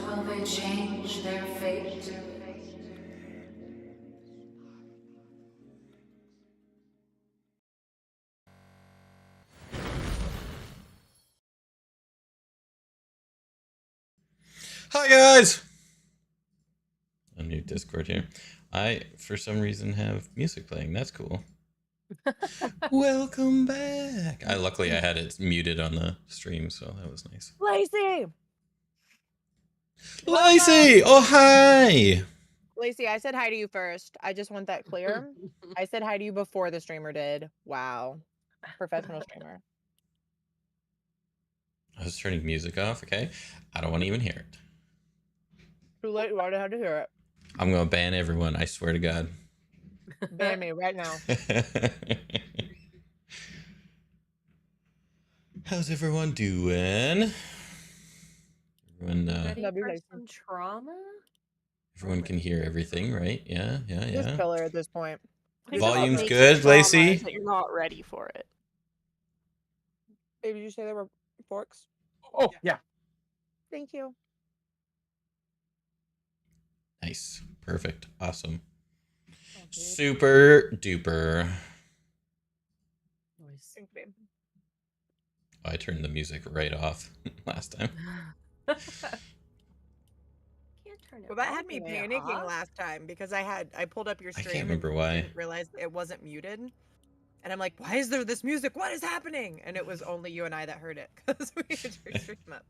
will they change their fate? Hi guys! Unmute Discord here. I, for some reason, have music playing. That's cool. Welcome back. Luckily I had it muted on the stream, so that was nice. Lacey! Lacey! Oh, hi! Lacey, I said hi to you first. I just want that clear. I said hi to you before the streamer did. Wow. Professional streamer. I was turning music off, okay? I don't want to even hear it. Too late. Why'd I have to hear it? I'm going to ban everyone, I swear to God. Ban me right now. How's everyone doing? Everyone, Ready for some trauma? everyone can hear everything, right? Yeah. Just kill her at this point. Volume's good, Lacey? That you're not ready for it. Hey, did you say there were forks? Oh, yeah. Thank you. Nice. Perfect. Awesome. Super duper. Thanks, babe. Oh, I turned the music right off last time. Can't turn it Well, that all had the me way panicking off. last time because I pulled up your I stream. can't remember and why. didn't realize it wasn't muted. And I'm like, why is there this music? What is happening? And it was only you and I that heard it because we had your stream up.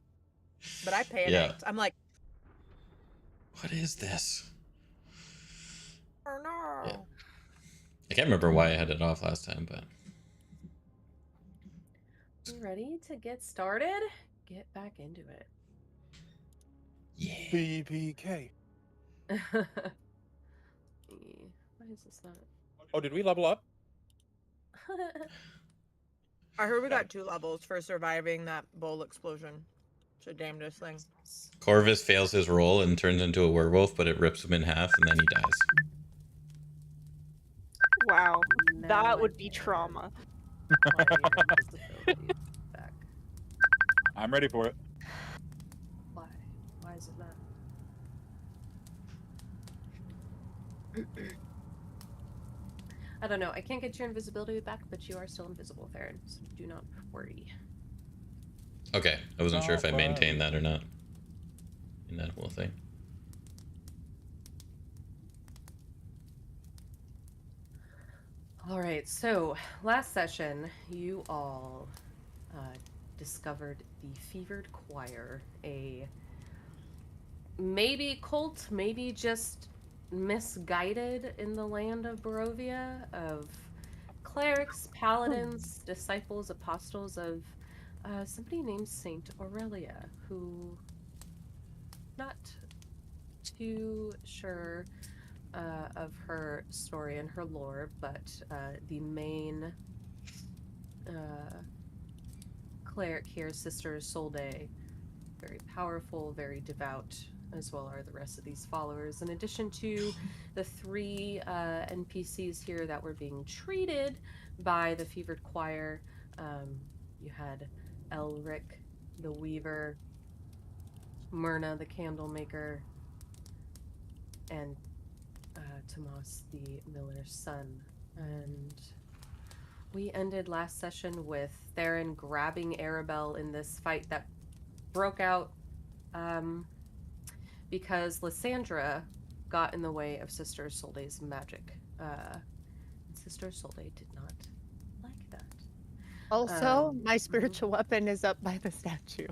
But I panicked. Yeah. I'm like, What is this? oh no. Yeah. I can't remember why I had it off last time, but You ready to get started? Get back into it. yeah. BPK. Why is this not? Oh, did we level up? I heard we got 2 levels for surviving that bowl explosion. It's a damnedest thing. Corvus fails his roll and turns into a werewolf, but it rips him in half and then he dies. Wow, Now that I would be get trauma. all your invisibility back. I'm ready for it. Why? Why is it not? I don't know. I can't get your invisibility back, but you are still invisible, Theron, so do not worry. Okay, I wasn't sure if I maintained that or not in that whole thing. All right, so last session, you all discovered the Fevered Choir, a maybe cult, maybe just misguided in the land of Barovia, of clerics, paladins, disciples, apostles of somebody named Saint Aurelia, who not too sure of her story and her lore, but the main cleric here, Sister Solde, very powerful, very devout, as well are the rest of these followers. In addition to the 3 NPCs here that were being treated by the Fevered Choir, you had Elric, the Weaver, Myrna, the Candle Maker, and Tomas, the miller's son. And we ended last session with Theron grabbing Arabelle in this fight that broke out because Lysandra got in the way of Sister Solde's magic. Sister Solde did not like that. Also, my spiritual weapon is up by the statue.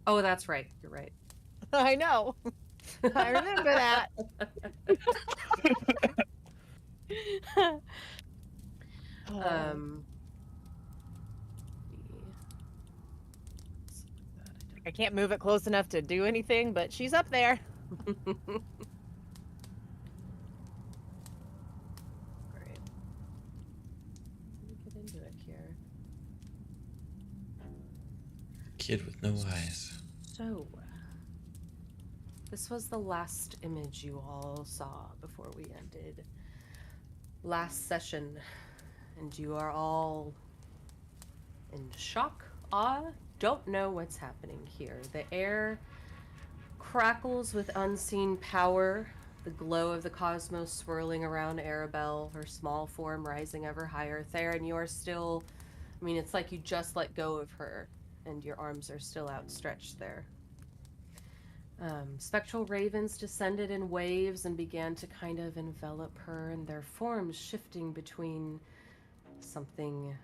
Oh, that's right. You're right. I know. I remember that. I can't move it close enough to do anything, but she's up there. Great. Let me get into it here. Kid with no eyes. So, this was the last image you all saw before we ended last session, and you are all in shock, awe, don't know what's happening here. The air crackles with unseen power, the glow of the cosmos swirling around Arabelle, her small form rising ever higher. Theron, you are still... I mean, it's like you just let go of her, and your arms are still outstretched there. Spectral ravens descended in waves and began to kind of envelop her, and their forms shifting between something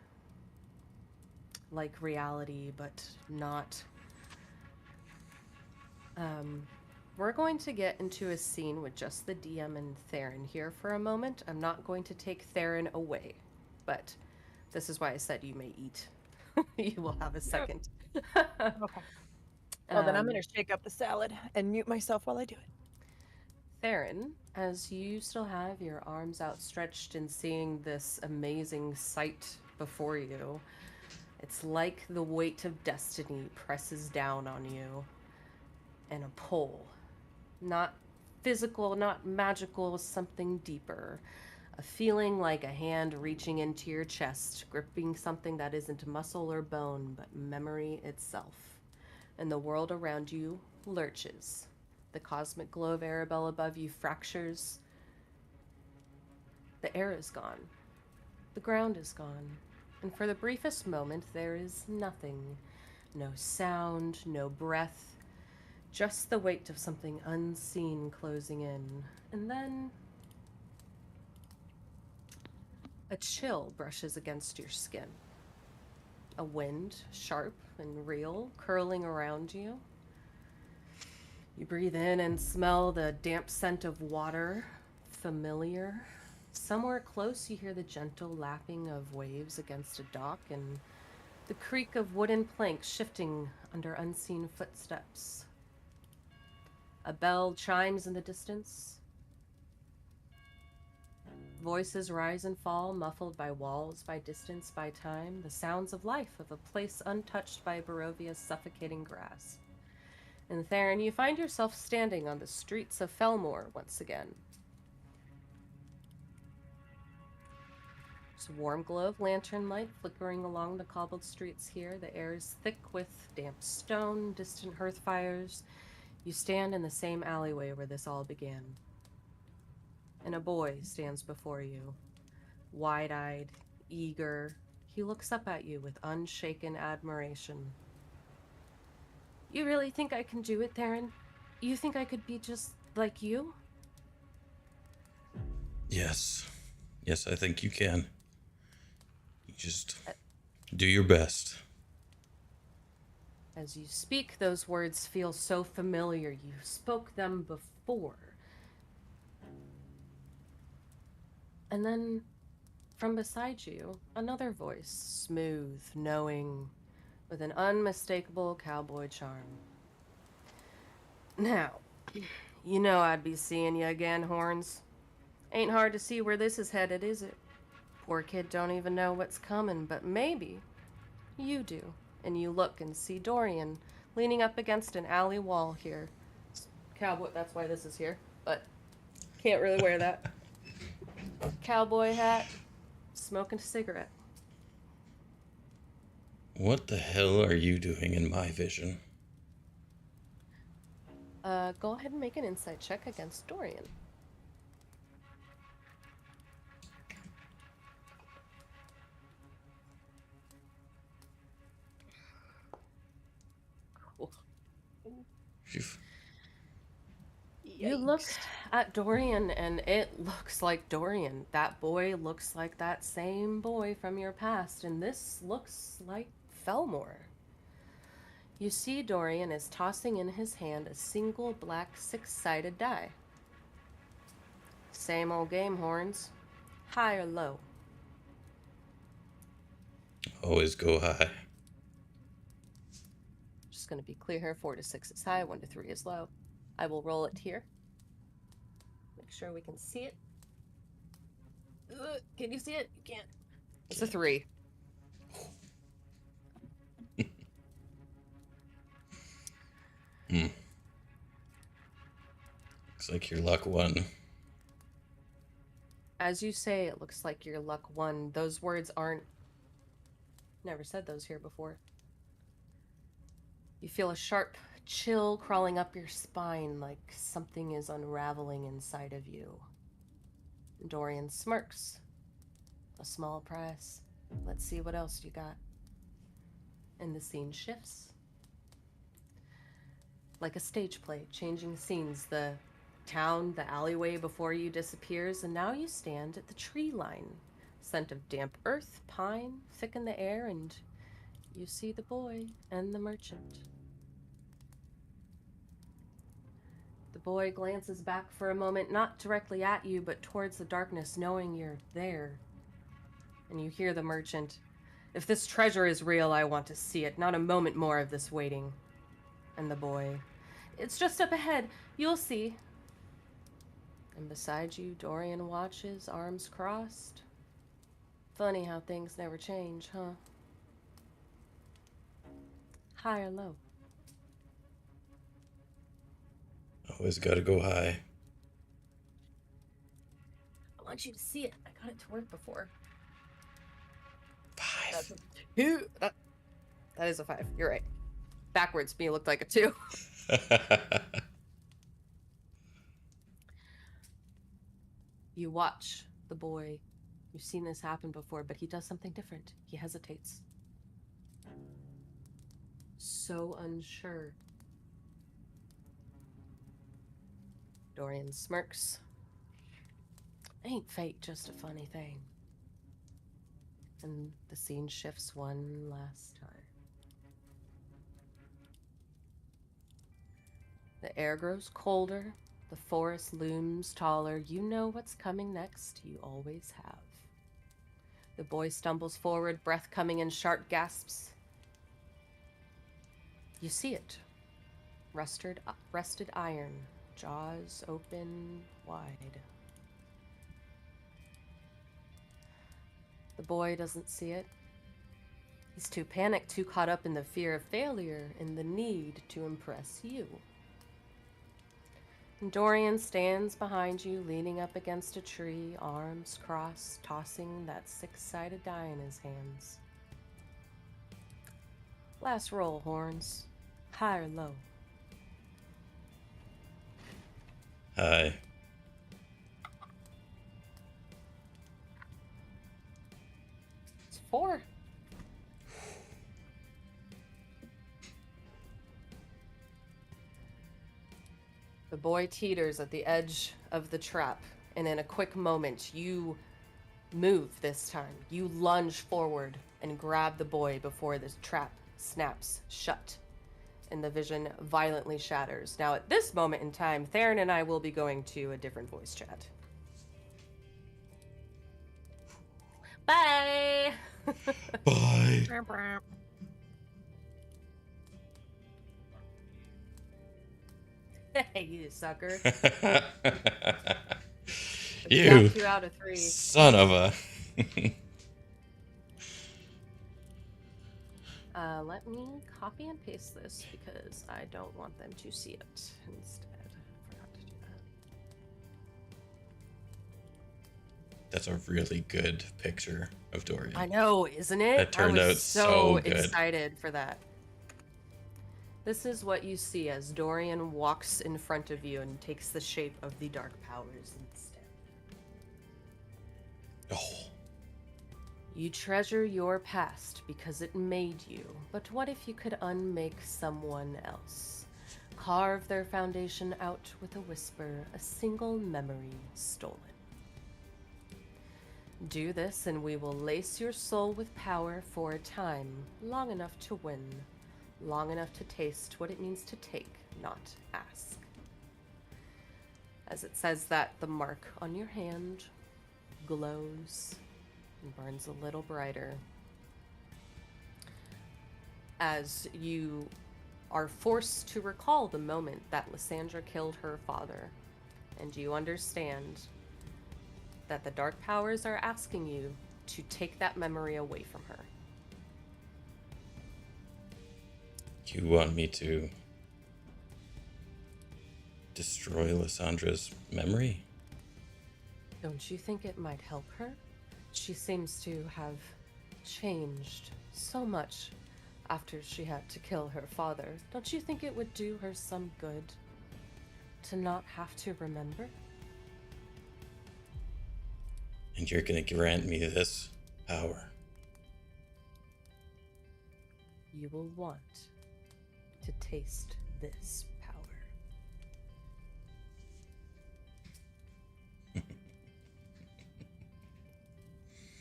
like reality, but not. We're going to get into a scene with just the DM and Theron here for a moment. I'm not going to take Theron away, but this is why I said you may eat. You will have a second. Okay. Well, then I'm going to shake up the salad and mute myself while I do it. Theron, as you still have your arms outstretched and seeing this amazing sight before you, it's like the weight of destiny presses down on you and a pull. Not physical, not magical, something deeper. A feeling like a hand reaching into your chest, gripping something that isn't muscle or bone, but memory itself. And the world around you lurches. The cosmic glow of Arabelle above you fractures. The air is gone. The ground is gone. And for the briefest moment, there is nothing. No sound, no breath. Just the weight of something unseen closing in. And then a chill brushes against your skin. A wind, sharp and real, curling around you. You breathe in and smell the damp scent of water, familiar. Somewhere close you hear the gentle lapping of waves against a dock and the creak of wooden planks shifting under unseen footsteps. A bell chimes in the distance. Voices rise and fall, muffled by walls, by distance, by time, the sounds of life of a place untouched by Barovia's suffocating grasp. And Theron, you find yourself standing on the streets of Felmore once again. There's a warm glow of lantern light flickering along the cobbled streets here. The air is thick with damp stone, distant hearth fires. You stand in the same alleyway where this all began. And a boy stands before you, wide-eyed, eager. He looks up at you with unshaken admiration. You really think I can do it, Theron? You think I could be just like you? Yes. Yes, I think you can. You just do your best. As you speak, those words feel so familiar. You spoke them before. And then, from beside you, another voice, smooth, knowing, with an unmistakable cowboy charm. Now, you know I'd be seeing you again, Horns. Ain't hard to see where this is headed, is it? Poor kid don't even know what's coming, but maybe you do. And you look and see Dorian leaning up against an alley wall here. Cowboy, that's why this is here, but can't really wear that. Cowboy hat, smoking a cigarette. What the hell are you doing in my vision? Go ahead and make an insight check against Dorian. Cool. Phew. You looked at Dorian, and it looks like Dorian. That boy looks like that same boy from your past, and this looks like Felmore. You see Dorian is tossing in his hand a single black six-sided die. Same old game, Horns. High or low? Always go high. Just going to be clear here. 4 to 6 is high, 1 to 3 is low. I will roll it here. Make sure we can see it. Can you see it? You can't. It's a 3. Looks like your luck won. As you say, it looks like your luck won. Those words aren't... Never said those here before. You feel a sharp chill crawling up your spine like something is unraveling inside of you. Dorian smirks. A small price. Let's see what else you got. And the scene shifts. Like a stage play, changing scenes. The town, the alleyway before you disappears, and now you stand at the tree line. Scent of damp earth, pine, thick in the air, and you see the boy and the merchant. The boy glances back for a moment, not directly at you, but towards the darkness, knowing you're there. And you hear the merchant, "If this treasure is real, I want to see it, not a moment more of this waiting." And the boy, "It's just up ahead, you'll see." And beside you, Dorian watches, arms crossed. Funny how things never change, huh? High or low? Always gotta go high. I want you to see it. I got it to work before. 5. That's a 2. That is a 5. You're right. Backwards, me looked like a 2. You watch the boy. You've seen this happen before, but he does something different. He hesitates. So unsure. Dorian smirks. Ain't fate just a funny thing? And the scene shifts one last time. The air grows colder. The forest looms taller. You know what's coming next. You always have. The boy stumbles forward, breath coming in sharp gasps. You see it. Rusted iron. Jaws open wide. The boy doesn't see it. He's too panicked, too caught up in the fear of failure, in the need to impress you. And Dorian stands behind you, leaning up against a tree, arms crossed, tossing that six-sided die in his hands. Last roll, horns. High or low? High. It's 4. The boy teeters at the edge of the trap, and in a quick moment, you move this time. You lunge forward and grab the boy before the trap snaps shut, and the vision violently shatters. Now, at this moment in time, Theron and I will be going to a different voice chat. Bye! Bye. Hey, you sucker. You 2 out of 3. son of a. Let me copy and paste this because I don't want them to see it instead. Forgot to do that. That's a really good picture of Dorian. I know, isn't it? That turned I was out so good. excited for that. This is what you see as Dorian walks in front of you and takes the shape of the dark powers instead. Oh. You treasure your past because it made you, but what if you could unmake someone else? Carve their foundation out with a whisper, a single memory stolen. Do this and we will lace your soul with power for a time, long enough to win, long enough to taste what it means to take, not ask. As it says that, the mark on your hand glows and burns a little brighter as you are forced to recall the moment that Lysandra killed her father, and you understand that the dark powers are asking you to take that memory away from her. You want me to destroy Lysandra's memory? Don't you think it might help her? She seems to have changed so much after she had to kill her father. Don't you think it would do her some good to not have to remember? And you're gonna grant me this power. You will want to taste this power.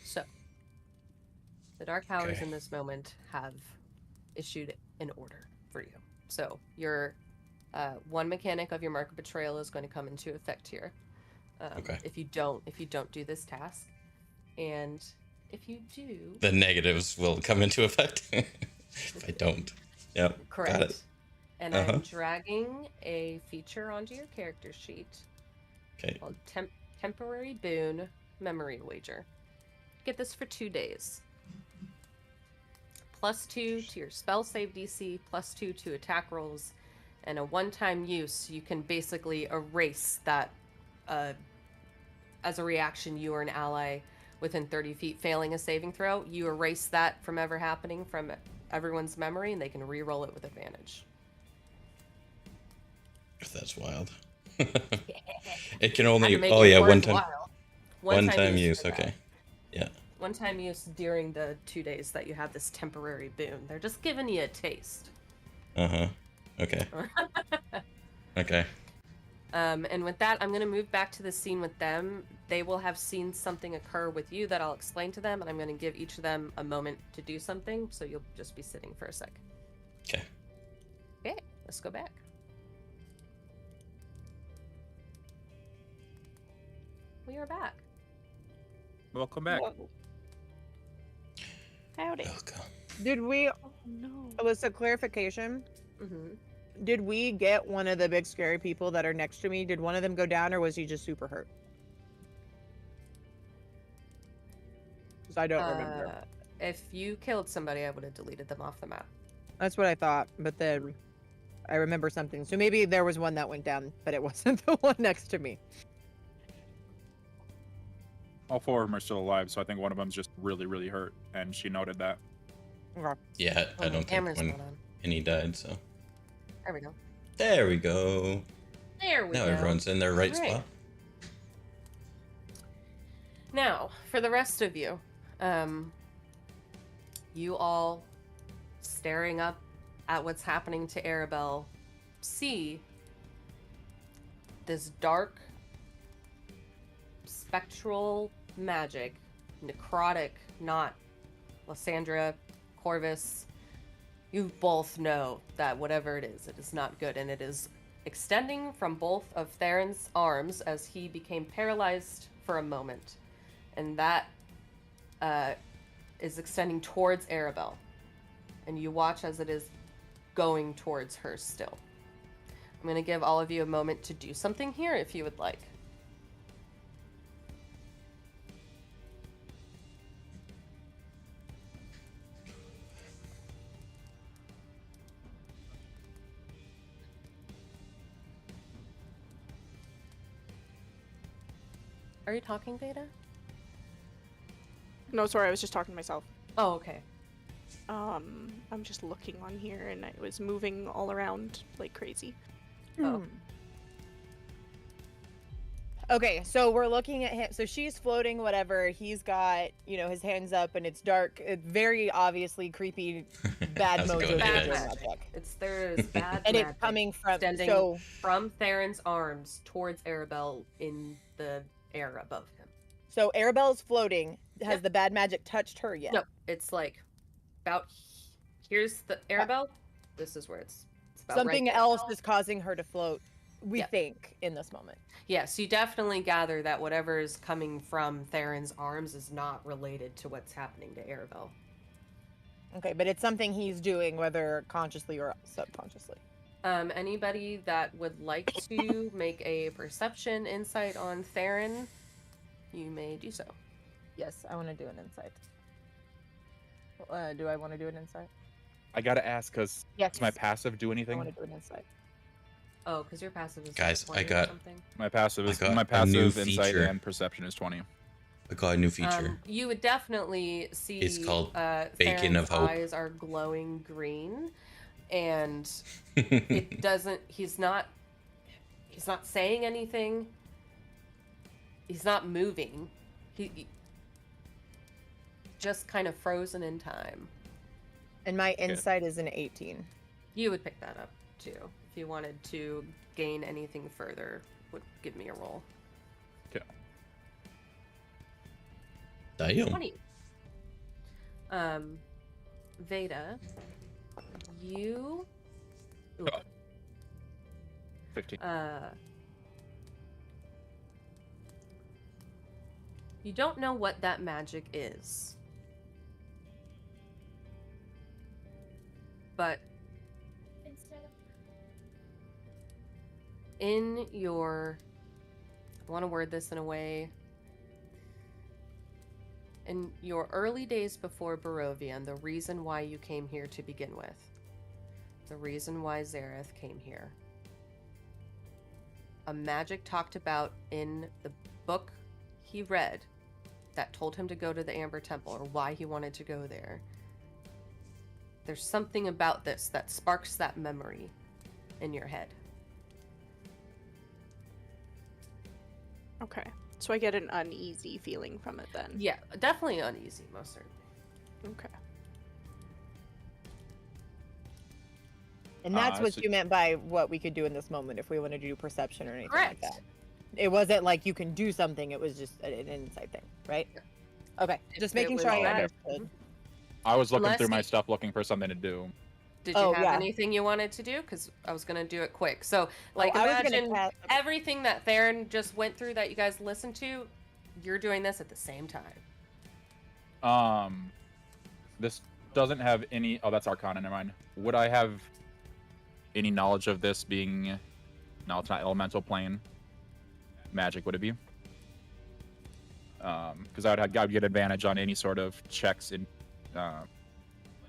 So, the Dark Powers Okay. in this moment have issued an order for you. So, your one mechanic of your Mark of Betrayal is going to come into effect here. Okay. If you don't do this task, and if you do, The negatives will come into effect if I don't. Yep. correct. Got it. And Uh-huh. I'm dragging a feature onto your character sheet Okay. called Temporary Boon Memory Wager. Get this for 2 days. +2 to your spell save DC, +2 to attack rolls, and a one-time use. You can basically erase that as a reaction. You or an ally within 30 feet failing a saving throw, you erase that from ever happening from everyone's memory, and they can re-roll it with advantage. That's wild. It can Had only. to make Oh it yeah, one time. worthwhile. One-time use. for that. Okay. Yeah. One-time use during the 2 days that you have this temporary boon. They're just giving you a taste. Uh-huh. Okay. Okay. And with that, I'm going to move back to the scene with them. They will have seen something occur with you that I'll explain to them, and I'm going to give each of them a moment to do something, so you'll just be sitting for a sec. Okay. Okay, let's go back. We are back. Welcome back. Whoa. Howdy. Welcome. Did we, Oh no. Alyssa, clarification? Mm-hmm. Did we get one of the big scary people that are next to me? Did one of them go down, or was he just super hurt? Because I don't remember. If you killed somebody, I would have deleted them off the map. That's what I thought, but then I remember something. So maybe there was one that went down, but it wasn't the one next to me. All 4 of them are still alive, so I think one of them's just really, really hurt, and she noted that. Okay. Yeah, I don't think camera's when not on. any died. So There we go. there we go. There we Now go. everyone's in their right Alright. spot. Now, for the rest of you, you all staring up at what's happening to Arabelle, see this dark, spectral magic, necrotic, not Lysandra, Corvus. You both know that whatever it is not good, and it is extending from both of Theron's arms as he became paralyzed for a moment. And that is extending towards Arabelle. And you watch as it is going towards her still. I'm going to give all of you a moment to do something here if you would like. Are you talking, Vayda? No, sorry, I was just talking to myself. Oh, okay. I'm just looking on here and I was moving all around like crazy. Oh. Hmm. Okay, so we're looking at him. So she's floating, whatever. He's got, his hands up, and it's dark. It's very obviously creepy, bad How's it mojo going, Bad guys? magic. There is bad And magic it's coming from, extending so, from Theron's arms towards Arabelle in the air above him. so Arabelle's floating. Has Yep. the bad magic touched her yet? No, it's like about here's the Arabelle. This is where it's about Something right there. else is causing her to float, we Yeah. think, in this moment. Yes, you definitely gather that whatever is coming from Theron's arms is not related to what's happening to Arabelle. Okay, but it's something he's doing, whether consciously or subconsciously. Anybody that would like to make a perception insight on Theron, you may do so. Yes, I want to do an insight. Do I want to do an insight? I gotta ask, because Yes. does my passive do I anything? want to do an insight. Oh, because your passive is Guys, I 20 or got- something. My passive I is got my a new passive insight feature. and perception is 20. I got a new feature. You would definitely see. It's called Bacon Theron's of Hope. eyes are glowing green, and it doesn't. He's not saying anything. He's not moving. He just kind of frozen in time. And my insight is an 18. You would pick that up too if you wanted to gain anything further. Would give me a roll. Okay. Damn. 20. Vayda, you. Ooh. 15. You don't know what that magic is. But in your, I want to word this in a way, in your early days before Barovia, the reason why you came here to begin with, the reason why Zareth came here, a magic talked about in the book he read that told him to go to the Amber Temple, or why he wanted to go there. There's something about this that sparks that memory in your head. Okay. So I get an uneasy feeling from it then. Yeah, definitely uneasy, most certainly. Okay. And that's what so- you meant by what we could do in this moment if we wanted to do perception or anything Correct. like that. It wasn't like you can do something, it was just an insight thing, right? Okay, just If it making was sure I that- understood. I was looking Unless through my you- stuff looking for something to do. Did you Oh, have yeah. anything you wanted to do? Because I was going to do it quick. So, like, I was gonna imagine cast- everything that Theron just went through that you guys listened to, you're doing this at the same time. This doesn't have any. Oh, that's Arcana. Never mind. Would I have any knowledge of this being? No, it's not elemental plane. Magic would it be? Because I would get advantage on any sort of checks in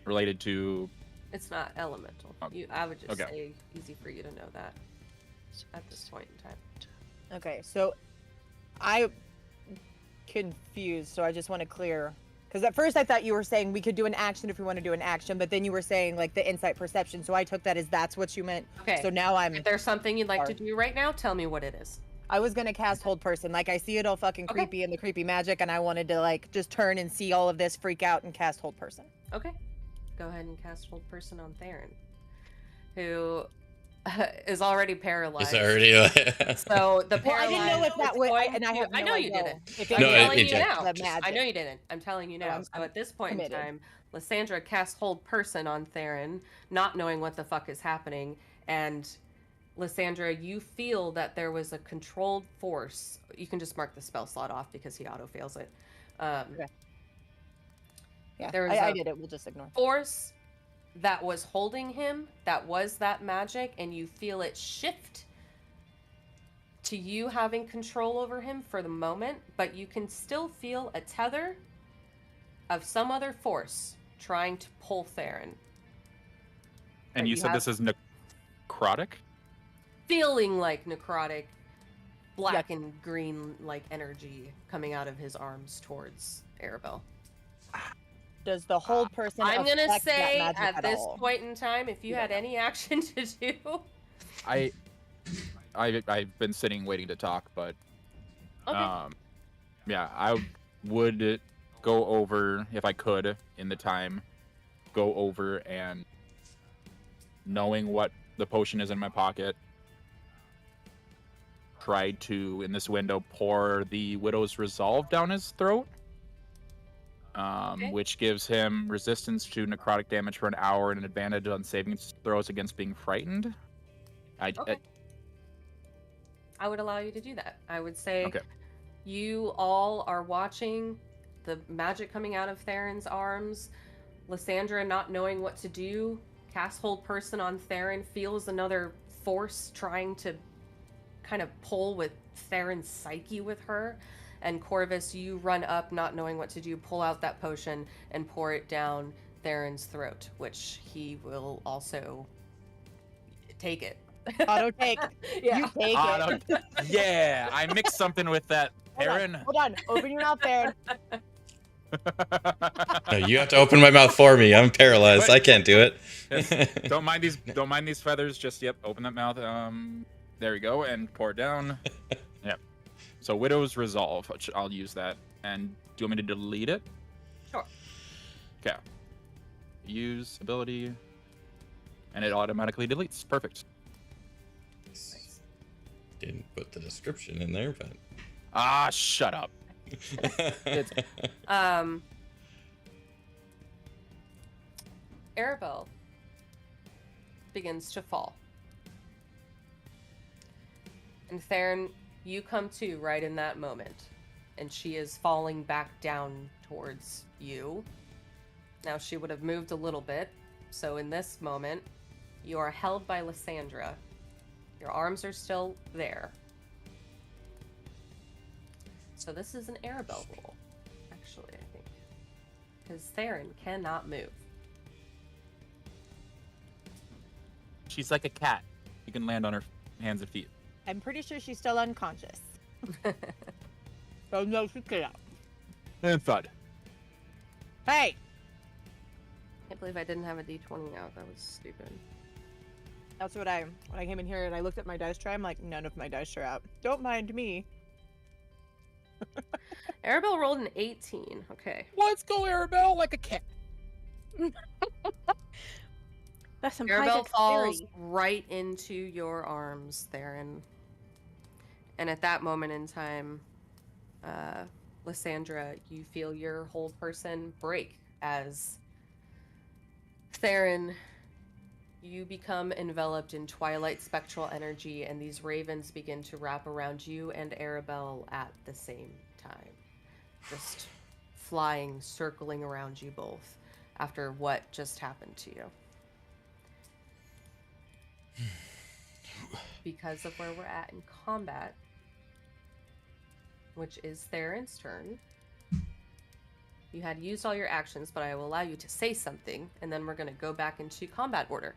related to. It's not elemental. Oh, I would just okay. say easy for you to know that at this point in time. Okay, so I confused, so I just want to clear. Because at first I thought you were saying we could do an action if we want to do an action, but then you were saying like the insight perception, so I took that as that's what you meant. Okay. So now If there's something you'd like to Sorry. do right now, tell me what it is. I was gonna cast Hold Person. Like I see it all fucking Okay. creepy and the creepy magic, and I wanted to like just turn and see all of this, freak out, and cast Hold Person. Okay. Go ahead and cast Hold Person on Theron, who is already paralyzed. It's already. So the paralyzed. Well, I didn't know if that is was, going and I to- have I no know you idea didn't. if I'm No, telling it you did. now. The magic. I know you didn't. I'm telling you now. I'm- So at this point committed. in time, Lysandra casts Hold Person on Theron, not knowing what the fuck is happening, and Lysandra, you feel that there was a controlled force. You can just mark the spell slot off because he auto fails it. Okay. Yeah, There was I a- did it. We'll just ignore. Force that was holding him, that was that magic, and you feel it shift to you having control over him for the moment, but you can still feel a tether of some other force trying to pull Theron. And But you you said have- this is necrotic? Feeling like necrotic, black and green like energy coming out of his arms towards Arabelle. Does the Hold Person I'm gonna affect that say magic at this all? point in time, if you You had don't any action to do, I've been sitting waiting to talk, but okay. yeah, I would go over if I could in the time, go over and knowing what the potion is in my pocket, try to in this window pour the Widow's Resolve down his throat, Okay. which gives him resistance to necrotic damage for an hour and an advantage on saving throws against being frightened. Okay. I would allow you to do that. I would say Okay. you all are watching the magic coming out of Theron's arms. Lysandra, not knowing what to do, cast Hold Person on Theron, feels another force trying to kind of pull with Theron's psyche with her. And Corvus, you run up, not knowing what to do, pull out that potion and pour it down Theron's throat, which he will also take it. Auto take. Yeah. You take it. Yeah, I mixed something with that Theron. Hold on. Open your mouth, Theron. No, you have to open my mouth for me. I'm paralyzed. I can't do it. Yes. Don't mind these feathers. Just open that mouth. There we go, and pour it down. Yep. So Widow's Resolve. I'll use that. And do you want me to delete it? Sure. Okay. Use ability, and it automatically deletes. Perfect. Didn't put the description in there, but Ah, shut up. Arabelle begins to fall. And Theron, you come to right in that moment. And she is falling back down towards you. Now she would have moved a little bit. So in this moment, you are held by Lysandra. Your arms are still there. So this is an Arabelle roll, actually, I think. Because Theron cannot move. She's like a cat. You can land on her hands and feet. I'm pretty sure she's still unconscious. So no, she can't. And thud. Hey! Can't believe I didn't have a d20 out. That was stupid. That's what when I came in here and I looked at my dice tray, I'm like, none of my dice are out. Don't mind me. Arabelle rolled an 18. Okay. Let's go, Arabelle, like a cat. That's some high Arabelle falls dexterity. right into your arms, Theron. And at that moment in time, Lysandra, you feel your whole person break as Theron, you become enveloped in twilight spectral energy, and these ravens begin to wrap around you and Arabelle at the same time. Just flying, circling around you both after what just happened to you. Because of where we're at in combat, which is Theron's turn. You had used all your actions, but I will allow you to say something, and then we're going to go back into combat order.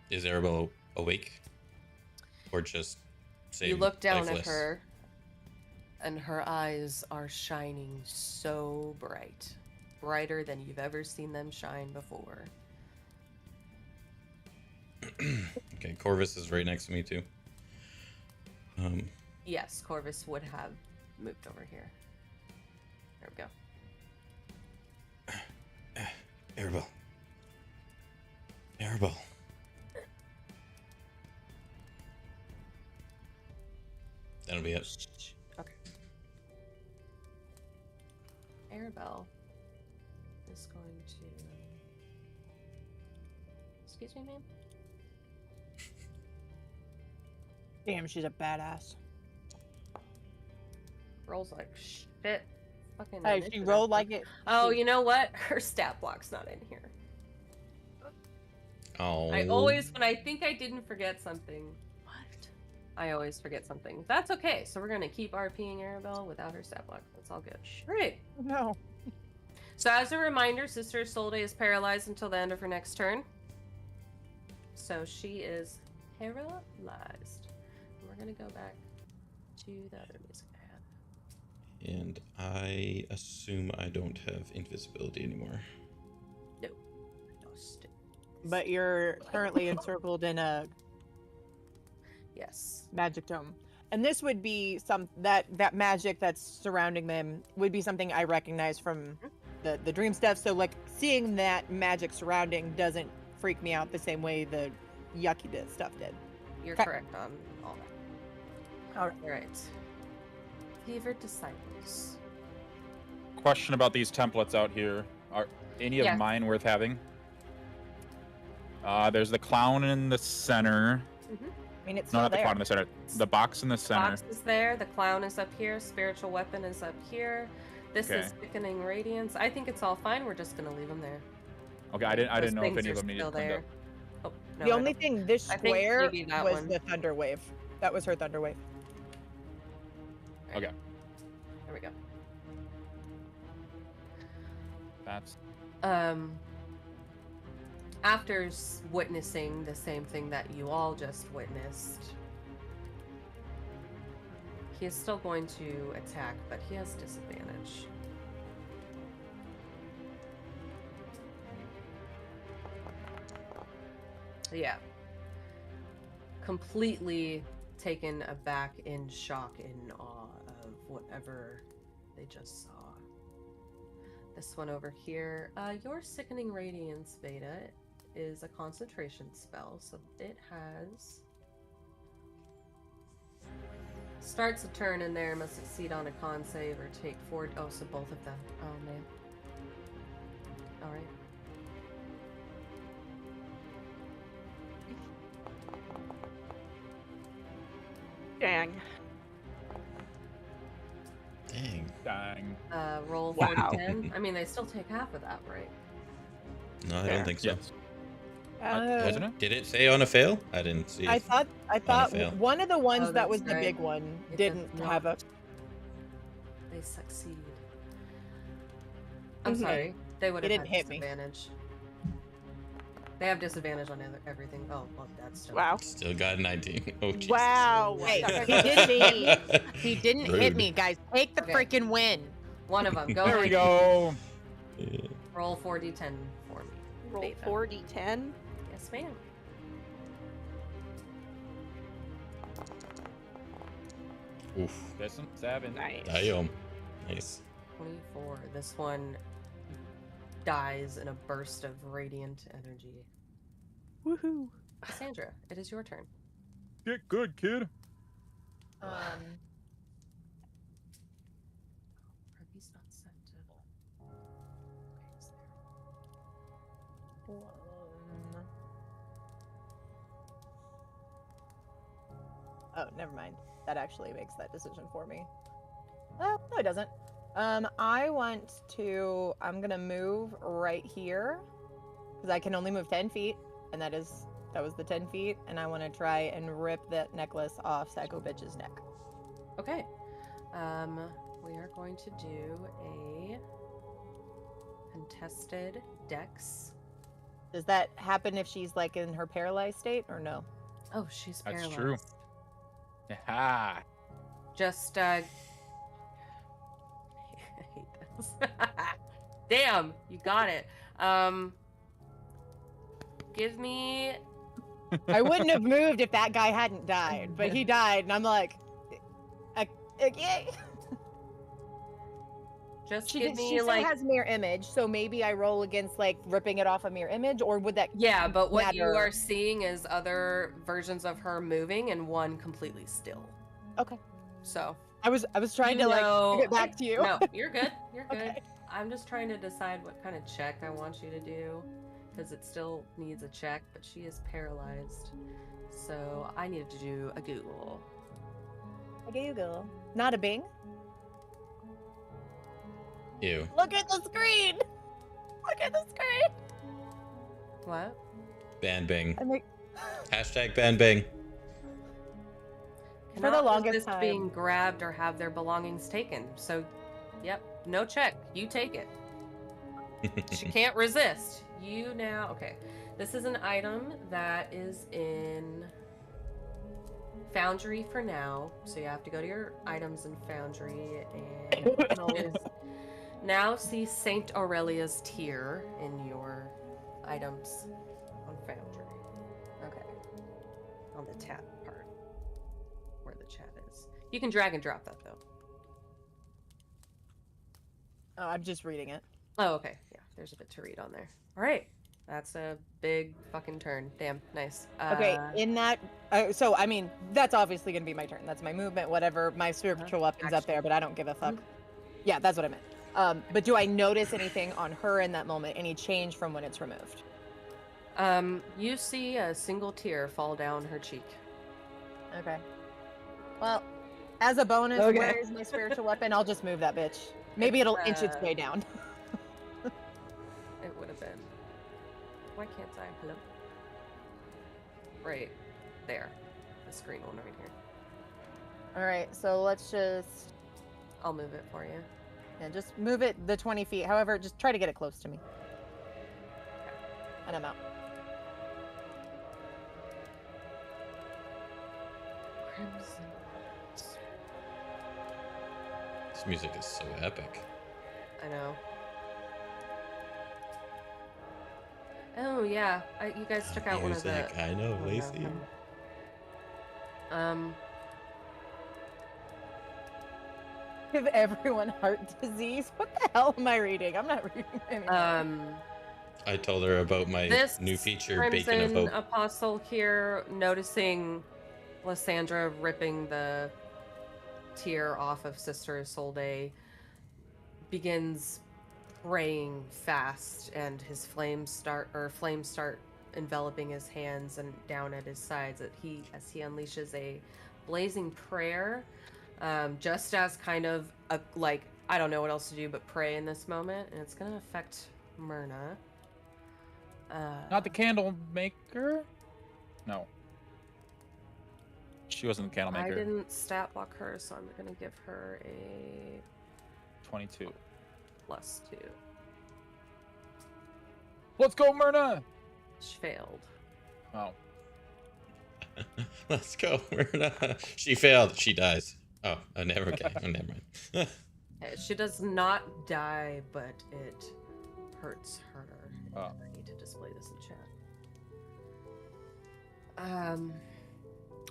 Is Arabelle awake? Or just saying You look down lifeless? at her, and her eyes are shining so bright. Brighter than you've ever seen them shine before. Okay, Corvus is right next to me too. Yes, Corvus would have moved over here. There we go. Arabelle. Arabelle. That'll be it. Okay. Arabelle is going to... Excuse me, ma'am? Damn, she's a badass. Rolls like shit. Fucking Hey, she initiative. rolled like it. Oh, you know what? Her stat block's not in here. Oh. I always, when I think I didn't forget something, what? I always forget something. That's okay. So we're gonna keep RPing Arabelle without her stat block. That's all good. Great. No. So as a reminder, Sister Isolde is paralyzed until the end of her next turn. So she is paralyzed. And we're gonna go back to the other music I had. And I assume I don't have invisibility anymore. No. Just... But you're currently encircled in a Yes. magic dome. And this would be that magic that's surrounding them would be something I recognize from the dream stuff. So like seeing that magic surrounding doesn't freak me out the same way the yucky stuff did. You're Okay. correct on all that. All right. All right. Favored disciples. Question about these templates out here. Are any of Yes. mine worth having? There's the clown in the center. I mean, it's No, still not the there. clown in the center. The box in the center. Box is there. The clown is up here. Spiritual weapon is up here. This Okay. is thickening radiance. I think it's all fine. We're just gonna leave them there. Okay, I didn't Those know if things any of are them needed still cleaned there. up. Oh, no, The I only don't. thing this I think square maybe that was one. the thunder wave. That was her thunder wave. Okay, There we go. that's After witnessing the same thing that you all just witnessed, He is still going to attack, but he has disadvantage. Yeah. Completely taken aback, in shock, in awe of whatever they just saw. This one over here, your Sickening Radiance, Vayda, is a concentration spell, so it has... Starts a turn in there, must succeed on a con save or take 4... Oh, so both of them. Oh, man. Alright. Dang. Dang. Dang. Roll Wow. 4d10. I mean, they still take half of that, right? No, I Fair. don't think so. Yes. Wasn't it? Did it say on a fail? I didn't see it. I thought fail. one of the ones Oh, that was that's the right. big one It didn't does not. have a. They succeed. I'm Mhm. sorry. They would It have didn't had hit me. disadvantage. They have disadvantage on everything. Oh, well, that's still... Wow. Still got 19. Oh, Jesus. Wow. Hey, That's he didn't hit me. insane. He didn't hit Rude. me, guys. Take the Okay. freaking win. One of them. Go There we ahead. go. Yeah. Roll 4d10 for me. Roll Vayda. 4d10. Yes, ma'am. Oof. That's some 7. Nice. Damn. Nice. 24. This one dies in a burst of radiant energy. Woohoo. Lysandra, it is your turn. Get good, kid. Are these not set to... Okay, is there... Oh, never mind. That actually makes that decision for me. No, it doesn't. I'm gonna move right here because I can only move 10 feet, and that was the 10 feet, and I want to try and rip that necklace off Psycho Bitch's neck. Okay. We are going to do a contested dex. Does that happen if she's like in her paralyzed state or no? Oh, she's That's paralyzed. true. Ah. Just, I hate this. Damn, you got it. Give me... I wouldn't have moved if that guy hadn't died, but he died, and I'm like, okay. Just She give me, still like... has mirror image, so maybe I roll against like ripping it off a mirror image, or would that? Yeah, but what you matter? are seeing is other versions of her moving and one completely still. Okay. So I was trying you to know- like get back to you. No, you're good. You're good. Okay. I'm just trying to decide what kind of check I want you to do, because it still needs a check, but she is paralyzed. So I needed to do a Google. A Google, not a Bing. Ew. Look at the screen. Look at the screen. What? Ban Bing. I'm like, Hashtag ban Bing. For the Cannot longest resist time. being grabbed or have their belongings taken. So, yep, no check. You take it. She can't resist. You now... Okay. This is an item that is in Foundry for now. So you have to go to your items in Foundry and you can always now see Saint Aurelia's Tear in your items on Foundry. Okay. On the tab part where the chat is. You can drag and drop that though. oh, I'm just reading it. Oh, okay. Yeah, there's a bit to read on there. All right. That's a big fucking turn. Damn, nice. Okay, in that, so I mean, that's obviously gonna be my turn. That's my movement, whatever. My spiritual weapon's up there, but I don't give a fuck. Yeah, that's what I meant. But do I notice anything on her in that moment? Any change from when it's removed? You see a single tear fall down her cheek. Okay. Well, as a bonus, Okay. where is my spiritual weapon? I'll just move that bitch. Maybe it'll inch its way down. It would have been. Why can't I? Hello? Right there. The screen one right here. All right, so let's just, I'll move it for you. yeah, just move it the 20 feet. However, just try to get it close to me. And I'm out. Crimson. music is so epic. I know. Oh yeah, you guys took out one of the. Music, I know, Oh, Lacey. No. Give everyone heart disease. What the hell am I reading? I'm not reading anything. I told her about my This new feature, Crimson Bacon of Hope. Apostle here, noticing Lysandra ripping the tear off of Sister Isolde, begins praying fast, and his flames start enveloping his hands and down at his sides. As he unleashes a blazing prayer, just as kind of like, I don't know what else to do but pray in this moment, and it's gonna affect Myrna. Not the candle maker? No. She wasn't the candle maker. I didn't stat block her, so I'm gonna give her a 22. +2. Let's go, Myrna! She failed. Oh. Let's go. She failed. She dies. Oh, never. Okay. Oh, never mind. She does not die, but it hurts her. Oh. I need to display this in chat.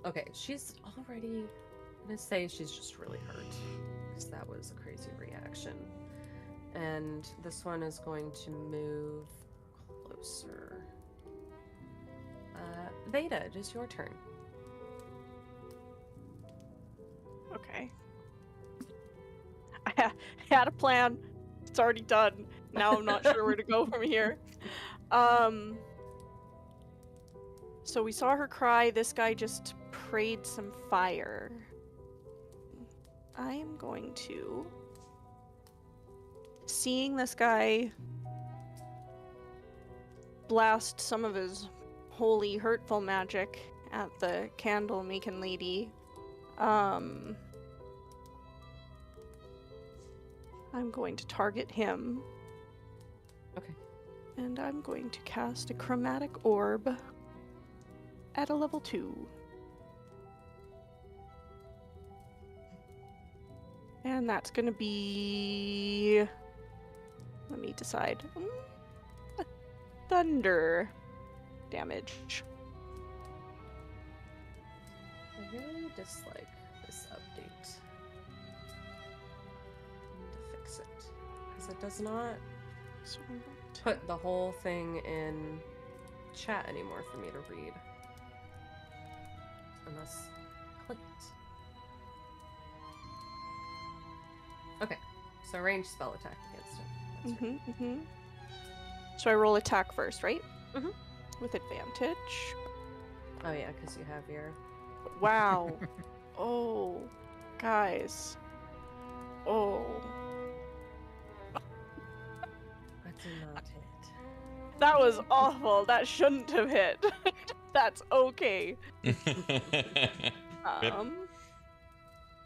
Okay, she's already. I'm gonna say she's just really hurt, because that was a crazy reaction. And this one is going to move closer. Vayda, it is your turn. Okay. I had a plan. It's already done. Now I'm not sure where to go from here. So we saw her cry. This guy just prayed some fire. I am going to... Seeing this guy blast some of his holy hurtful magic at the candle making lady, I'm going to target him. Okay. And I'm going to cast a chromatic orb at a level 2. And that's gonna be... Let me decide. Thunder damage. I really dislike this update. I need to fix it, because it does not So put the whole thing in chat anymore for me to read. Unless click it. Okay, so ranged spell attack against it. That's right. So I roll attack first, right? Mhm. With advantage. Oh yeah, because you have your... Wow. Oh, guys. Oh. That did not hit. That was awful. That shouldn't have hit. That's okay.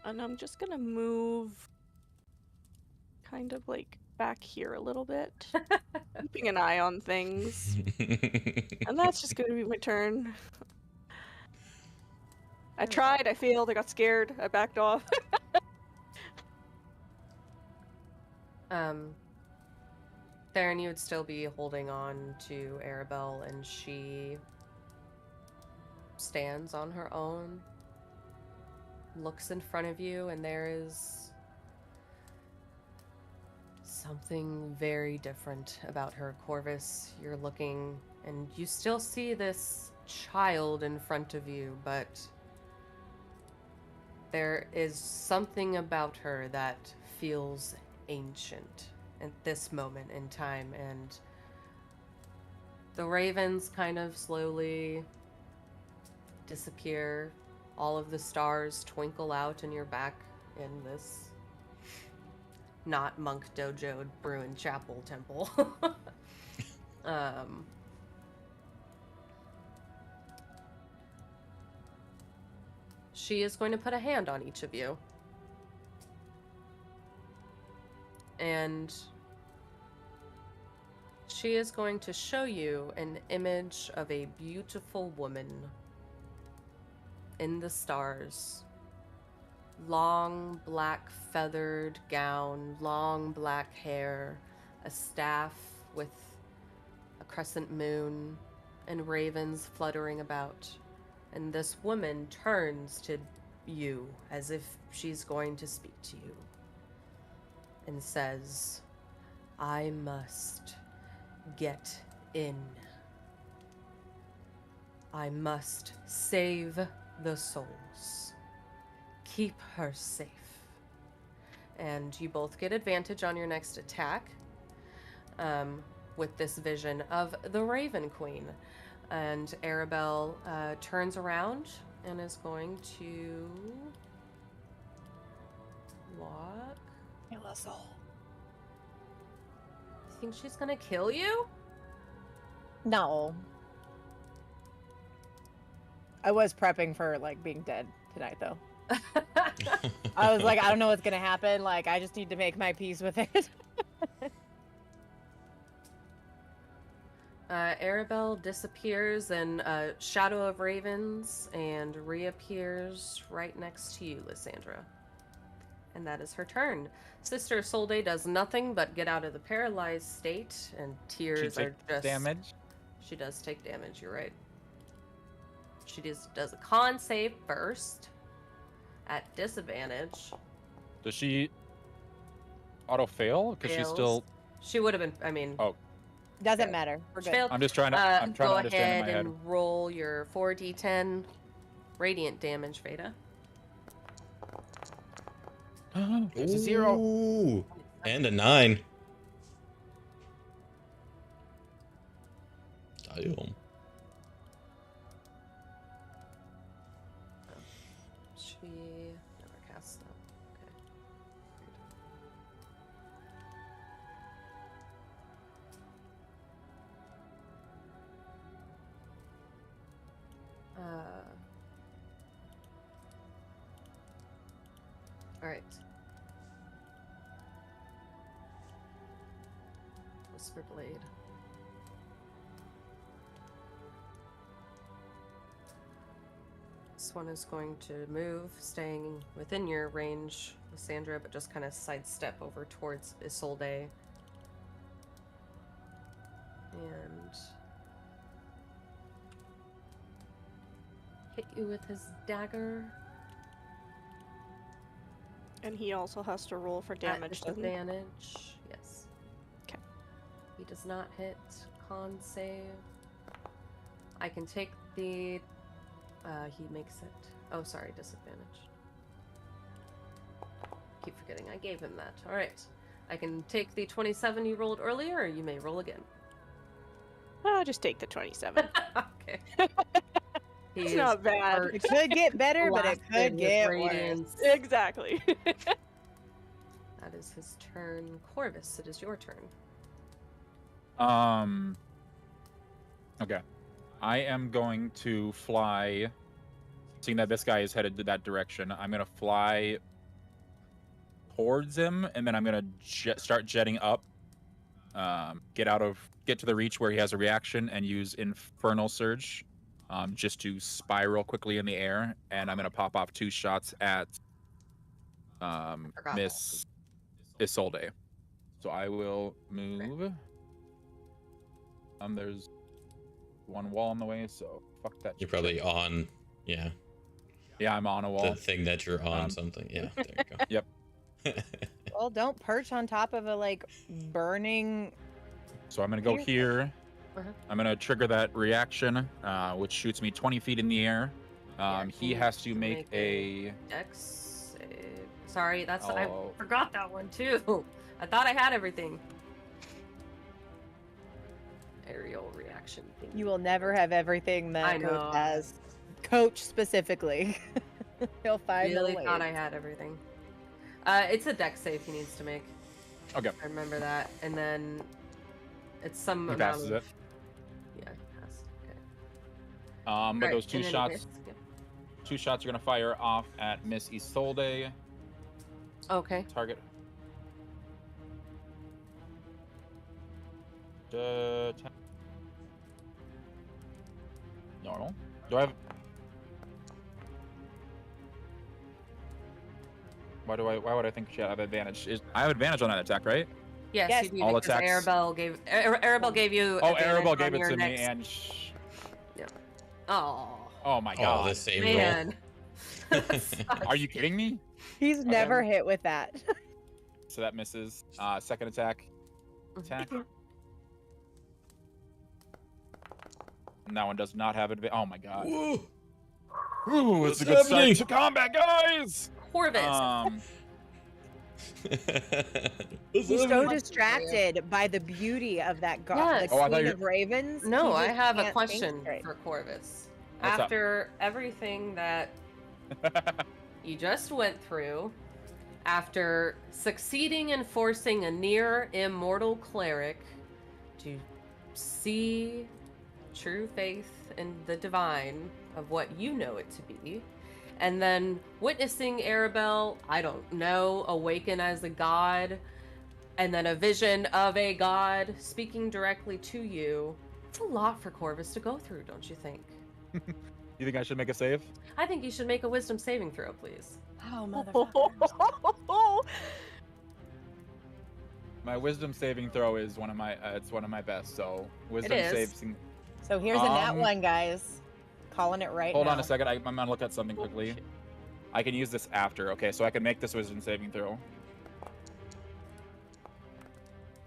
And I'm just gonna move kind of like back here a little bit, keeping an eye on things. And that's just gonna be my turn. I tried, I failed, I got scared, I backed off. Theron, you would still be holding on to Arabelle, and she stands on her own, looks in front of you, and there is something very different about her. Corvus, you're looking, and you still see this child in front of you, but there is something about her that feels ancient at this moment in time, and the ravens kind of slowly disappear. All of the stars twinkle out in your back in this not monk dojoed Bruin Chapel temple. She is going to put a hand on each of you. And she is going to show you an image of a beautiful woman in the stars, long black feathered gown, long black hair, a staff with a crescent moon, and ravens fluttering about. And this woman turns to you as if she's going to speak to you and says, I must get in. I must save the souls. Keep her safe. And you both get advantage on your next attack with this vision of the Raven Queen. And Arabelle turns around and is going to walk. Kill us all. You think she's gonna kill you? No. I was prepping for like being dead tonight though. I was like, I don't know what's gonna happen. Like, I just need to make my peace with it. Arabelle disappears in a shadow of ravens and reappears right next to you, Lysandra. And that is her turn. Sister Solde does nothing but get out of the paralyzed state, and tears are just... damage? She does take damage, you're right. She just does a con save first, at disadvantage. Does she auto-fail? Because she's Fails. still... She would have been, I mean... Oh. Doesn't matter. We're good. Failed. I'm just trying to, Go understand in ahead my head. and roll your 4d10 radiant damage, Vayda. It's a 0. Ooh, and a 9. Damn. She never cast that. Okay. All right. Whisper Blade. This one is going to move, staying within your range, Lysandra, but just kind of sidestep over towards Isolde. And hit you with his dagger. And he also has to roll for damage, At doesn't he? disadvantage, yes. Okay. He does not hit con save. I can take the... he makes it... Oh, sorry, disadvantage. Keep forgetting I gave him that. Alright. I can take the 27 you rolled earlier, or you may roll again. I'll just take the 27. Okay. It's not bad. It could get better, but it could get worse. Radiance. Exactly. That is his turn. Corvus, it is your turn. Okay. I am going to fly. Seeing that this guy is headed to that direction, I'm going to fly towards him, and then I'm going to start jetting up. Get to the reach where he has a reaction and use Infernal Surge. Just to spiral quickly in the air, and I'm gonna pop off 2 shots at Miss Isolde. So I will move. There's one wall in the way, so fuck that. You're probably on, yeah. Yeah, I'm on a wall. The thing that you're on something. Yeah, there you go. Yep. Well, don't perch on top of a like burning. So I'm gonna go here. I'm gonna trigger that reaction, which shoots me 20 feet in the air. He has to make a Dex save. Sorry, I forgot that one too. I thought I had everything. Aerial reaction thing. You will never have everything I that know. Coach has. Coach specifically. He'll find really a way. thought I had everything. It's a dex save he needs to make. Okay. I remember that, and then it's some He amount passes of... it. Yeah, he passed. Okay. But Alright, those 2 and then shots, hits. Yep. 2 shots are gonna fire off at Miss Isolde. Okay. Target. 10. Normal. Do I have? Why would I think she have advantage? I have advantage on that attack, right? Yes, Yes. you do. All Because attacks- Arabelle gave you. Oh, advantage Arabelle gave on it your to me, next- and Oh oh my Oh, god, the same man. are you kidding me? He's never hit with that. So that misses. Second attack. Attack. And that one does not have advantage. Oh my god. Whoa. Ooh, What's it's a good happening? start to combat, guys. Corvus. He's so distracted by the beauty of that god, Yes. the Oh, I thought Queen you- of Ravens. No, he I just have a can't think question straight. for Corvus. What's up? After everything that you just went through, after succeeding in forcing a near immortal cleric to see true faith in the divine of what you know it to be, and then witnessing Arabelle, I don't know, awaken as a god, and then a vision of a god speaking directly to you. It's a lot for Corvus to go through, don't you think? You think I should make a save? I think you should make a wisdom saving throw, please. Oh, motherfucker. My wisdom saving throw is one of my it's one of my best. So wisdom is. saves. So here's a nat Um, one, guys. Calling it right Hold now. on a second. I'm gonna look at something quickly. I can use this after. Okay, so I can make this wisdom saving throw.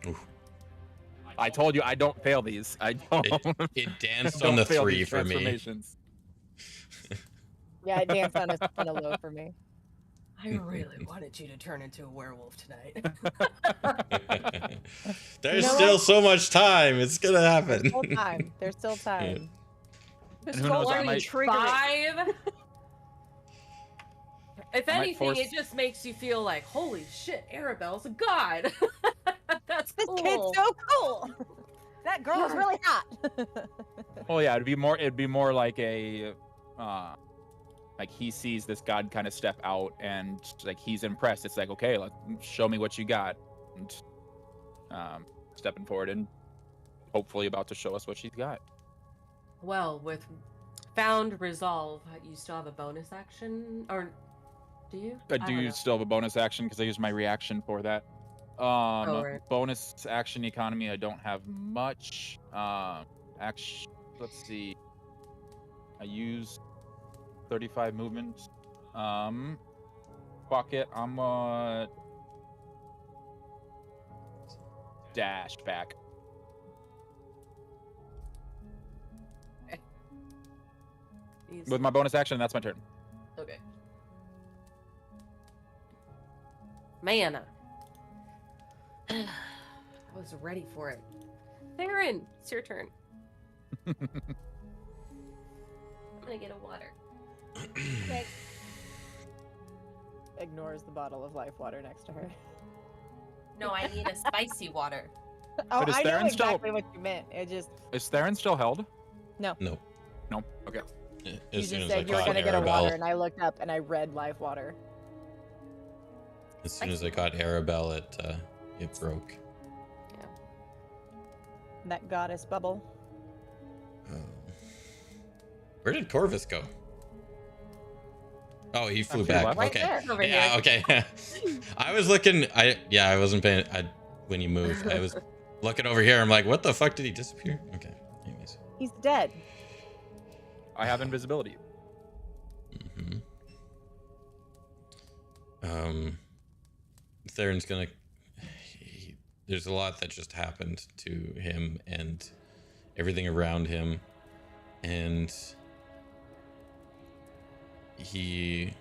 Oof. I told you I don't fail these. I don't. It danced don't on the fail 3 these for me. transformations. Yeah, it danced on a kind of low for me. I really wanted you to turn into a werewolf tonight. There's You know still what? so much time. It's gonna There's happen. still time. There's still time. This And is who knows, I only might- triggering. 5. If I might anything, force- it just makes you feel like, holy shit, Arabelle's a god. That's This cool. kid's so cool. That girl is really hot. Oh yeah, it'd be more like a like he sees this god kind of step out and like he's impressed. It's like, okay, show me what you got. And stepping forward and hopefully about to show us what she's got. Well, with found resolve, you still have a bonus action, or do you? I don't do know. still have a bonus action because I used my reaction for that. right. Bonus action economy, I don't have much. Action, let's see. I use 35 movement. Fuck it, I'm dash back. He's- With my bonus action, that's my turn. Okay. Man, I was ready for it. Theron, it's your turn. I'm gonna get a water. Ignores the bottle of life water next to her. No, I need a spicy water. Oh, But is I know Theron still- exactly what you meant. It just Is Theron still held? No. No. Okay. you As soon just as I said you were caught gonna get a water, Arabelle, and I looked up and I read life water. as soon as I caught Arabelle, it broke. That goddess bubble. Oh. Where did Corvus go? Oh, he flew Actually back. left. Right Okay. there, over Yeah. here. Okay. I was looking. I wasn't paying. When you moved, I was looking over here. I'm like, what the fuck? Did he disappear? Okay. Anyways. He's dead. I have invisibility. Theron's gonna. There's a lot that just happened to him and everything around him, and he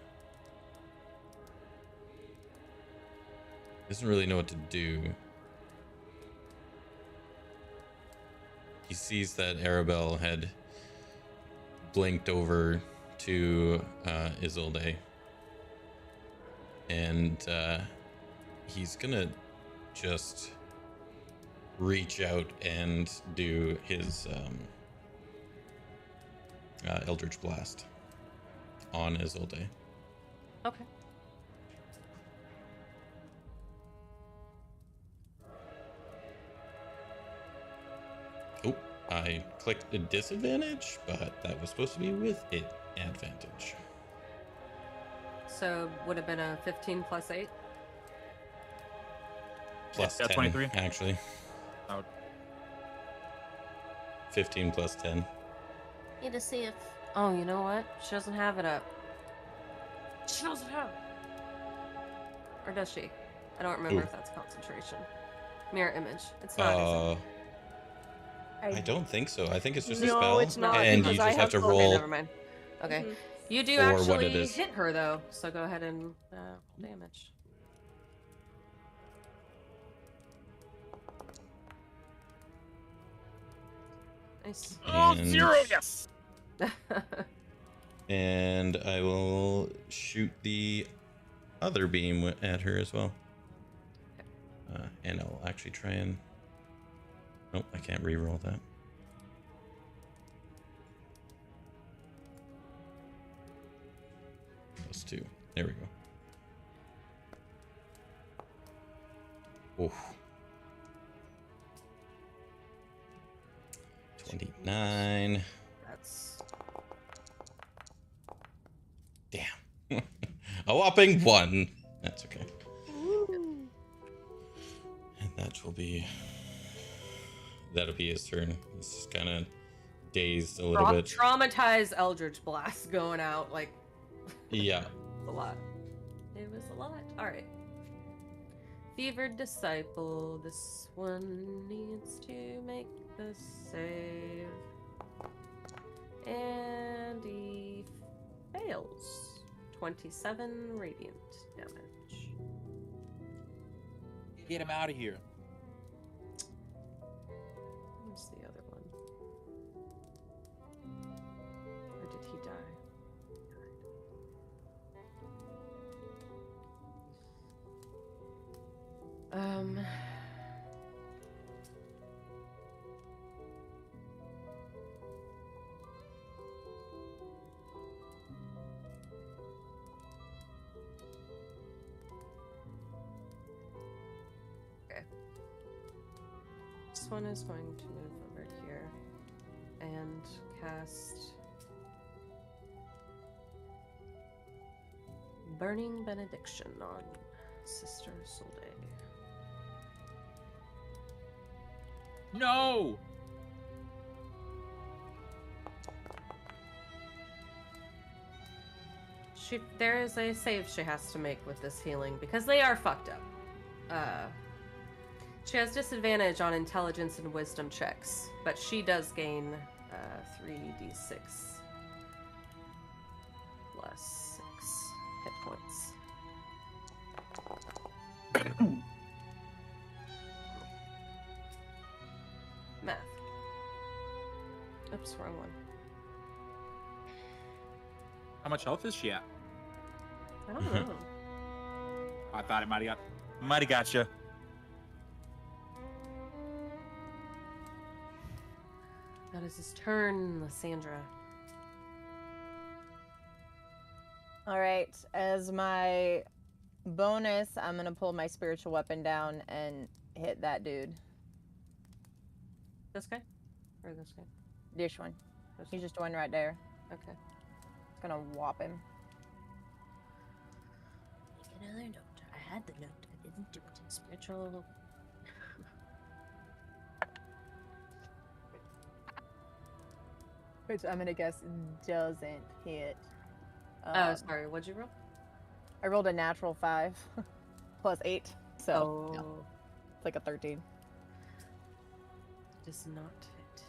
doesn't really know what to do. He sees that Arabelle had blinked over to Isolde, and he's gonna just reach out and do his Eldritch Blast on Isolde. Okay. Oh, I clicked a disadvantage, but that was supposed to be with it advantage. So would have been a 15 plus 8. Plus Yeah, 10, 23. actually. Oh. 15 plus 10. Need to see if. Oh, you know what? She doesn't have it up. She doesn't have it. Or does she? I don't remember Ooh. if that's concentration. Mirror image. It's not. Is it? I don't think so. I think it's just a No, spell. it's not, And because you I just have to have Okay, roll. never mind. Okay. Mhm. You do For what actually it is. hit her though, so go ahead and roll damage. Nice. Oh, And- 0, yes! And I will shoot the other beam at her as well. And I'll actually try and... Nope, I can't re-roll that. Plus 2. There we go. Oof. 29. That's Damn. A whopping 1. That's okay. And that'll be his turn. He's just kind of dazed a little bit. traumatized Eldritch Blast going out like Yeah. a lot. It was a lot. Alright. Fevered Disciple. This one needs to make the save. And he fails. 27 radiant damage. Get him out of here. Where's the other one? Or did he die? He died. Okay. This one is going to move over here and cast Burning Benediction on Sister Solde. No! There is a save she has to make with this healing because they are fucked up. She has disadvantage on intelligence and wisdom checks, but she does gain 3d6 plus 6 hit points. Math. Oops, wrong one. How much health is she at? I don't know. I thought it might have got you. That is his turn, Lysandra. All right, as my bonus, I'm gonna pull my spiritual weapon down and hit that dude. This guy? Or this guy? This one. This He's one? just one right there. Okay. It's gonna whop him. Make another note. I had the note. I didn't do it. Spiritual. Which I'm gonna guess doesn't hit. Oh, sorry. What'd you roll? I rolled a natural 5 plus 8, so yeah, Oh, it's like a 13. does not hit.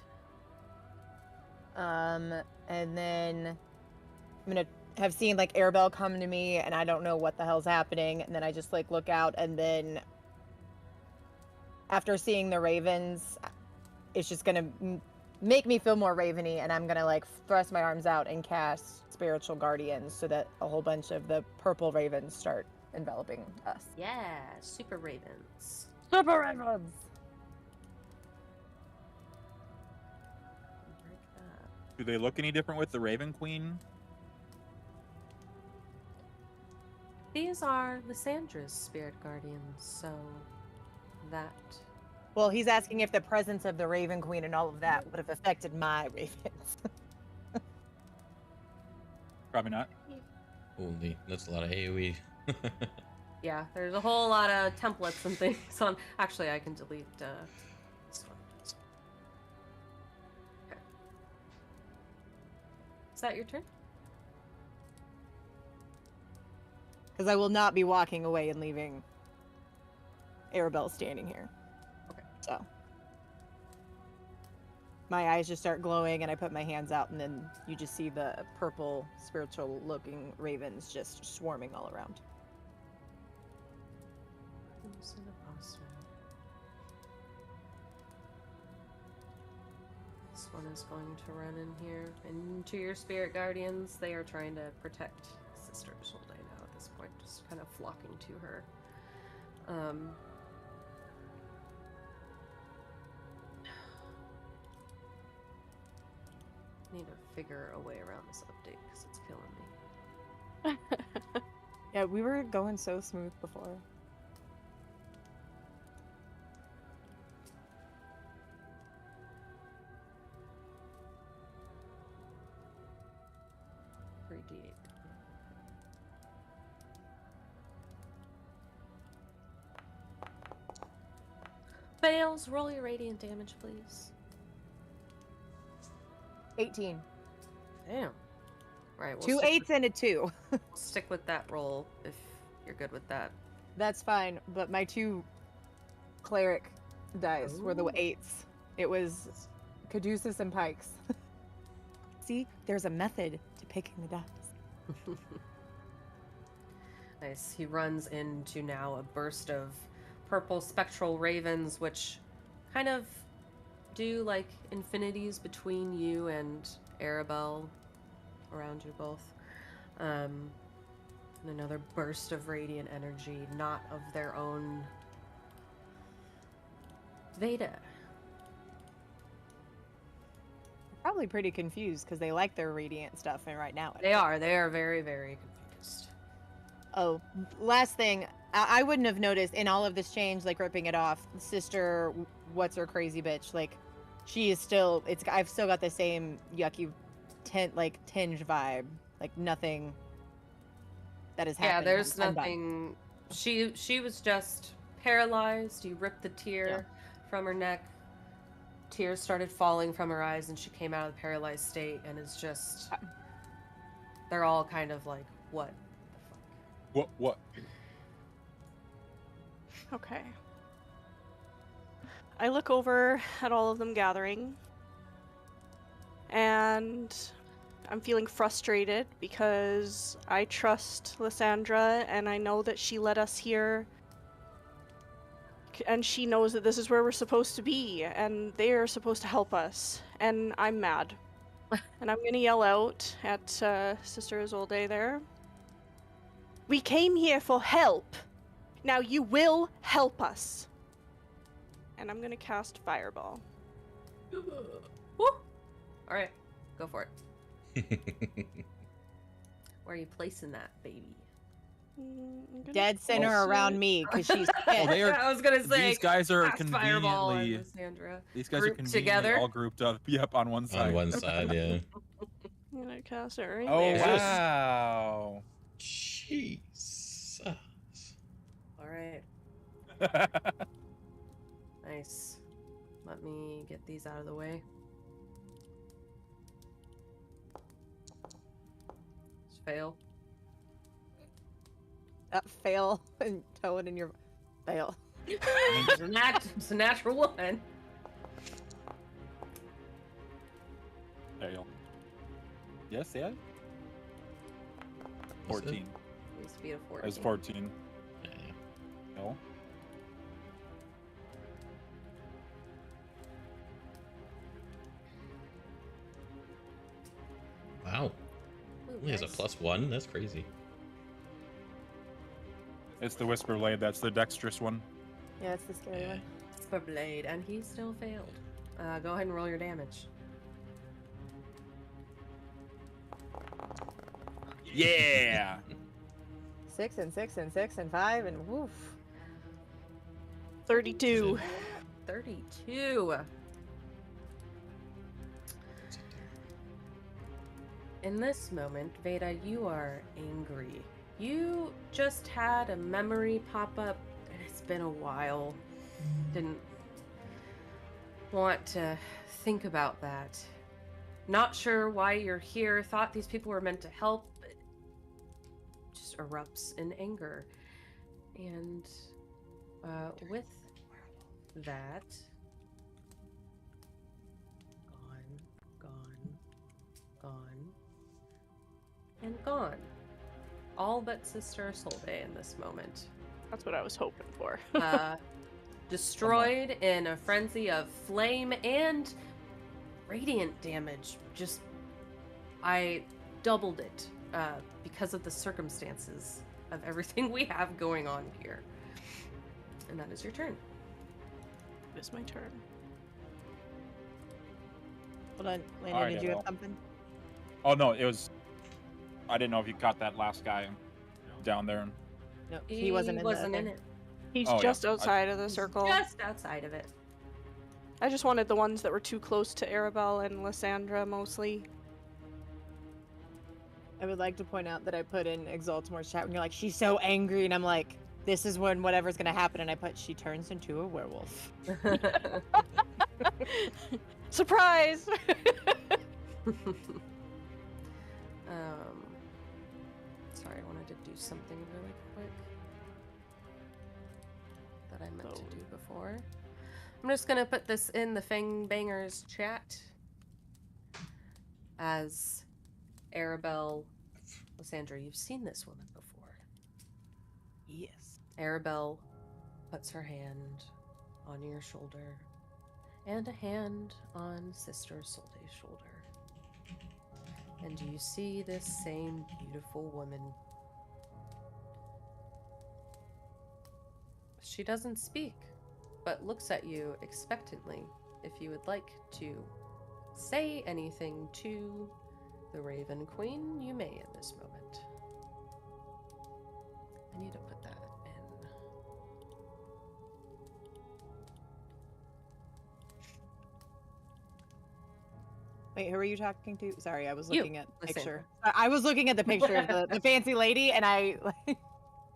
And then I'm gonna have seen like Arabelle come to me, and I don't know what the hell's happening, and then I just like look out, and then after seeing the ravens, it's just gonna make me feel more raveny, and I'm gonna like thrust my arms out and cast Spiritual Guardians so that a whole bunch of the purple ravens start enveloping us. Yeah, super ravens. Super ravens! Break that. Do they look any different with the Raven Queen? These are Lysandra's spirit guardians, so that. Well, he's asking if the presence of the Raven Queen and all of that would have affected my ravens. Probably not. Holy, that's a lot of AoE. Yeah, there's a whole lot of templates and things on. Actually, I can delete this one. Okay. Is that your turn? Because I will not be walking away and leaving Arabelle standing here. Okay. So my eyes just start glowing and I put my hands out and then you just see the purple spiritual looking ravens just swarming all around. This one is going to run in here into your spirit guardians. They are trying to protect Sister Solde now at this point, just kind of flocking to her. Need to figure a way around this update because it's killing me. Yeah, we were going so smooth before. Fails, roll your radiant damage, please. 18. Damn. Right, Two eights and a 2. Stick with that roll if you're good with that. That's fine, but my 2 cleric dice were the Ooh. 8s. It was Caduceus and Pikes. See, there's a method to picking the dice. Nice. He runs into now a burst of purple spectral ravens, which kind of do like infinities between you and Arabelle, around you both. And another burst of radiant energy, not of their own. Vayda. Probably pretty confused because they like their radiant stuff, and right now They are very, very confused. Oh, last thing, I wouldn't have noticed in all of this change, like ripping it off. Sister, what's her crazy bitch? Like, she is still. I've still got the same yucky, tinge vibe. Like nothing that has happened. Yeah, there's I'm done. nothing. She was just paralyzed. You ripped the tear from her neck. Tears started falling from her eyes, and she came out of the paralyzed state, and is just. They're all kind of like, what the fuck? What? Okay. I look over at all of them gathering, and I'm feeling frustrated because I trust Lysandra, and I know that she led us here, and she knows that this is where we're supposed to be, and they are supposed to help us, and I'm mad. And I'm gonna yell out at Sister Isolde there. We came here for help. Now you will help us. And I'm gonna cast Fireball. Woo! Alright, go for it. Where are you placing that, baby? Dead center around me because she's. Well, they are, I was gonna say these guys are cast Fireball on conveniently. Lysandra. These guys Grouped are conveniently together? all grouped up. Yep, on one side. On one side, yeah. I'm gonna cast it right Oh there. wow! Jesus. Alright, nice. Let me get these out of the way. Just fail. Fail and toe it in your. Fail. It's a natural one. Fail. Yes, yeah. Was it? 14. Needs to be a 14. That was 14. Yeah. No. Wow. Ooh, Only has a nice. +1. That's crazy. It's the Whisper Blade. That's the dexterous one. Yeah, that's the scary Yeah. one. For blade, and he still failed. Go ahead and roll your damage. Yeah. 6 and 6 and 6 and 5 and woof. 32. 32. in this moment, Vayda, you are angry. You just had a memory pop up, and it's been a while. Didn't want to think about that. Not sure why you're here. Thought these people were meant to help. But just erupts in anger. And with that, gone, and gone. All but Sister Solde in this moment. That's what I was hoping for. Destroyed in a frenzy of flame and radiant damage. Just, I doubled it because of the circumstances of everything we have going on here. And that is your turn. It is my turn. Hold on, Landon, Alright, did you have well. something? Oh no, it was. I didn't know if you caught that last guy down there. No, he wasn't in wasn't the in thing. it. He's Oh, yeah. just outside of the circle. Just outside of it. I just wanted the ones that were too close to Arabelle and Lysandra mostly. I would like to point out that I put in Exaltimore's chat when you're like, she's so angry, and I'm like, this is when whatever's gonna happen, and I put, she turns into a werewolf. Surprise! Sorry, I wanted to do something really quick that I meant to do before. I'm just gonna put this in the Fang Bangers chat as Arabelle. Lysandra, you've seen this woman before. Yes. Arabelle puts her hand on your shoulder and a hand on Sister Solde's shoulder. And do you see this same beautiful woman? She doesn't speak, but looks at you expectantly. If you would like to say anything to the Raven Queen, you may in this moment. I need to put that in. Wait, who are you talking to? Sorry, I was You, looking at the picture. Lysandra. I was looking at the picture of the fancy lady, and I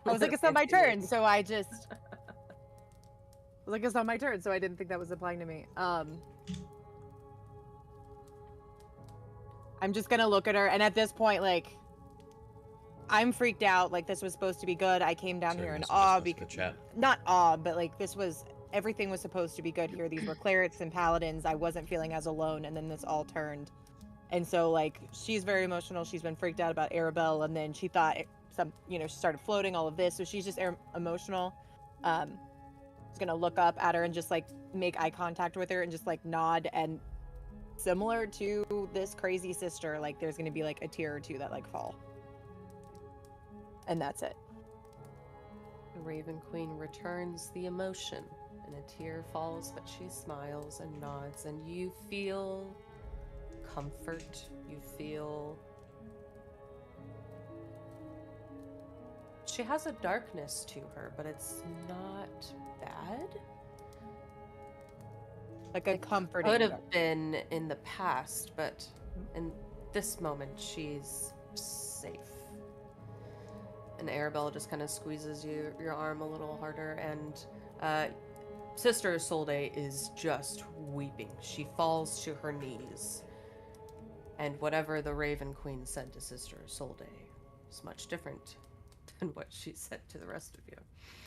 was like, it's not my Fancy turn, lady. so I just was like, it's not my turn, so I didn't think that was applying to me. I'm just gonna look at her, and at this point, like, I'm freaked out. Like, this was supposed to be good. I came down Sorry, here in must awe have just because missed the chat. not awe, but like this was everything was supposed to be good here. These were clerics and paladins. I wasn't feeling as alone, and then this all turned. And so, like, she's very emotional. She's been freaked out about Arabelle, and then she thought she started floating, all of this. So she's just emotional. Just gonna look up at her and just like make eye contact with her and just like nod. And similar to this crazy sister, like there's gonna be like a tear or two that like fall. And that's it. The Raven Queen returns the emotion, and a tear falls, but she smiles and nods, and you feel comfort. You feel she has a darkness to her, but it's not bad. Like a It comforting. could have been in the past, but in this moment, she's safe. And Arabelle just kind of squeezes your arm a little harder, and Sister Solde is just weeping. She falls to her knees. And whatever the Raven Queen said to Sister Solde is much different than what she said to the rest of you.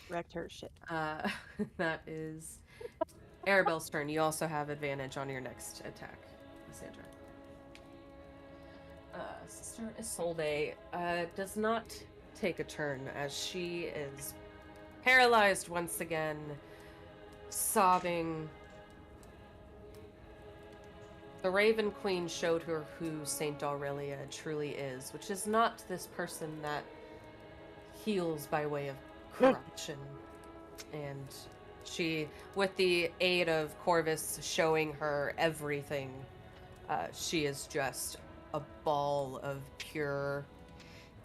Wrecked her shit. That is Arabelle's turn. You also have advantage on your next attack, Lysandra. Sister Isolde does not take a turn as she is paralyzed once again, sobbing. The Raven Queen showed her who Saint Aurelia truly is, which is not this person that heals by way of corruption. And she, with the aid of Corvus showing her everything, she is just a ball of pure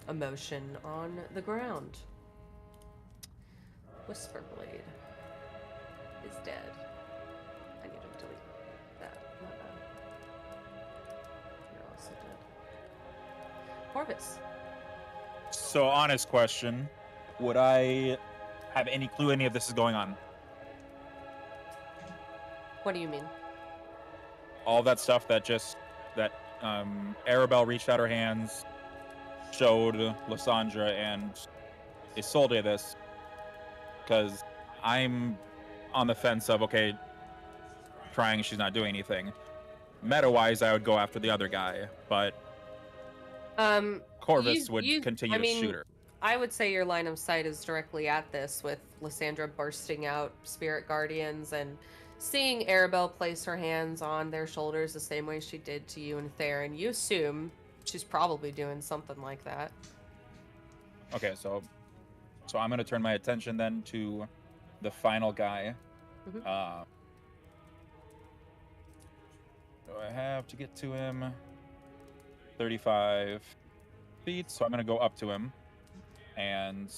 emotion on the ground. Whisperblade is dead. I need to delete that. My bad. You're also dead. Corvus. So, honest question. Would I have any clue any of this is going on? What do you mean? All that stuff that Arabelle reached out her hands, showed Lysandra and Isolde this, because I'm on the fence of, okay, trying, she's not doing anything. Meta-wise, I would go after the other guy, but Corvus would continue to shoot her. I would say your line of sight is directly at this, with Lysandra bursting out spirit guardians and seeing Arabelle place her hands on their shoulders the same way she did to you and Theron. You assume she's probably doing something like that. Okay, so I'm going to turn my attention then to the final guy. Mhm. Do I have to get to him? 35 feet, so I'm going to go up to him. And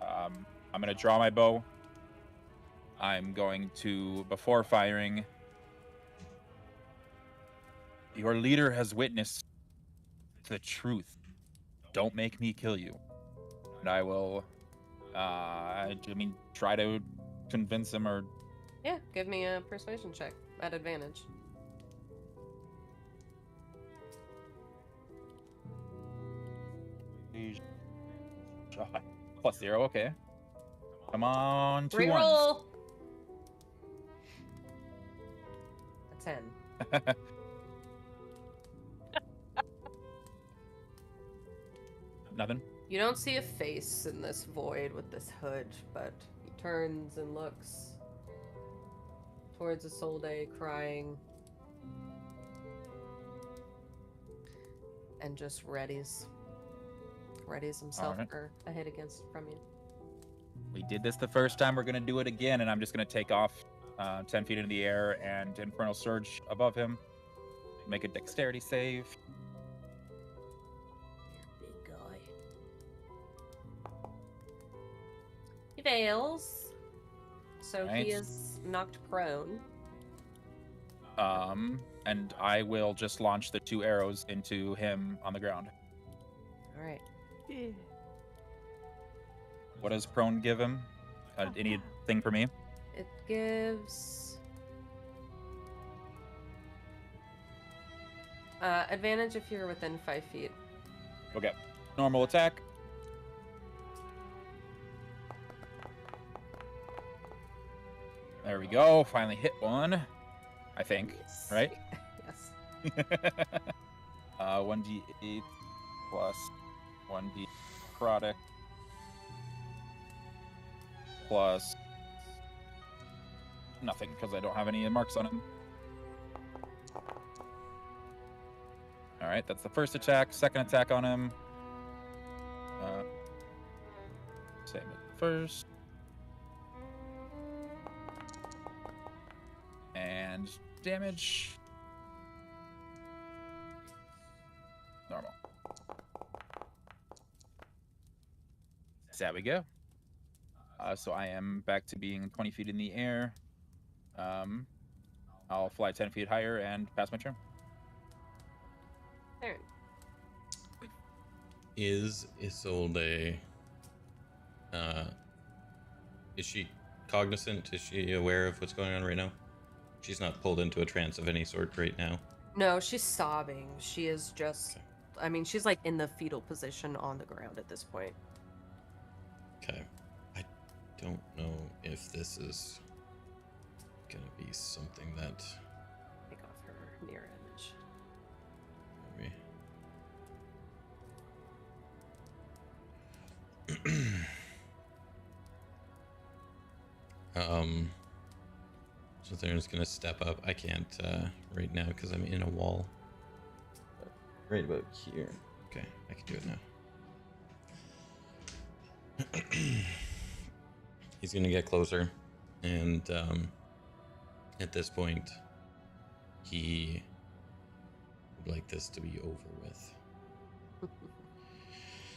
I'm going to draw my bow. I'm going to, before firing, your leader has witnessed the truth. Don't make me kill you. And I will, try to convince him, or... Yeah, give me a persuasion check at advantage. +0, okay. Come on, 2 ones. Reroll! A 10. Nothing? You don't see a face in this void with this hood, but he turns and looks towards Isolde, crying, and just readies himself Alright. for a hit from you. We did this the first time, we're going to do it again, and I'm just going to take off 10 feet into the air and Infernal Surge above him. Make a dexterity save. Big guy. He fails, so Nice. he is knocked prone. And I will just launch the 2 arrows into him on the ground. All right. Yeah. What does prone give him? Anything for me? It gives advantage if you're within 5 feet. Okay. Normal attack. There we go. Finally hit one. I think. Yes. Right? Yes. 1d8 plus 1d product plus nothing, because I don't have any marks on him. Alright, that's the first attack. Second attack on him. Same as first. And damage. Normal. There we go. So I am back to being 20 feet in the air. I'll fly 10 feet higher and pass my turn. Theron. Is Isolde, is she cognizant? Is she aware of what's going on right now? She's not pulled into a trance of any sort right now. No, she's sobbing. She is just, I mean, she's like in the fetal position on the ground at this point. Okay. I don't know if this is gonna be something that Take off her mirror image. maybe. So Theron's gonna step up. I can't right now because I'm in a wall. But right about here. Okay, I can do it now. He's gonna get closer, and at this point, he would like this to be over with.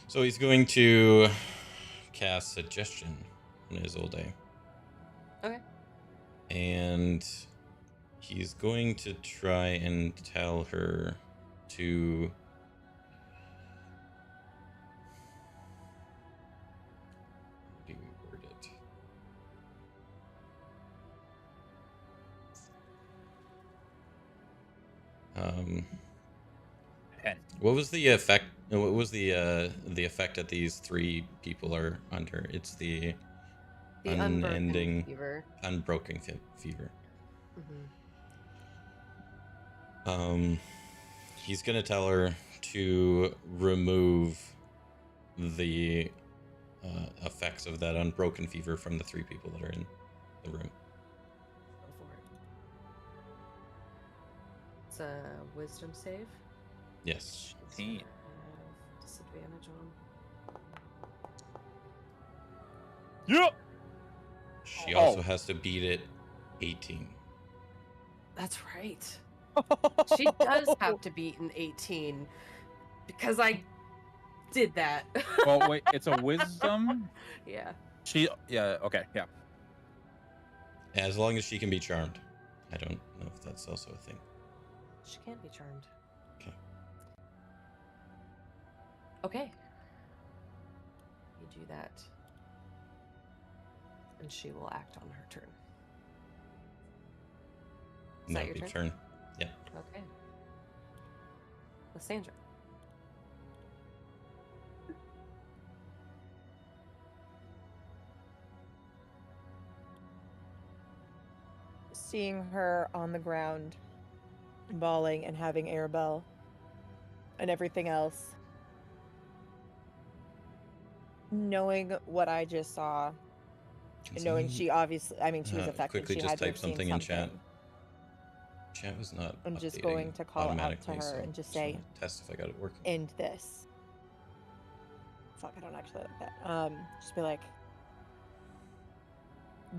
So he's going to cast Suggestion on Isolde. Okay. And he's going to try and tell her to 10. What was the effect? What was the effect that these 3 people are under? It's the unbroken unending, fever. unbroken fever. Mm-hmm. He's gonna tell her to remove the effects of that unbroken fever from the 3 people that are in the room. Go for it. It's a wisdom save. Yes. 18. Disadvantage on. Yeah. She also has to beat it 18. That's right. She does have to beat an 18 because I did that. Well, wait, it's a wisdom. Yeah. Yeah. Okay. Yeah. As long as she can be charmed. I don't know if that's also a thing. She can't be charmed. Okay. Okay. You do that. And she will act on her turn. Is that That'll your be turn? turn. Yeah. Okay. Lysandra. Seeing her on the ground, bawling and having Arabelle and everything else. Knowing what I just saw, and knowing she obviously, I mean, she was affected. Quickly She just had to type have seen something in chat. something. Chat was not I'm just updating going to call out to automatically, her so and just wanna say, test if I got it working. end this. Fuck, I don't actually like that. Just be like,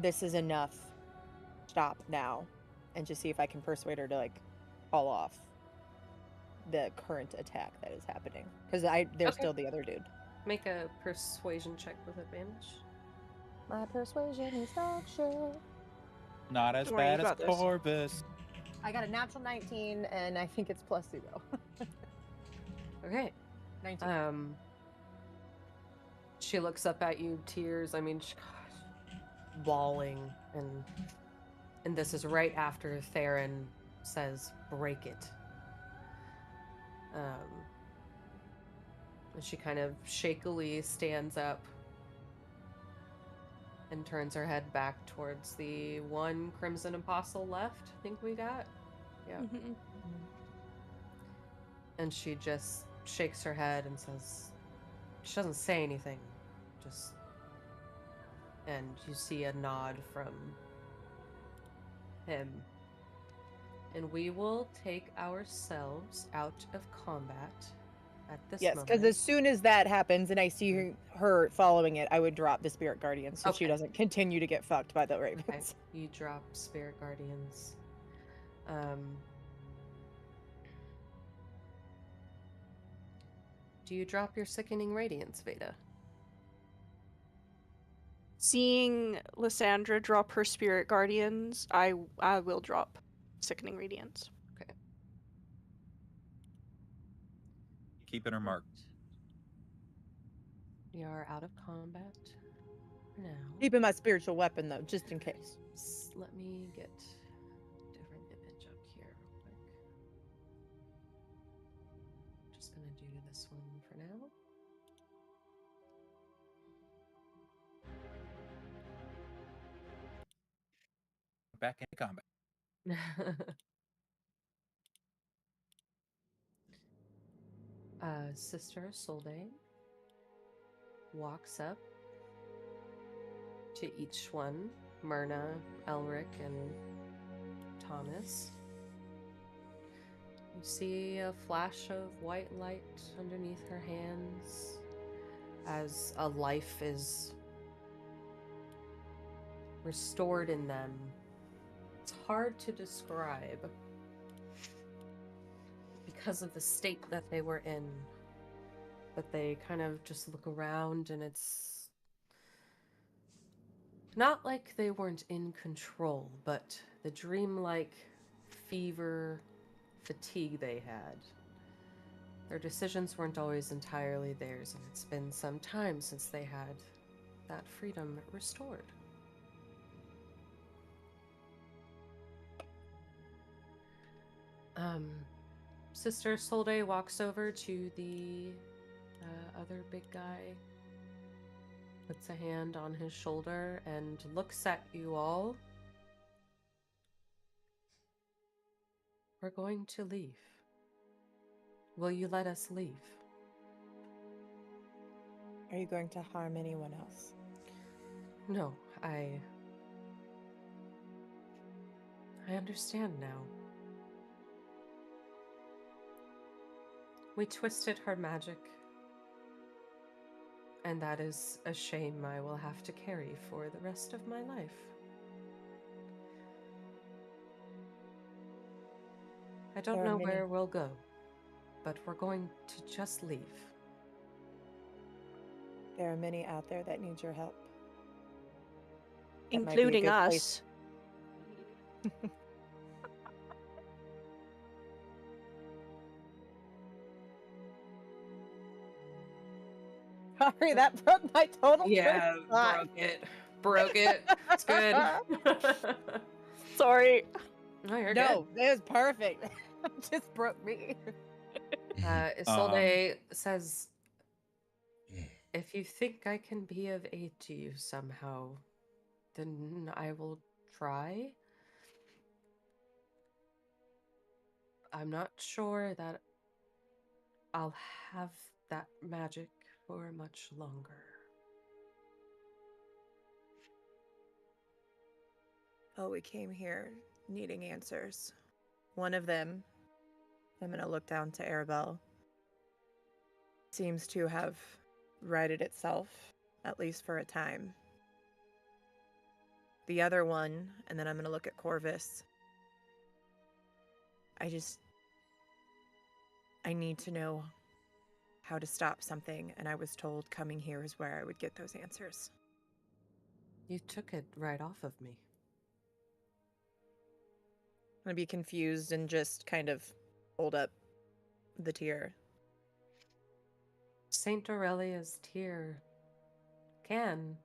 this is enough. Stop now. And just see if I can persuade her to, like, call off the current attack that is happening. Because there's Okay. still the other dude. Make a persuasion check with advantage. My persuasion is structure. Not as Don't worry, bad you as got this. Corvus. I got a natural 19, and I think it's plus 0. Okay. 19. She looks up at you, tears. I mean, bawling, and this is right after Theron says, "Break it." And she kind of shakily stands up and turns her head back towards the one Crimson Apostle left. I think we got. Yeah. Mhm. And she just shakes her head and says, she doesn't say anything, just, and you see a nod from him. And we will take ourselves out of combat at this Yes, moment. because as soon as that happens and I see her following it, I would drop the Spirit Guardian so she Okay. doesn't continue to get fucked by the ravens. Okay, you drop Spirit Guardians. Do you drop your Sickening Radiance, Vayda? Seeing Lysandra drop her Spirit Guardians, I will drop Sickening Radiance. Okay. Keeping her marked. We are out of combat for now. Keeping my spiritual weapon though, just in case. Let me get a different image up here real quick. Just gonna do this one for now. Back into combat. Sister Solde walks up to each one, Myrna, Elric, and Thomas. You see a flash of white light underneath her hands as a life is restored in them. It's hard to describe because of the state that they were in. But they kind of just look around and it's not like they weren't in control, but the dreamlike fever, fatigue they had. Their decisions weren't always entirely theirs, and it's been some time since they had that freedom restored. Sister Solde walks over to the other big guy, puts a hand on his shoulder, and looks at you all. We're going to leave. Will you let us leave? Are you going to harm anyone else? No, I understand now. We twisted her magic, and that is a shame I will have to carry for the rest of my life. I don't There are know many- where we'll go, but we're going to just leave. There are many out there that need your help. That might be a Including good us. place- Sorry, that broke my total train of thought. Broke it. It's good. Sorry. No, you're No, it was perfect. Just broke me. good. Isolde says, if you think I can be of aid to you somehow, then I will try. I'm not sure that I'll have that magic for much longer. Oh, we came here needing answers. One of them, I'm going to look down to Arabelle, seems to have righted itself, at least for a time. The other one, and then I'm going to look at Corvus. I need to know how to stop something, and I was told coming here is where I would get those answers. You took it right off of me. I'm going to be confused and just kind of hold up the tear. Saint Aurelia's tear can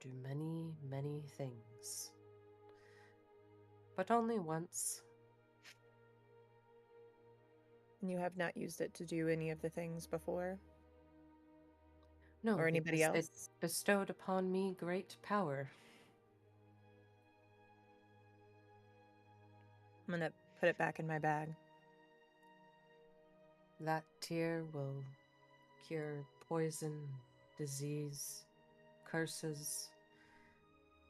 do many, many things. But only once. And you have not used it to do any of the things before? No, Or anybody because else? it bestowed upon me great power. I'm going to put it back in my bag. That tear will cure poison, disease, curses,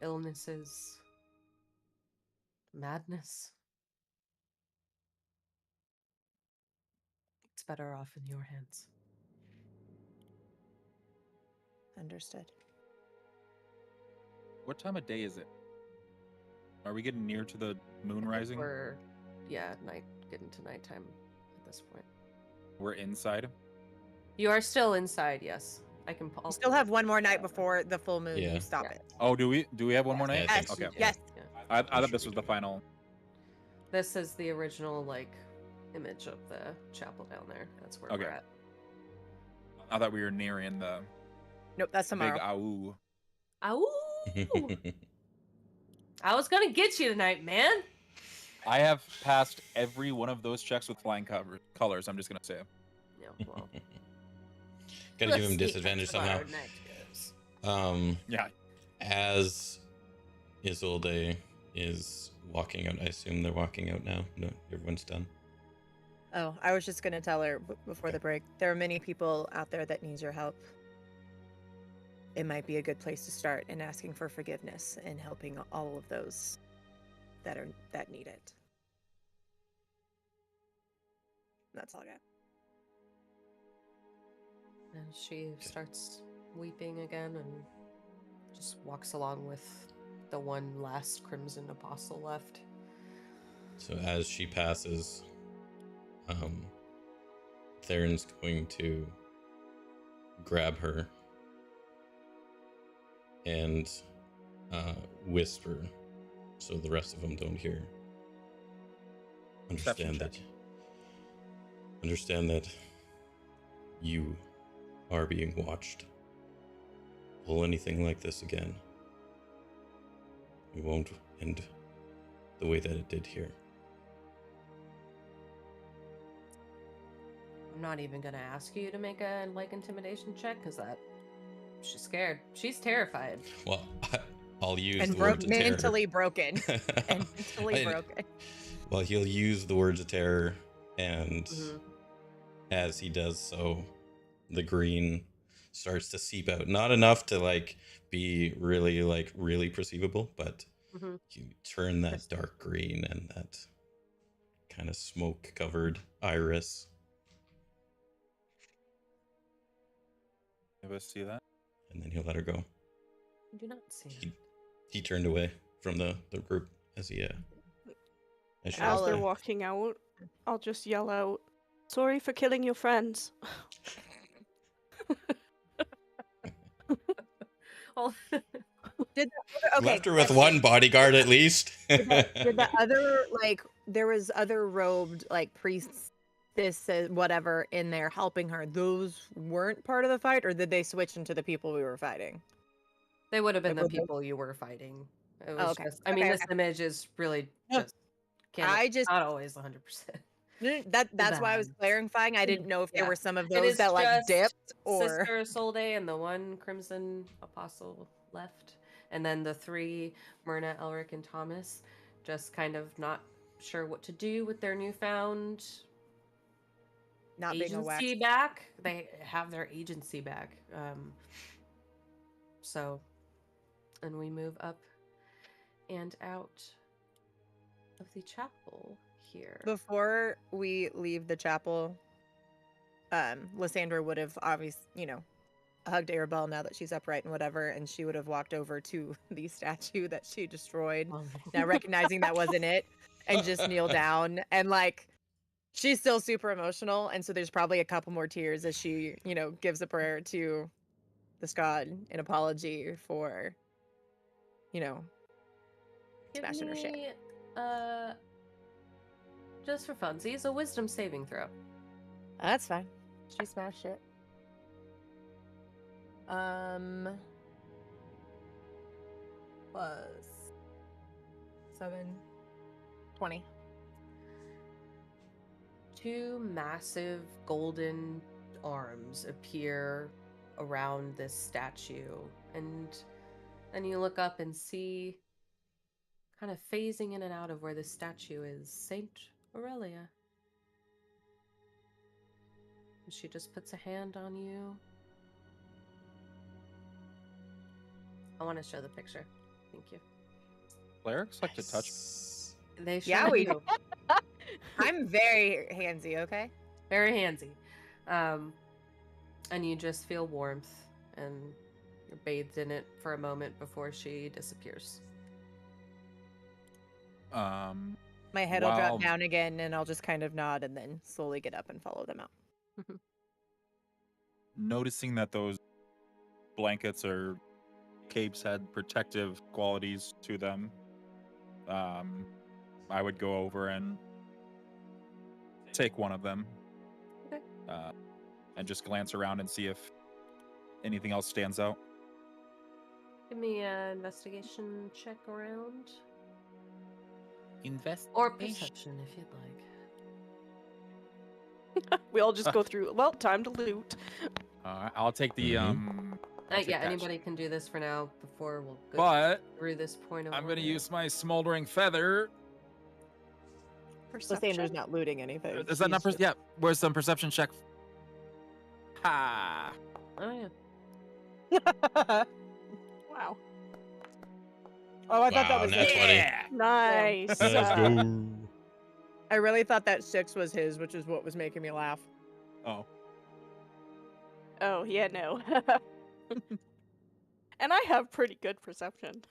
illnesses, madness. It's better off in your hands. Understood. What time of day is it? Are we getting near to the moon rising? We're, getting to nighttime at this point. We're inside. You are still inside, yes. I can. You still have one more night before the full moon. Yeah. You stop Yeah. it. Oh, do we have one more Yeah, night? I think Yes. so. Okay. Yes. Yeah. I I'm thought sure this we was the do. final. This is the original image of the chapel down there. That's where Okay. we're at. I thought we were nearing the Nope, that's tomorrow. big ow. Ow! I was gonna get you tonight, man. I have passed every one of those checks with flying colors. I'm just gonna say. Yeah, well. Gotta give him disadvantage somehow. Yeah. As Isolde is walking out, I assume they're walking out now. No, everyone's done. Oh, I was just going to tell her before the break. There are many people out there that need your help. It might be a good place to start in asking for forgiveness and helping all of those that need it. That's all I got. And she starts weeping again and just walks along with the one last Crimson Apostle left. So as she passes, Theron's going to grab her and whisper so the rest of them don't hear. Perception Understand that you are being watched. Pull anything like this again, it won't end the way that it did here. I'm not even gonna ask you to make a intimidation check because she's scared. She's terrified. Well, I'll use And the words of terror. mentally broken. And mentally broken. Well, he'll use the words of terror, and Mhm. as he does so, the green starts to seep out. Not enough to be really perceivable, but Mhm. you turn that dark green and that kind of smoke covered iris. Did I see that? And then he'll let her go. I do not see it. He turned away from the group as he as she As was they're there. walking out, I'll just yell out, "Sorry for killing your friends." Well, Okay. Left her with question. one bodyguard at least. Did the other there was other robed priests, whatever in there helping her? Those weren't part of the fight, or did they switch into the people we were fighting? they would have been Like, the were they- people you were fighting. It Oh, was okay. just. I mean, Okay, this image is really Yeah. just. Not always 100%. That's why I was bad. clarifying. I didn't know if there Yeah. were some of It those is that just dipped or Sister Solde and the one Crimson Apostle left, and then the three Myrna, Elric, and Thomas, just kind of not sure what to do with their newfound not being a wax. agency back. They have their agency back. So, and we move up and out of the chapel here. Before we leave the chapel, Lysandra would have obviously, hugged Arabelle now that she's upright and whatever, and she would have walked over to the statue that she destroyed. Now recognizing that wasn't it, and just kneel down and she's still super emotional, and so there's probably a couple more tears as she, gives a prayer to the Strahd in apology for, smashing her shit. Just for funsies, a wisdom saving throw. That's fine. She smashed it. Was 7, 20. Two massive golden arms appear around this statue, and then you look up and see, kind of phasing in and out of where the statue is, Saint Aurelia. And she just puts a hand on you. I want to show the picture. Thank you. Clerics like to touch. They sure Yeah, we do. I'm very handsy, okay? Very handsy. And you just feel warmth, and you're bathed in it for a moment before she disappears. My head will Wow. drop down again, and I'll just kind of nod and then slowly get up and follow them out. Noticing that those blankets or capes had protective qualities to them, I would go over and take one of them. Okay. And just glance around and see if anything else stands out. Give me an investigation check around. Invest Or perception, if you'd like. We all just go through. Well, time to loot. I'll take the I'll take Yeah, that. anybody can do this for now before we'll go But through this point of I'm gonna order. use my smoldering feather. Lysandra's not looting anything. Is that not? She's just- Yeah. Where's some perception check? Ha! Oh, yeah. Wow. Oh, I thought that Wow, was nat his. 20. Nice. Let's go. I really thought that 6 was his, which is what was making me laugh. Oh. Oh, yeah, no. And I have pretty good perception.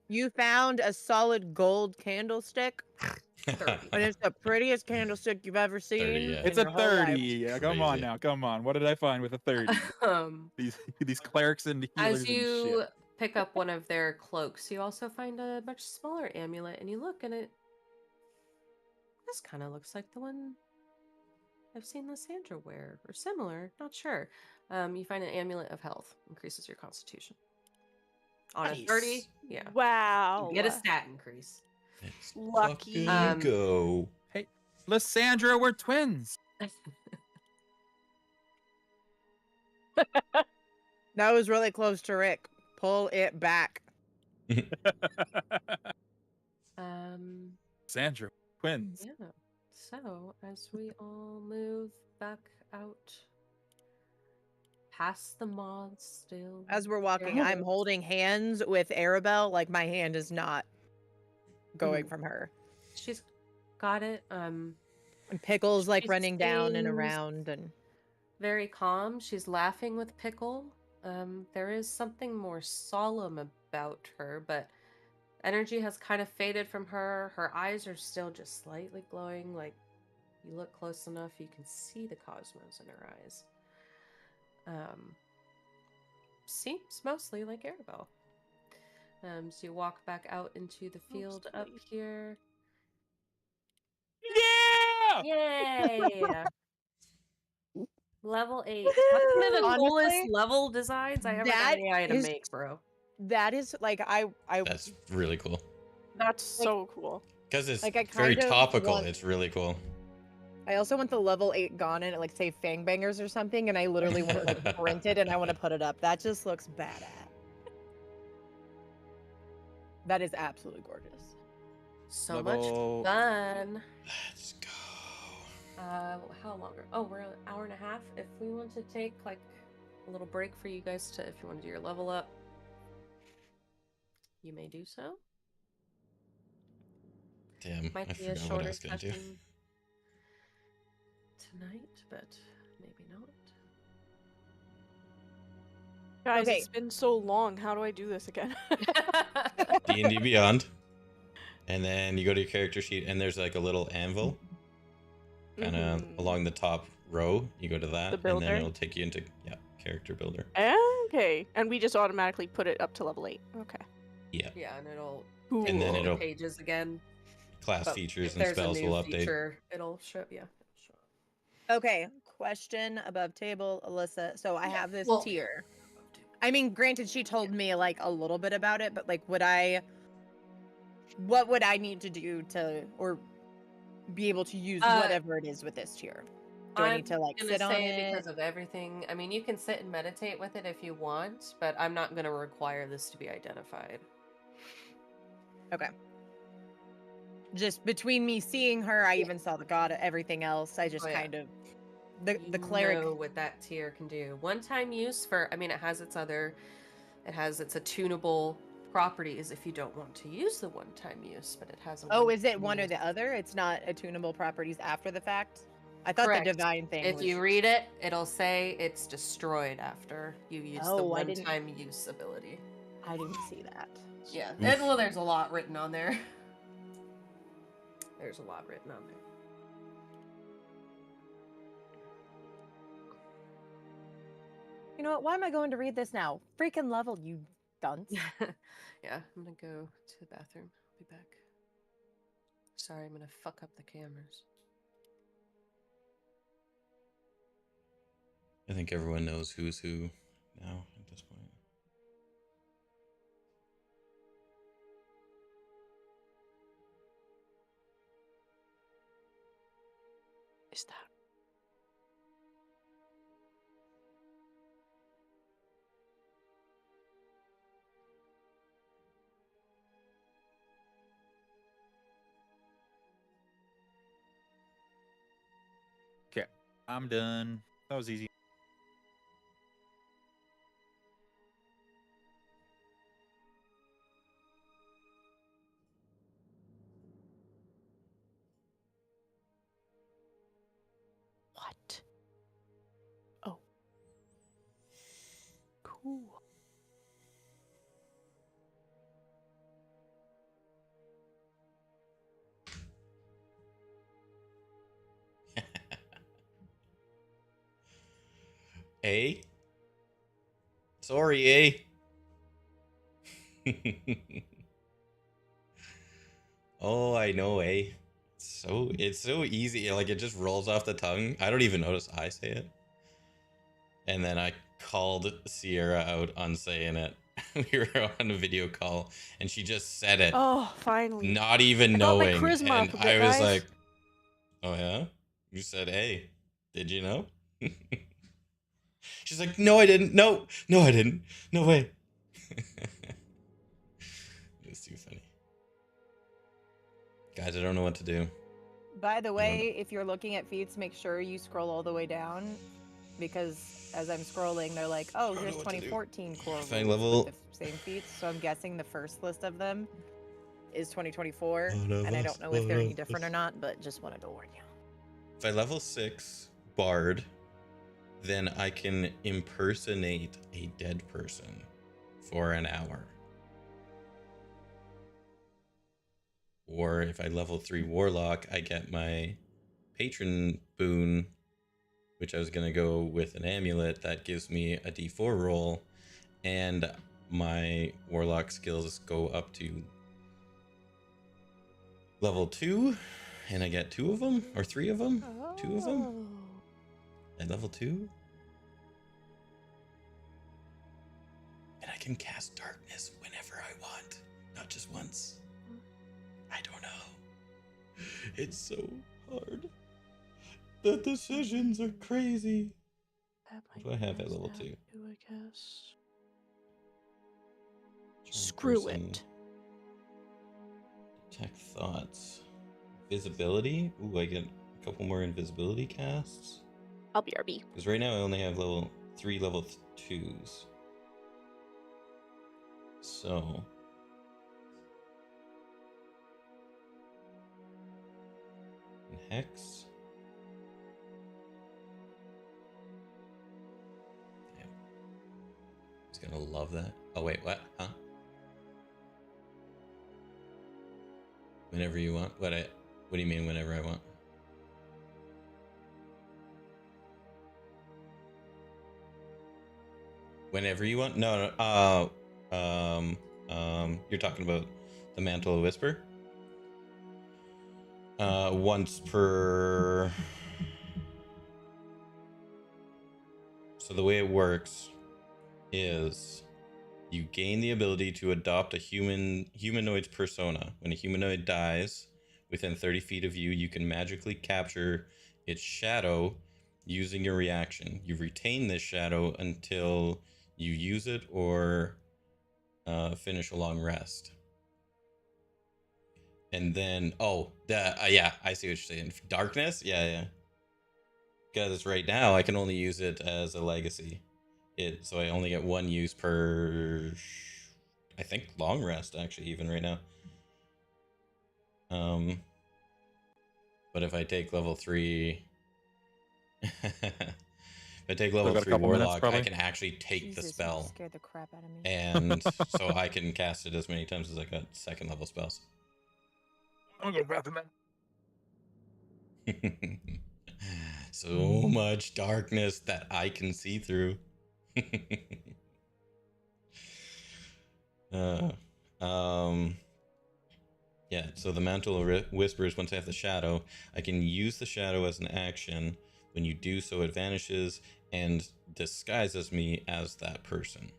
You found a solid gold candlestick, and it's the prettiest candlestick you've ever seen. 30, yeah. It's in a your whole life. 30. Yeah, come on Crazy. now, come on. What did I find with a 30? These clerics and healers As you and shit. pick up one of their cloaks, you also find a much smaller amulet, and you look, and this kind of looks like the one I've seen Lysandra wear, or similar, not sure. You find an amulet of health, increases your constitution. On a 30, Nice. yeah. Wow. You get a stat increase. Let's Lucky. fucking go. Lysandra, we're twins. That was really close to Rick. Pull it back. Sandra, twins. Yeah. So as we all move back out past the moths still. As we're walking, Yeah. I'm holding hands with Arabelle. Like my hand is not going from her. She's got it. And Pickle's like She running down and seems around and very calm. She's laughing with Pickle. There is something more solemn about her, but energy has kind of faded from her. Her eyes are still just slightly glowing. Like, you look close enough, you can see the cosmos in her eyes. Seems mostly like Arabelle. So you walk back out into the field up here. Yeah! Yay! Level 8. That's one of the Honestly, coolest level designs I ever got an AI to make, bro. that is like I That's really cool. That's so cool. Because it's Like, I very kind of topical. want- It's really cool. I also want the level 8 gone and it like say Fangbangers or something, and I literally want it like printed and I want to put it up. That just looks badass. That is absolutely gorgeous. So Level- much fun. Let's go. How longer? Oh, we're an hour and a half. If we want to take like a little break for you guys to, if you want to do your level up, you may do so. Damn, I Might be a forgot what I shorter was gonna do. session tonight, but maybe not. Guys, Okay. it's been so long. How do I do this again? D&D Beyond. And then you go to your character sheet and there's like a little anvil. Kind of Mhm. along the top row. You go to that The and builder? then it'll take you into character builder. Okay. And we just automatically put it up to level 8. Okay. Yeah. Yeah, and it'll Cool. And then it'll pages again. class But features if and there's spells a new will update. feature, it'll show. Yeah. It'll show up. Okay, question above table, Alyssa. So I Yeah, have this well- tier. I mean, granted, she told me like a little bit about it, but like, what would I need to do to, or be able to use whatever it is with this tier? Do I need to like gonna sit on say it? because of everything. I mean, you can sit and meditate with it if you want, but I'm not gonna require this to be identified. Okay. Just between me seeing her, I even saw the god, everything else. I just Oh, yeah. kind of the You cleric. know what that tier can do. One-time use for. I mean, it has its attunable properties if you don't want to use the one-time use, but it has a. Oh, is it one-time one or use. the other? It's not attunable properties after the fact. I thought Correct. the divine thing. If was... you read it, it'll say it's destroyed after you use the Oh, I didn't- one-time use ability. I didn't see that. Yeah. Oof. And, well, there's a lot written on there. There's a lot written on there. You know what? Why am I going to read this now? Freaking level, you dunce. Yeah, I'm gonna go to the bathroom. I'll be back. Sorry, I'm gonna fuck up the cameras. I think everyone knows who's who now at this point. Is that? Okay, I'm done. That was easy. What? Oh. Cool. A? Sorry, A. Oh, I know, A. It's so easy. Like, it just rolls off the tongue. I don't even notice I say it. And then I called Sierra out on saying it. We were on a video call, and she just said it, Oh, finally. not even I got my knowing. charisma And up a bit, I was guys. like, Oh yeah? You said A. Did you know? She's like, no, I didn't. No, I didn't. No way. It's too funny. Guys, I don't know what to do. By the way, if you're looking at feats, make sure you scroll all the way down, because as I'm scrolling, they're like, oh, here's 2014 core If I rules level- with the same feats. So I'm guessing the first list of them is 2024, and I don't know if they're any different or not, but just wanted to warn you. If I level 6 Bard, then I can impersonate a dead person for an hour. Or if I level 3 Warlock, I get my patron boon, which I was going to go with an amulet that gives me a d4 roll, and my Warlock skills go up to level 2, and I get 2 of them, or 3 of them? 2 of them? At level 2? And I can cast darkness whenever I want, not just once. I don't know. It's so hard. The decisions are crazy. What do I have at level 2? I guess. Charm Screw person, it. Detect thoughts. Visibility? Ooh, I get a couple more invisibility casts. I'll be RB. Because right now I only have level 3 level 2s. So... Hex. Damn. He's gonna love that. Oh wait, what? Huh? Whenever you want. What do you mean whenever I want? Whenever you want? No. You're talking about the Mantle of Whisper? Once per... So the way it works is you gain the ability to adopt a humanoid's persona. When a humanoid dies, within 30 feet of you, you can magically capture its shadow using your reaction. You retain this shadow until you use it or finish a long rest. And then, yeah, I see what you're saying. Darkness? Yeah. Because right now I can only use it as a legacy. So I only get 1 use per, I think, long rest, actually, even right now. But if I take level 3... If I take level 3 Warlock, I can actually take the spell. You scared the crap out of me. And so I can cast it as many times as I got 2nd level spells. I'm gonna grab him in. So much darkness that I can see through. Yeah, so the Mantle of Whispers, once I have the shadow, I can use the shadow as an action. When you do so, it vanishes and disguises me as that person.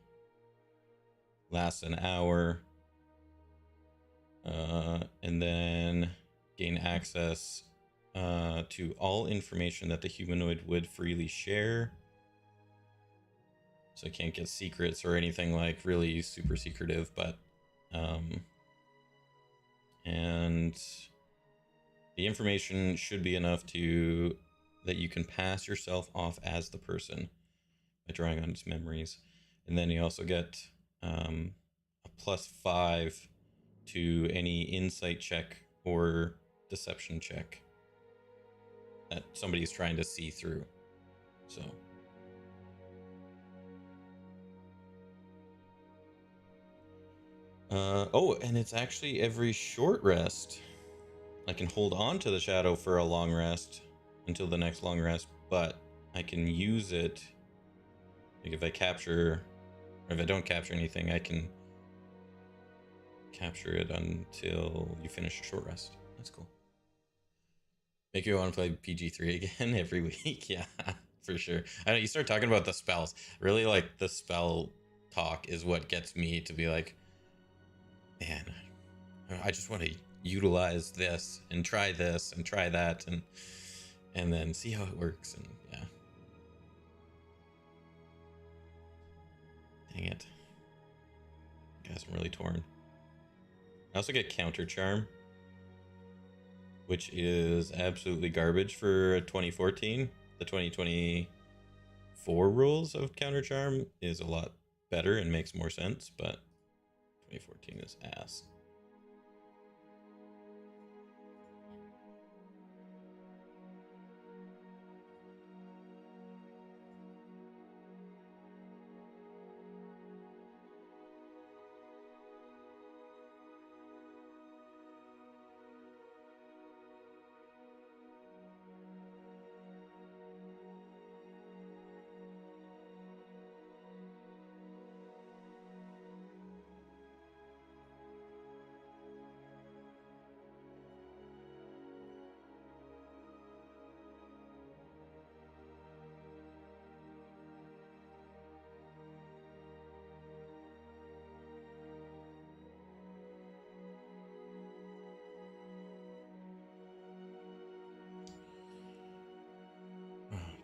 Lasts an hour. And then gain access to all information that the humanoid would freely share. So I can't get secrets or anything like really super secretive, but and the information should be enough that you can pass yourself off as the person by drawing on its memories. And then you also get a +5 to any insight check or deception check that somebody's trying to see through. So and it's actually every short rest. I can hold on to the shadow for a long rest until the next long rest, but I can use it, like if I capture, or if I don't capture anything, I can capture it until you finish a short rest. That's cool. Make you want to play PG3 again every week? Yeah, for sure. I know you start talking about the spells. Really, like, the spell talk is what gets me to be like, man, I just want to utilize this and try that and then see how it works. And yeah, dang it, guys, I'm really torn. I also get counter charm, which is absolutely garbage for a 2014. The 2024 rules of counter charm is a lot better and makes more sense, but 2014 is ass.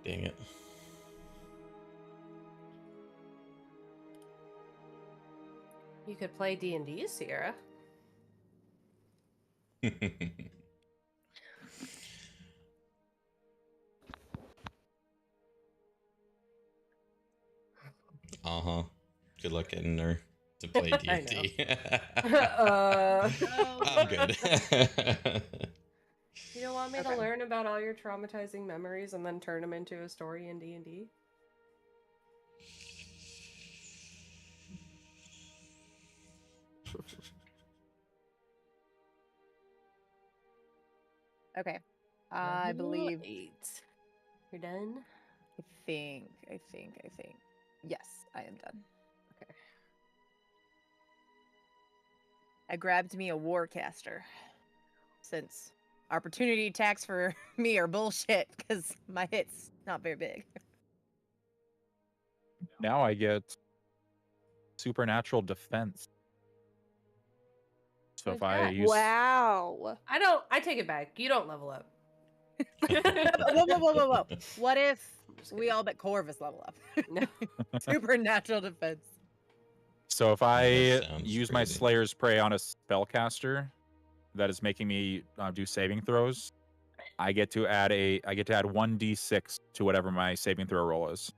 Dang it. You could play D&D, Sierra. Uh-huh. Good luck getting her to play D&D. I'm good. You don't want me to learn about all your traumatizing memories and then turn them into a story in D&D? Okay. I believe. 8. You're done? I think. Yes, I am done. Okay. I grabbed me a Warcaster. Since opportunity attacks for me are bullshit, because my hit's not very big. Now I get supernatural defense. So if I use Wow. I take it back. You don't level up. Whoa. What if I'm just we kidding. all but Corvus level up? No. Supernatural defense. So if I That sounds use my crazy. Slayer's Prey on a spellcaster that is making me do saving throws, I get to add 1d6 to whatever my saving throw roll is.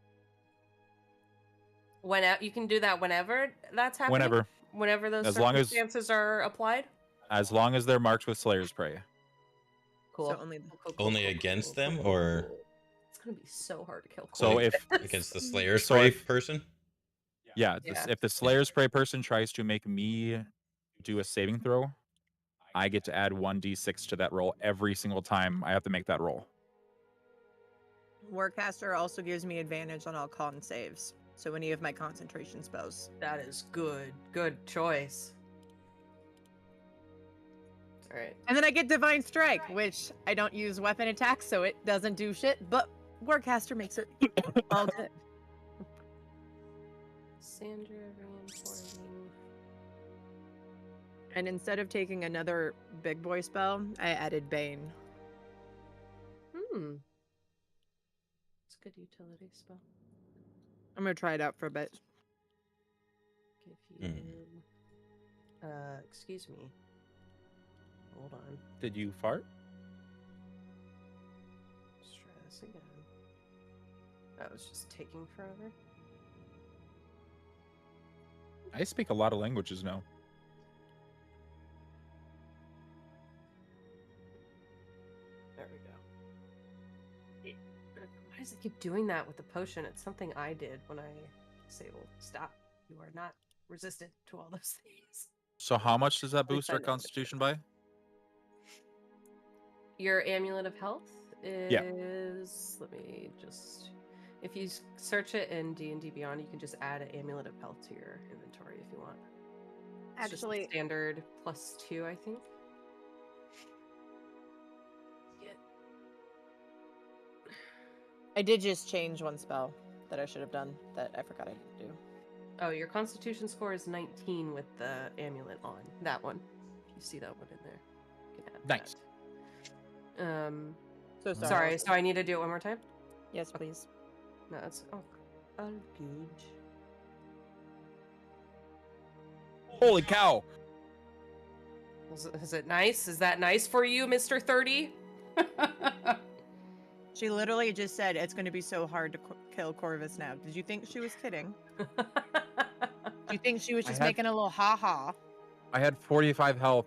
You can do that whenever that's happening? Whenever those As long as- circumstances are applied? As long as they're marked with Slayer's Prey. Cool. So only Only against them, or It's gonna be so hard to kill. So Corvus. if against the Slayer So Spray if- person? Yeah, Yeah. if the Slayer's Prey person tries to make me do a saving throw, I get to add 1d6 to that roll every single time I have to make that roll. Warcaster also gives me advantage on all con saves. So any of my concentration spells. That is good. Good choice. Alright. And then I get Divine Strike, which I don't use weapon attacks, so it doesn't do shit, but Warcaster makes it all good. Sandra reinforcing. And instead of taking another big boy spell, I added Bane. It's a good utility spell. I'm gonna try it out for a bit. Give you excuse me. Hold on. Did you fart? Let's try this again. That was just taking forever. I speak a lot of languages now. There we go. Why does it keep doing that with the potion? It's something I did when I disabled. Stop. You are not resistant to all those things. So how much does that At least boost I our know. constitution by? Your amulet of health is. Yeah. Let me just. If you search it in D&D Beyond, you can just add an amulet of health to your inventory if you want. It's just Actually, standard +2, I think. I did just change one spell that I should have done that I forgot I didn't do. Oh, your Constitution score is 19 with the amulet on. That one. You see that one in there. Nice. So sorry. Sorry. So I need to do it one more time. Yes, please. No, that's all good. Holy cow! Is it nice? Is that nice for you, Mr. 30? She literally just said it's going to be so hard to kill Corvus now. Did you think she was kidding? Do you think she was just making a little ha-ha? I had 45 health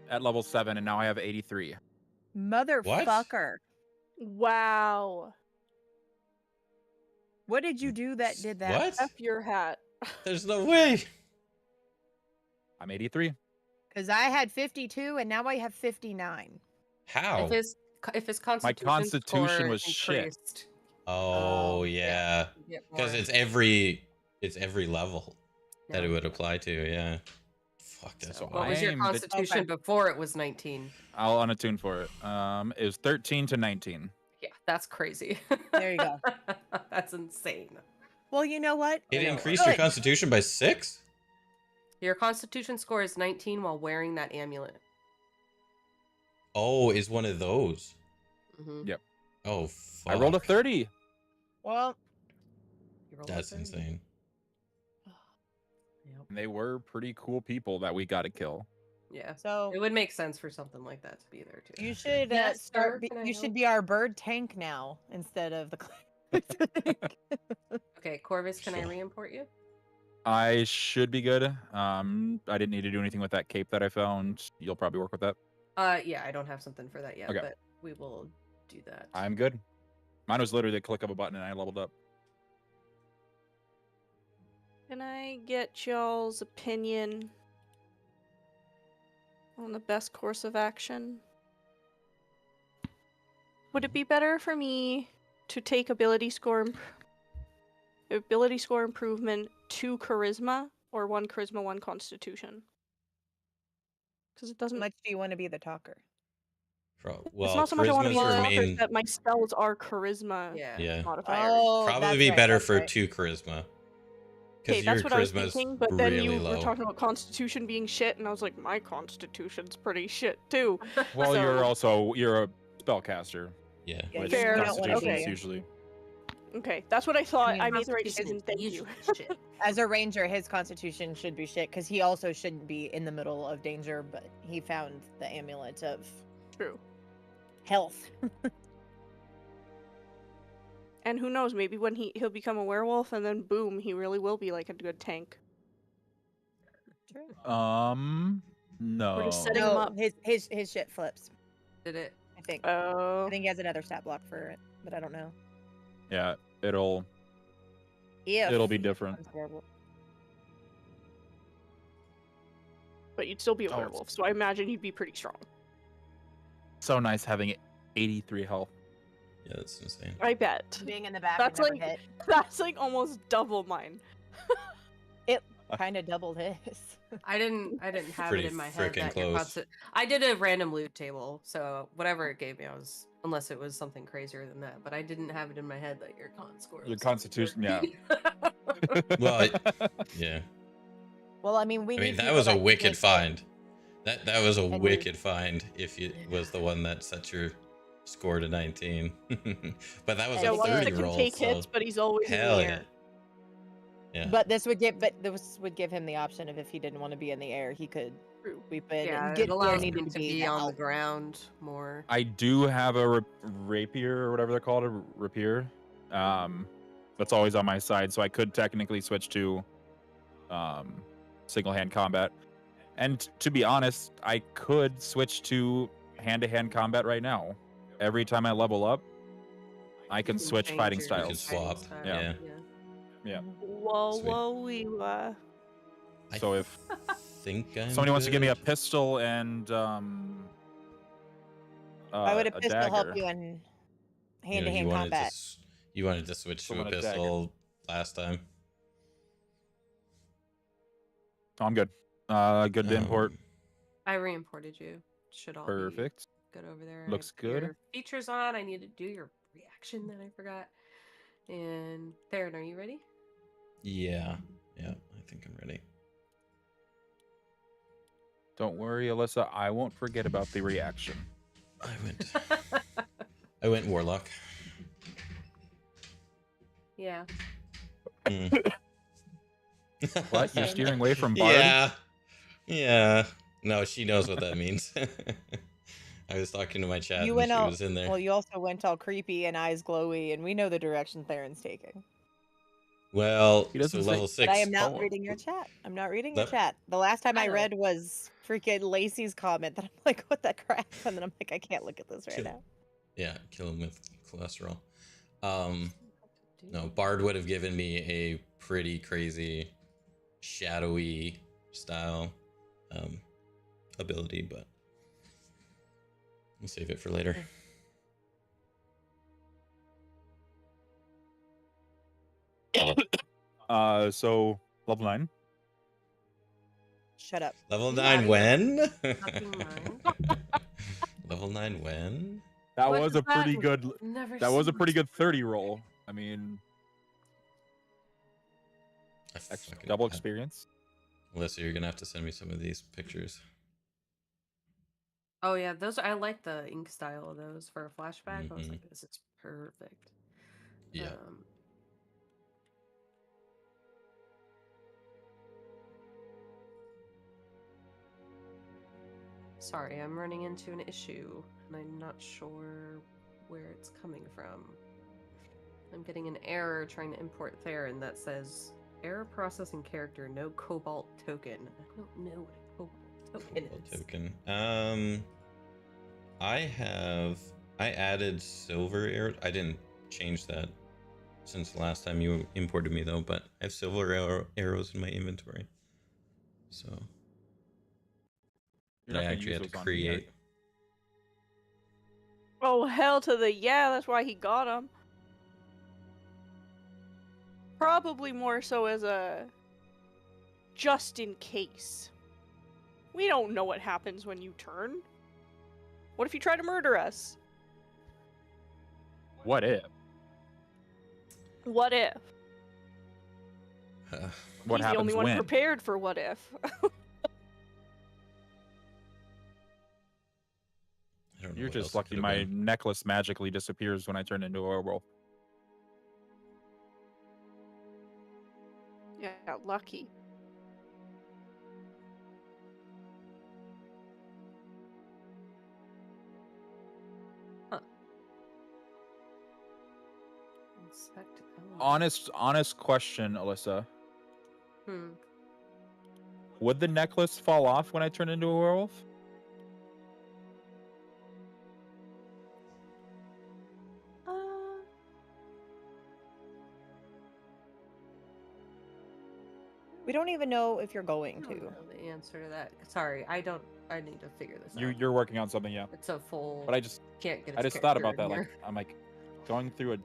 at level 7, and now I have 83. Motherfucker. Wow. What did you do that did that? What? F your hat. There's no way. I'm 83. Because I had 52 and now I have 59. How? If his constitution, constitution score was shit. increased, Oh yeah, you get because more. it's every level that it would apply to. Yeah. Fuck, that's So wild. what was your I'm the- constitution Okay. before it was 19? I'll unattune for it. It was 13 to 19. Yeah, that's crazy. There you go. That's insane. Well, you know what? It increased your constitution by 6? Your constitution score is 19 while wearing that amulet. Oh, is one of those. Mm-hmm. Yep. Oh, fuck. I rolled a 30. Well, That's insane. Yep. And they were pretty cool people that we got to kill. Yeah. so It would make sense for something like that to be there too. you should Yes, start. sir, can I You should help? be our bird tank now instead of the cleric. Okay, Corvus, can I Sure. re-import you? I should be good. I didn't need to do anything with that cape that I found. You'll probably work with that. Yeah, I don't have something for that yet, Okay. but we will do that. I'm good. Mine was literally the click of a button and I leveled up. Can I get y'all's opinion on the best course of action? Would it be better for me to take ability score improvement 2 charisma or 1 charisma 1 constitution? Because it How doesn't. much do you want to be the talker? Well, it's not so much I want to be charisma's the your talker, main. it's that my spells are charisma Yeah. Yeah. modifiers. Oh, Probably that's be right, better that's for right. 2 charisma. Okay, Because that's your what I was charisma is thinking, but then really you low. were talking about constitution being shit, and I was like, my constitution's pretty shit too. Well, So- you're a spellcaster, Yeah. Yeah, which you Fair. don't wanna constitution be- is usually. Okay, that's what I thought. mean, I made the right Constitution decision. is Thank you. usually shit. As a ranger, his constitution should be shit because he also shouldn't be in the middle of danger, but he found the amulet of True. health. And who knows? Maybe when he'll become a werewolf, and then boom, he really will be like a good tank. No. We're just setting him No, up. his shit flips. Did it? I think. Oh. I think he has another stat block for it, but I don't know. Yeah, it'll If be different. becomes werewolf. But you'd still be a Oh, werewolf, so I imagine you'd be pretty strong. So nice having 83 health. Yeah, that's insane. I bet. Being in the back That's and never like- That's like almost double mine. hit. Kind of doubled his. I didn't have it Pretty in my head frickin' that your close. I did a random loot table, so whatever it gave me, I was unless it was something crazier than that. But I didn't have it in my head that your con score. Your was constitution, yeah. 13. Well, yeah. Well, I mean, we. I mean, need that people was a can wicked take find. That was a And we- wicked find if it was the one that set your score to 19. But that was Yeah, a one that 30 can roll. take So hits, but he's always hell in the yeah. air. Yeah. But this would give him the option of if he didn't want to be in the air, he could True. sweep it Yeah, and it get where allows needed him to be the on the help. ground more. I do have a rapier or whatever they're called, a rapier. That's always on my side, so I could technically switch to single hand combat. And to be honest, I could switch to hand-to-hand combat right now. Every time I level up, I can You switch change fighting your styles. You can swap, style, yeah. Yeah. Whoa, Sweet. whoa, wee, wah. I So if think I'm somebody wants to give me a good. pistol and Why would a a pistol dagger. help you in You know, hand-to-hand combat? you wanted to switch to Someone a a dagger. pistol last time. Oh, I'm good. Good to import. I re-imported you. Should all be Perfect. good over there. Looks I have good. Your features on. I need to do your reaction that I forgot. And Theron, are you ready? Yeah. Yeah, I think I'm ready. Don't worry, Alyssa. I won't forget about the reaction. I went Warlock. Yeah. Mm. What? You're steering away from Bard? Yeah. Yeah. No, she knows what that means. I was talking to my chat You and went she all was in there. well. You also went all creepy and eyes glowy, and we know the direction Theron's taking. Well, He so doesn't say- level But I 6. am not Oh. reading your chat. I'm not reading your That- chat. The last time I I know. read was freaking Lacey's comment that I'm like, what the crap? And then I'm like, I can't look at this right Kill- now. Yeah, kill him with cholesterol. No, Bard would have given me a pretty crazy, shadowy style ability, but we'll save it for later. So level 9. Shut up. Level You 9 out of when? your fucking mind. Level 9 when? That What was does a pretty that good. mean? Never That was a seen pretty it. good 30 roll. I mean, I fucking- double experience. Alyssa, you're gonna have to send me some of these pictures. Oh yeah, those I like the ink style of those for a flashback. I was Mhm. like, this is perfect. Yeah. Sorry, I'm running into an issue, and I'm not sure where it's coming from. I'm getting an error trying to import Theron that says error processing character, no cobalt token. I don't know what a cobalt token Cobalt is. token. I added silver arrow. I didn't change that since the last time you imported me though, but I have silver arrows in my inventory. So You're that I not gonna actually use had to those on me, are create. Oh, hell to the yeah, that's why he got him. Probably more so as a just in case. We don't know what happens when you turn. What if you try to murder us? What if? What if? What He's happens the only one when? prepared for what if. I don't know. You're what just else it lucky could have my been. necklace magically disappears when I turn into a werewolf. Yeah, lucky. Inspect element. Honest question, Alyssa. Hmm. Would the necklace fall off when I turn into a werewolf? We don't even know if you're I going don't to. know the answer to that. Sorry, I don't. I need to figure this out. You're working on something, yeah. It's a full. But I just can't get. I its just thought character about in that. Like here. I'm like going through a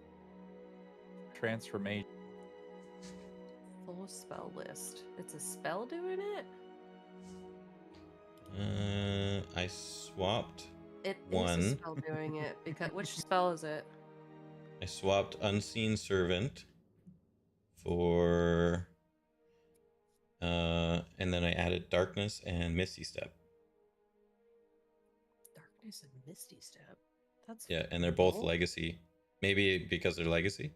transformation. Full spell list. It's a spell doing it. I swapped. It is One. a spell doing it because which spell is it? I swapped Unseen Servant for and then I added Darkness and Misty Step. Darkness and Misty Step. That's Yeah, and they're both cool. legacy. Maybe because they're legacy.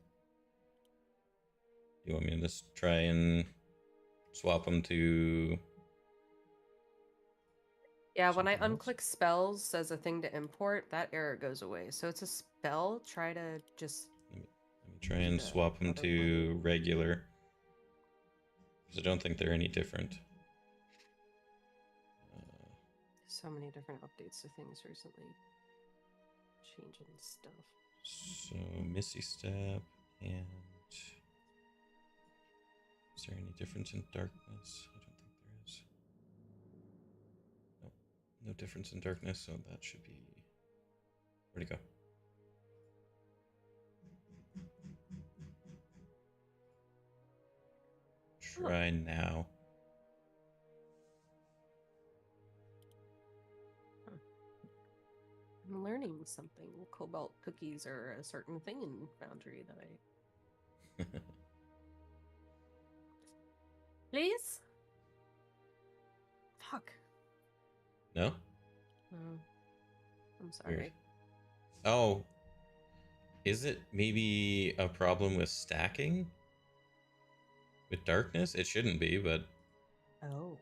You want me to just try and swap them to? Yeah, when I something else? unclick spells as a thing to import, that error goes away. So it's a spell. Try to just. Let me try and the swap them other to regular. Because I don't think they're any different. So many different updates to things recently. Changing stuff. So Misty Step and is there any difference in darkness? I don't think there is. Nope. No difference in darkness, so that should be. Where'd it go? Try now. I'm learning something. Cobalt cookies are a certain thing in Foundry that I. Please? Fuck. No? Oh, I'm sorry. Weird. Oh. Is it maybe a problem with stacking? With darkness? It shouldn't be, but Oh.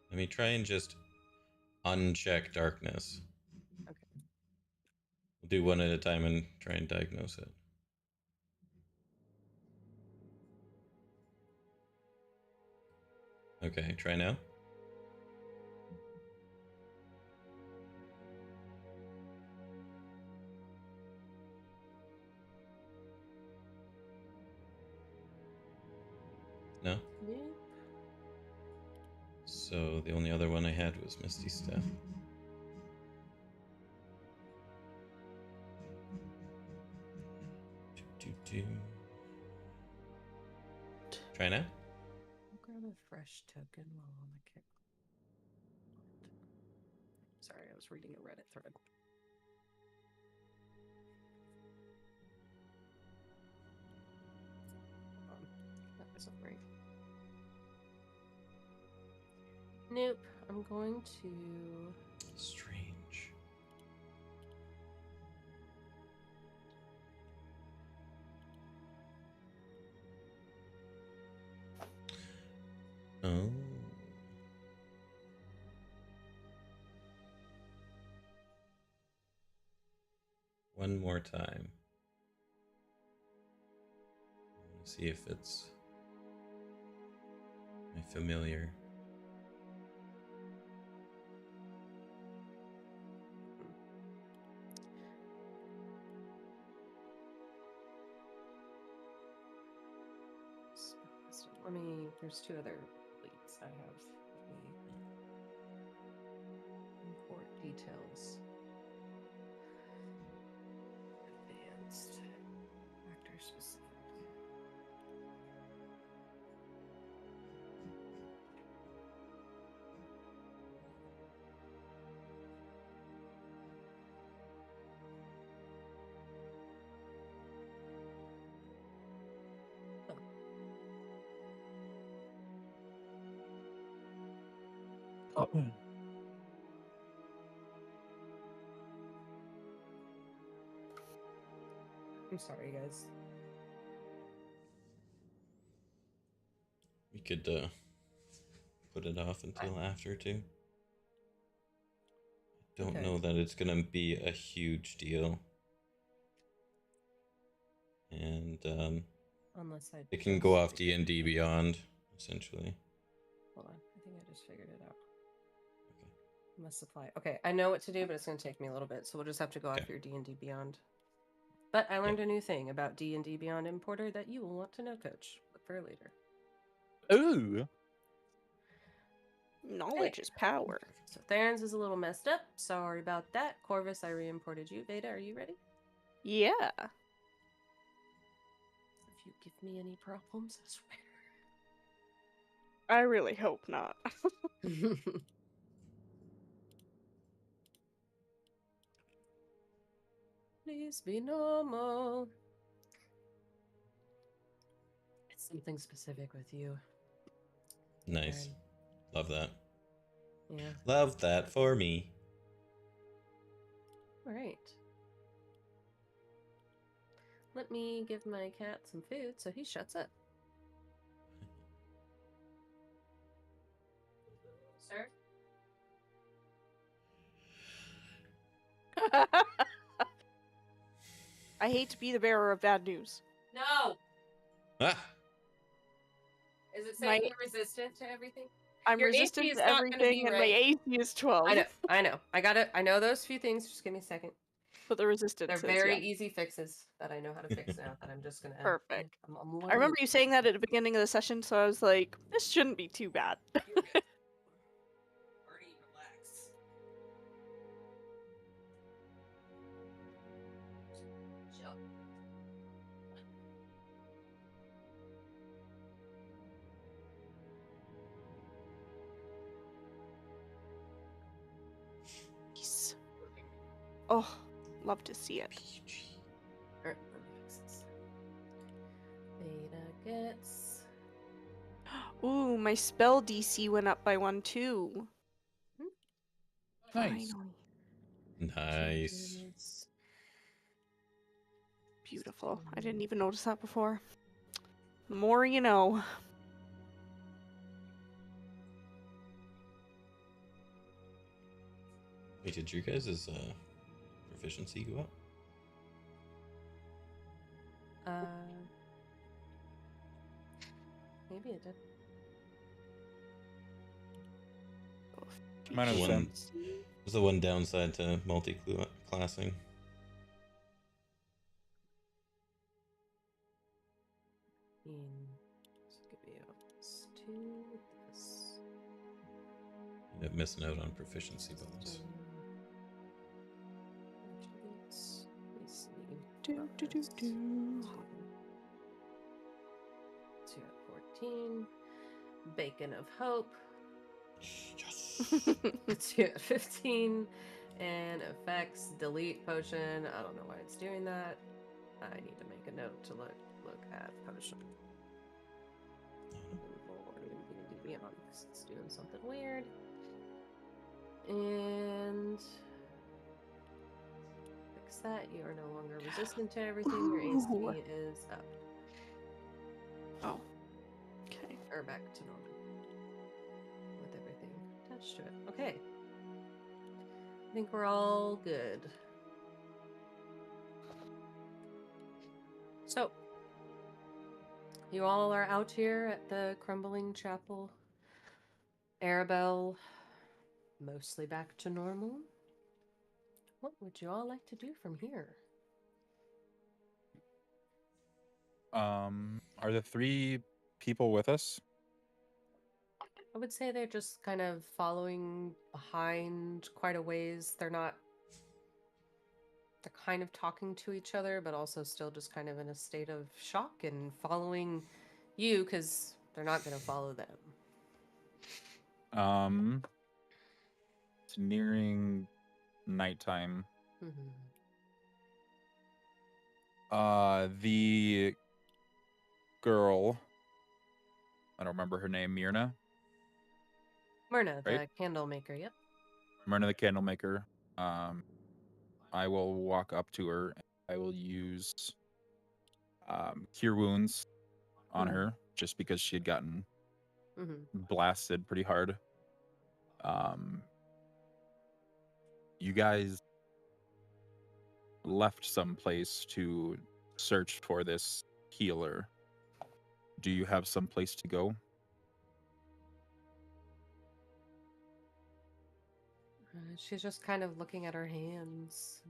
let me try and just uncheck darkness. Okay. We'll do one at a time and try and diagnose it. Okay, try now. No? Yeah. So the only other one I had was Misty Step. Try now? I'll grab a fresh token while on the kick. Sorry, I was reading a Reddit thread. That wasn't right. Nope. I'm going to. Strange. Oh. One more time. I want to see if it's my familiar. Let me. There's two other leads I have. Let me import details. Advanced. Actor specific. I'm sorry, guys. We could put it off until after too. I don't Okay. know that it's gonna be a huge deal. And Unless I. it can go off D&D Beyond, essentially. Hold on. I think I just figured it out. Okay. Must apply. Okay, I know what to do, but it's going to take me a little bit, so we'll just have to go Okay. off your D&D Beyond. But I learned a new thing about D&D Beyond Importer that you will want to know, Coach. Look for later. Ooh. Knowledge is power. So Theron's is a little messed up. Sorry about that. Corvus, I re-imported you. Vayda, are you ready? Yeah. If you give me any problems, I swear. I really hope not. Please be normal. It's something specific with you. Nice. Theron. Love that. Yeah. Love that for me. All right. Let me give my cat some food so he shuts up. Sir? I hate to be the bearer of bad news. No! Ah! Is it saying you're resistant to everything? I'm Your resistant AC is to not gonna everything, be and right. my AC is 12. I know. I know those few things. Just give me a second. But the resistance They're is, very yeah. easy fixes that I know how to fix now that I'm just gonna add. Perfect. I'm I remember you saying that at the beginning of the session, so I was like, this shouldn't be too bad. Already relax. Chill. Peace. Oh, love to see it. Alright, let me fix this. Vayda gets. Ooh, my spell DC went up by 1 too. Nice. Finally. Nice. Jeez. Beautiful. I didn't even notice that before. The more you know. Wait, did your guys' proficiency go up? Maybe it did. Mine The is one, was the one downside to multi-classing. So give me a +2 with this. End up missing out on proficiency bonus. Attributes. Let me see. Do, do, do, do. 2 at 14. Bacon of Hope. Yes. 2 at 15. And effects, delete potion. I don't know why it's doing that. I need to make a note to look at potion. Beyond, because it's doing something weird. And fix that. You are no longer resistant to everything. Your AC Ooh. is up. Oh. Okay. Or back to normal. With everything attached to it. Okay. I think we're all good. So, you all are out here at the crumbling chapel. Arabelle, mostly back to normal. What would you all like to do from here? Are the 3 people with us? I would say they're just kind of following behind quite a ways. They're kind of talking to each other, but also still just kind of in a state of shock and following you because they're not going to follow them. It's nearing nighttime. Mm-hmm. The girl, I don't remember her name, Myrna, Myrna, the right? candle maker, yep. Myrna the candle maker. I will walk up to her. I will use cure wounds on Mhm. her just because she had gotten Mm-hmm. blasted pretty hard. You guys left some place to search for this healer. Do you have some place to go? She's just kind of looking at her hands.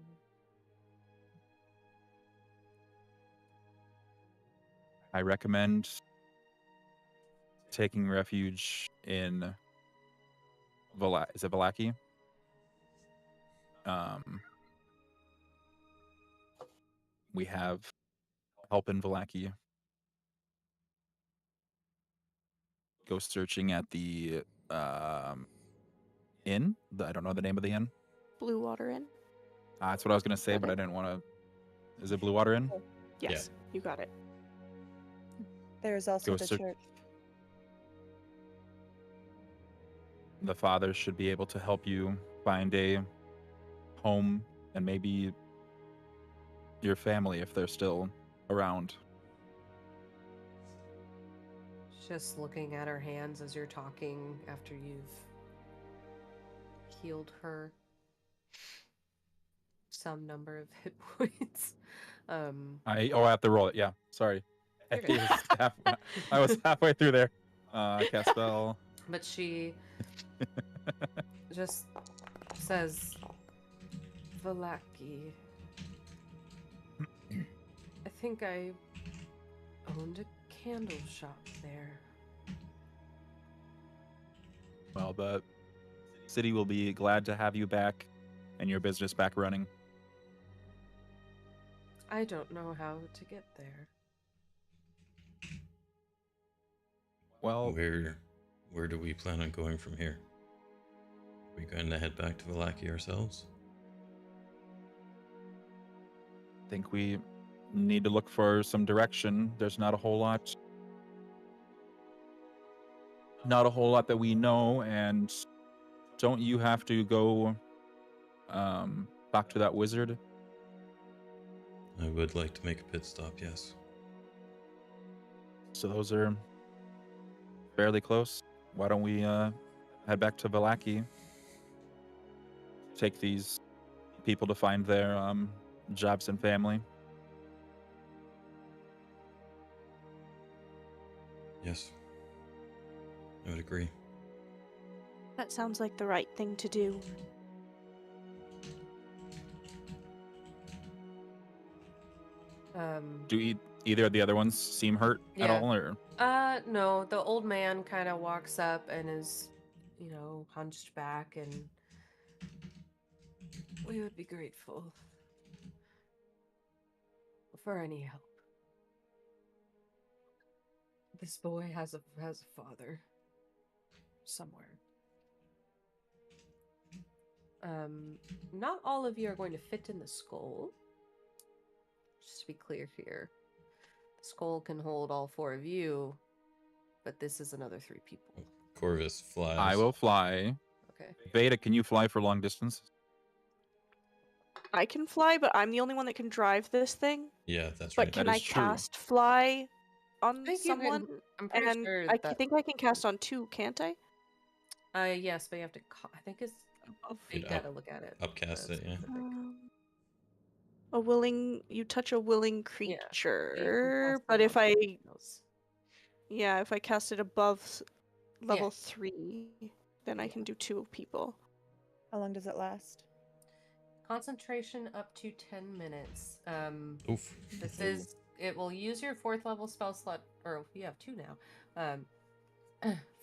I recommend taking refuge in is it Vallaki? We have help in Vallaki. Go searching at the inn. I don't know the name of the inn. Blue Water Inn. That's what I was gonna say, Got but I it. didn't want to. Is it Blue Water Inn? Yes, you got it. There's also Go the search- church. The father should be able to help you find a home and maybe your family if they're still around. Just looking at her hands as you're talking after you've healed her some number of hit points. I have to roll it. Yeah, sorry. You're good. I was halfway through there. Cast spell. But she just says, Vallaki. I think I owned a candle shop there. Well, the city will be glad to have you back and your business back running. I don't know how to get there. Well, Where do we plan on going from here? Are we going to head back to Vallaki ourselves? I think we need to look for some direction. There's not a whole lot that we know, and don't you have to go talk to that wizard? I would like to make a pit stop, yes. So those are fairly close. Why don't we head back to Vallaki? Take these people to find their jobs and family. Yes. I would agree. That sounds like the right thing to do. Do either of the other ones seem hurt at Yeah. all, or No, the old man kind of walks up and is, hunched back, and we would be grateful for any help. This boy has a father somewhere. Not all of you are going to fit in the skull. Just to be clear here. The skull can hold all 4 of you, but this is another 3 people. Corvus flies. I will fly. Okay. Vayda, can you fly for long distance? I can fly, but I'm the only one that can drive this thing. Yeah, that's But right. can That I is true. cast fly on think you can- someone? I'm pretty And sure I that. think I can cast on 2, can't I? Yes, but you have to. I think it's. You You'd gotta look at it. upcast it, yeah. You touch a willing Yeah, but you can creature, cast but it if on I, something else. if I cast it above level Yeah. 3, then I can do 2 people. How long does it last? Concentration up to 10 minutes. Oof. This is. It will use your 4th level spell slot, or you have 2 now.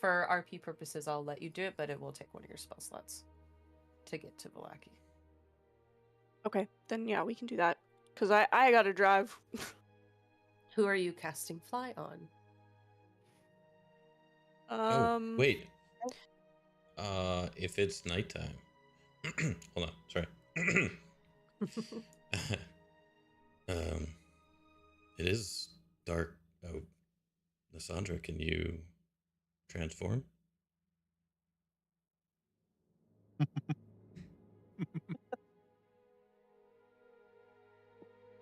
For RP purposes, I'll let you do it, but it will take one of your spell slots to get to Vallaki. Okay, then yeah, we can do that. Because I gotta drive. Who are you casting fly on? Oh, wait. If it's nighttime. Hold on, sorry. It is dark. Oh, Lysandra, can you transform?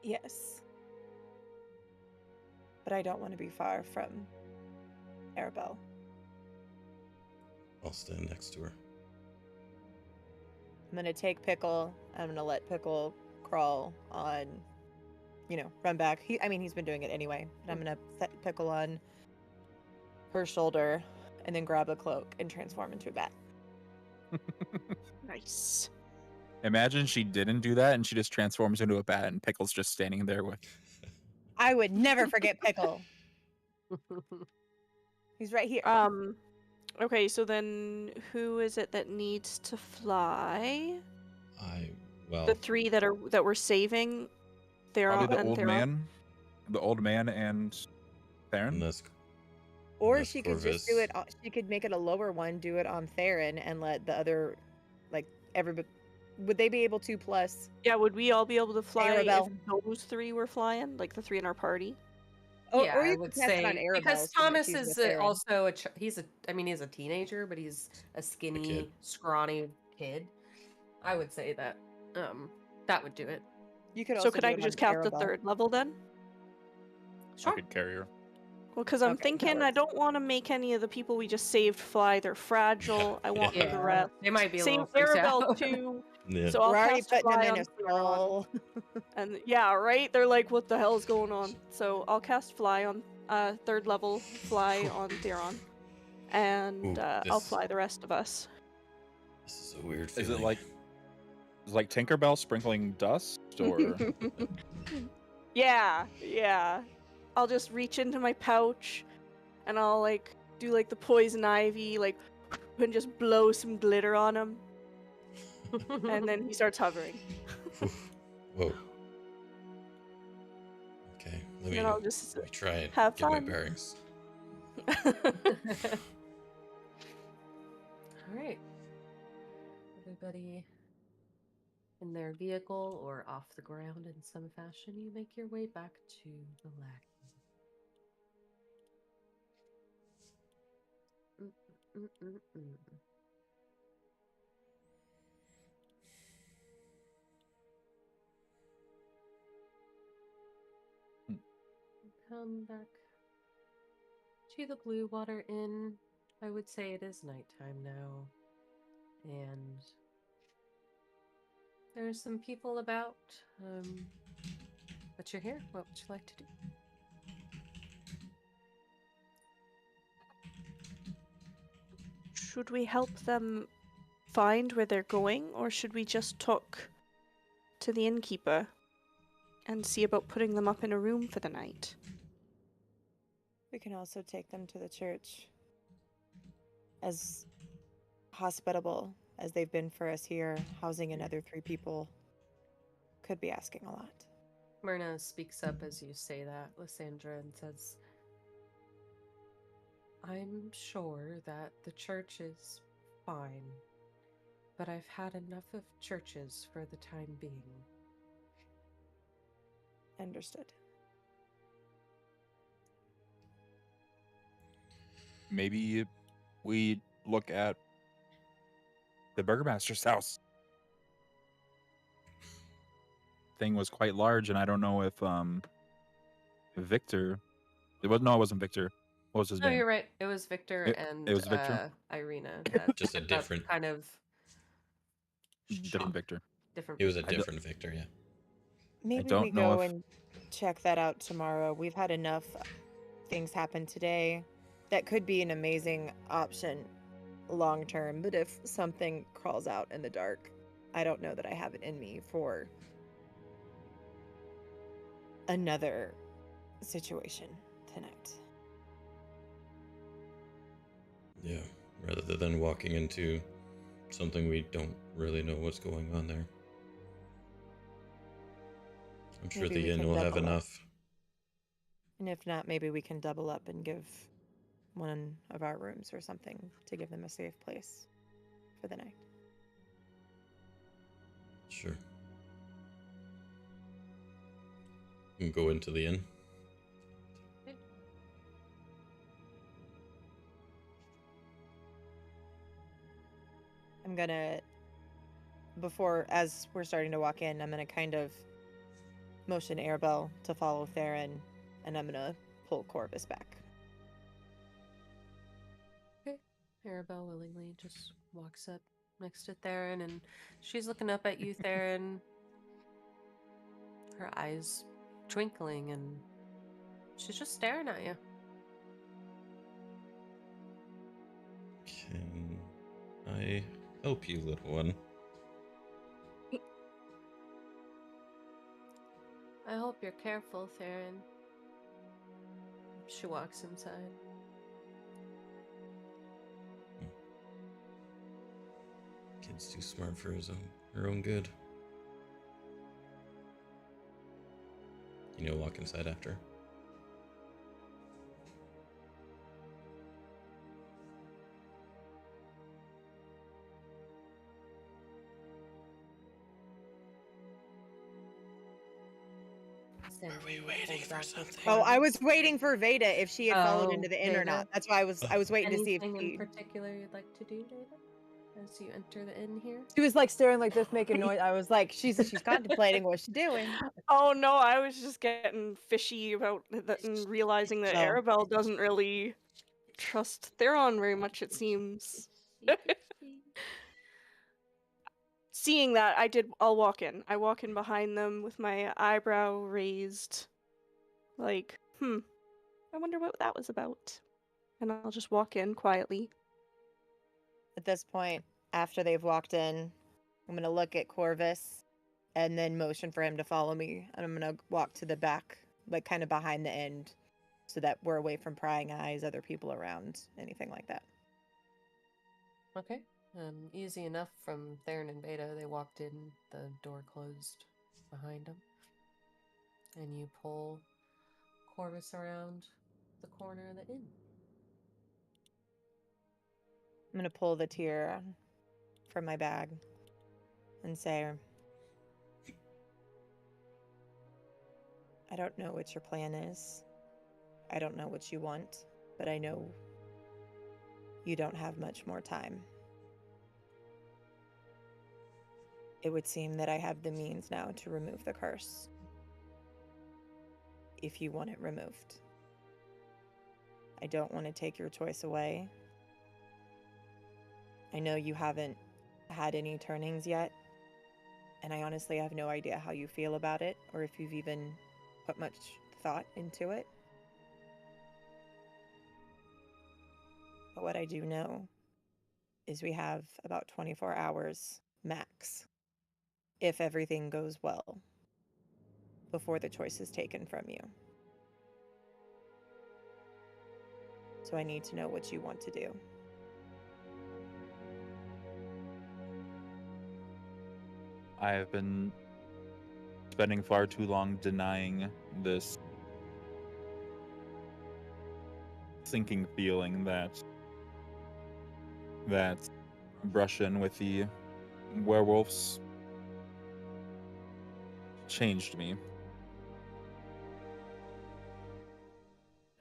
Yes. But I don't want to be far from Arabelle. I'll stand next to her. I'm gonna take Pickle. I'm gonna let Pickle crawl on, run back. He's been doing it anyway. But I'm gonna set Pickle on her shoulder, and then grab a cloak and transform into a bat. Nice. Imagine she didn't do that and she just transforms into a bat and Pickle's just standing there with. I would never forget Pickle. He's right here. Okay, so then who is it that needs to fly? The 3 that we're saving. Theron Probably the and old Theron. man. The old man and Theron. Unless Or unless she could just do it. She could make it a lower one, do it on Theron, and let the other, everybody. Would they be able to plus? Yeah, would we all be able to fly Arabelle. if those 3 were flying? Like the 3 in our party? Yeah, or you I could would cast it on say Arabelle, because so that Thomas she's with is Theron. also he's a teenager, but he's a skinny, kid. scrawny kid. I would say that that would do it. You could So also could do I it on just cast the Arabelle. 3rd level then? I could carry her. Well, because I'm Okay, that thinking I works. don't want to make any of the people we just saved fly. They're fragile. I want Yeah. the rest. They might be a Same little freaked Arabelle out. too. Yeah. So I'll We're already cast putting fly them in on a Theron. skull. And yeah, right? They're like, what the hell's going on? So I'll cast fly on 3rd level fly on Theron. And Ooh, I'll this- fly the rest of us. This is a weird Is feeling. it like Tinkerbell sprinkling dust, or Yeah. I'll just reach into my pouch and I'll do the poison ivy, and just blow some glitter on him. And then he starts hovering. Whoa. Okay, let me I'll just try and have get my fun. bearings. All right. Everybody in their vehicle or off the ground in some fashion, you make your way back to the lack. come back to the Blue Water Inn. I would say it is nighttime now, and there's some people about. But you're here. What would you like to do? Should we help them find where they're going, or should we just talk to the innkeeper and see about putting them up in a room for the night? We can also take them to the church. As hospitable as they've been for us here, housing another 3 people could be asking a lot. Myrna speaks up as you say that, Lysandra, and says, I'm sure that the church is fine, but I've had enough of churches for the time being. Understood. Maybe we look at the burgomaster's house. Thing was quite large, and I don't know if Victor. It wasn't Victor. What was his No, name? you're right. It was Victor and it was Victor? Irina. That Just a that different- kind of Different Victor. different. It was a Victor. different Victor, yeah. Maybe don't we know go if- and check that out tomorrow. We've had enough things happen today. That could be an amazing option long term, but if something crawls out in the dark, I don't know that I have it in me for another situation tonight. Yeah, rather than walking into something we don't really know what's going on there. I'm sure Maybe the we inn can will have double up. enough. And if not, maybe we can double up and give one of our rooms or something to give them a safe place for the night. Sure. You can go into the inn. I'm gonna, as we're starting to walk in, I'm gonna kind of motion Arabelle to follow Theron, and I'm gonna pull Corvus back. Okay. Arabelle willingly just walks up next to Theron, and she's looking up at you, Theron. Her eyes twinkling, and she's just staring at you. Can I help you, little one? I hope you're careful, Theron. She walks inside. Kid's too smart for her own good. You know, walk inside after. Are we waiting for something? Oh, I was waiting for Vayda if she had followed Oh, into the inn or Vayda? not. That's why I was waiting to see if Anything in she. particular you'd like to do, David? As you enter the inn here? She was like staring like this, making noise. I was like, she's contemplating what she's doing. Oh no, I was just getting fishy about that and realizing that Oh. Arabelle doesn't really trust Theron very much, it seems. Seeing that, I'll walk in. I walk in behind them with my eyebrow raised. Like, I wonder what that was about. And I'll just walk in quietly. At this point, after they've walked in, I'm gonna look at Corvus and then motion for him to follow me. And I'm gonna walk to the back, like kind of behind the end, so that we're away from prying eyes, other people around, anything like that. Okay. Easy enough from Theron and Vayda. They walked in, the door closed behind them. And you pull Corvus around the corner of the inn. I'm gonna pull the tear from my bag and say, I don't know what your plan is. I don't know what you want, but I know you don't have much more time. It would seem that I have the means now to remove the curse. If you want it removed. I don't want to take your choice away. I know you haven't had any turnings yet, and I honestly have no idea how you feel about it or if you've even put much thought into it. But what I do know is we have about 24 hours max, if everything goes well, before the choice is taken from you. So I need to know what you want to do. I have been spending far too long denying this sinking feeling that brush-in with the werewolves changed me.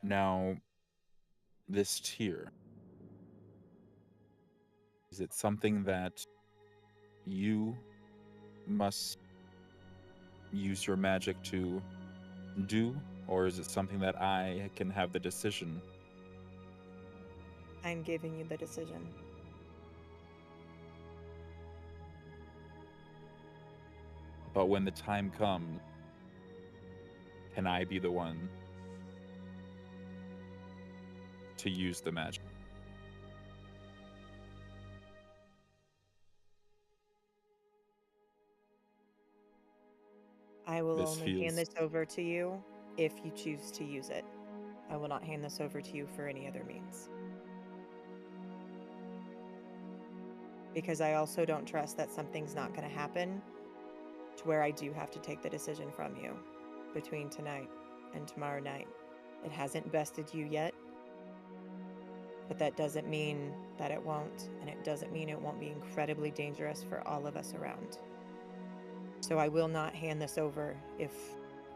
Now, this tier, is it something that you must use your magic to do, or is it something that I can have the decision? I'm giving you the decision. But when the time comes, can I be the one to use the magic? I will This only hand feels- this over to you if you choose to use it. I will not hand this over to you for any other means. Because I also don't trust that something's not going to happen to where I do have to take the decision from you between tonight and tomorrow night. It hasn't bested you yet, but that doesn't mean that it won't, and it doesn't mean it won't be incredibly dangerous for all of us around. So I will not hand this over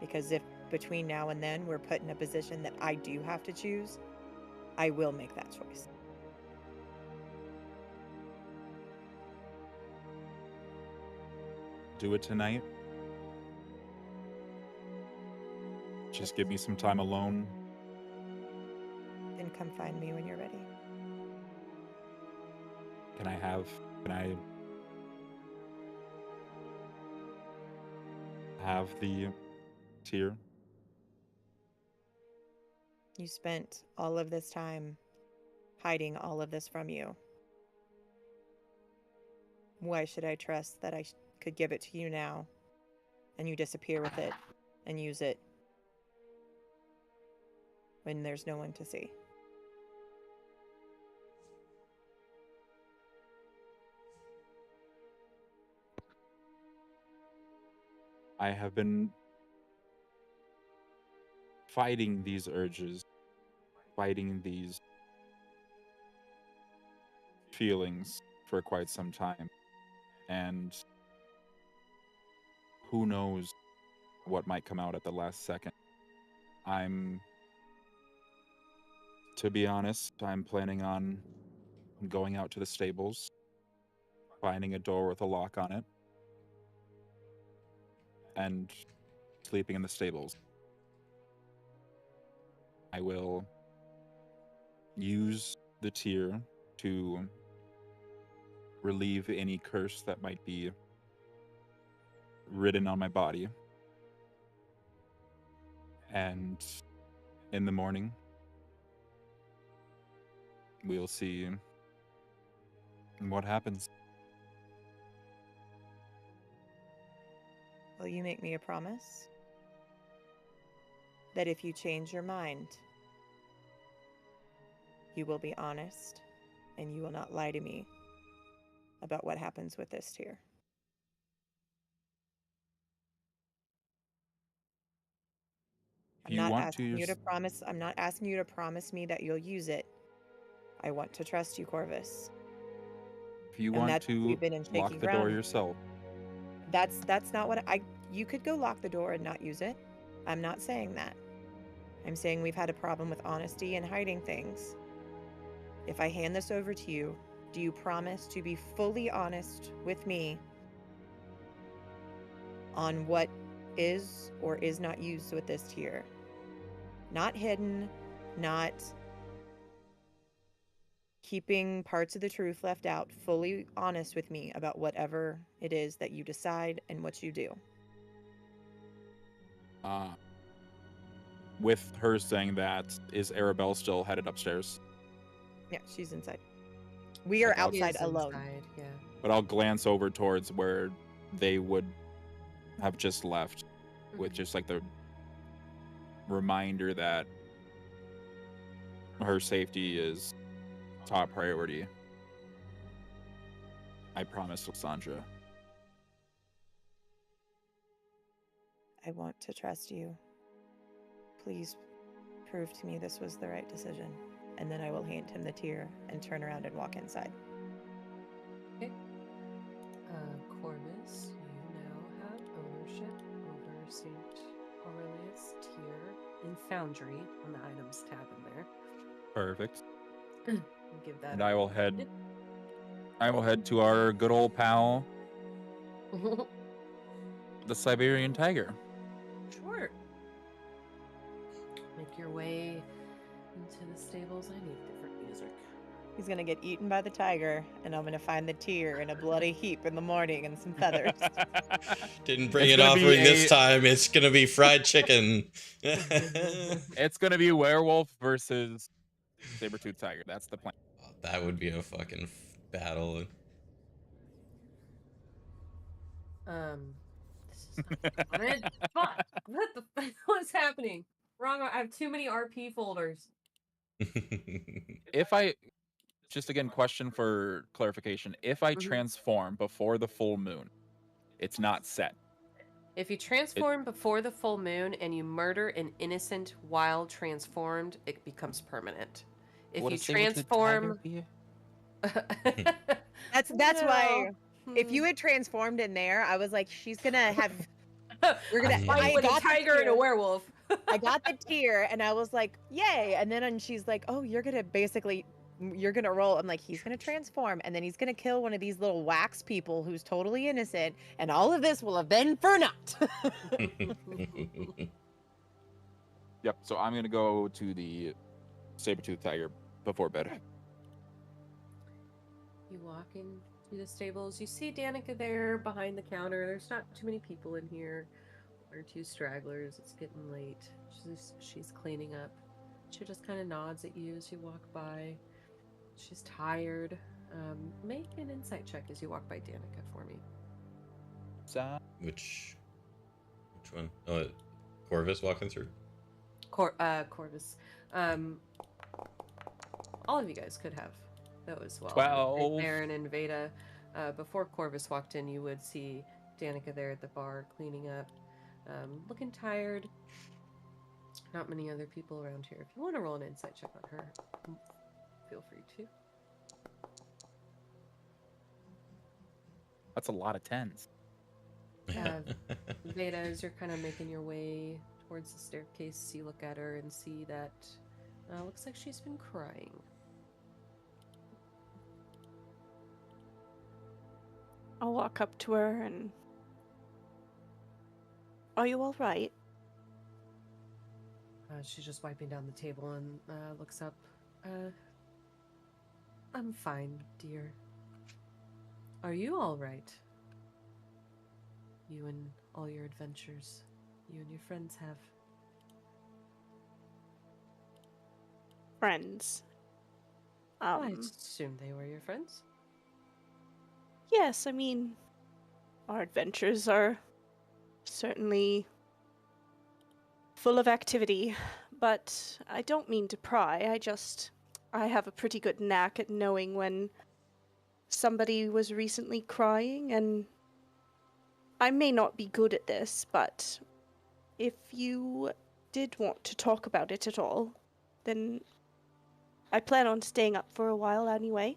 because if between now and then we're put in a position that I do have to choose, I will make that choice. Do it tonight. Just give me some time alone. Then come find me when you're ready. Can I have the tier? You spent all of this time hiding all of this from you. Why should I trust that I could give it to you now and you disappear with it and use it when there's no one to see? I have been fighting these urges, fighting these feelings for quite some time. And who knows what might come out at the last second. To be honest, I'm planning on going out to the stables, finding a door with a lock on it, and sleeping in the stables. I will use the tier to relieve any curse that might be written on my body. And in the morning, we'll see what happens. Will you make me a promise that if you change your mind, you will be honest and you will not lie to me about what happens with this tier? I'm not asking you to promise me that you'll use it. I want to trust you, Corvus. If you And want that's to we've been in shaky lock the door ground. yourself, That's not what you could go lock the door and not use it. I'm not saying that. I'm saying we've had a problem with honesty and hiding things. If I hand this over to you, do you promise to be fully honest with me on what is or is not used with this tier? Not hidden, not keeping parts of the truth left out, fully honest with me about whatever it is that you decide and what you do. With her saying that, is Arabelle still headed upstairs? Yeah, she's inside. We are Okay, I'll- He outside is alone. inside, yeah. But I'll glance over towards where they would have just left, with just like the reminder that her safety is top priority. I promise, Lysandra. I want to trust you. Please prove to me this was the right decision. And then I will hand him the tear and turn around and walk inside. Corvus, you now have ownership over St. Aurelius Tier in Foundry on the items tab in there. Perfect. Give that. And I will head to our good old pal, the Siberian Tiger. Sure. Make your way into the stables. I need different music. He's gonna get eaten by the tiger, and I'm gonna find the tear in a bloody heap in the morning and some feathers. Didn't bring It's it gonna be offering this a- time. It's gonna be fried chicken. It's gonna be werewolf versus saber-tooth tiger. That's the plan. That would be a fucking battle. This is not fun. Fuck. What the fuck? What's happening? Wrong. I have too many RP folders. If I just again question for clarification, if I transform before the full moon, it's not set. If you transform before the full moon and you murder an innocent while transformed, it becomes permanent. If Would you a saber-tooth tiger transform, be- That's why. If Hmm. you had transformed in there, I was like, she's gonna have. We're a gonna. fight with a got the tiger and a tear. werewolf. I got the tear, and I was like, yay! And then she's like, oh, you're gonna roll. I'm like, he's gonna transform, and then he's gonna kill one of these little wax people who's totally innocent, and all of this will have been for naught. Yep. So I'm gonna go to the saber-tooth tiger before bed. You walk into the stables. You see Danica there behind the counter. There's not too many people in here. One or two stragglers. It's getting late. She's cleaning up. She just kind of nods at you as you walk by. She's tired. Make an insight check as you walk by Danica for me. Which one? Oh, Corvus walking through. Corvus. All of you guys could have those as well. 12. Theron and Vayda. Before Corvus walked in, you would see Danica there at the bar cleaning up, looking tired. Not many other people around here. If you want to roll an insight check on her, feel free to. That's a lot of tens. Vayda, as you're kind of making your way towards the staircase, you look at her and see that looks like she's been crying. I'll walk up to her and... Are you all right? She's just wiping down the table and looks up. I'm fine, dear. Are you all right? You and all your adventures you and your friends have. Friends. I assumed they were your friends. Yes, I mean, our adventures are certainly full of activity, but I don't mean to pry. I have a pretty good knack at knowing when somebody was recently crying, and I may not be good at this, but if you did want to talk about it at all, then I plan on staying up for a while anyway.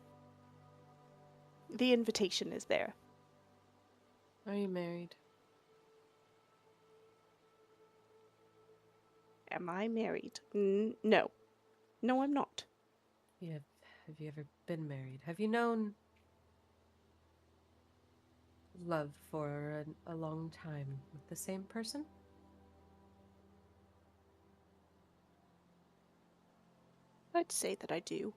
The invitation is there. Are you married? Am I married? No. No, I'm not. Have you ever been married? Have you known love for a long time with the same person? I'd say that I do.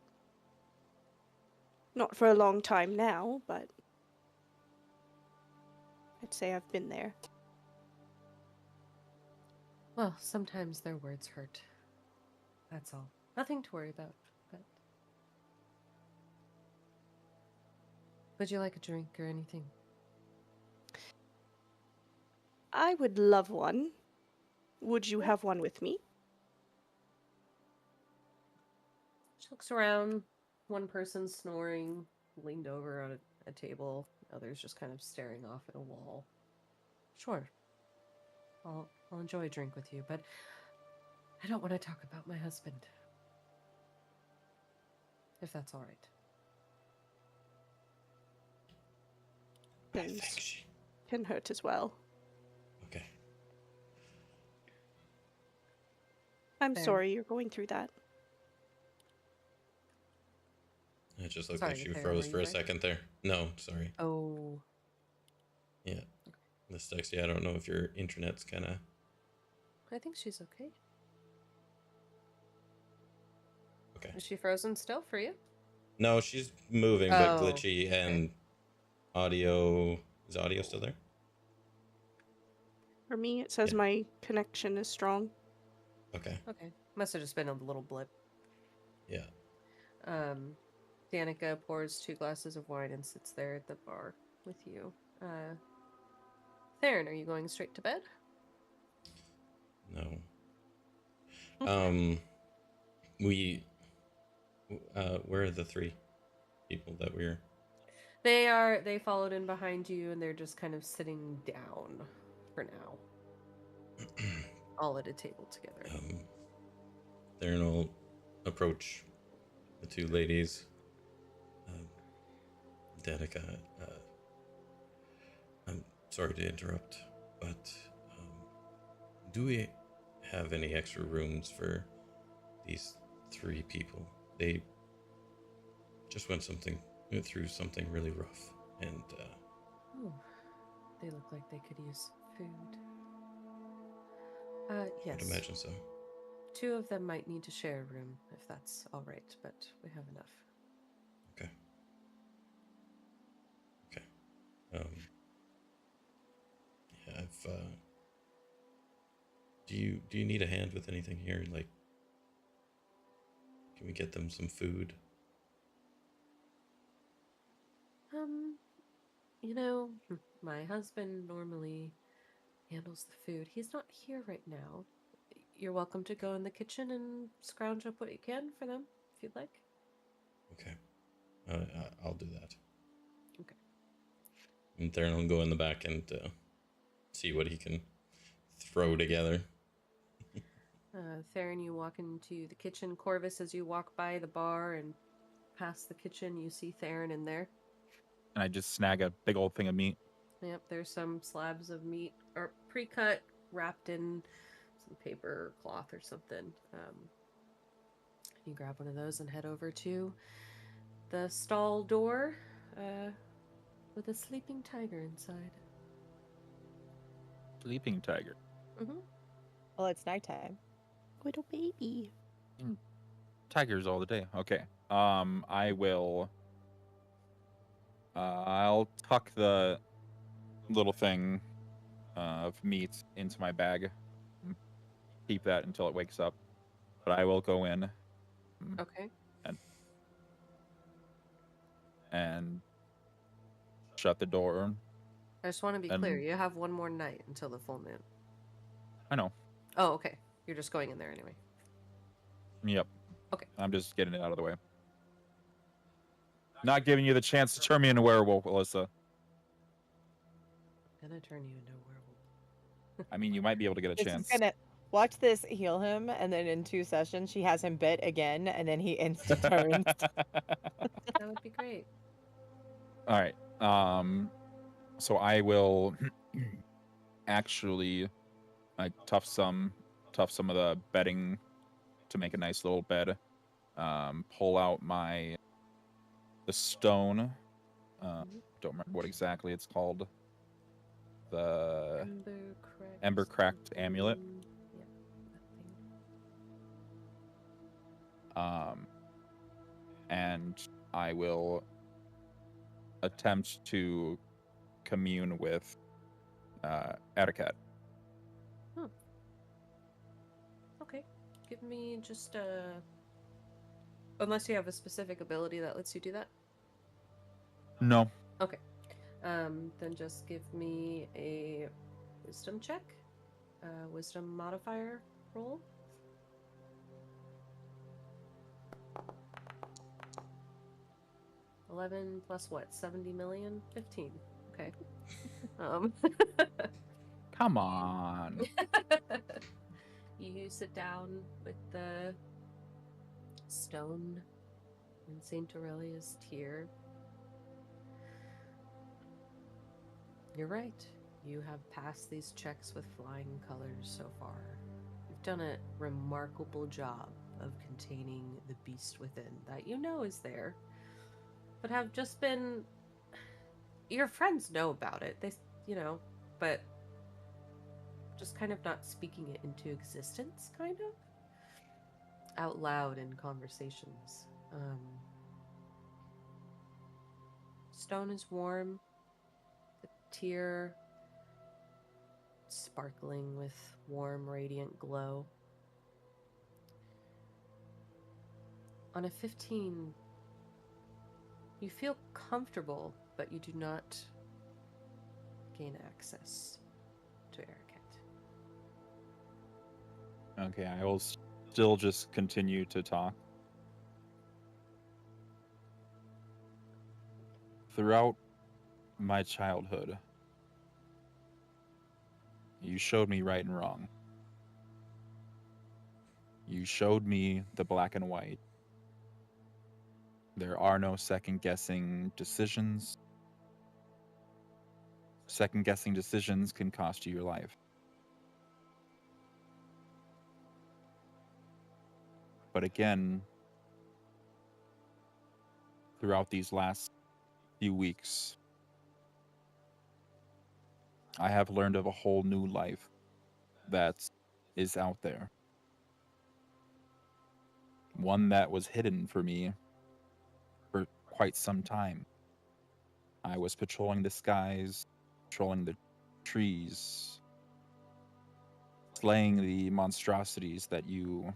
Not for a long time now, but I'd say I've been there. Well, sometimes their words hurt. That's all. Nothing to worry about, but... Would you like a drink or anything? I would love one. Would you have one with me? She looks around. One person snoring, leaned over on a table. Others just kind of staring off at a wall. Sure. I'll enjoy a drink with you, but I don't want to talk about my husband. If that's all right. I think she... Can hurt as well. Okay. I'm Fair. sorry you're going through that. It just looked Sorry, like she Theron, froze were for you a there? second there. No, sorry. Oh. Yeah. Lysdexiia, I don't know if your internet's kind of... I think she's okay. Okay. Is she frozen still for you? No, she's moving, but Oh, glitchy and audio... Is audio still there? For me, it says Yeah. my connection is strong. Okay. Okay. Must have just been a little blip. Yeah. Danica pours 2 glasses of wine and sits there at the bar with you. Theron, are you going straight to bed? No. Where are the 3 people that we're... They followed in behind you and they're just kind of sitting down for now. All at a table together. Theron will approach the 2 ladies. Danica, I'm sorry to interrupt, but do we have any extra rooms for these 3 people? They just went through something really rough, and Oh, they look like they could use food. Yes. I'd imagine so. 2 of them might need to share a room, if that's all right, but we have enough. Okay. Yeah, do you need a hand with anything here? Like, can we get them some food? You know, my husband normally handles the food. He's not here right now. You're welcome to go in the kitchen and scrounge up what you can for them, if you'd like. Okay. I'll do that. Okay. And Theron will go in the back and see what he can throw together. Theron, you walk into the kitchen. Corvus, as you walk by the bar and past the kitchen, you see Theron in there. And I just snag a big old thing of meat. Yep, there's some slabs of meat, or pre-cut, wrapped in some paper or cloth or something. You grab one of those and head over to the stall door with a sleeping tiger inside. Sleeping tiger. Mm-hmm. Well, it's nighttime. Little baby. Tigers all the day. Okay. I will... I'll tuck the little thing of meat into my bag. Keep that until it wakes up. But I will go in. Okay. And shut the door. I just want to be clear. You have one more night until the full moon. I know. Oh, okay. You're just going in there anyway. Yep. Okay. I'm just getting it out of the way. Not giving you the chance to turn me into a werewolf, Alyssa. I'm gonna turn you into a werewolf. I mean, you might be able to get a It's chance. just gonna watch this heal him, and then in 2 sessions she has him bit again, and then he insta turns. That would be great. All right. So I will actually tough some of the bedding to make a nice little bed. Pull out the stone. Don't remember what exactly it's called. The Ember-cracked amulet. Yeah, that thing. And I will attempt to commune with Arakocra. Okay. Give me just a... Unless you have a specific ability that lets you do that. No. Okay. Then just give me a wisdom check. Wisdom modifier roll. 11 plus what? 70 million? 15. Okay. Come on. You sit down with the stone in Saint Aurelia's tear. You're right. You have passed these checks with flying colors so far. You've done a remarkable job of containing the beast within that you know is there, but have just been... Your friends know about it. They, but just kind of not speaking it into existence, kind of? Out loud in conversations. Stone is warm. The tear sparkling with warm, radiant glow. On a 15, you feel comfortable, but you do not gain access to Arakocra. Okay, I will still just continue to talk. Throughout my childhood, you showed me right and wrong. You showed me the black and white. There are no second-guessing decisions. Second-guessing decisions can cost you your life. But again, throughout these last few weeks, I have learned of a whole new life that is out there. One that was hidden for me for quite some time. I was patrolling the skies, patrolling the trees, slaying the monstrosities that you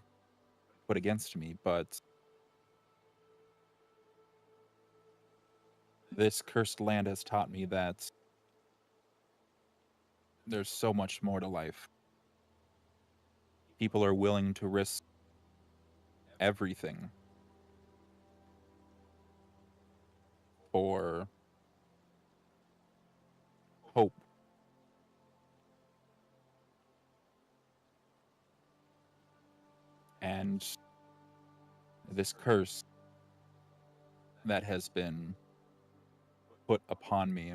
put against me, but this cursed land has taught me that there's so much more to life. People are willing to risk everything for hope. And this curse that has been put upon me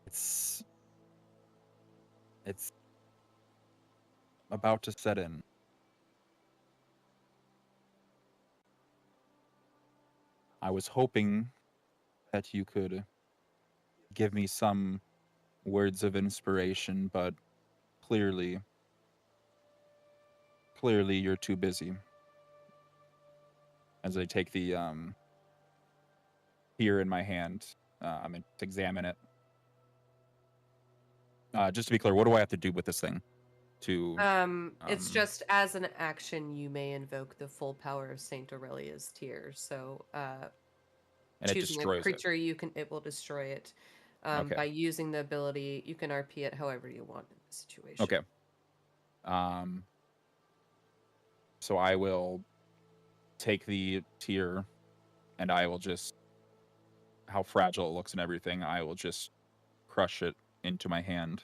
it's about to set in. I was hoping that you could give me some words of inspiration, but clearly you're too busy. As I take the here in my hand, I'm going to examine it. Just to be clear, what do I have to do with this thing? It's just as an action, you may invoke the full power of Saint Aurelia's tear. So, and it choosing a destroys creature, it will destroy it. Okay. By using the ability, you can RP it however you want in the situation. Okay. So I will take the tear, and I will just, how fragile it looks and everything, I will just crush it into my hand.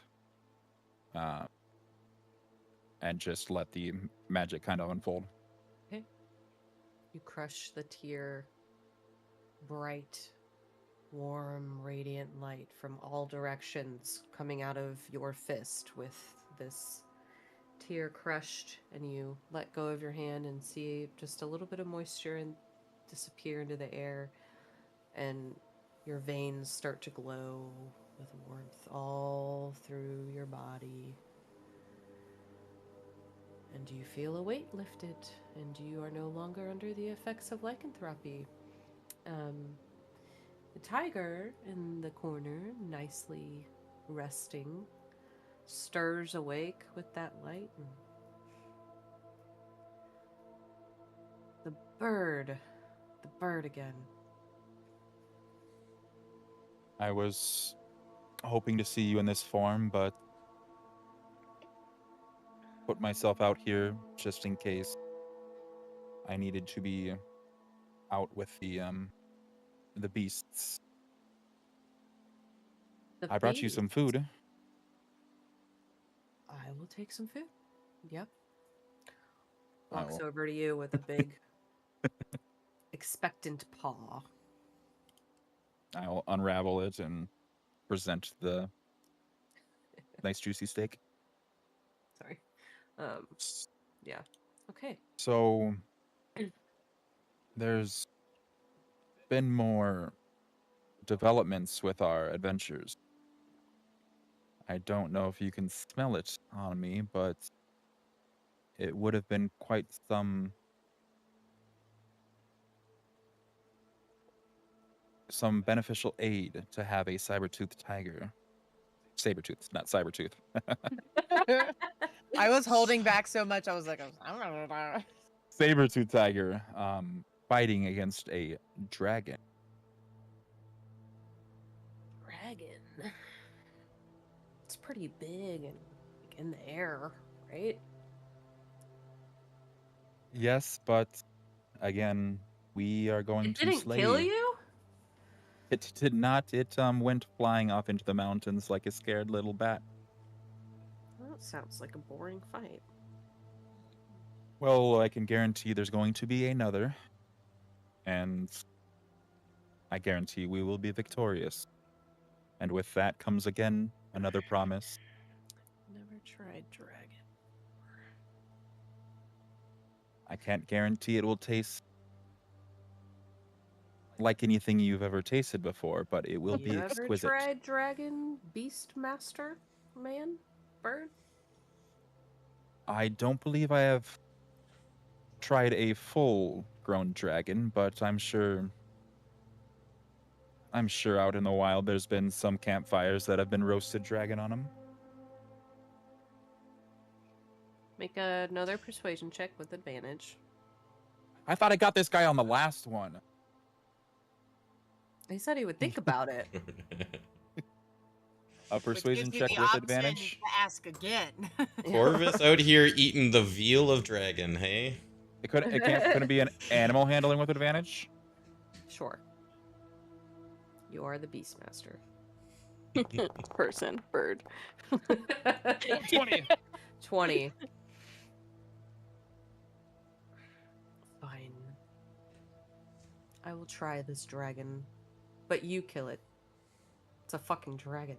And just let the magic kind of unfold. Okay. You crush the tear. Bright, warm, radiant light from all directions coming out of your fist with this tear crushed, and you let go of your hand and see just a little bit of moisture and disappear into the air, and your veins start to glow with warmth all through your body. And you feel a weight lifted, and you are no longer under the effects of lycanthropy. The tiger in the corner, nicely resting, stirs awake with that light. And the bird again. I was hoping to see you in this form, but put myself out here just in case I needed to be out with the beasts. The I brought you some beast. food. I will take some food. Yep. I Walks will- over to you with a big, expectant paw. I'll unravel it and present the nice juicy steak. Sorry. Yeah. Okay. So there's been more developments with our adventures. I don't know if you can smell it on me, but it would have been quite some beneficial aid to have a saber-toothed tiger. Saber-toothed, not cyber-tooth. I was holding back so much. I was like, Saber-toothed tiger fighting against a dragon. Dragon. It's pretty big and like, in the air, right? Yes, but again, we are going It to didn't slay. kill you? It did not. It went flying off into the mountains like a scared little bat. Well, that sounds like a boring fight. Well, I can guarantee there's going to be another. And I guarantee we will be victorious. And with that comes again another promise. Never tried dragon. I can't guarantee it will taste like anything you've ever tasted before, but it will be You ever exquisite. tried dragon, beast master, man, bird? I don't believe I have tried a full-grown dragon, but I'm sure out in the wild there's been some campfires that have been roasted dragon on them. Make another persuasion check with advantage. I thought I got this guy on the last one. He said he would think about it. A persuasion check with advantage. To ask again. Corvus out here eating the veal of dragon, hey? Couldn't it be an animal handling with advantage? Sure. You are the beastmaster. Person, bird. 20. 20. Fine. I will try this dragon, but you kill it. It's a fucking dragon.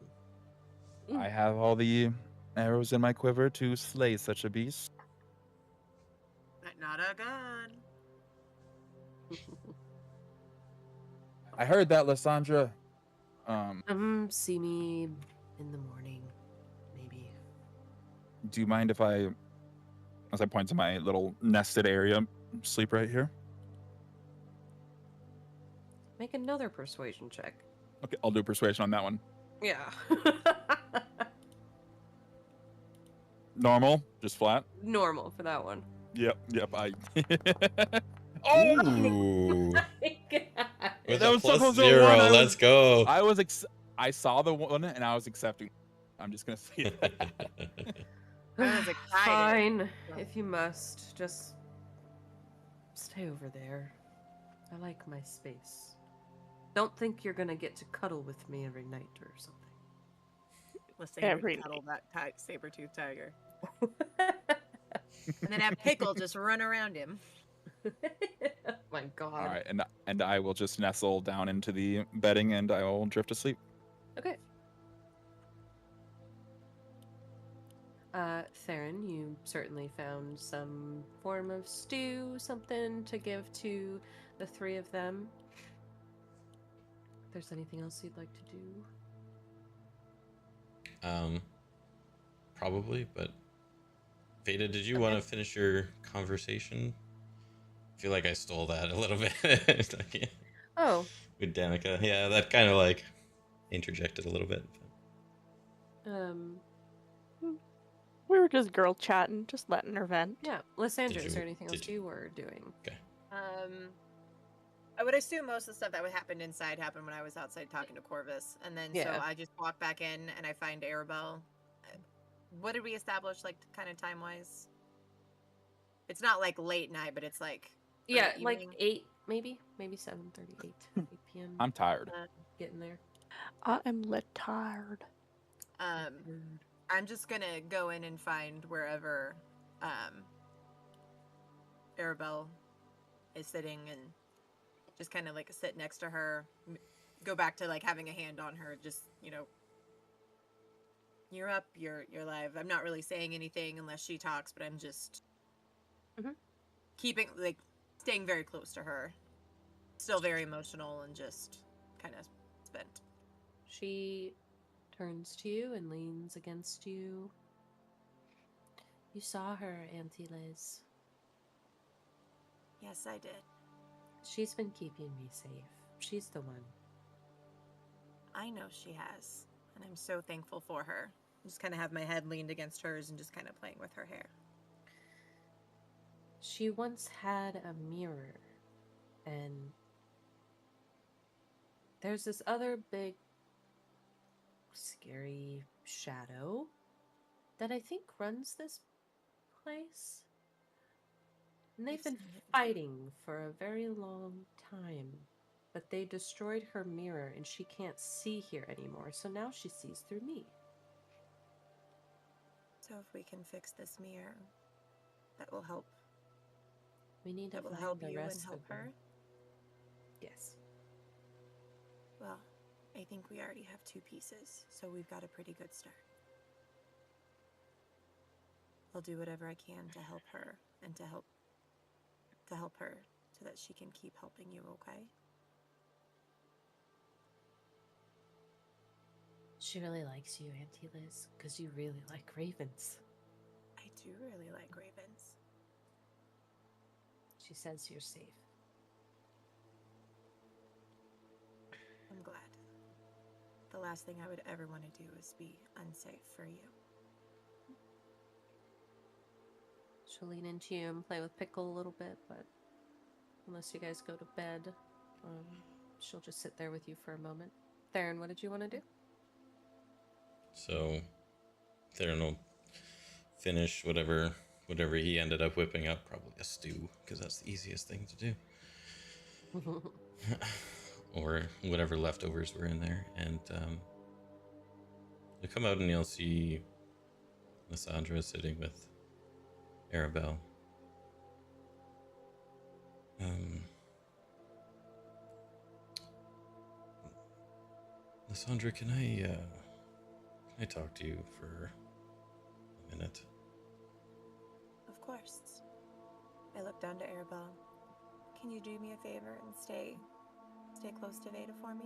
I have all the arrows in my quiver to slay such a beast. But not a gun. I heard that, Lysandra. See me in the morning, maybe. Do you mind if I, as I point to my little nested area, sleep right here? Make another persuasion check. Okay, I'll do persuasion on that one. Yeah. Normal, just flat. Normal for that one. Yep. I. Ooh. With That a was so plus close to a 0, one. let's go. I saw the one and I was accepting. I'm just gonna say that. I was excited. Fine, if you must. Just stay over there. I like my space. Don't think you're gonna get to cuddle with me every night or something. Lysandra Every cuddle that saber-toothed tiger. And then have Pickle just run around him. My God. All right, and I will just nestle down into the bedding and I will drift asleep. Okay. Theron, you certainly found some form of stew, something to give to the three of them. If there's anything else you'd like to do. Probably, but Vayda, did you Okay. want to finish your conversation? I feel like I stole that a little bit. Oh, With Danica. Yeah, that kind of like interjected a little bit. um, We were just girl chatting, just letting her vent. yeah. Lysandra, is you- there anything else did you- you were doing? Okay. I would assume most of the stuff that would happen inside happened when I was outside talking to Corvus, and then so Yeah. I just walk back in and I find Arabelle. What did we establish, like, kind of time wise? It's not like late night, but it's like Yeah, early like evening. 8, maybe 7:38, 8 p.m. I'm tired. Getting there. I am lit tired. I'm just gonna go in and find wherever Arabelle is sitting and just kind of like sit next to her, go back to like having a hand on her, just, you know, you're up, you're live. I'm not really saying anything unless she talks, but I'm just keeping, like, staying very close to her. Still very emotional and just kind of spent. She turns to you and leans against you. You saw her, Auntie Liz. Yes, I did. She's been keeping me safe. She's the one. I know she has, and I'm so thankful for her. I just kind of have my head leaned against hers and just kind of playing with her hair. She once had a mirror, and there's this other big, scary shadow that I think runs this place. And they've been fighting for a very long time. But they destroyed her mirror and she can't see here anymore. So now she sees through me. So if we can fix this mirror, that will help. We need to That will find help the you and rest help of them. her. Yes. Well, I think we already have 2 pieces, so we've got a pretty good start. I'll do whatever I can to help her and to help her so that she can keep helping you, okay? She really likes you, Auntie Liz, because you really like ravens. I do really like ravens. She says you're safe. I'm glad. The last thing I would ever want to do is be unsafe for you. She'll lean into you and play with Pickle a little bit, but unless you guys go to bed, she'll just sit there with you for a moment. Theron, what did you want to do? So Theron will finish whatever he ended up whipping up, probably a stew, because that's the easiest thing to do. Or whatever leftovers were in there, and you'll come out and you'll see Lysandra sitting with Arabelle. Lysandra, can I talk to you for a minute? Of course. I look down to Arabelle. Can you do me a favor and stay close to Vayda for me?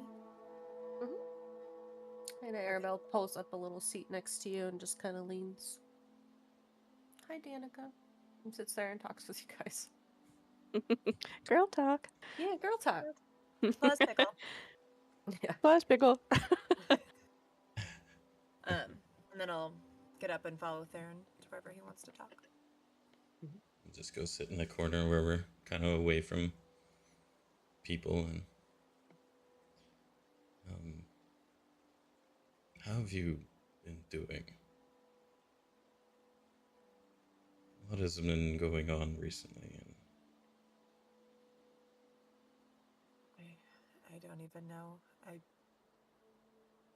And Arabelle pulls up a little seat next to you and just kind of leans. Hi, Danica. And sits there and talks with you guys. Girl talk. Yeah, girl talk. Plus Pickle. Yeah. Plus pickle. And then I'll get up and follow Theron to wherever he wants to talk. We'll just go sit in the corner where we're kind of away from people. And how have you been doing? What has been going on recently? And I don't even know. I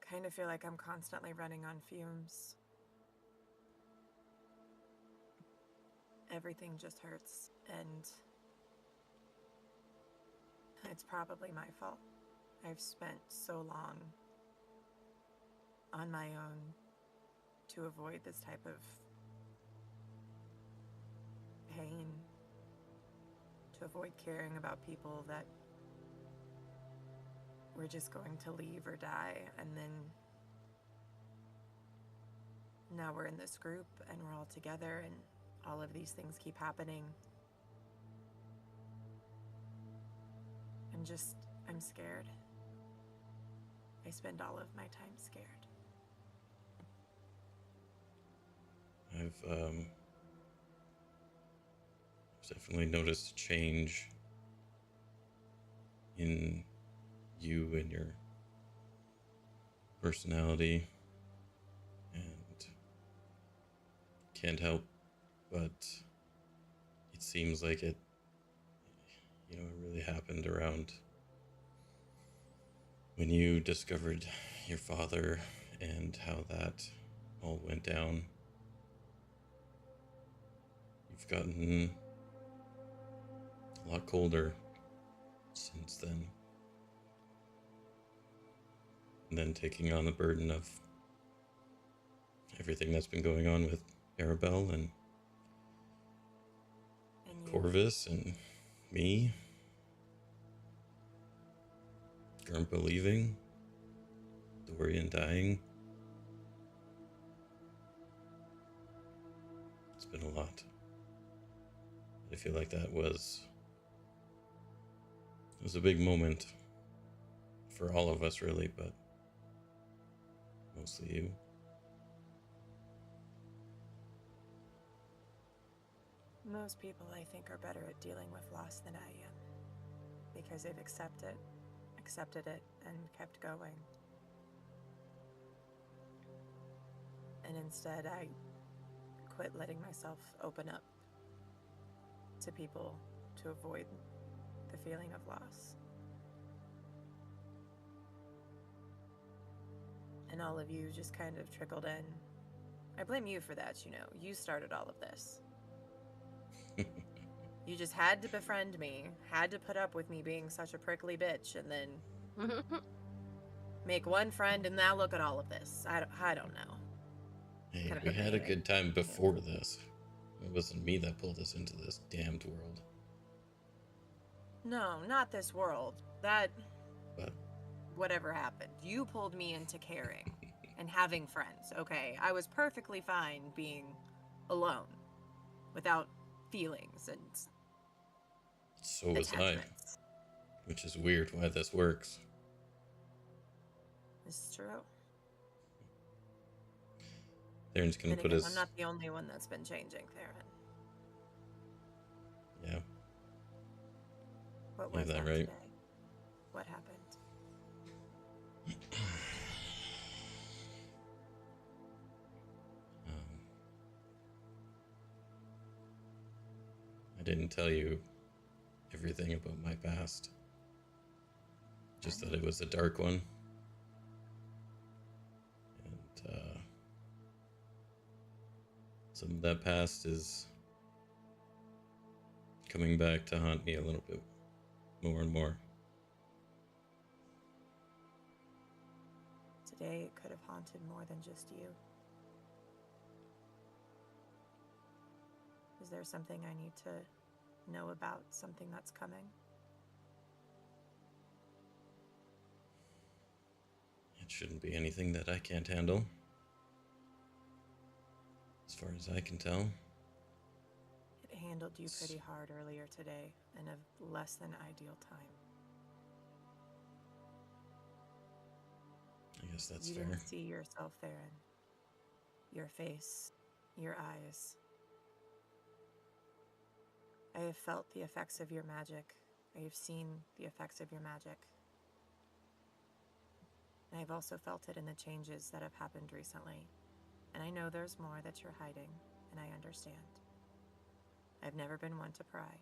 kind of feel like I'm constantly running on fumes. Everything just hurts, and it's probably my fault. I've spent so long on my own to avoid this type of pain, to avoid caring about people that we're just going to leave or die, and then now we're in this group and we're all together, and all of these things keep happening. I'm scared. I spend all of my time scared. I've definitely noticed a change in you and your personality, and can't help but it seems like it really happened around when you discovered your father and how that all went down. You've gotten a lot colder since then. And then taking on the burden of everything that's been going on with Arabelle and And you, Corvus and me. Grandpa leaving. Dorian dying. It's been a lot. I feel like that was a big moment for all of us, really, but mostly you. most people, I think, are better at dealing with loss than I am. Because they've accepted it, and kept going. And instead, I quit letting myself open up to people to avoid the feeling of loss. And all of you just kind of trickled in. I blame you for that, you know. You started all of this. You just had to befriend me, had to put up with me being such a prickly bitch, and then make one friend, and now look at all of this. I don't know. Hey, Kind of we had a pathetic. good time before this. It wasn't me that pulled us into this damned world. No, not this world. That... But whatever happened. You pulled me into caring and having friends, okay? I was perfectly fine being alone, without feelings and so was I. attachments. Which is weird why this works. This is true. Theron's gonna And put again, his... I'm not the only one that's been changing, Theron. Yeah. What You was have that that right. today? What happened? I didn't tell you everything about my past. Just that it was a dark one. And some of that past is coming back to haunt me a little bit more and more. Today it could have haunted more than just you. Is there something I need to know about, something that's coming? It shouldn't be anything that I can't handle. As far as I can tell. It handled you pretty hard earlier today, in a less than ideal time. I guess that's You fair. didn't see yourself, Theron. Your face, your eyes. I have felt the effects of your magic. I have seen the effects of your magic. And I've also felt it in the changes that have happened recently. And I know there's more that you're hiding, and I understand. I've never been one to pry.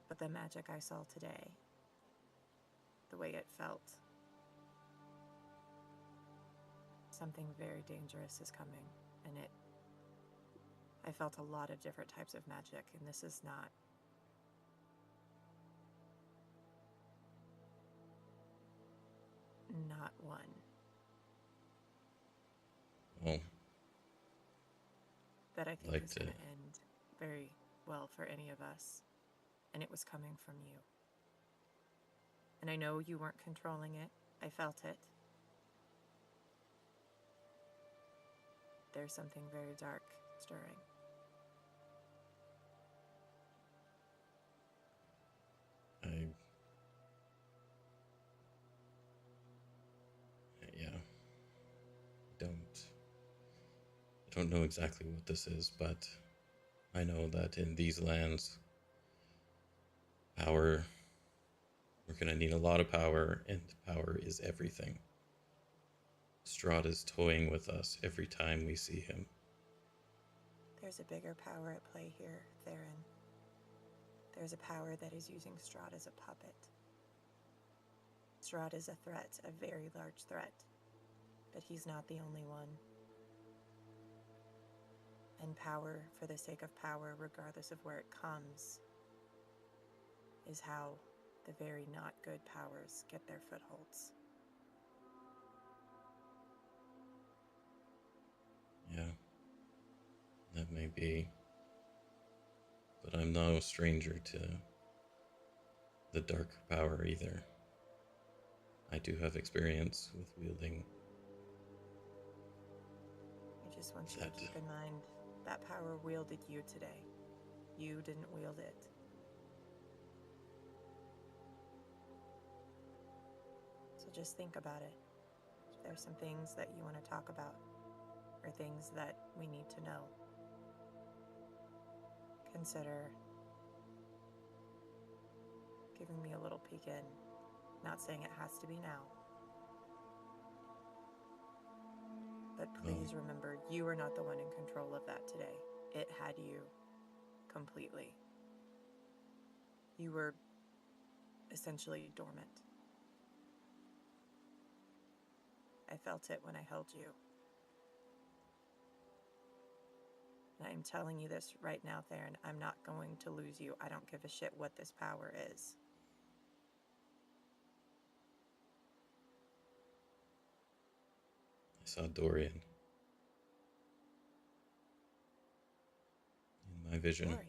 But the magic I saw today, the way it felt, something very dangerous is coming, and I felt a lot of different types of magic, and this is not one. Well, That I think like is to- going to end very well for any of us, and it was coming from you. And I know you weren't controlling it. I felt it. there's something very dark stirring. Yeah, I don't know exactly what this is, but I know that in these lands, power, we're gonna need a lot of power, and power is everything. Strahd is toying with us every time we see him. There's a bigger power at play here, Theron. There's a power that is using Strahd as a puppet. Strahd is a threat, a very large threat, but he's not the only one. And power, for the sake of power, regardless of where it comes, is how the very not good powers get their footholds. Yeah, that may be, but I'm no stranger to the dark power either. I do have experience with wielding. I just want you to keep in mind that power wielded you today. You didn't wield it. So just think about it. If there's some things that you want to talk about, or things that we need to know, consider giving me a little peek in. Not saying it has to be now. But please remember, you are not the one in control of that today. It had you completely. You were essentially dormant. I felt it when I held you. And I'm telling you this right now, Theron, I'm not going to lose you. I don't give a shit what this power is. I saw Dorian in my vision. Dorian.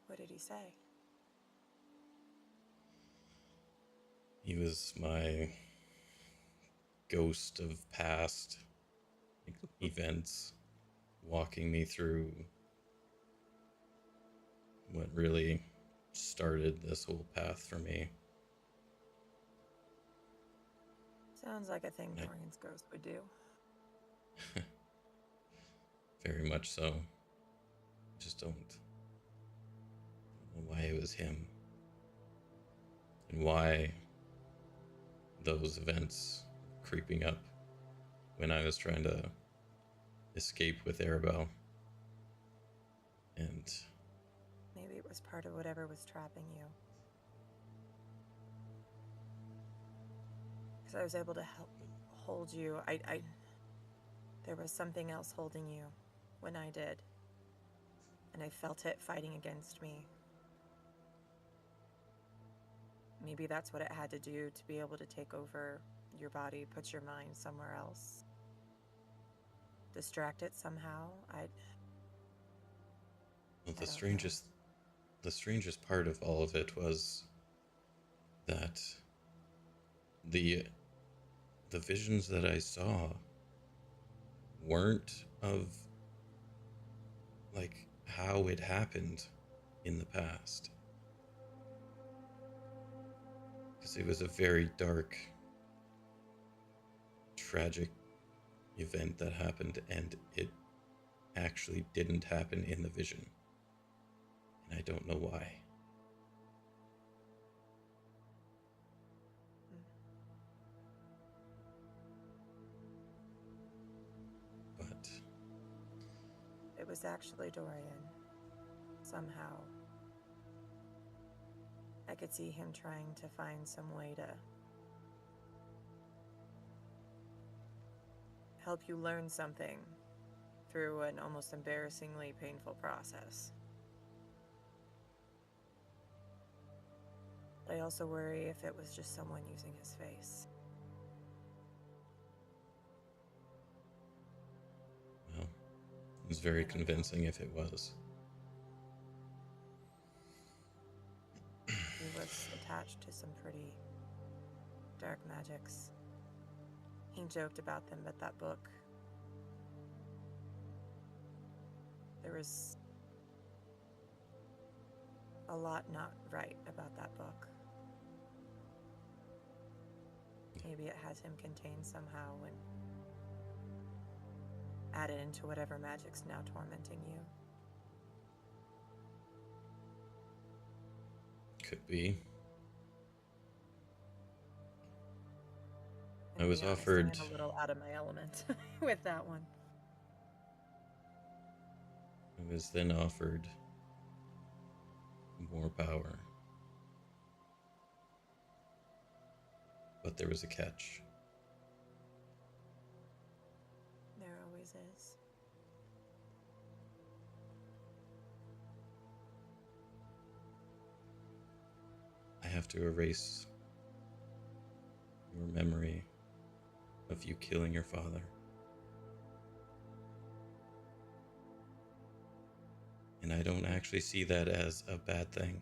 What did he say? He was my ghost of past events, walking me through what really started this whole path for me. Sounds like a thing Dorian's ghost would do. Very much so. Just don't know why it was him. And why those events creeping up when I was trying to escape with Arabelle. And maybe it was part of whatever was trapping you. Because I was able to help hold you. There was something else holding you when I did. And I felt it fighting against me. Maybe that's what it had to do to be able to take over your body, put your mind somewhere else. Distract it somehow. the strangest part of all of it was that the visions that I saw weren't of like how it happened in the past. Because it was a very dark, tragic event that happened, and it actually didn't happen in the vision. And I don't know why. But it was actually Dorian. Somehow. I could see him trying to find some way to help you learn something through an almost embarrassingly painful process. But I also worry if it was just someone using his face. well, it was very convincing if it was. He was attached to some pretty dark magics. He joked about them, but that book, there was a lot not right about that book. Maybe it has him contained somehow and added into whatever magic's now tormenting you. Could be. And I to was be honest, offered. I'm a little out of my element with that one. I was then offered more power. But there was a catch. There always is. I have to erase your memory of you killing your father. And I don't actually see that as a bad thing.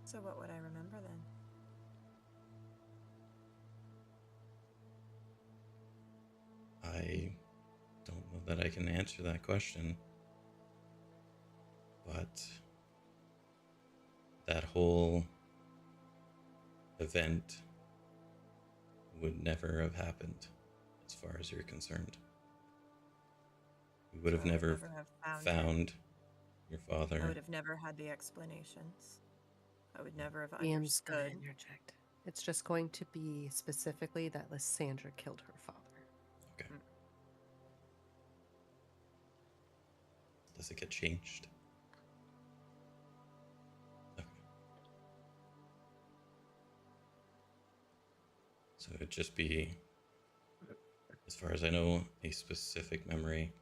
So what would I remember then? I don't know that I can answer that question. But that whole event would never have happened as far as you're concerned. We would have So I never have found your father. I would have never had the explanations. I would never have Ian's gonna understood. interject. It's just going to be specifically that Lysandra killed her father. Okay. Does it get changed? Okay. So it'd just be, as far as I know, a specific memory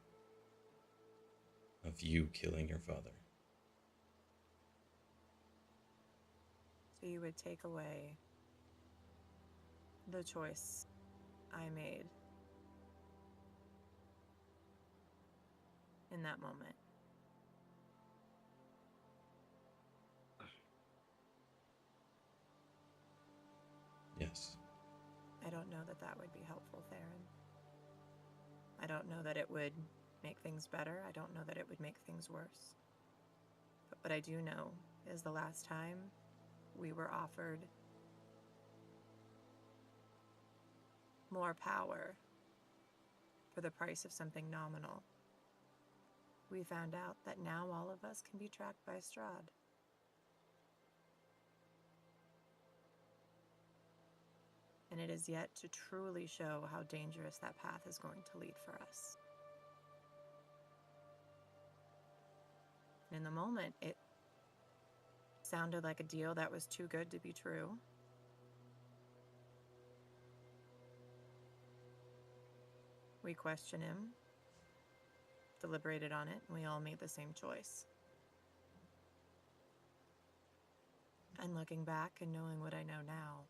of you killing your father. So you would take away the choice I made in that moment. Yes. I don't know that that would be helpful, Theron. I don't know that it would make things better. I don't know that it would make things worse. But what I do know is the last time we were offered more power for the price of something nominal, we found out that now all of us can be tracked by Strahd. And it is yet to truly show how dangerous that path is going to lead for us. And in the moment, it sounded like a deal that was too good to be true. We questioned him, deliberated on it, and we all made the same choice. And looking back and knowing what I know now,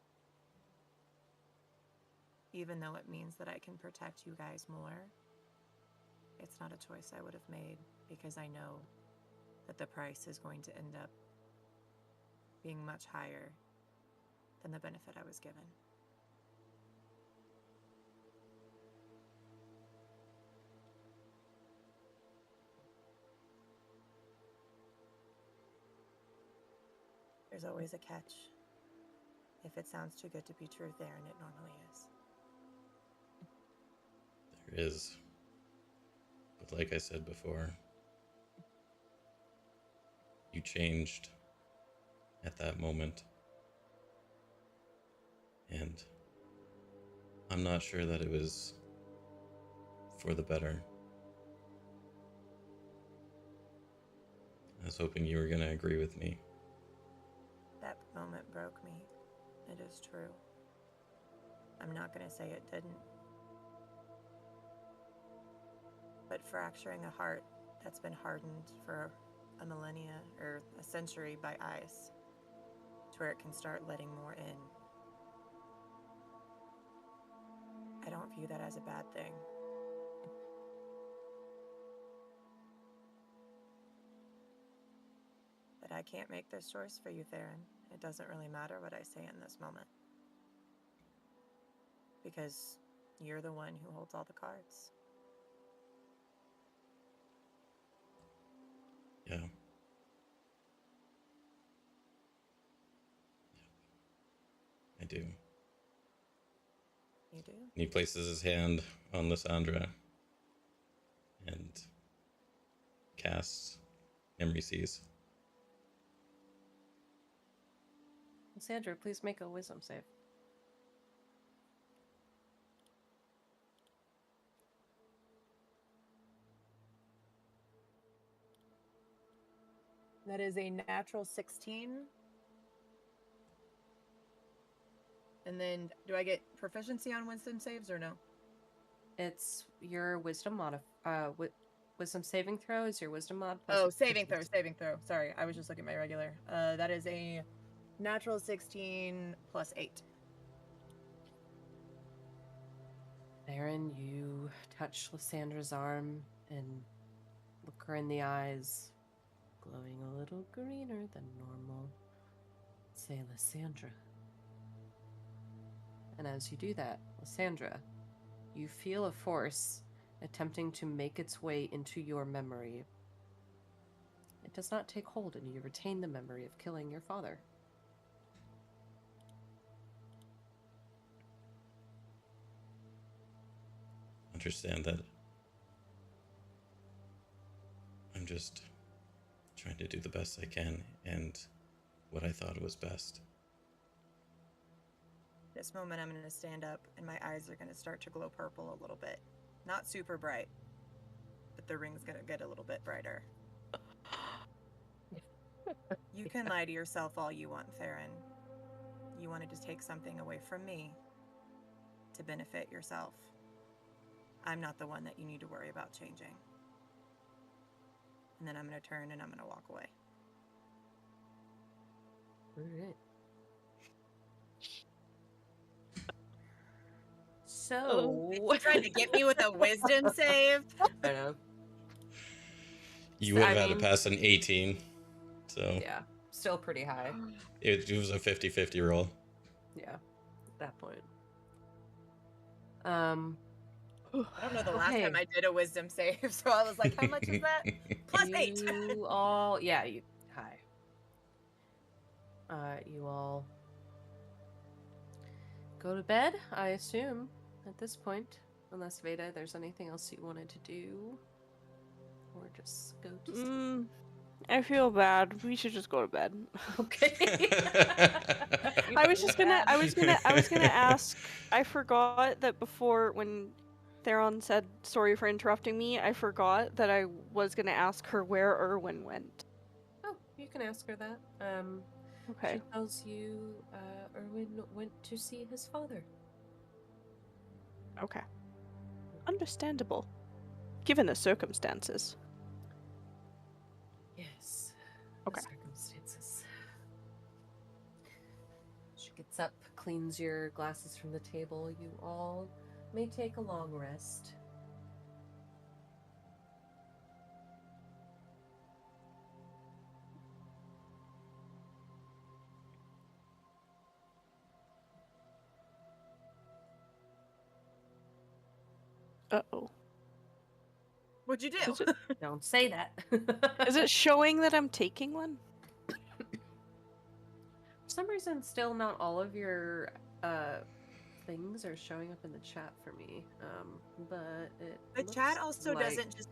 even though it means that I can protect you guys more, it's not a choice I would have made because I know that the price is going to end up being much higher than the benefit I was given. There's always a catch. If it sounds too good to be true, Theron, it normally is. There is. But like I said before, you changed at that moment. And I'm not sure that it was for the better. I was hoping you were going to agree with me. That moment broke me. It is true. I'm not going to say it didn't. But fracturing a heart that's been hardened for a millennia or a century by ice to where it can start letting more in, I don't view that as a bad thing. But I can't make this choice for you, Theron. It doesn't really matter what I say in this moment. Because you're the one who holds all the cards. Yeah. I do. You do? And he places his hand on Lysandra and casts Memory Seize. Lysandra, please make a wisdom save. That is a natural 16. And then, do I get proficiency on wisdom saves or no? It's your wisdom wisdom saving throw is your wisdom mod. Oh, saving throw. Sorry, I was just looking at my regular. That is a natural 16 plus 8. Theron, you touch Lysandra's arm and look her in the eyes, glowing a little greener than normal. Say, Lysandra. And as you do that, Lysandra, you feel a force attempting to make its way into your memory. It does not take hold, and you retain the memory of killing your father. Understand that I'm just trying to do the best I can and what I thought was best. This moment I'm going to stand up and my eyes are going to start to glow purple a little bit. Not super bright, but the ring's going to get a little bit brighter. You can lie to yourself all you want, Theron. You wanted to take something away from me to benefit yourself. I'm not the one that you need to worry about changing. And then I'm going to turn and I'm going to walk away. All right. So, You tried to get me with a wisdom save? I know. You would have had mean, to pass an 18, so yeah, still pretty high. it was a 50-50 roll. Yeah, at that point. I don't know the last Okay. time I did a wisdom save, so I was like, how much is that? Plus 8. You all, yeah, you hi. You all go to bed, I assume, at this point. Unless, Vayda, there's anything else you wanted to do? Or just go to sleep? I feel bad. We should just go to bed. Okay. I was gonna ask. I forgot that before when Theron said sorry for interrupting me, I forgot that I was gonna ask her where Erwin went. Oh, you can ask her that. Okay. She tells you Erwin went to see his father. Okay. Understandable. Given the circumstances. Yes. Okay. The circumstances. She gets up, cleans your glasses from the table. You all may take a long rest. Uh-oh. What'd you do? Is it, Don't say that. is it showing that I'm taking one? For some reason, still not all of your things are showing up in the chat for me. But The looks chat also like doesn't just...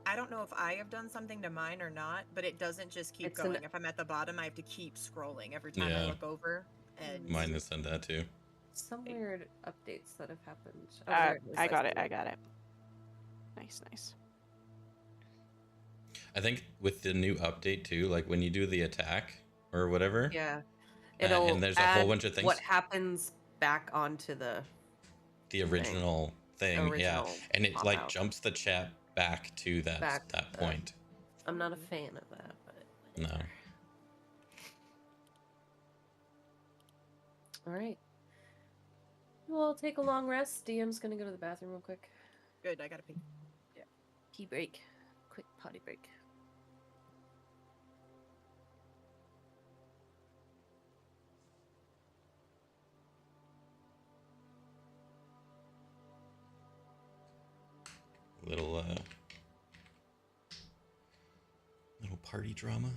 I don't know if I have done something to mine or not, but it doesn't just keep It's an- going. If I'm at the bottom, I have to keep scrolling every time I Yeah. look over. And Mine has done that too. some weird updates that have happened. Oh, there it is. I got see it. I got it. Nice, nice. I think with the new update too, like when you do the attack or whatever, Yeah. and It'll there's a add whole bunch of things. what happens back onto the original thing, yeah, original and it like pop-out. jumps the chat back to that point. I'm not a fan of that, but No. all right. We'll take a long rest. DM's gonna go to the bathroom real quick. good, I gotta pee. Pee break. Quick potty break. party drama.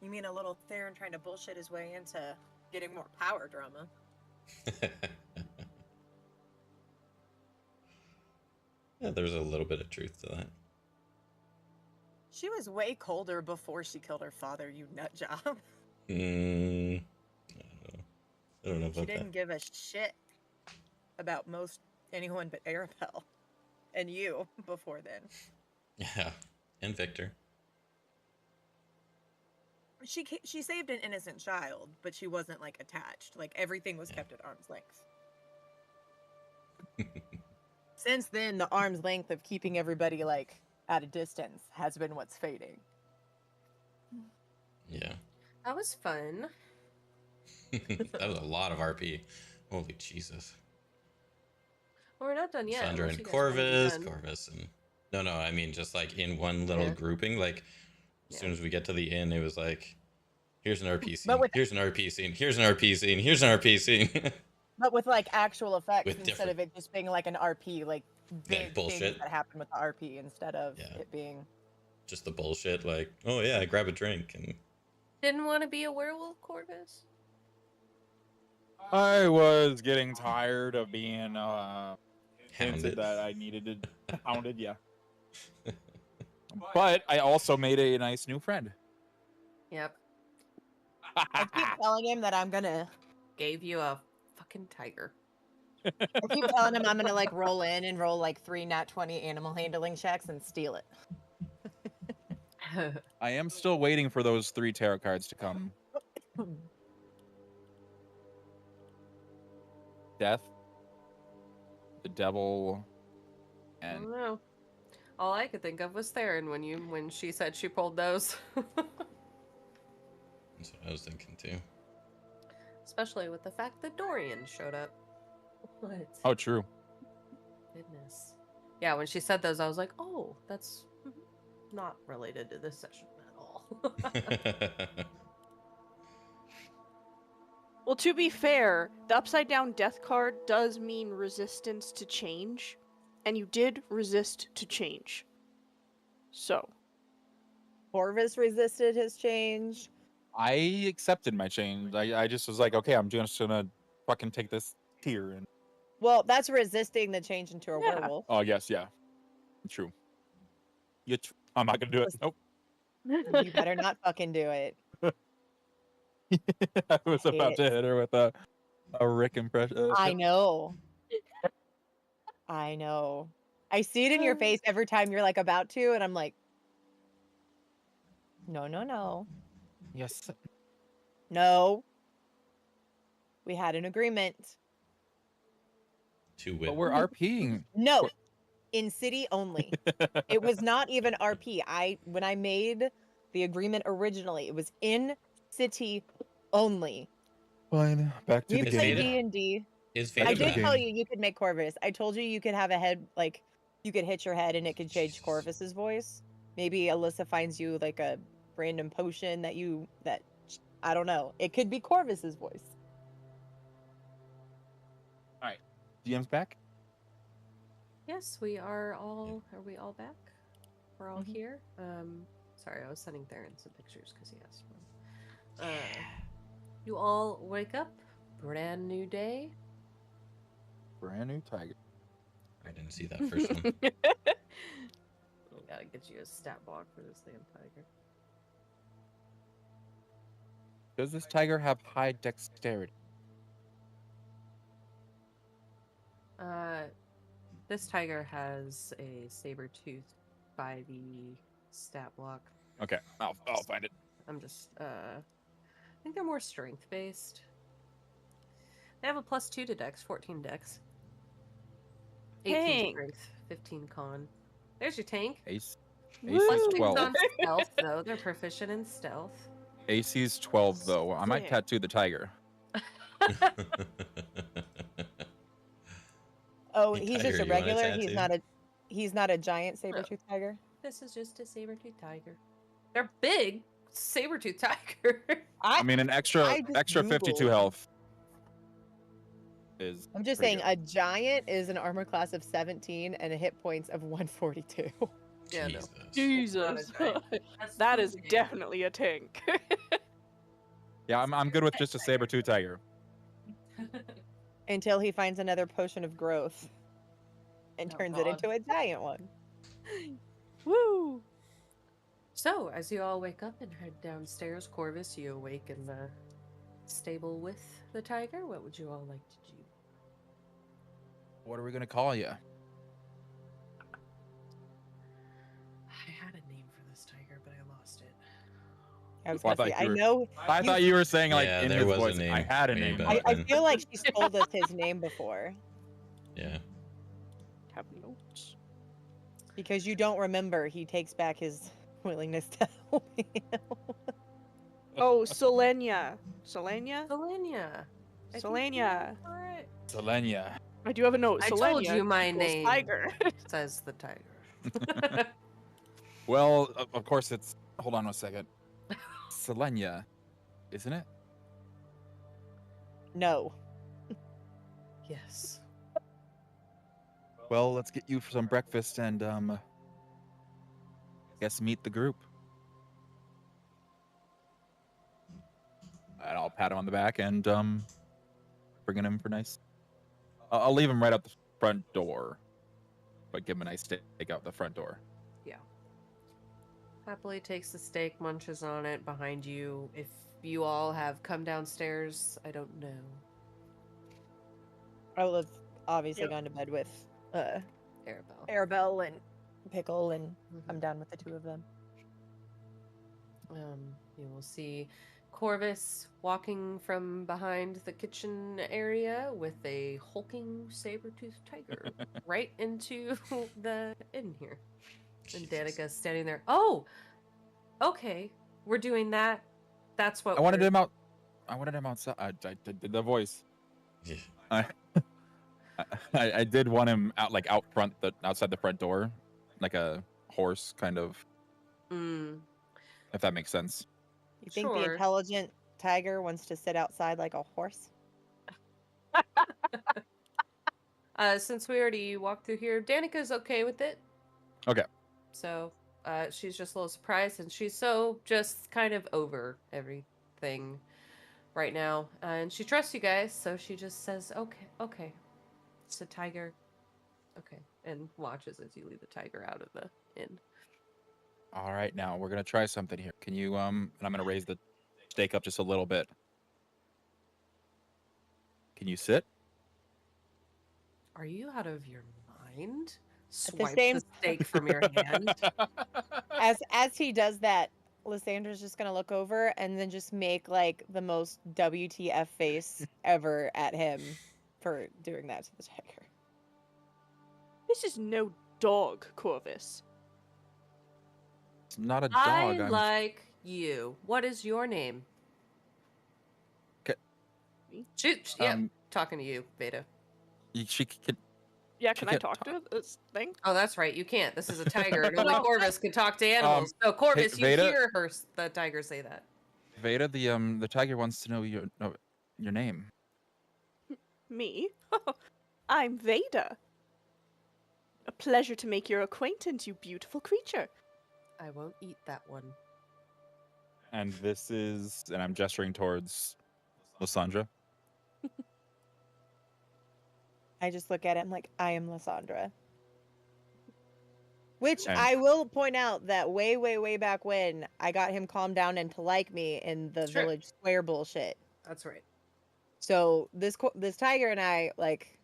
You mean a little Theron trying to bullshit his way into getting more power drama? Yeah, there's a little bit of truth to that. She was way colder before she killed her father, you nut job. I don't know She about didn't give a shit about most anyone but Arabelle. And you before then. that. Yeah, and Victor. She saved an innocent child, but she wasn't like attached. Like everything was kept at arm's length. Since then, the arm's length of keeping everybody like at a distance has been what's fading. Yeah. That was fun. That was a lot of RP. Holy Jesus. Well, we're not done yet. Sandra unless and you guys wanna be Corvus, done. and no, I mean just like in one little Yeah. grouping. Like as soon as we get to the inn, it was like, here's an RP scene, But with- here's an RP scene, here's an RP scene, here's an RP scene. But with like actual effects With instead different- of it just being like an RP, like big bullshit. things that happen with the RP instead of Yeah. it being. Just the bullshit, like, oh yeah, grab a drink and Didn't want to be a werewolf, Corvus? I was getting tired of being hounded. hinted that I needed to hounded, yeah. But I also made a nice new friend. Yep. I keep telling him that I'm gonna. Gave you a fucking tiger. I keep telling him I'm gonna like roll in and roll like 3 nat 20 animal handling checks and steal it. I am still waiting for those 3 tarot cards to come. Death, the devil, I and don't know. All I could think of was Theron when she said she pulled those. that's what I was thinking too. Especially with the fact that Dorian showed up. What? oh, true. Goodness. Yeah, when she said those, I was like, oh, that's not related to this session at all. Well, to be fair, the upside down death card does mean resistance to change, and you did resist to change. So, Corvus resisted his change. I accepted my change. I just was like, okay, I'm just gonna fucking take this tier and. Well, that's resisting the change into a Yeah. werewolf. Oh yes, yeah, true. I'm not gonna do it. Nope. You better not fucking do it. I was about to hit her with a Rick impression. I know. I know. I see it in your face every time you're like about to, and I'm like, no, no, no, Yes. no. We had an agreement. To But win. we're RPing. No, in city only. It was not even RP. When I made the agreement originally, it was in city only. Fine. Back to We the Is played Vayda- game. D&D. Is Back I Vayda to the did back? tell you could make Corvus. I told you you could have a head, like, you could hit your head and it could change Jesus. Corvus's voice. Maybe Alyssa finds you, like, a random potion that I don't know. It could be Corvus's voice. DM's back. Yes, we are all. Are we all back? We're all Mhm. here. Sorry, I was sending Theron some pictures because he asked for them. You all wake up. Brand new day. Brand new tiger. I didn't see that first one. We gotta get you a stat block for this damn tiger. Does this tiger have high dexterity? This tiger has a saber tooth by the stat block. Okay, I'll find it. I'm just, I think they're more strength based. They have a +2 to dex, 14 dex. 18 Tank. strength, 15 con. There's your tank. Ace. Woo! AC's It's 12. on stealth, though. They're proficient in stealth. AC's 12 though. I might Sick. tattoo the tiger. Oh, Hey, he's Tiger, just a you want a regular. tattoo? He's not a giant saber-toothed tiger. This is just a saber-tooth tiger. They're big saber-tooth tiger. I mean, an extra just 52 Googled. health is. I'm just pretty saying, good. a giant is an armor class of 17 and a hit points of 142. Yeah, no. Jesus. That is definitely a tank. Yeah, I'm good with just a saber-tooth tiger. Until he finds another potion of growth and Oh, turns it God. into a giant one. Woo! So, as you all wake up and head downstairs, Corvus, you awake in the stable with the tiger. What would you all like to do? What are we gonna call you? I had a name for this tiger, but I lost it. I was Well, I gonna say, thought I you were- know. I thought you were saying like Yeah, in there his was a voice. name I had a made name. up. I feel like she told us his name before Yeah. Have notes. because you don't remember. He takes back his willingness to help me. Oh, Selenia. Selenia? Selenia. Selenia. Selenia. I do have a note. I Selenia told you my equals name. Tiger. Says the tiger. Well, of course it's. Hold on 1 second. Selenia, isn't it? No. Yes. Well, let's get you for some breakfast and guess meet the group. And I'll pat him on the back and bring him for nice. I'll leave him right out the front door, but give him a nice steak out the front door. Yeah. Happily takes the steak, munches on it behind you. If you all have come downstairs, I don't know. I will have obviously Yep. gone to bed with Arabelle. Arabelle and Pickle, and I'm down with the two of them. You will see Corvus walking from behind the kitchen area with a hulking saber-toothed tiger right into the inn here. And Danica's standing there. Oh! Okay. We're doing that. That's what I wanted him out. I wanted him outside. I did the voice. Yeah. I did want him out, like out front, outside the front door, like a horse, kind of. If that makes sense. You think the Sure. intelligent tiger wants to sit outside like a horse? Since we already walked through here, Danica's okay with it. Okay. So, she's just a little surprised, and she's so just kind of over everything right now. And she trusts you guys, so she just says, okay. It's a tiger. Okay. And watches as you lead the tiger out of the inn. All right, now we're gonna try something here. Can you and I'm gonna raise the steak up just a little bit. Can you sit? Are you out of your mind? At the Swipe same- the steak from your hand. As he does that, Lysandra's just gonna look over and then just make like the most WTF face ever at him for doing that to the tiger. This is no dog, Corvus. It's not a dog. I I'm- like you. What is your name? Okay. Shoot. Yeah, Um, talking to you, Vayda. She can. Yeah, She can I can't talk to this thing? Oh, that's right. You can't. This is a tiger, and only Corvus can talk to animals. So Corvus, you Vayda- hear the tiger say that. Vayda, the tiger wants to know your name. Me? I'm Vayda. A pleasure to make your acquaintance, you beautiful creature. I won't eat that one. And this is, and I'm gesturing towards Lysandra. I just look at him like, I am Lysandra. Which And- I will point out that way back when I got him calmed down and to like me in the Sure. village square bullshit. That's right. So this tiger and I, like,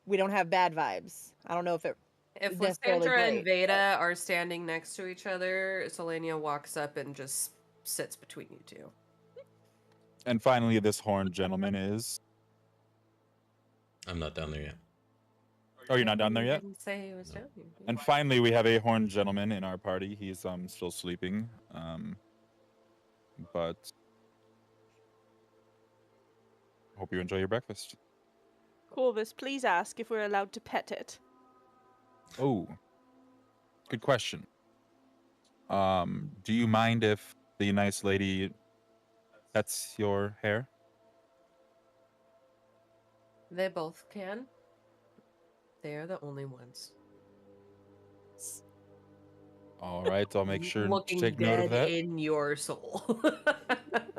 we don't have bad vibes. I don't know if it If necessarily Lysandra and great, Vayda are standing next to each other, Selenia walks up and just sits between you two. And finally, this horned gentleman is. I'm not down there yet. Oh, you're not down there You yet? didn't say he was down here. And finally, we have a horned gentleman in our party. He's still sleeping. But Hope you enjoy your breakfast. Corvus, please ask if we're allowed to pet it. Oh, good question. Do you mind if the nice lady pets your hair? They both can. They're the only ones. All right, I'll make sure to Looking take note of dead that. in your soul.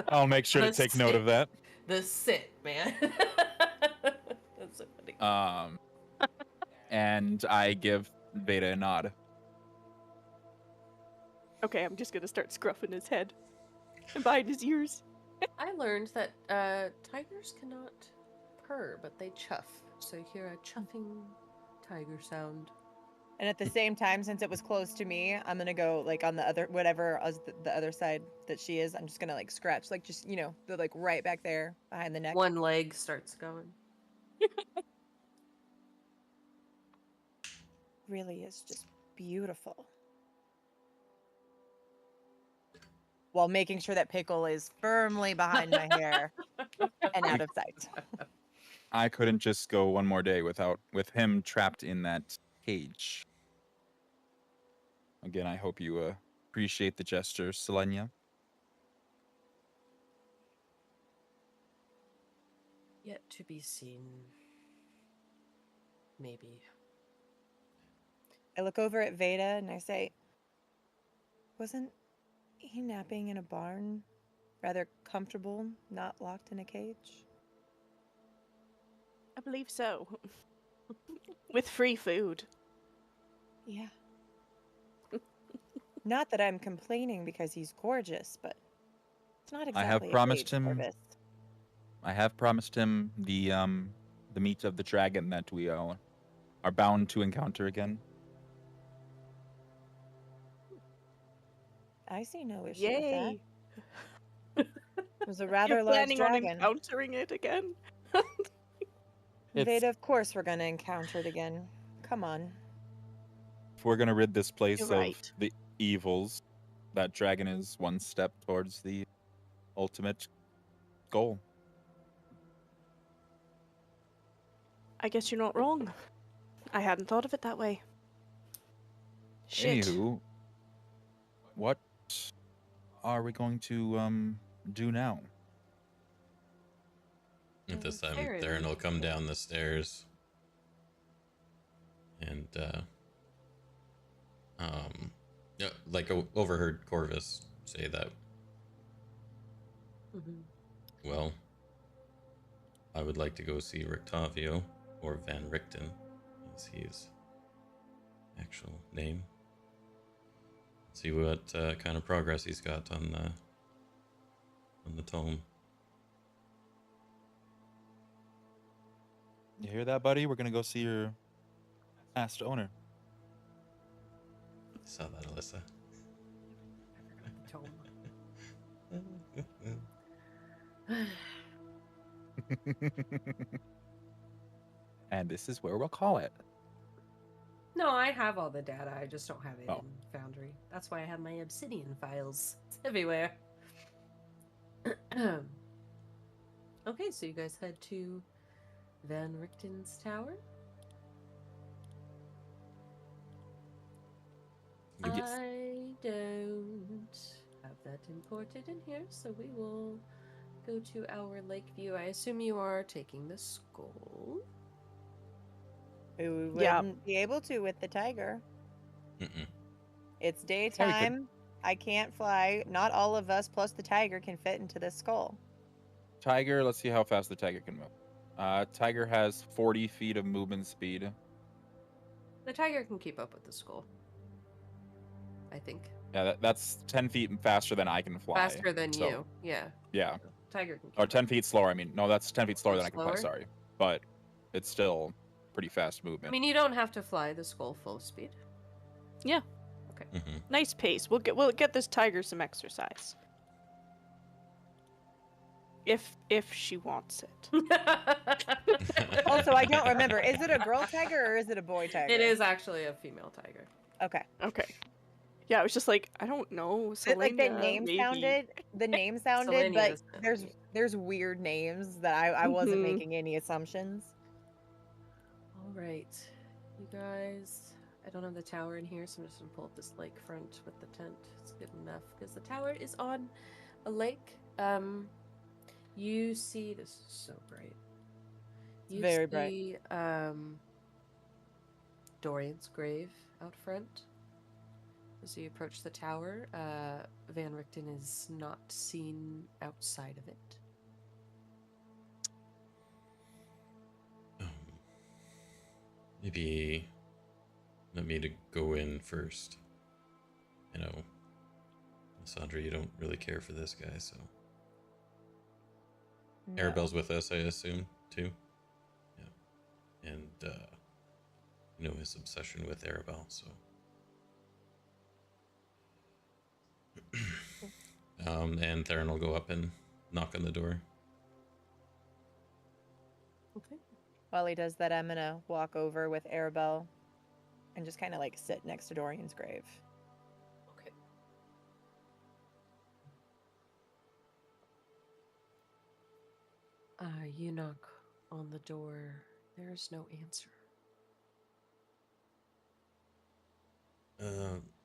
I'll make sure to The take note of that. The sit, man. That's so funny. And I give Vayda a nod. Okay, I'm just gonna start scruffing his head and behind his ears. I learned that tigers cannot purr, but they chuff. So you hear a chuffing tiger sound. And at the same time, since it was close to me, I'm gonna go like on the other, whatever the other side that she is. I'm just gonna like scratch, like just the like right back there behind the neck. One leg starts going. Really is just beautiful. While making sure that Pickle is firmly behind my hair and out of sight. I couldn't just go one more day with him trapped in that cage. Again, I hope you appreciate the gesture, Selenia. Yet to be seen. Maybe. I look over at Vayda and I say, wasn't he napping in a barn? Rather comfortable, not locked in a cage? I believe so. With free food. Yeah. Not that I'm complaining because he's gorgeous, but it's not exactly I have a promised cage, him. Corvus. I have promised him the meat of the dragon that we are bound to encounter again. I see no issue Yay! with that. It was a rather You're large planning on dragon. encountering it again? Vayda, of course we're gonna encounter it again. Come on. If we're gonna rid this place You're of right. the evils, that dragon is one step towards the ultimate goal. I guess you're not wrong. I hadn't thought of it that way. Shit. Anywho, what are we going to do now? At this time, Theron. Theron will come down the stairs and, yeah, like overheard Corvus say that. Mm-hmm. Well, I would like to go see Rictavio, or Van Richten, is his actual name. See what kind of progress he's got on the tome. You hear that, buddy? We're gonna go see your past owner. Saw that, Alyssa. And this is where we'll call it. No, I have all the data. I just don't have it Oh. in Foundry. That's why I have my Obsidian files. It's everywhere. Okay, so you guys head to Van Richten's tower. Yes. I don't have that imported in here, so we will go to our Lakeview. I assume you are taking the skull. We wouldn't Yeah. be able to with the tiger. Mm-mm. It's daytime. I can't fly. Not all of us plus the tiger can fit into this skull. Tiger, let's see how fast the tiger can move. Tiger has 40 feet of movement speed. The tiger can keep up with the skull, I think. Yeah, that's 10 feet faster than I can fly. Faster than so- you. Yeah. Yeah, Tiger can keep or up. 10 feet slower. I mean, no, that's 10 feet slower than I can fly. Slower? Sorry, but it's still pretty fast I movement. mean, you don't have to fly the skull full speed. Mm-hmm. Nice pace. We'll get this tiger some exercise. If she wants it. Also, I don't remember. Is it a girl tiger or is it a boy tiger? It is actually a female tiger. Okay. Okay. Yeah, I was just like, I don't know. But, like, the Selena, name maybe. sounded, Selenia but is there's weird names that I wasn't Mhm. making any assumptions. All right, you guys. I don't have the tower in here, so I'm just gonna pull up this lakefront with the tent. It's good enough because the tower is on a lake. You see, this is so bright. You very bright. see, Dorian's grave out front. As you approach the tower, Van Richten is not seen outside of it. Maybe let me to go in first. You know, Lysandra, you don't really care for this guy, so. No. Arabelle's with us, I assume, too. Yeah. And, you know his obsession with Arabelle, so. And Theron will go up and knock on the door. Okay. While he does that, I'm gonna walk over with Arabelle and just kind of like sit next to Dorian's grave. Okay. You knock on the door. There is no answer.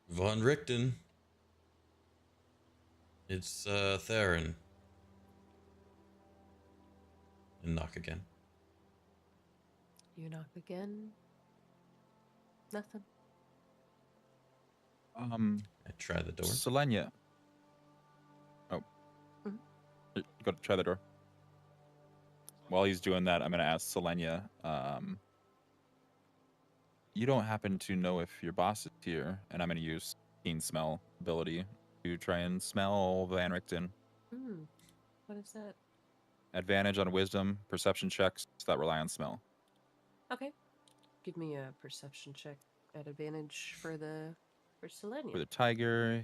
Von Richten. It's, Theron. And knock again. You knock again. Nothing. I try the door. Selenia. Oh. Mhm. Go try the door. While he's doing that, I'm going to ask Selenia, you don't happen to know if your boss is here, and I'm going to use Keen Smell ability to try and smell Van Richten. What is that? Advantage on wisdom, perception checks that rely on smell. Okay. Give me a perception check at advantage for Selenia. For the tiger,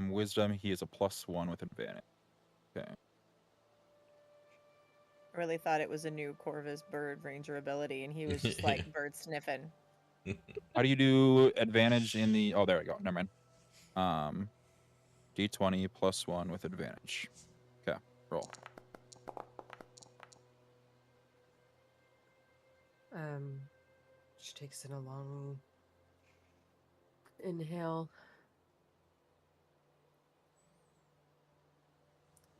wisdom, he is a +1 with advantage. Okay. I really thought it was a new Corvus bird ranger ability, and he was just like bird sniffing. How do you do advantage in the... Oh, there we go. Never mind. D20 +1 with advantage. Okay, roll. She takes in a long inhale.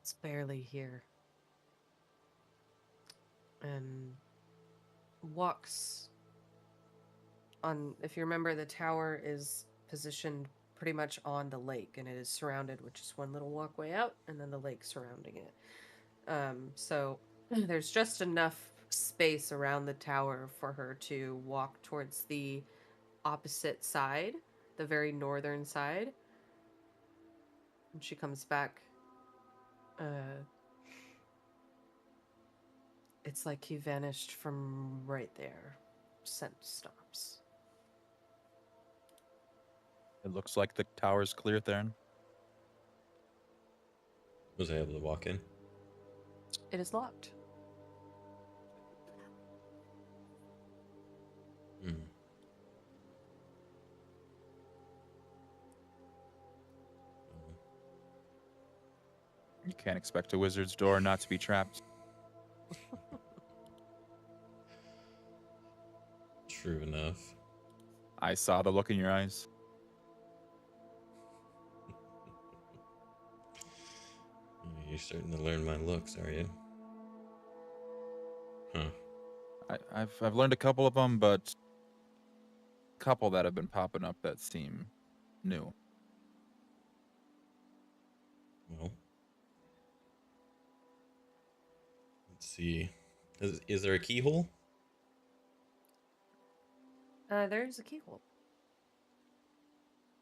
It's barely here. And walks on, if you remember, the tower is positioned pretty much on the lake, and it is surrounded with just one little walkway out and then the lake surrounding it. So there's just enough space around the tower for her to walk towards the opposite side, the very northern side. And she comes back. It's like he vanished from right there. Scent stops. It looks like the tower's clear, Theron. Was I able to walk in? It is locked. You can't expect a wizard's door not to be trapped. True enough. I saw the look in your eyes. You're starting to learn my looks, are you? Huh. I've learned a couple of them, but a couple that have been popping up that seem new. Well, let's see. Is there a keyhole? There's a keyhole.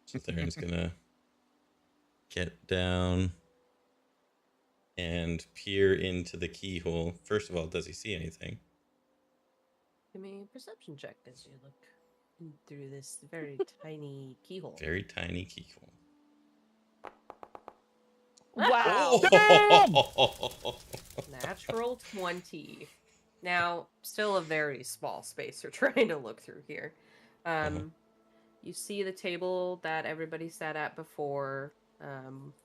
So Theron's gonna get down and peer into the keyhole. First of all, does he see anything? Give me a perception check as you look through this very tiny keyhole. Very tiny keyhole. Wow. Oh! Natural 20. Now, still a very small space you're trying to look through here. You see the table that everybody sat at before,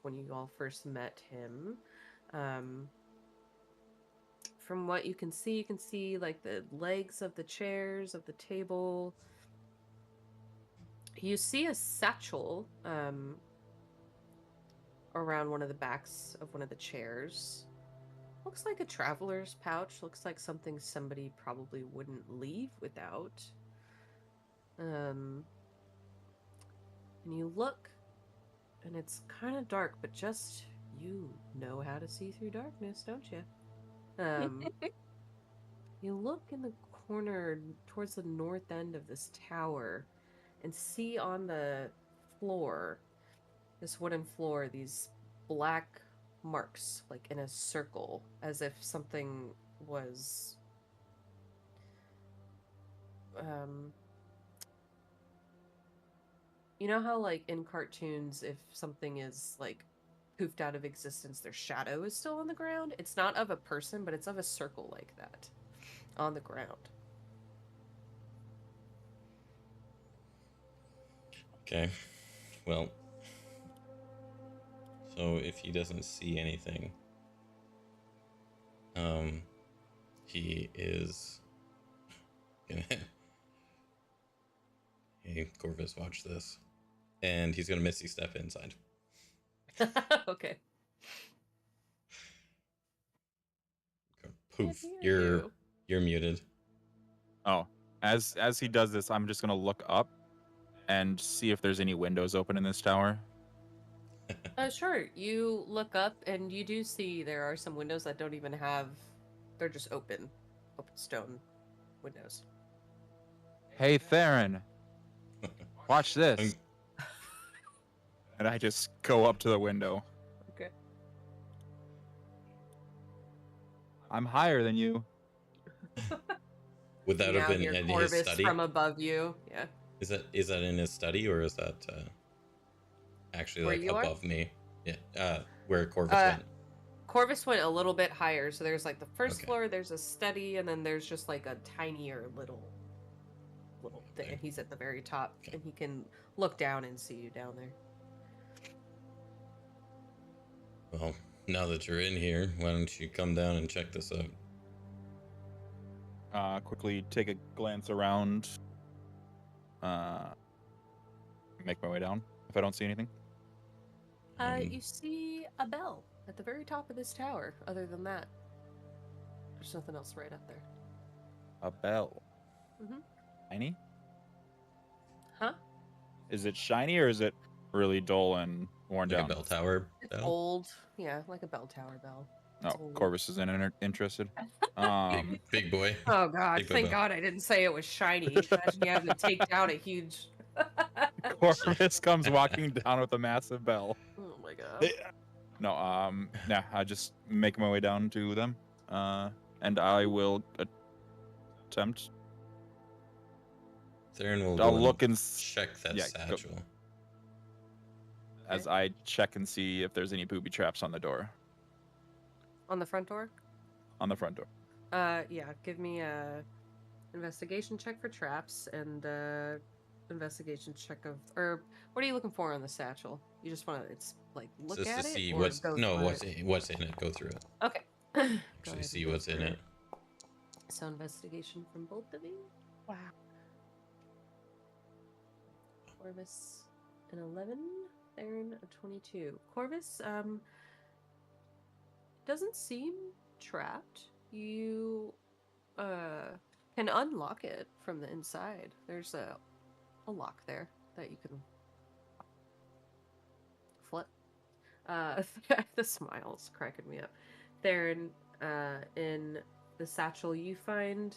when you all first met him. From what you can see like the legs of the chairs, of the table. You see a satchel around one of the backs of one of the chairs. Looks like a traveler's pouch. Looks like something somebody probably wouldn't leave without. And you look, and it's kind of dark, but just you know how to see through darkness, don't you? You look in the corner towards the north end of this tower and see on the floor, this wooden floor, these black marks, like in a circle, as if something was you know how like in cartoons, if something is like poofed out of existence, their shadow is still on the ground? It's not of a person, but it's of a circle like that on the ground. Okay. Well, so if he doesn't see anything, he is gonna hey, Corvus, watch this. And he's gonna Misty Step inside. Okay. Poof. Hear You're muted. Oh, as he does this, I'm just gonna look up and see if there's any windows open in this tower. Sure. You look up and you do see there are some windows that don't even have, they're just open stone windows. Hey, Theron, watch this. And I just go up to the window. Okay. I'm higher than you. Would that have been in his Corvus study? from above you? Yeah. Is that in his study, or is that actually Where like you are? above me? Yeah. Where Corvus went. Corvus went a little bit higher, so there's like the first Okay. floor, there's a study, and then there's just like a tinier little thing, and he's at the very top, Okay. and he can look down and see you down there. Well, now that you're in here, why don't you come down and check this out? Quickly take a glance around. Make my way down if I don't see anything. You see a bell at the very top of this tower. Other than that, there's nothing else right up there. A bell. Mm-hmm. Shiny? Huh? Is it shiny or is it really dull and worn Like down? a bell tower It's bell? old. Yeah, like a bell tower bell. It's Oh, old. Corvus isn't interested. Big boy. Oh god, Big thank bell. God I didn't say it was shiny. Imagine you having to take down a huge... Corvus comes walking down with a massive bell. Oh my god. No, I just make my way down to them, and I will attempt. Theron will I'll go look and check that yeah, go- satchel. as I check and see if there's any booby traps on the door, On the front door? on the front door. Yeah, give me a investigation check for traps and investigation check of, or what are you looking for on the satchel? You just want to, it's like look Just at to it see or what's go no through what's in it. Go through it. Okay. Actually, see what's in it. So investigation from both of you. Wow. Corvus an 11, Theron a 22. Corvus doesn't seem trapped. You can unlock it from the inside. There's a lock there that you can flip. The smile's cracking me up. Theron, in the satchel, you find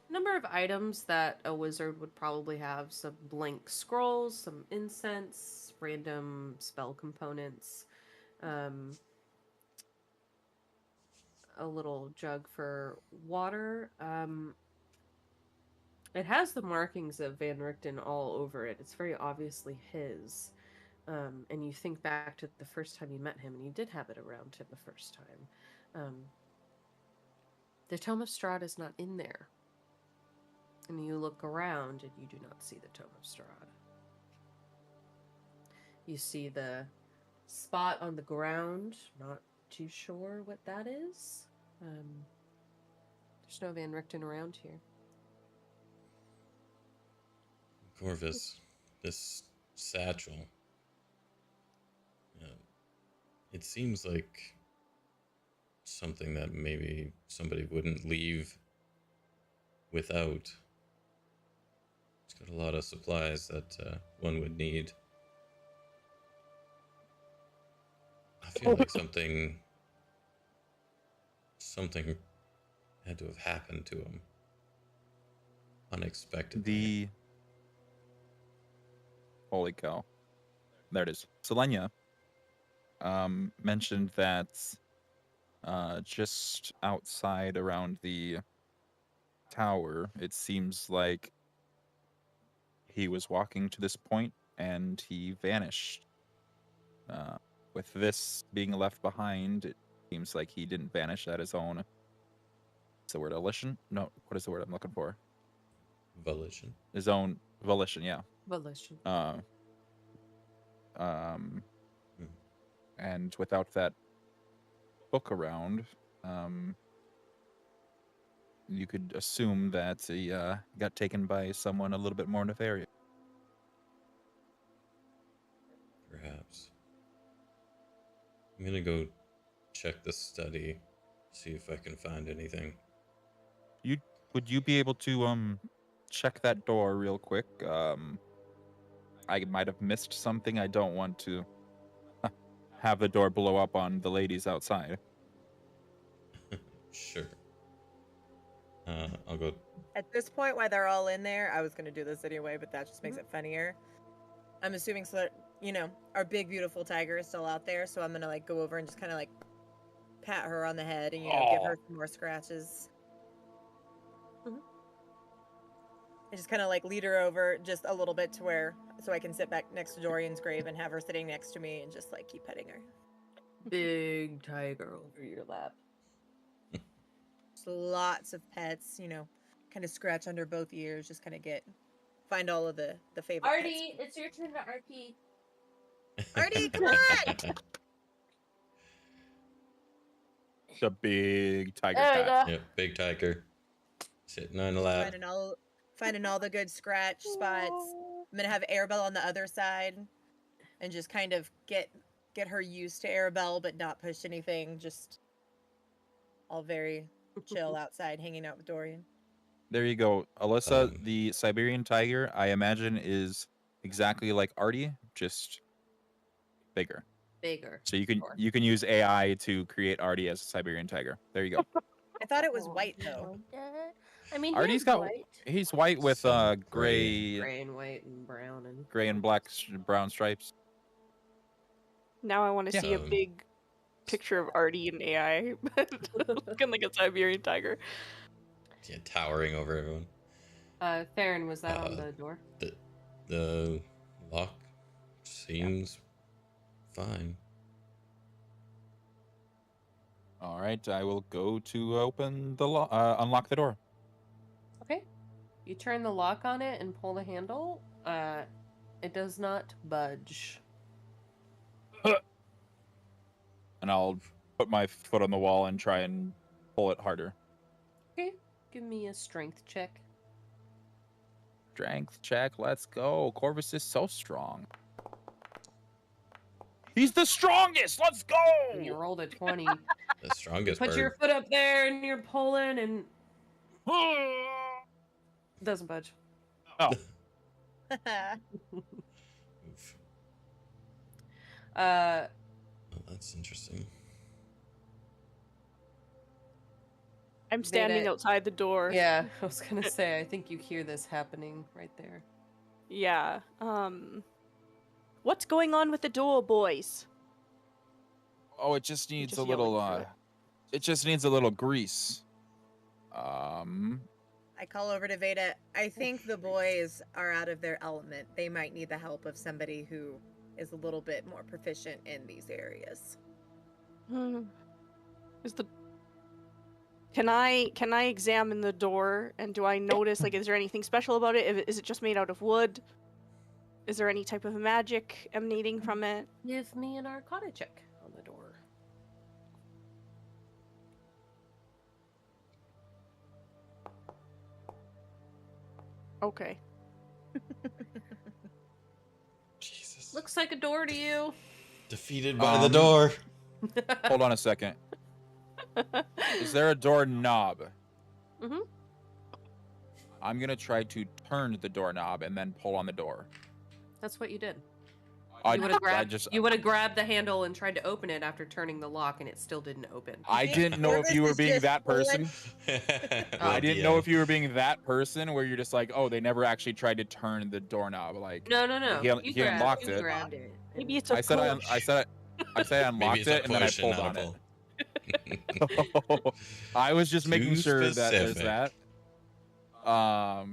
a number of items that a wizard would probably have. Some blank scrolls, some incense, random spell components, a little jug for water. It has the markings of Van Richten all over it. It's very obviously his. And you think back to the first time you met him, and you did have it around him the first time. The Tome of Strahd is not in there. And you look around, and you do not see the Tome of Strahd. You see the spot on the ground. Not too sure what that is. There's no Van Richten around here. Corvus, this satchel. It seems like something that maybe somebody wouldn't leave without. It's got a lot of supplies that one would need. I feel like something had to have happened to him unexpectedly. Holy cow. There it is. Selenia mentioned that just outside around the tower, it seems like he was walking to this point and he vanished. With this being left behind, it seems like he didn't vanish at his own. Is the word volition? No, what is the word I'm looking for? Volition. His own volition, yeah. Volition. And without that book around, you could assume that he got taken by someone a little bit more nefarious. Perhaps. I'm gonna go check the study, see if I can find anything. Would you be able to check that door real quick? I might have missed something. I don't want to have the door blow up on the ladies outside. Sure. I'll go. At this point, while they're all in there, I was gonna do this anyway, but that just makes it funnier. I'm assuming so that, you know, our big beautiful tiger is still out there, so I'm gonna like go over and just kind of like pat her on the head and, you know, give her some more scratches. I just kind of like lead her over just a little bit to where, so I can sit back next to Dorian's grave and have her sitting next to me and just like keep petting her. Big tiger over your lap. Just lots of pets, you know, kind of scratch under both ears, just kind of find all of the favorite Artie, it's your turn to RP. Artie, come on! The big tiger There we cat. go. Yep, big tiger. Sitting on the lap. Finding all the good scratch spots. I'm gonna have Arabelle on the other side, and just kind of get her used to Arabelle, but not push anything. Just all very chill outside, hanging out with Dorian. There you go. Alyssa, the Siberian tiger, I imagine, is exactly like Artie, just bigger. Bigger. So you can use AI to create Artie as a Siberian tiger. There you go. I thought it was white though. I mean, Artie's got he's white with Some gray and white and brown and gray and black brown stripes. Now I want to see a Yeah. big picture of Artie in AI, looking like a Siberian tiger. Yeah, towering over everyone. Theron, was that on the door? The lock seems fine. All right, I will go to open the unlock the door. Okay. You turn the lock on it and pull the handle. It does not budge. And I'll put my foot on the wall and try and pull it harder. Okay. Give me a strength check. Strength check, let's go. Corvus is so strong. He's the strongest, let's go! And you rolled a 20. The strongest Put bird. your foot up there and you're pulling and doesn't budge. Oh. Oof. Uh, Oh, that's interesting. I'm standing outside the door. yeah, I was gonna say, I think you hear this happening right there. Yeah. What's going on with the door, boys? Oh, it just needs just a little yelling through it. it just needs a little grease. I call over to Vayda. I think the boys are out of their element. They might need the help of somebody who is a little bit more proficient in these areas. Can I examine the door and do I notice, like, is there anything special about it? Is it just made out of wood? Is there any type of magic emanating from it? Give me an Arcana check on the door. Okay. Jesus. Looks like a door to you. Defeated by the door. Hold on a second. Is there a door knob? Mm-hmm. I'm gonna try to turn the doorknob and then pull on the door. That's what you did. I You would have grabbed. just You would have grabbed the handle and tried to open it after turning the lock, and it still didn't open. I didn't know if Corvus you were is being just that person. I didn't know if you were being that person where you're just like, oh, they never actually tried to turn the doorknob. Like, No. he unlocked You it. grabbed it. Maybe it's a I said I Maybe unlocked it's it a and then I push pulled and on not it. a pull. I was just making Too sure that there's specific. that.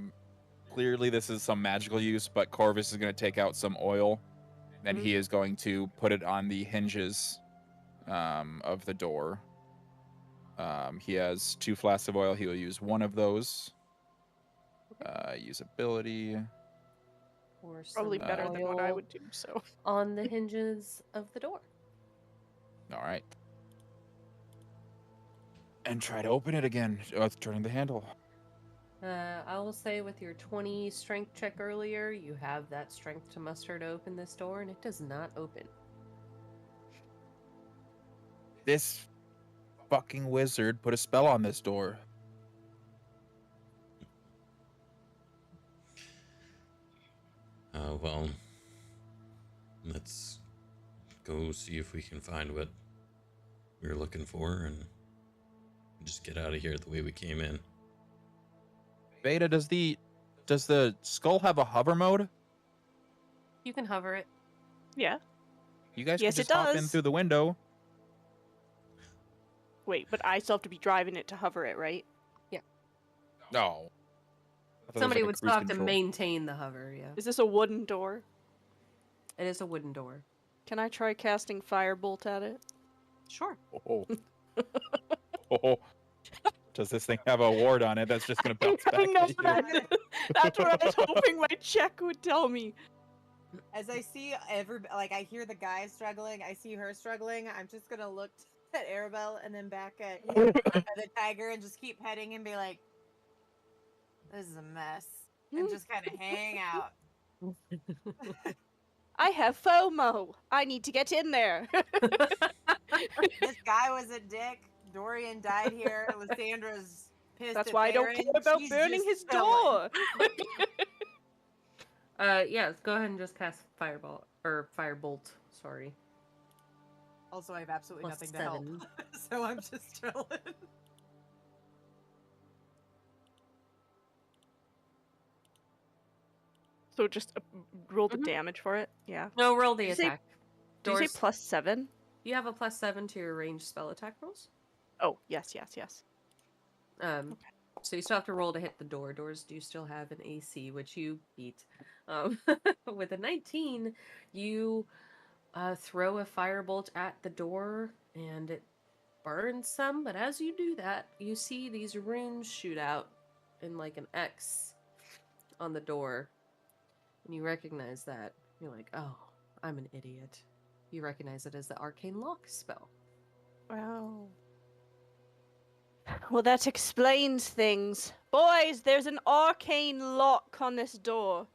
Clearly this is some magical use, but Corvus is going to take out some oil, and he is going to put it on the hinges of the door. He has 2 flasks of oil. He will use one of those. Use ability. Or Probably some better than what I oil would do, so. on the hinges of the door. All right. And try to open it again with turning the handle. I will say with your 20 strength check earlier, you have that strength to muster to open this door, and it does not open. This fucking wizard put a spell on this door. Well, let's go see if we can find what we were looking for and just get out of here the way we came in. Vayda, does the skull have a hover mode? You can hover it. Yeah. You guys Yes, can it just hop in does. through the window. Wait, but I still have to be driving it to hover it, right? No. Somebody would still have to maintain the hover, yeah. Is this a wooden door? It is a wooden door. Can I try casting Firebolt at it? Sure. Oh. Oh. Does this thing have a ward on it that's just going to bounce back I know at you? that's what I was hoping my check would tell me. As I see I hear the guy struggling, I see her struggling. I'm just gonna look at Arabelle and then back at the tiger and just keep petting and be like, "This is a mess," and just kind of hang out. I have FOMO. I need to get in there. This guy was a dick. Dorian died here. Lysandra's pissed. That's at why I don't Theron. care about She's burning just his chilling. door. Yeah, go ahead and just cast Firebolt, sorry. Also, I have absolutely Plus nothing to help, 7. so I'm just chilling. So just roll the damage for it? Yeah. No, roll the Did you say- attack. Did you say Doors- +7? You have a +7 to your ranged spell attack rolls. Oh, yes. So you still have to roll to hit the door. Doors do still have an AC, which you beat. With a 19, you throw a firebolt at the door, and it burns some. But as you do that, you see these runes shoot out in like an X on the door, and you recognize that. You're like, "Oh, I'm an idiot." You recognize it as the arcane lock spell. Wow. Well, that explains things. Boys, there's an arcane lock on this door.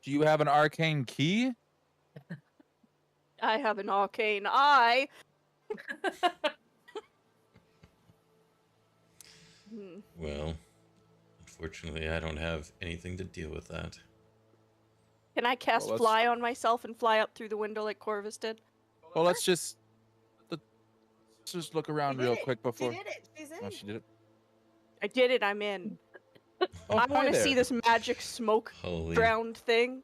Do you have an arcane key? I have an arcane eye. Well, unfortunately, I don't have anything to deal with that. Can I cast Well, let's- fly on myself and fly up through the window like Corvus did? Well, let's just look around real quick before. She did it. She's in. Oh, she did it. I did it, I'm in. Oh, I want hi to see there. this magic smoke Holy, drowned thing.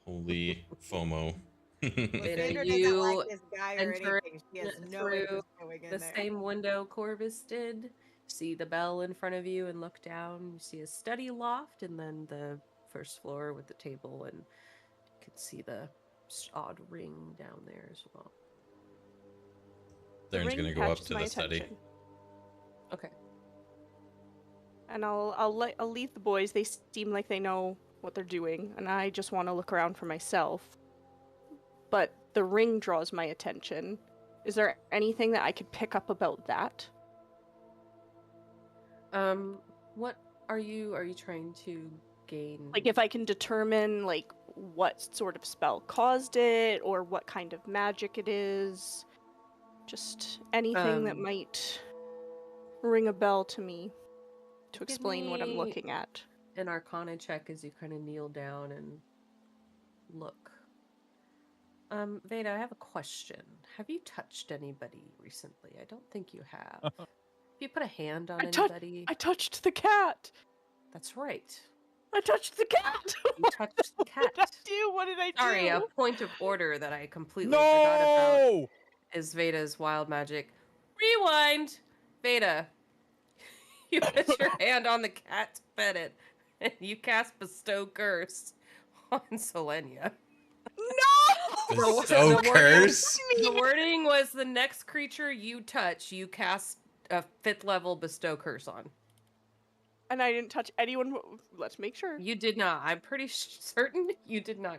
holy FOMO. Lysandra You doesn't like this guy or enter anything. She has no through interest going in the there. same window Corvus did. See the bell in front of you and look down. You see a study loft and then the first floor with the table, and you can see the odd ring down there as well. The Theron's ring gonna go up catches to my the study. attention. Okay. And I'll leave the boys. They seem like they know what they're doing, and I just want to look around for myself. But the ring draws my attention. Is there anything that I could pick up about that? What are you trying to gain? Like, if I can determine, like, what sort of spell caused it, or what kind of magic it is. Just anything that might ring a bell to me to explain what I'm looking at. An Arcana check as you kind of kneel down and look. Vayda, I have a question. Have you touched anybody recently? I don't think you have. Have you put a hand on anybody? I touched the cat! That's right. I touched the cat! You touched the cat. What did I do? Sorry, a point of order that I completely forgot about is Vayda's wild magic. Rewind! Vayda, you put your hand on the cat to pet it, and you cast Bestow Curse on Selenia. No! Bestow Curse? The wording was the next creature you touch, you cast a 5th level Bestow Curse on. And I didn't touch anyone. Let's make sure. You did not. I'm pretty certain you did not.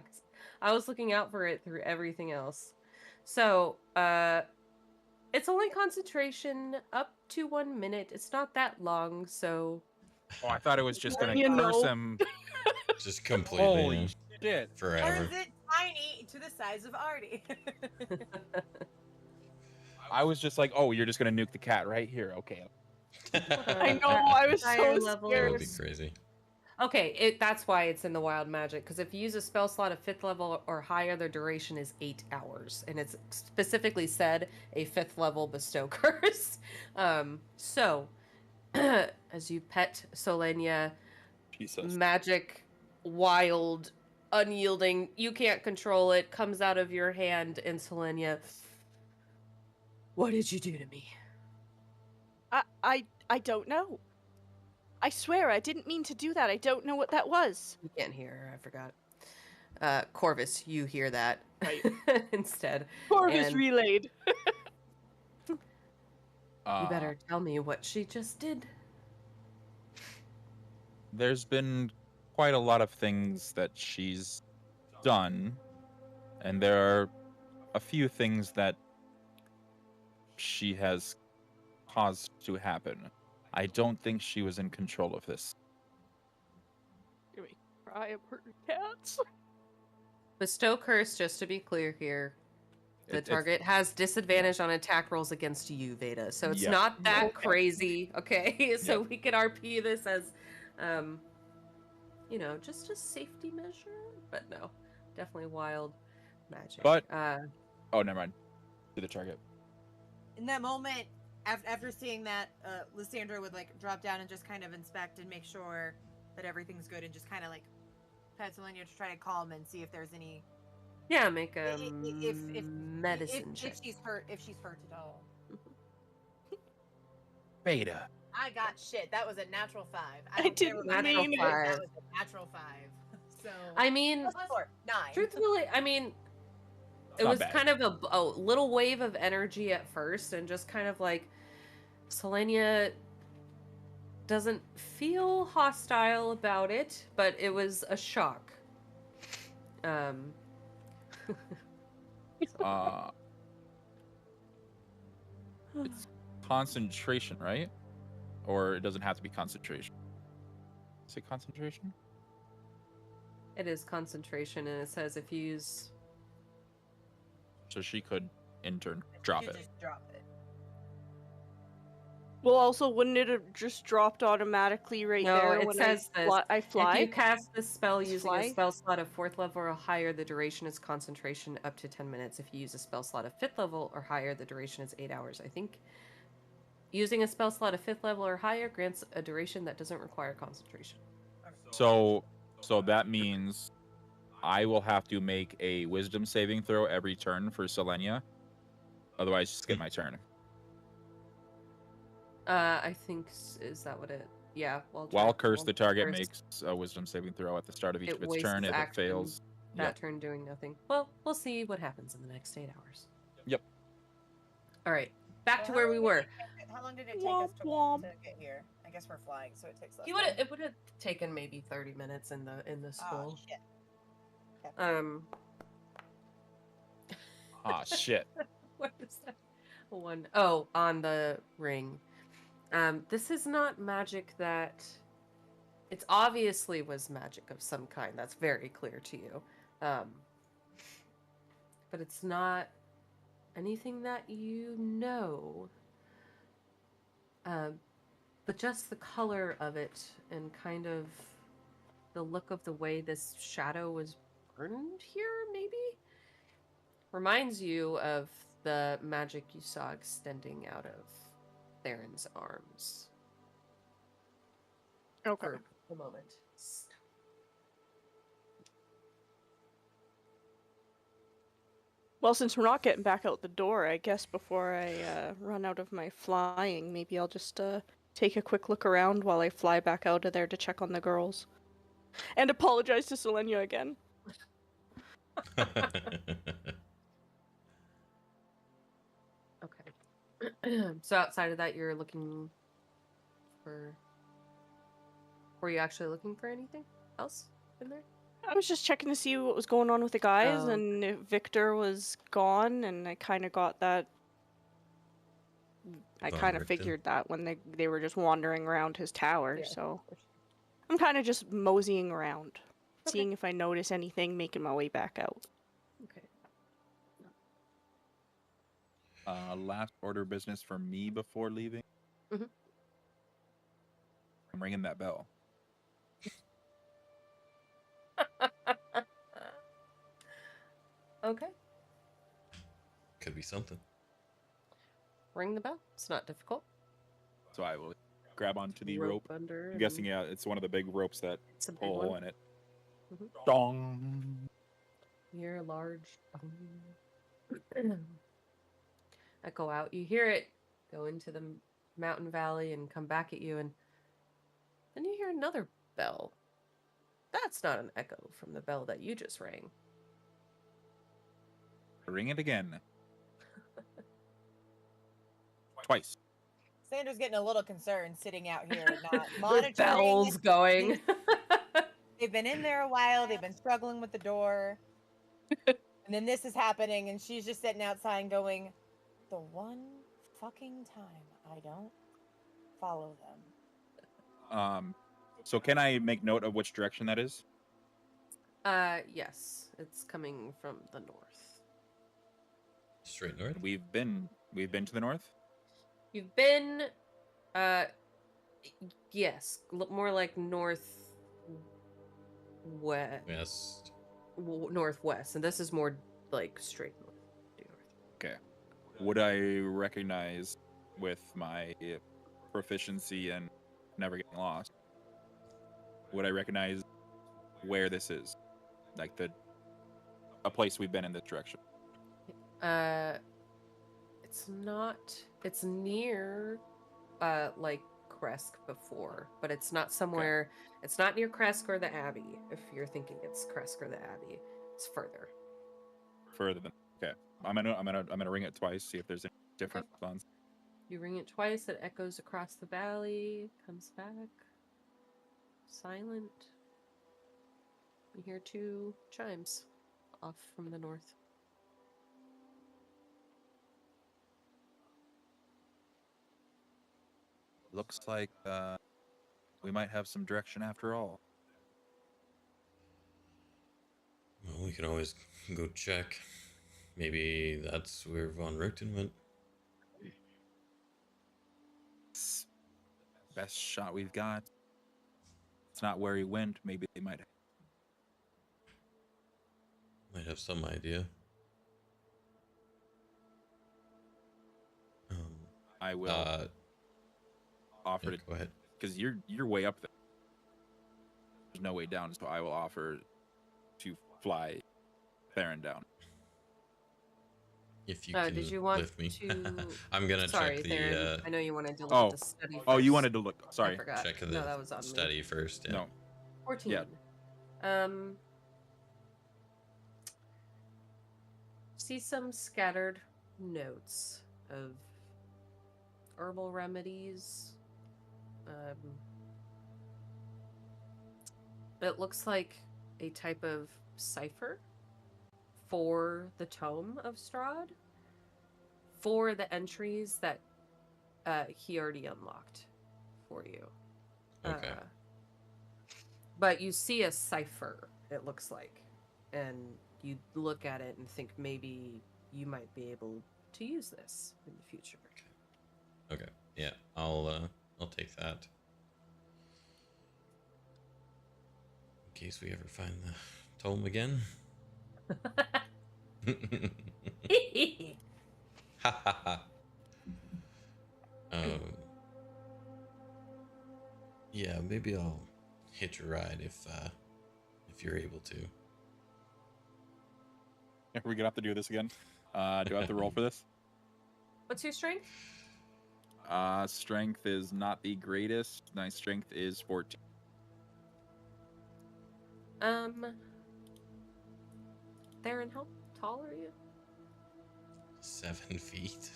I was looking out for it through everything else. So, it's only concentration up to 1 minute. It's not that long, so... Oh, I thought it was just gonna curse him. Just completely. Holy shit. Forever. Or is it tiny to the size of Artie? I was just like, oh, you're just gonna nuke the cat right here. Okay. I know, I was so That scared. would be crazy. Okay, that's why it's in the wild magic, because if you use a spell slot of 5th level or higher, the duration is 8 hours, and it's specifically said a 5th level Bestow Curse. So, as you pet Selenia, Jesus. magic, wild, unyielding, you can't control it, comes out of your hand, and Selenia, what did you do to me? I don't know. I swear, I didn't mean to do that. I don't know what that was. You can't hear, I forgot. Corvus, you hear that Right. instead. Corvus And relayed. you better tell me what she just did. There's been quite a lot of things that she's done, and there are a few things that she has caused to happen. I don't think she was in control of this. You're making me cry about cats. Bestow Curse, just to be clear here, the It's- target has disadvantage on attack rolls against you, Vayda. So it's Yeah. not that Okay. crazy, okay? So we could RP this as, you know, just a safety measure. But no, definitely wild magic. But- Oh, never mind. To the target. In that moment, after seeing that, Lysandra would like drop down and just kind of inspect and make sure that everything's good, and just kind of like pet Selenia to try to calm and see if there's any. yeah, make a If medicine check. if she's hurt at all. Vayda. I got shit. That was a natural 5. I don't care didn't what mean natural it. 5. That was a natural 5. So I mean, plus 4, 9. truthfully, I mean, it not was bad. kind of a little wave of energy at first, and just kind of like Selenia doesn't feel hostile about it, but it was a shock. It's concentration, right? Or it doesn't have to be concentration. Is it concentration? It is concentration, and it says if you use. So she could, in turn, drop You it. just drop it. Well, also, wouldn't it have just dropped automatically right No, there it when says this. I fly? If you cast this spell Just using fly? a spell slot of 4th level or higher, the duration is concentration up to 10 minutes. If you use a spell slot of 5th level or higher, the duration is 8 hours. I think using a spell slot of 5th level or higher grants a duration that doesn't require concentration. So that means I will have to make a wisdom saving throw every turn for Selenia. Otherwise, skip my turn. I think is that what it? Yeah. While cursed, the target curse, makes a wisdom saving throw at the start of each it of its wastes turn. If it action fails, that turn doing nothing. Well, we'll see what happens in the next 8 hours. Yep. All right, back to where we were. How long did it take Womp us to womp. get here? I guess we're flying, so it takes less You time. would it would have taken maybe 30 minutes in the school. shit. Ah, shit. What is that? One. Oh, on the ring. This is not magic that. It's obviously was magic of some kind. That's very clear to you. But it's not anything that you know. But just the color of it and kind of the look of the way this shadow was burned here, maybe? Reminds you of the magic you saw extending out of Theron's arms. Okay. For a moment. Well, since we're not getting back out the door, I guess before I run out of my flying, maybe I'll just take a quick look around while I fly back out of there to check on the girls. And apologize to Selenia again. Okay. So outside of that, you're looking for... Were you actually looking for anything else in there? I was just checking to see what was going on with the guys, Oh. and if Victor was gone, and I kind of got that. I Von kind of Richten. figured that when they were just wandering around his tower, Yeah, so for sure. I'm kind of just moseying around, Okay. seeing if I notice anything, making my way back out. Okay. Last order of business for me before leaving. Mhm. I'm ringing that bell. Okay. Could be something. Ring the bell. It's not difficult. So I will grab onto the rope. Under. I'm and guessing, yeah, it's one of the big ropes that It's a big pull a hole one. in it. Mhm. Dong. You hear a large echo out. You hear it go into the mountain valley and come back at you, and then you hear another bell. That's not an echo from the bell that you just rang. Ring it again. Twice. Sandra's getting a little concerned sitting out here, not With monitoring. bells going. They've been in there a while. They've been struggling with the door. And then this is happening, and she's just sitting outside going, the one fucking time I don't follow them. So can I make note of which direction that is? Yes, it's coming from the north. Straight north? We've been to the north? You've been, yes, more like northwest. West. Northwest, and this is more like straight north. Due north. Okay. Would I recognize with my proficiency and never getting lost? Would I recognize where this is? Like a place we've been in this direction. It's not. It's near, like Kresk before, but it's not somewhere. Okay. It's not near Kresk or the Abbey. If you're thinking it's Kresk or the Abbey, it's further. Further than. Okay. I'm gonna ring it twice. See if there's any different ones. You ring it twice. It echoes across the valley. Comes back. Silent. You hear 2 chimes off from the north. Looks like we might have some direction after all. Well, we can always go check. Maybe that's where Von Richten went. It's the best shot we've got. It's not where he went. Maybe they might have some idea. I will offer to go ahead, because you're way up there. There's no way down, so I will offer to fly Theron down. If you can did you want lift me. to... I'm gonna Sorry, check the. Theron, I know you wanted to look at the study first. Oh, you wanted to look. Sorry. I forgot. Check the no, that was on study me. first. Yeah. No. 14. Yeah. See some scattered notes of herbal remedies, It looks like a type of cipher for the tome of Strahd for the entries that he already unlocked for you. Okay. But you see a cipher, it looks like, and you look at it and think maybe you might be able to use this in the future. Okay. Yeah, I'll take that. In case we ever find the tome again. Ha ha ha. Yeah, maybe I'll hitch a ride if you're able to. Are we gonna have to do this again? Do I have to roll for this? What's your strength? Strength is not the greatest. My strength is 14. Theron, how tall are you? 7 feet.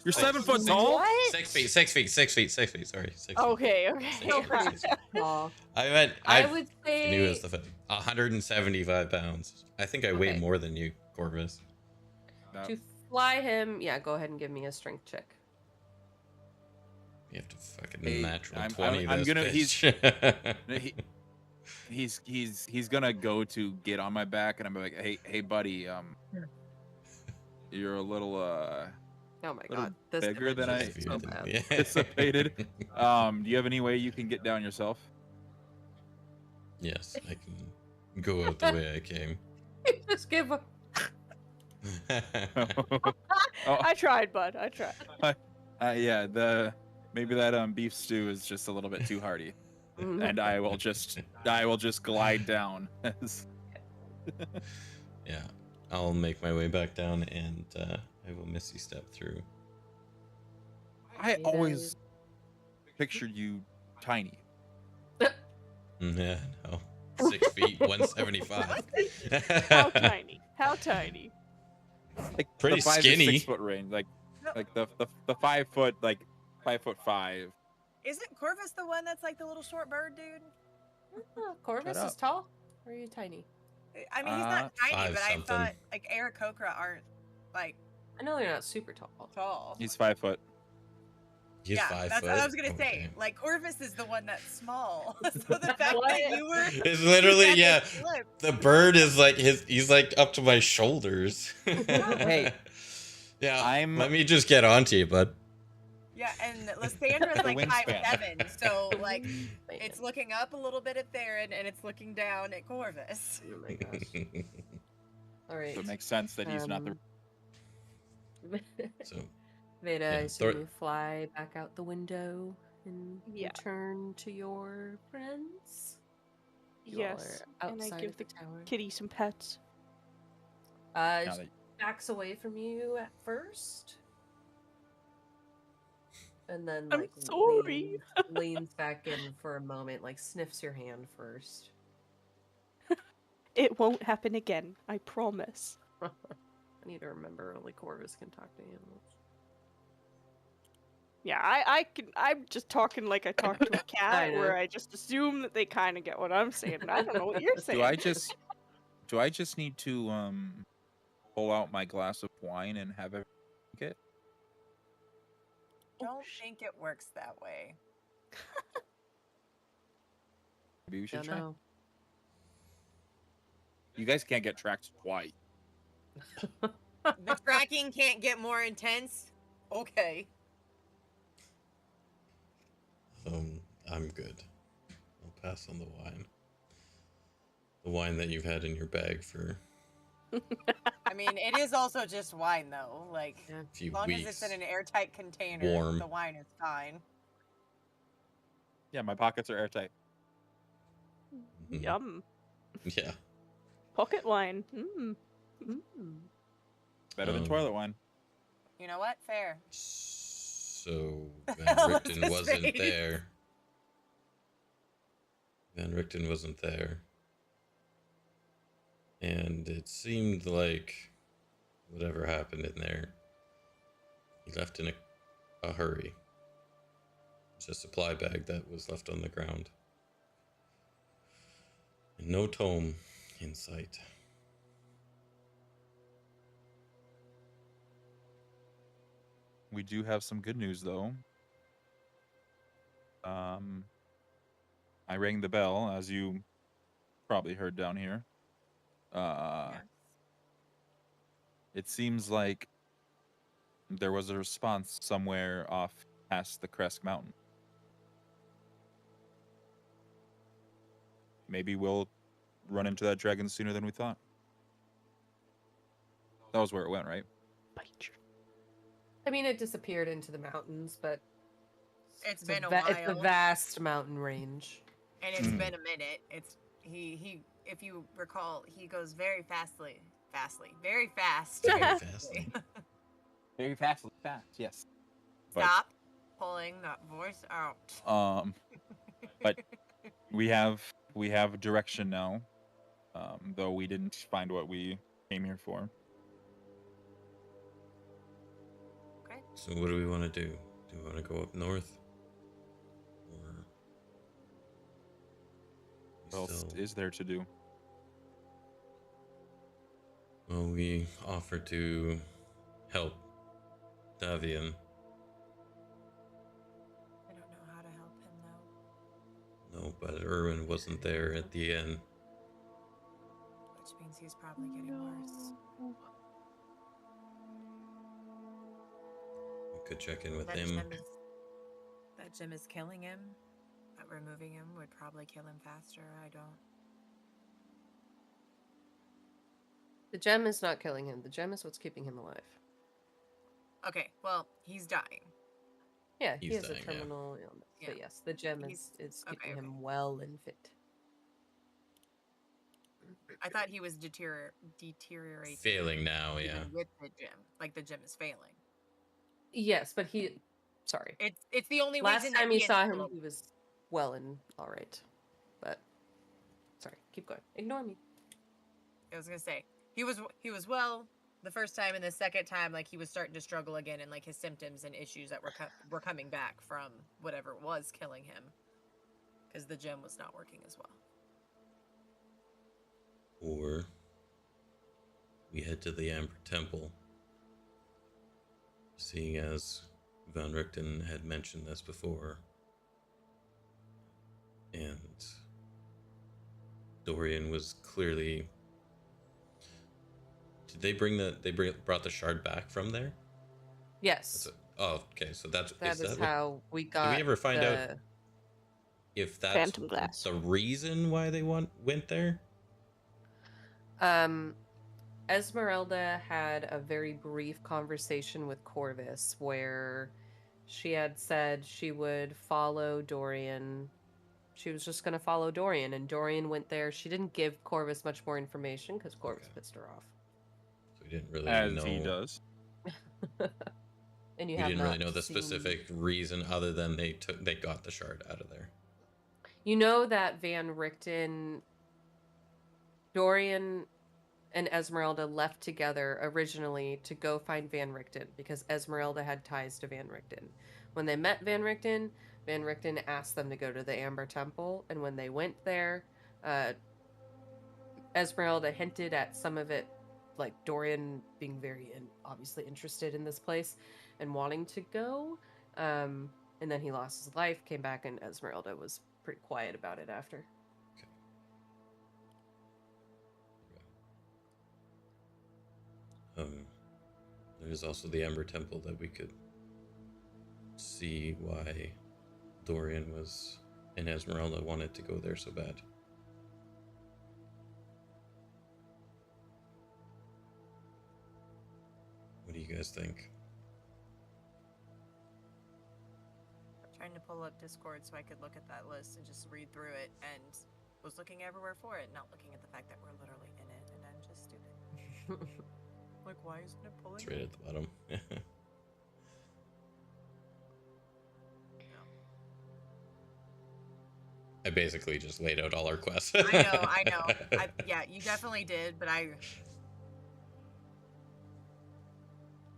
You're 7 foot tall? What? 6 feet. 6 feet. 6 feet. 6 feet. Sorry. 6 feet. Okay, okay. Still pretty tall. I meant I I would say knew it was the 175 pounds. I think I weigh Okay. more than you, Corvus. No. to fly him. Yeah, go ahead and give me a strength check. You have to fucking Hey, natural I'm 20 gonna- this bitch. He's gonna go to get on my back, and I'm like, hey buddy, you're a little Oh my Little god, this bigger than image I- is so bad. Yeah. anticipated. Do you have any way you can get down yourself? Yes, I can go out the way I came. Just give a. I tried, bud. I tried. Yeah, maybe that beef stew is just a little bit too hearty, and I will just glide down. Yeah, I'll make my way back down, and I will misty step through. I always pictured you tiny. Yeah, no. 6 feet, 175. How tiny? How tiny? Like Pretty the 5 to skinny. 6 foot range, like the 5 foot, like 5'5". Isn't Corvus the one that's like the little short bird dude? Oh, Corvus Shut is up. tall. Or are you tiny? I mean, he's not tiny, 5 but something. I thought like Arakocra aren't like I know you're not super tall. tall. He's 5 foot. He's yeah, 5 that's foot. what I was gonna say. Okay. Like Corvus is the one that's small. So the fact that you were It's literally, had yeah. this flip- The bird is like he's like up to my shoulders. Hey, yeah. Let me just get onto you, bud. Yeah, and Lysandra's The like wingspan. 5'7", so like it's looking up a little bit at Theron and it's looking down at Corvus. Oh my gosh. All right. so it makes sense that he's not the. So Vayda, Yeah, I assume Thor- you fly back out the window and Yeah. return to your friends. You all Yes. are And I outside give of the tower. kitty some pets. Now She that- backs away from you at first, and then I'm like sorry. leans back in for a moment, like sniffs your hand first. It won't happen again. I promise. I need to remember only Corvus can talk to animals. Yeah, I'm just talking like I talk to a cat, know. where I just assume that they kind of get what I'm saying. And I don't know what you're saying. Do I just need to pull out my glass of wine and have it? Don't think it works that way. Maybe we should Don't try. know. You guys can't get tracked twice. The tracking can't get more intense. Okay. I'm good. I'll pass on the wine. The wine that you've had in your bag for I mean, it is also just wine though. Like a few as long weeks. as it's in an airtight container, Warm. the wine is fine. Yeah, my pockets are airtight. Mhm. Yum. Yeah. Pocket wine. Mmm. Better than Um, toilet wine. You know what? Fair. So Van hell is Richten his wasn't face? there. Van Richten wasn't there. And it seemed like whatever happened in there, he left in a hurry. It's a supply bag that was left on the ground. And no tome in sight. We do have some good news, though. I rang the bell, as you probably heard down here. Yes. It seems like there was a response somewhere off past the Kresk Mountain. Maybe we'll run into that dragon sooner than we thought. That was where it went, right? I mean, it disappeared into the mountains, but It's been a while. It's a vast mountain range. And it's been a minute. He if you recall, he goes very fast. Very fast. Very fast, yes. Stop pulling that voice out. But we have direction now. Though we didn't find what we came here for. Okay. So what do we want to do? Do we want to go up north? Or What else is there to do? Well, we offered to help Davian. I don't know how to help him though. No, but Erwin wasn't there at the end. Which means he's probably getting worse. We could check in with That him. gem is killing him. But removing him would probably kill him faster. I don't. The gem is not killing him. The gem is what's keeping him alive. Okay, well, he's dying. Yeah, he He's has dying, a yeah. terminal illness. Yeah. But yes, the gem He's- is okay, keeping okay. him well and fit. I thought he was deteriorating. Failing now, even yeah. With the gem, like the gem is failing. Yes, but he. Sorry. It's the only Last reason time that you he saw is him, still he was well and all right. But sorry, keep going. Ignore me. I was gonna say he was well the first time, and the second time, like he was starting to struggle again, and like his symptoms and issues that were coming back from whatever was killing him, because the gem was not working as well. Or we head to the Amber Temple. Seeing as Van Richten had mentioned this before. And Dorian was clearly... Did they brought the shard back from there? Yes, Oh, okay, so that's... that is what- how we got. Did we ever find out the- if that's Phantom glass. the reason why they went there? Esmeralda had a very brief conversation with Corvus where she had said she would follow Dorian. She was just going to follow Dorian, and Dorian went there. She didn't give Corvus much more information because Corvus Okay. pissed her off. So we didn't really As know. he does. And you We have didn't really not know the seen- specific reason other than they got the shard out of there. You know that Van Richten, Dorian and Esmeralda left together originally to go find Van Richten because Esmeralda had ties to Van Richten. When they met Van Richten asked them to go to the Amber Temple, and when they went there, Esmeralda hinted at some of it, like Dorian being very obviously interested in this place and wanting to go. And then he lost his life, came back, and Esmeralda was pretty quiet about it after. There's also the Amber Temple that we could see why Dorian was and Esmeralda wanted to go there so bad. What do you guys think? I'm trying to pull up Discord so I could look at that list and just read through it, and was looking everywhere for it, not looking at the fact that we're literally in it, and I'm just stupid. Like, why isn't it pulling? It's right at the bottom. I basically just laid out all our quests. I know. Yeah, you definitely did, but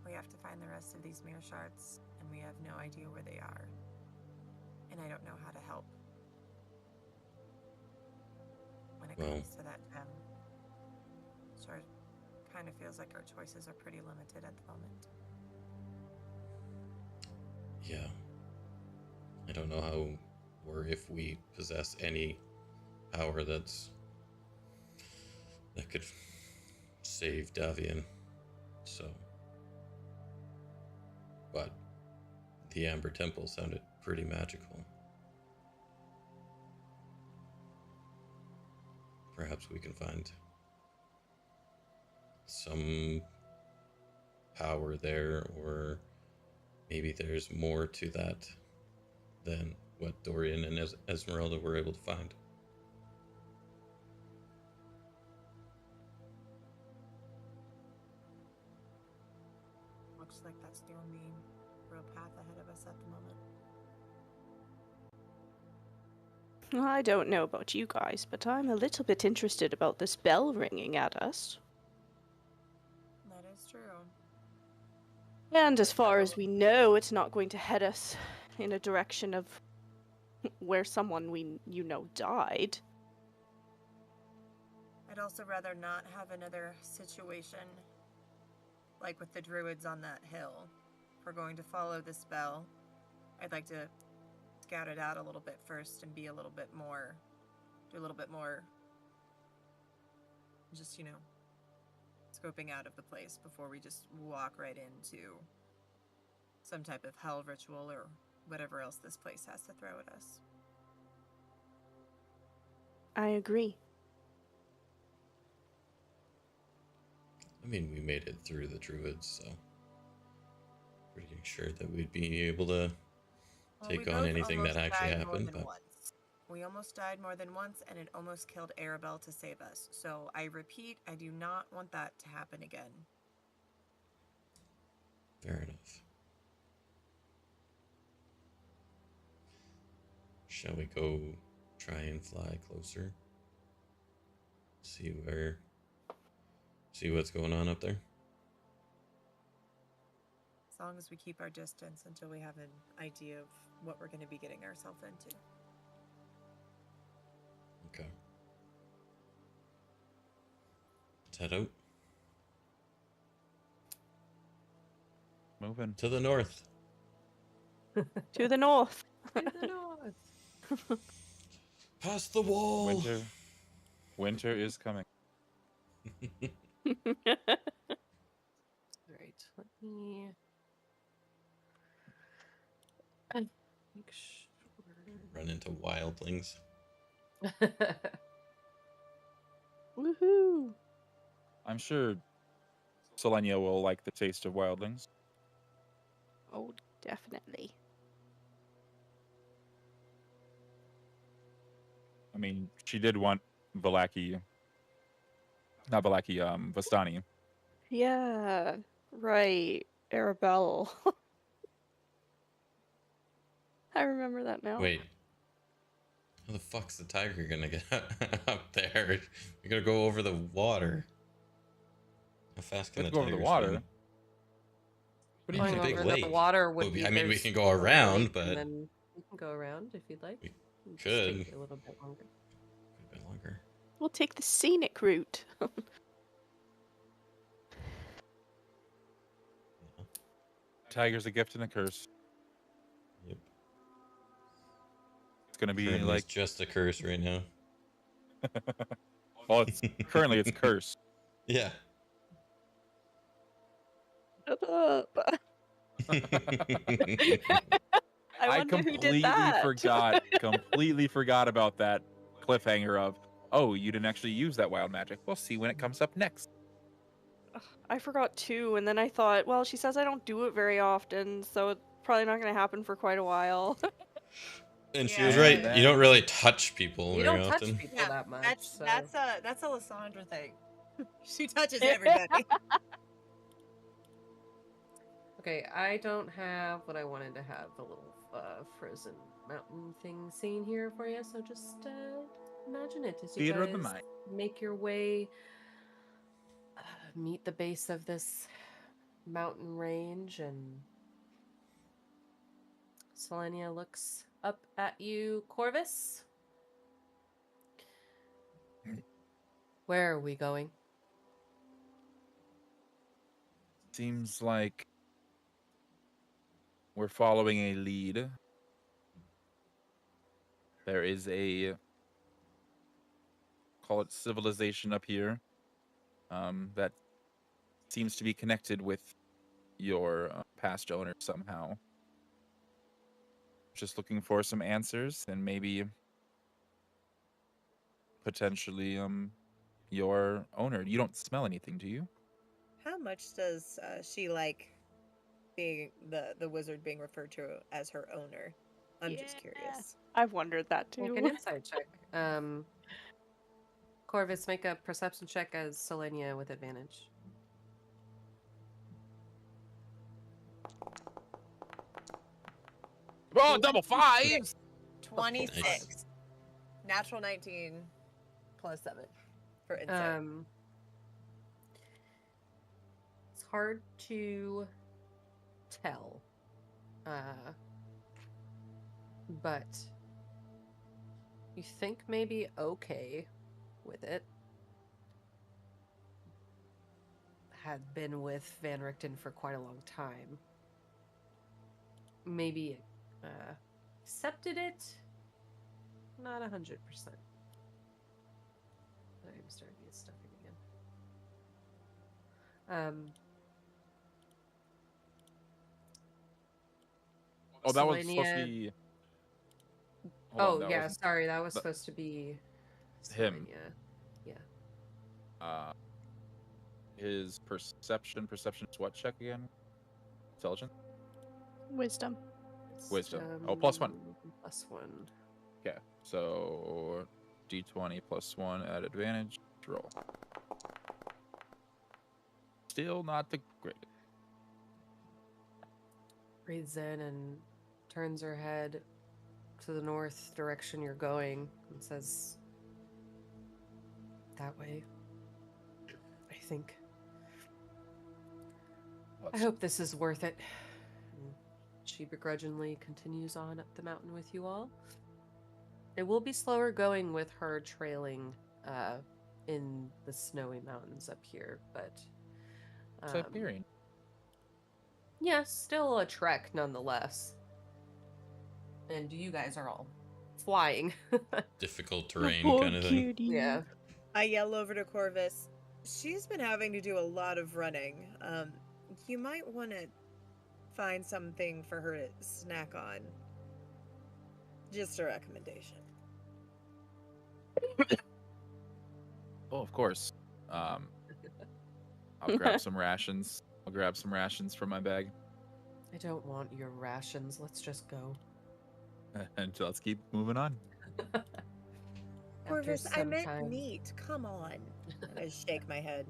we have to find the rest of these mirror shards, and we have no idea where they are. and I don't know how to help when it Well- comes to that gem. So it kind of feels like our choices are pretty limited at the moment. Yeah. I don't know how or if we possess any power that could save Davian. So, but the Amber Temple sounded pretty magical. Perhaps we can find some power there, or maybe there's more to that than what Dorian and Esmeralda were able to find. Looks like that's the only real path ahead of us at the moment. I don't know about you guys, but I'm a little bit interested about this bell ringing at us. That is true. And as far as we know, it's not going to head us in a direction of where someone died. I'd also rather not have another situation like with the druids on that hill. If we're going to follow this bell, I'd like to scout it out a little bit first and be a little bit more, do a little bit more, just, scoping out of the place before we just walk right into some type of hell ritual or whatever else this place has to throw at us. I agree. I mean, we made it through the druids, so pretty sure that we'd be able to take on anything that actually happened. But we almost died more than once, and it almost killed Arabelle to save us. So I repeat, I do not want that to happen again. Fair enough. Shall we go try and fly closer? See what's going on up there? As long as we keep our distance until we have an idea of what we're going to be getting ourselves into. Okay. Let's head out. Moving. To the north. To the north. To the north. Past the wall. Winter is coming. All right, let me make sure. Run into wildlings. Woohoo! I'm sure Selenia will like the taste of wildlings. Oh, definitely. I mean, she did want Vastani. Yeah, right. Arabelle. I remember that now. Wait. How the fuck's the tiger gonna get up there? You're gonna go over the water. How fast can the Let's go over tiger the water. swim? What do you Going It's a think? big over lake. the water would Well, be. I mean, we there's can go a around, lake, but- and then we can go around if you'd like. We It'll just could. take you a little bit longer. Could be longer. We'll take the scenic route. Tiger's a gift and a curse. Yep. It's gonna be Currently, like, it's just a curse right now. well, it's currently it's cursed. Yeah. Shut up. I wonder who did that. completely forgot about that cliffhanger of, oh, you didn't actually use that wild magic. We'll see when it comes up next. I forgot too, and then I thought, well, she says I don't do it very often, so it's probably not going to happen for quite a while. And she Yeah. was right. Yeah. You don't really touch people You very don't touch often. people Yeah, that much. That's so. a Lysandra thing. She touches everybody. Okay, I don't have what I wanted to have, the little frozen mountain thing seen here for you, so just imagine it as you Theater of the guys mind. make your way, meet the base of this mountain range, and Selenia looks up at you, Corvus. Where are we going? Seems like we're following a lead. There is a, call it civilization up here, that seems to be connected with your past owner somehow. Just looking for some answers and maybe potentially your owner. You don't smell anything, do you? How much does she like being the wizard being referred to as her owner? I'm just curious. I've wondered that Make an too. insight check. Corvus, make a perception check as Selenia with advantage. Oh, double fives! 26. Nice. Natural 19 plus 7 for insight. It's hard to tell, but you think maybe okay with it. Had been with Van Richten for quite a long time. Maybe accepted it. Not 100%. I'm starting to get stuffing again. Oh, that was supposed to Selenia- be. Hold on, that yeah, wasn't sorry, that was that- supposed to be him. Selenia. His perception is what check again? Intelligence? Wisdom. Wisdom. Oh, +1. +1. Okay, so d20 +1 at advantage. Roll. Still not the greatest. Breathes in and turns her head to the north direction you're going and says, "That way, I think. I hope this is worth it." And she begrudgingly continues on up the mountain with you all. It will be slower going with her trailing in the snowy mountains up here, but Siberian. yeah, still a trek nonetheless. And you guys are all flying. Difficult terrain Poor kind of thing. cutie. Yeah. I yell over to Corvus. She's been having to do a lot of running. You might want to find something for her to snack on. Just a recommendation. Oh, of course. I'll grab some rations. I'll grab some rations from my bag. I don't want your rations. Let's just go. And let's keep moving on. Corvus, I some meant time. neat. Come on. I shake my head.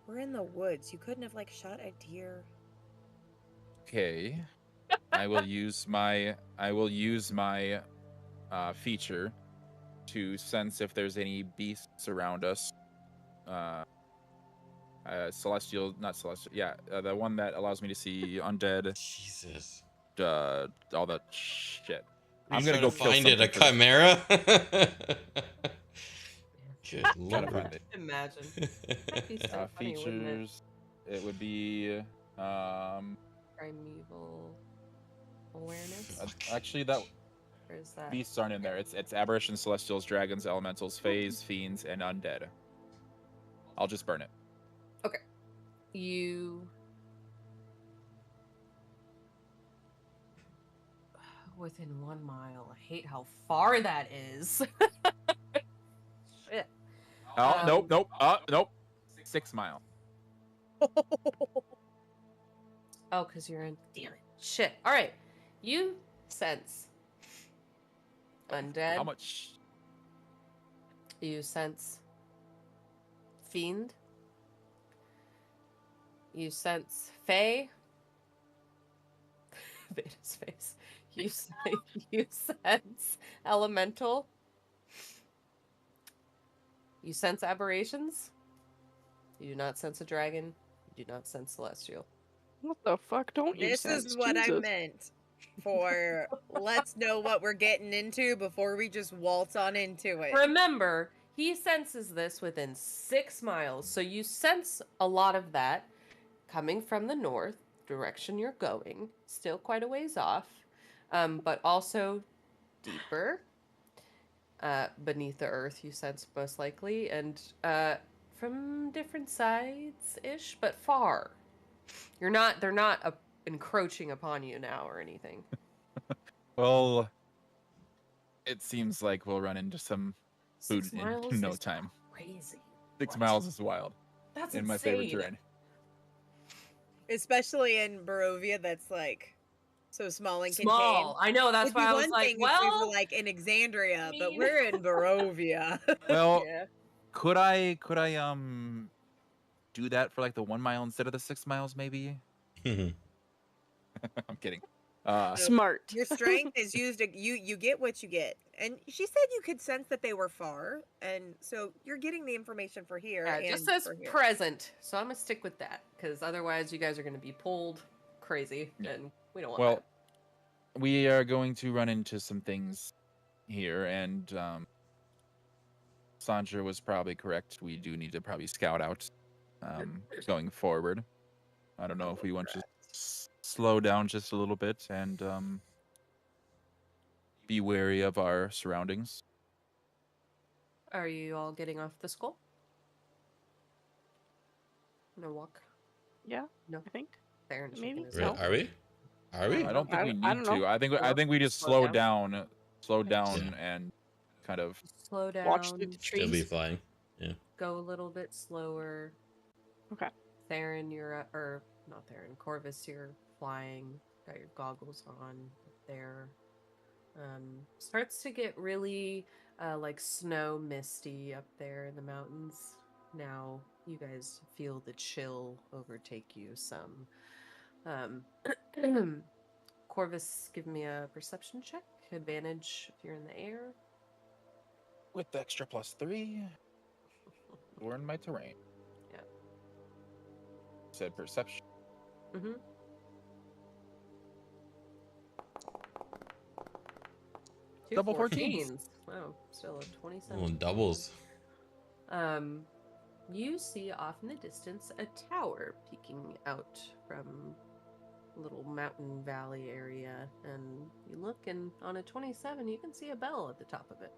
We're in the woods. You couldn't have shot a deer. Okay. I will use my feature to sense if there's any beasts around us. Celestial, not celestial. Yeah, the one that allows me to see undead. Jesus. All that shit. I'm gonna go kill find it a something first. chimera. Good Gotta lord. find it. Imagine. That'd be so funny, wouldn't it? Features. It would be Primeval awareness? actually that Or is that? beasts aren't in there. It's aberrations, celestials, dragons, elementals, fays, fiends, and undead. I'll just burn it. You within 1 mile. I hate how far that is. Shit. Oh, nope. Nope. 6 mile. Oh, because you're in. Damn it. Shit. All right. You sense undead. How much? You sense fiend. You sense fae. Vayda's face. You sense elemental. You sense aberrations. You do not sense a dragon. You do not sense celestial. What the fuck don't you This sense? is what I Jesus. meant. for let's know what we're getting into before we just waltz on into it. Remember, he senses this within 6 miles, so you sense a lot of that coming from the north, direction you're going, still quite a ways off, but also deeper beneath the earth, you sense most likely, and from different sides-ish, but far. They're not encroaching upon you now or anything. Well, it seems like we'll run into some food 6 in miles no is time. crazy. 6 What? miles is wild. That's in insane. my favorite terrain. Especially in Barovia, that's like so small and Small. contained. I know, that's It'd be why I was one like, thing if we were well, like in Exandria, but mean- we're in Barovia. Well, yeah. could I do that for like the 1 mile instead of the 6 miles maybe? I'm kidding. Smart. Your strength is used. You get what you get, and she said you could sense that they were far, and so you're getting the information for here. Yeah, and it just says for here. present, so I'm gonna stick with that because otherwise you guys are gonna be pulled crazy, Yeah. and we don't want Well, we are going to run into some things here, and Sandra was probably correct. We do need to probably scout out going forward. I don't know if we want to slow down just a little bit and be wary of our surroundings. that. Are you all getting off the skull? No walk. Yeah, No. I think. Theron is Maybe. shaking his No. head. Are we? Are we? I don't think we I need don't know. to. I think we just Slow slow down, Yeah. and kind of Slow down. Watch through the Still be trees. flying. Yeah. Go a little bit slower. Okay. Theron, you're or not Theron. Corvus, you're flying. Got your goggles on there. Starts to get really like snow misty up there in the mountains. Now you guys feel the chill overtake you some. Corvus, give me a perception check. Advantage if you're in the air. with the extra +3. Learn my terrain. Yeah. Said perception. Mm-hmm. Double 14s. Wow, still a 27. Oh, doubles. You see off in the distance a tower peeking out from a little mountain valley area, and you look, and on a 27, you can see a bell at the top of it.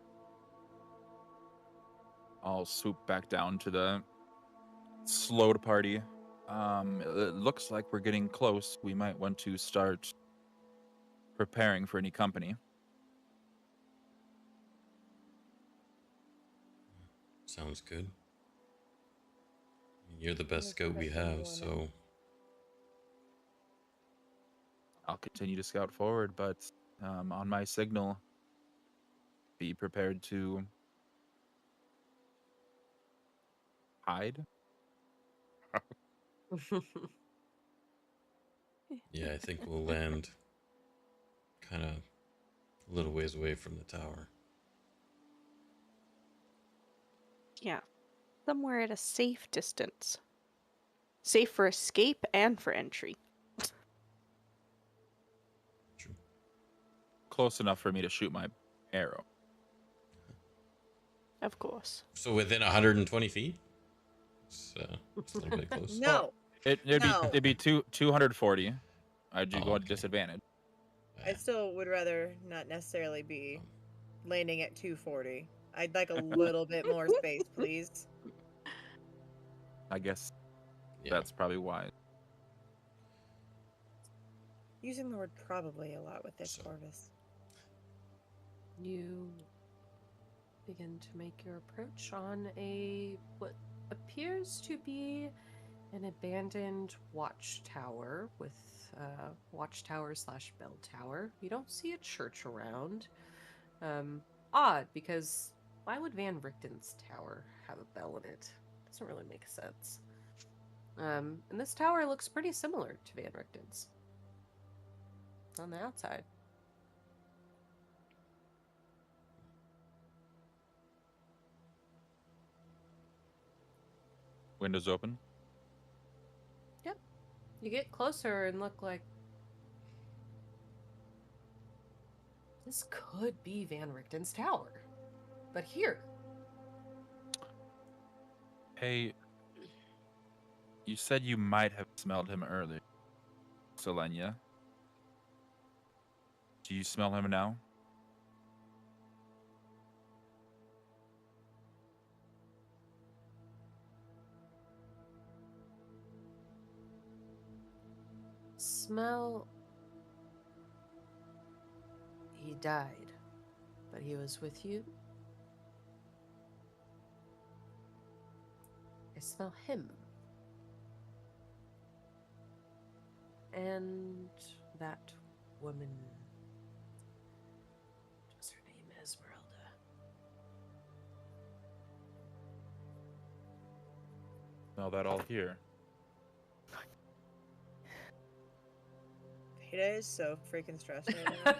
I'll swoop back down to the slowed party. It looks like we're getting close. We might want to start preparing for any company. Sounds good. You're the best scout we have, so I'll continue to scout forward, but on my signal, be prepared to hide. yeah, I think we'll land kind of a little ways away from the tower. Yeah. Somewhere at a safe distance. Safe for escape and for entry. True. Close enough for me to shoot my arrow. Of course. So within 120 feet? It's a little bit close. No, It'd be 240. I'd Oh, go at okay. disadvantage. I still would rather not necessarily be landing at 240. I'd like a little bit more space, please. I guess Yeah. that's probably wise. Using the word probably a lot with this, So- Corvus. You begin to make your approach on a what appears to be an abandoned watchtower with watchtower/bell tower. You don't see a church around. Odd, because why would Van Richten's tower have a bell in it? Doesn't really make sense. And this tower looks pretty similar to Van Richten's on the outside. Windows open. You get closer and look like This could be Van Richten's tower. But here. Hey, you said you might have smelled him earlier, Selenia. Do you smell him now? Smell. He died, but he was with you. I smell him. And that woman. What's her name? Esmeralda. Smell that all here. Vayda is so freaking stressed right now.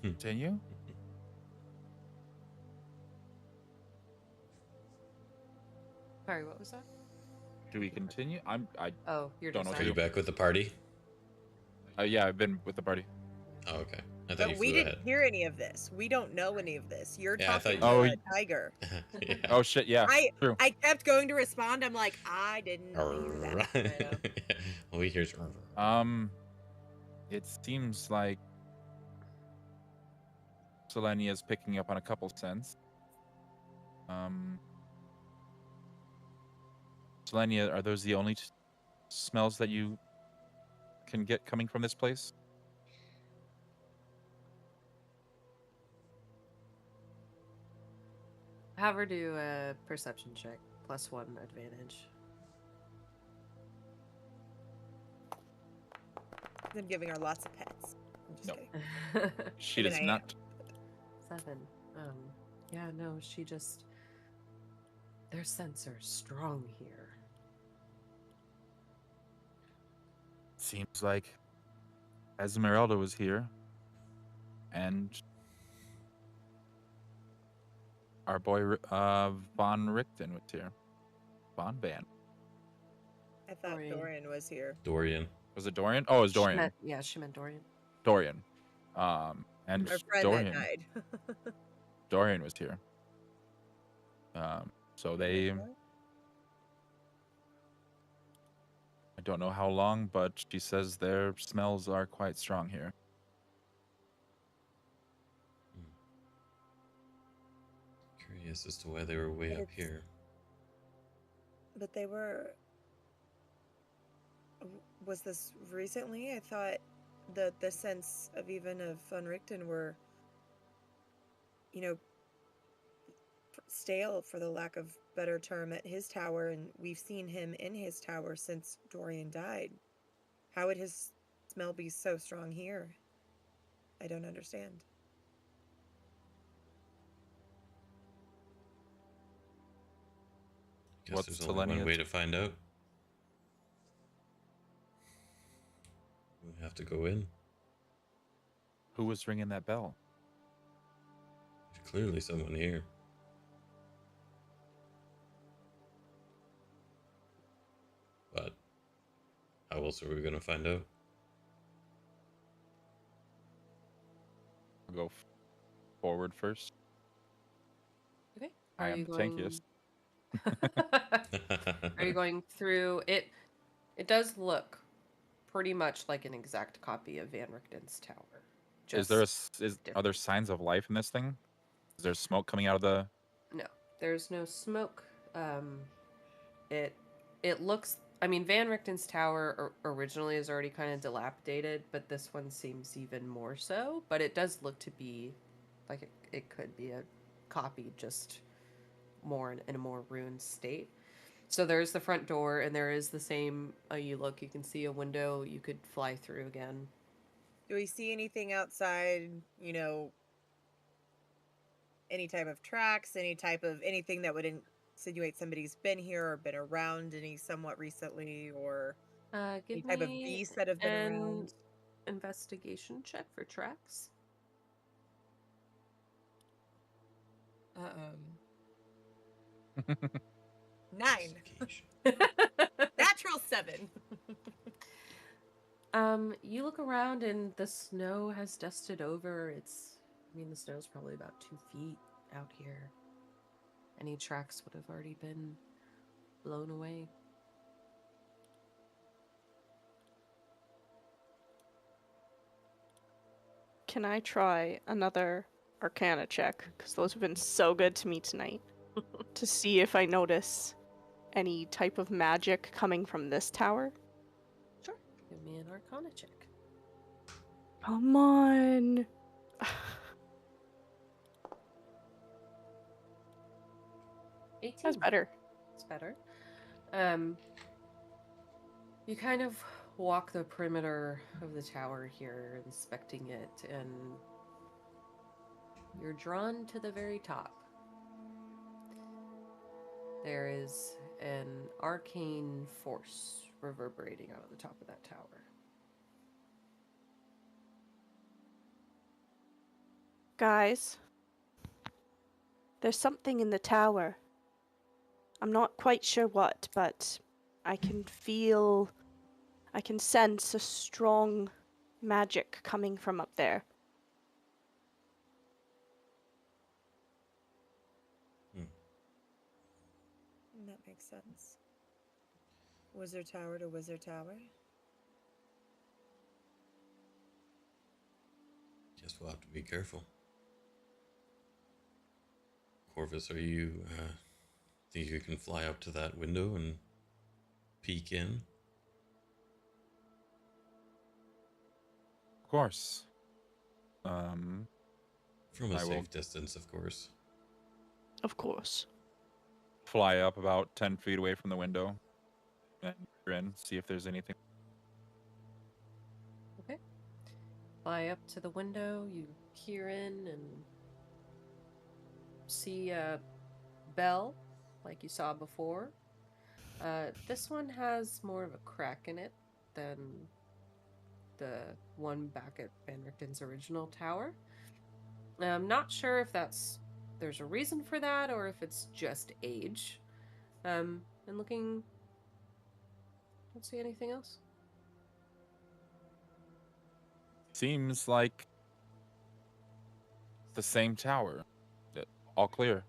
Continue? Sorry, what was that? Do we continue? I Oh, you're Don't just know Are you back with the party? yeah, I've been with the party. Oh, okay. I thought you But we flew didn't ahead. hear any of this. We don't know any of this. You're Yeah, I thought talking you- to a tiger. Yeah. Oh shit, yeah. True. I kept going to respond. I'm like, I didn't hear that. Vayda. Well, we hear. It seems like Selenia's picking up on a couple scents. Selenia, are those the only smells that you can get coming from this place? Have her do a perception check, +1 advantage. I'm giving her lots of pets. I'm just No. kidding. She Even does I am. not. 7. Yeah, no, she just. Their scents are strong here. Seems like Esmeralda was here, and our boy Von Richten was here. Von Van. I thought Dorian. Dorian was here. Dorian. Was it Dorian? Oh, it was She Dorian. she meant Dorian. Dorian. And Our friend Dorian. that died. Dorian was here. So they. I don't know how long, but she says their smells are quite strong here. Curious as to why they were way up here. But they were. Was this recently? I thought the sense of even of Von Richten were, you know, stale, for the lack of better term, at his tower, and we've seen him in his tower since Dorian died. How would his smell be so strong here? I don't understand. Guess What's there's only one Selenia's- way to find out. We have to go in. Who was ringing that bell? There's clearly someone here. But how else are we going to find out? I'll go forward first. Okay. I am the tankiest. Are you going through it? It does look pretty much like an exact copy of Van Richten's tower. Is there Just are there signs of life in this thing? Is there smoke coming out of the? No, there's no smoke. It looks. I mean, Van Richten's tower originally is already kind of dilapidated, but this one seems even more so. But it does look to be like it could be a copy, just more in a more ruined state. So there's the front door, and there is the same. You look, you can see a window you could fly through again. Do we see anything outside, you know, any type of tracks, any type of anything that would insinuate somebody's been here or been around any somewhat recently, or Give any type of me beasts that have been an around? investigation check for tracks. 9. Investigation. Natural 7. You look around and the snow has dusted over. The snow's probably about 2 feet out here. Any tracks would have already been blown away. Can I try another Arcana check? Because those have been so good to me tonight. To see if I notice any type of magic coming from this tower. Sure. Give me an Arcana check. Come on. 18. That's better. It's better. You kind of walk the perimeter of the tower here, inspecting it, and you're drawn to the very top. There is an arcane force reverberating out of the top of that tower. Guys, there's something in the tower. I'm not quite sure what, but I can sense a strong magic coming from up there. That makes sense. Wizard tower to wizard tower. Guess we'll have to be careful. Corvus, are you, think you can fly up to that window and peek in? Of course. From a I will- safe distance, of course. Of course. Fly up about 10 feet away from the window and grin, see if there's anything. Okay. Fly up to the window, you peer in and see a bell like you saw before. This one has more of a crack in it than the one back at Van Richten's original tower. I'm not sure if there's a reason for that or if it's just age. And looking, don't see anything else. Seems like the same tower. All clear.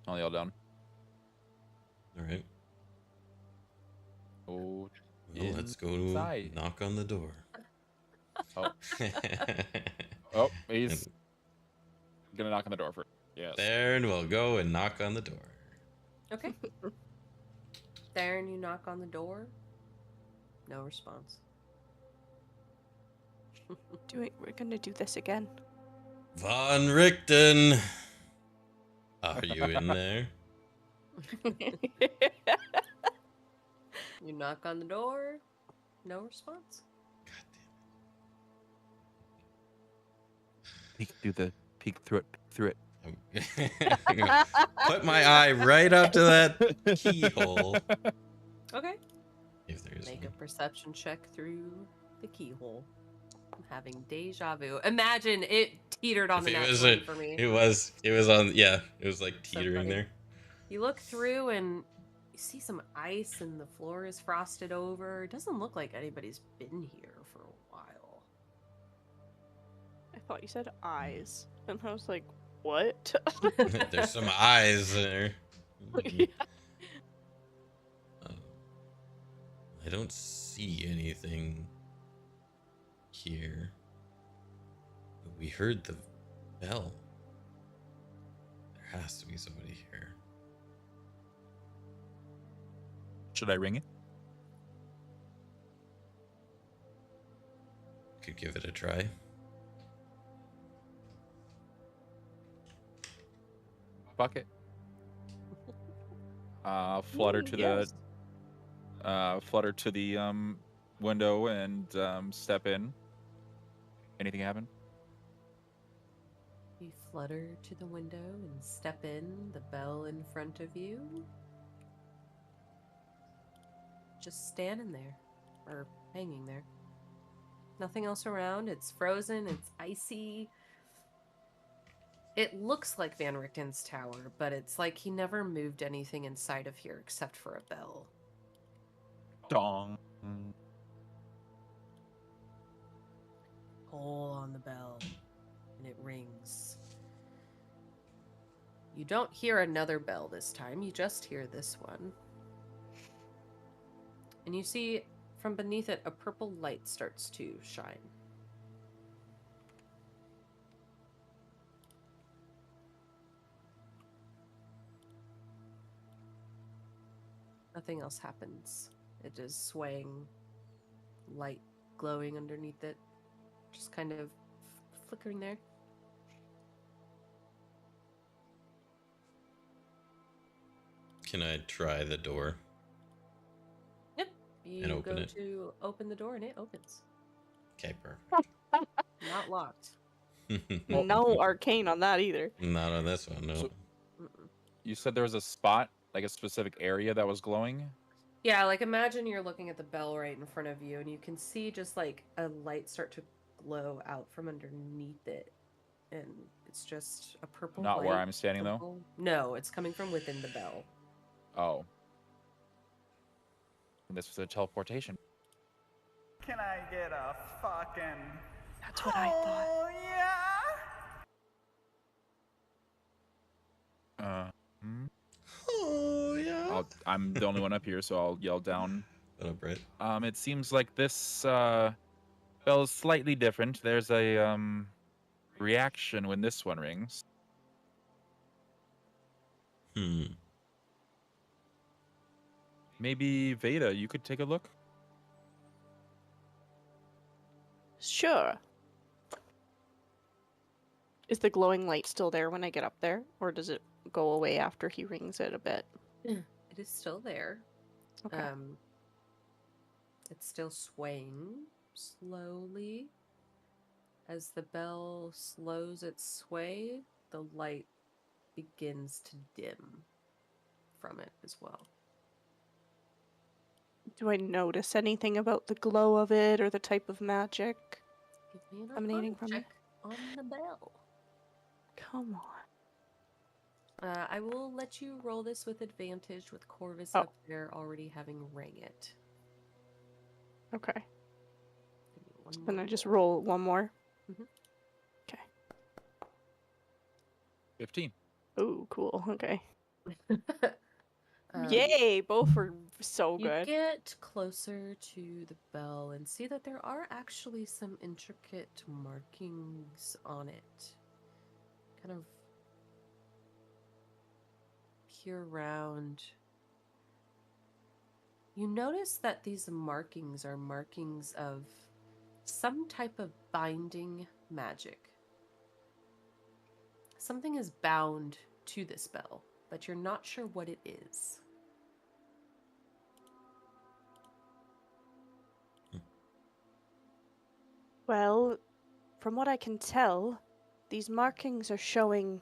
I'll yell down. All right. Oh, Well, let's go inside. knock on the door. Oh. Oh, he's gonna knock on the door first. Yes. There, and we'll go and knock on the door. Okay. Theron, you knock on the door. No response. We're gonna do this again. Von Richten! Are you in there? You knock on the door. No response. God Peek through it. damn it. Put my eye right up to that keyhole. Okay. If there is Make one. a perception check through the keyhole. I'm having deja vu. Imagine it teetered on If the it natural was one for me. It was on, yeah, it was like So teetering funny. there. You look through and you see some ice and the floor is frosted over. It doesn't look like anybody's been here for a while. I thought you said eyes. And I was like, what? There's some eyes there. Yeah. I don't see anything here. But we heard the bell. There has to be somebody here. Should I ring it? Could give it a try. Fuck it. Flutter to Yes. the window and step in. Anything happen? You flutter to the window and step in, the bell in front of you. Just standing there, or hanging there. Nothing else around. It's frozen, it's icy. It looks like Van Richten's tower, but it's like he never moved anything inside of here except for a bell. Dong. Pull on the bell, and it rings. You don't hear another bell this time, you just hear this one. And you see from beneath it a purple light starts to shine. Nothing else happens. It is swaying, light glowing underneath it, just kind of flickering there. Can I try the door? Yep. You And open go it. to open the door and it opens. Okay, perfect. Not locked. No arcane on that either. Not on this one, no. So- Mm-mm. You said there was a spot, like a specific area that was glowing? Yeah, like imagine you're looking at the bell right in front of you and you can see just like a light start to glow out from underneath it. And it's just a purple Not where light, I'm standing, though? purple- No, it's coming from within the bell. Oh. And this was a teleportation. Can I get a fucking... That's what I thought. Oh, yeah? Oh, yeah. I'm the only one up here, so I'll yell down. Little Brit. It seems like this bell is slightly different. There's a reaction when this one rings. Maybe Vayda, you could take a look. Sure. Is the glowing light still there when I get up there, or does it go away after he rings it a bit? It is still there. Okay. It's still swaying slowly. As the bell slows its sway, the light begins to dim from it as well. Do I notice anything about the glow of it or the type of magic Give me an emanating arcana from it? check on the bell. Come on. I will let you roll this with advantage with Corvus Oh. up there already having rang it. Okay. Give me one Then more I just roll. roll one more. Mhm. Okay. 15. Ooh, cool. Okay. Um, Yay! Both were so You good. get closer to the bell and see that there are actually some intricate markings on it. Kind of peer around. You notice that these markings are markings of some type of binding magic. Something is bound to this bell, but you're not sure what it is. Well, from what I can tell, these markings are showing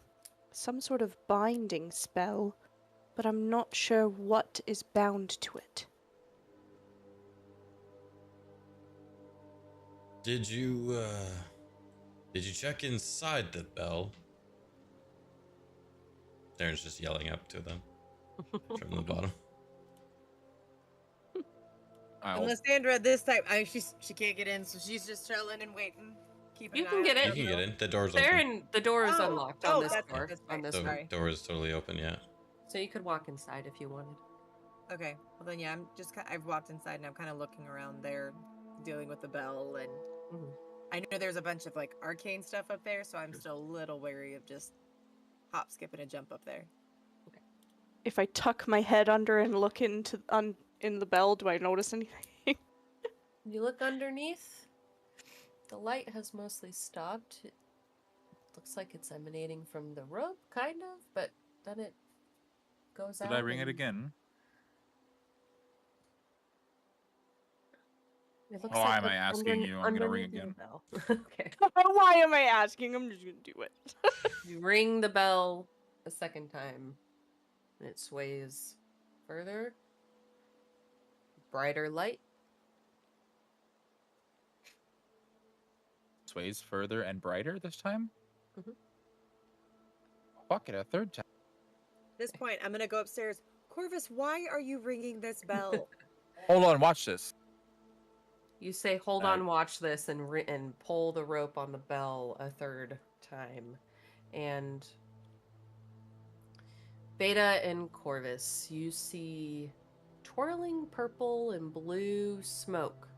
some sort of binding spell, but I'm not sure what is bound to it. Did you check inside the bell? Theron's just yelling up to them from the bottom. I'll- And Lysandra this time, she can't get in, so she's just chilling and waiting. Keeping You an can eye get out You in. for can get Bill. in. The door's There open. and the door is Oh, unlocked oh, on this that's door. right, On this The door. Sorry. door is totally open, yeah. So you could walk inside if you wanted. Okay, well then yeah, I'm just I've walked inside and I'm kind of looking around there, dealing with the bell, and Mhm. I know there's a bunch of like arcane stuff up there, so I'm still a little wary of just hop, skip, and a jump up there. If I tuck my head under and look into in the bell, do I notice anything? You look underneath. The light has mostly stopped. It looks like it's emanating from the rope, kind of, but then it goes out. Did I ring it and again? It looks Why like am I it's asking you? I'm gonna ring underneath the again. bell. Okay. Why am I asking? I'm just gonna do it. You ring the bell a second time, and it sways further. Brighter light. Sways further and brighter this time? Mhm. Fuck it, a third time. At this point, I'm gonna go upstairs. Corvus, why are you ringing this bell? Hold on, watch this. You say, hold on, watch this, and pull the rope on the bell a third time. And Vayda and Corvus, you see twirling purple and blue smoke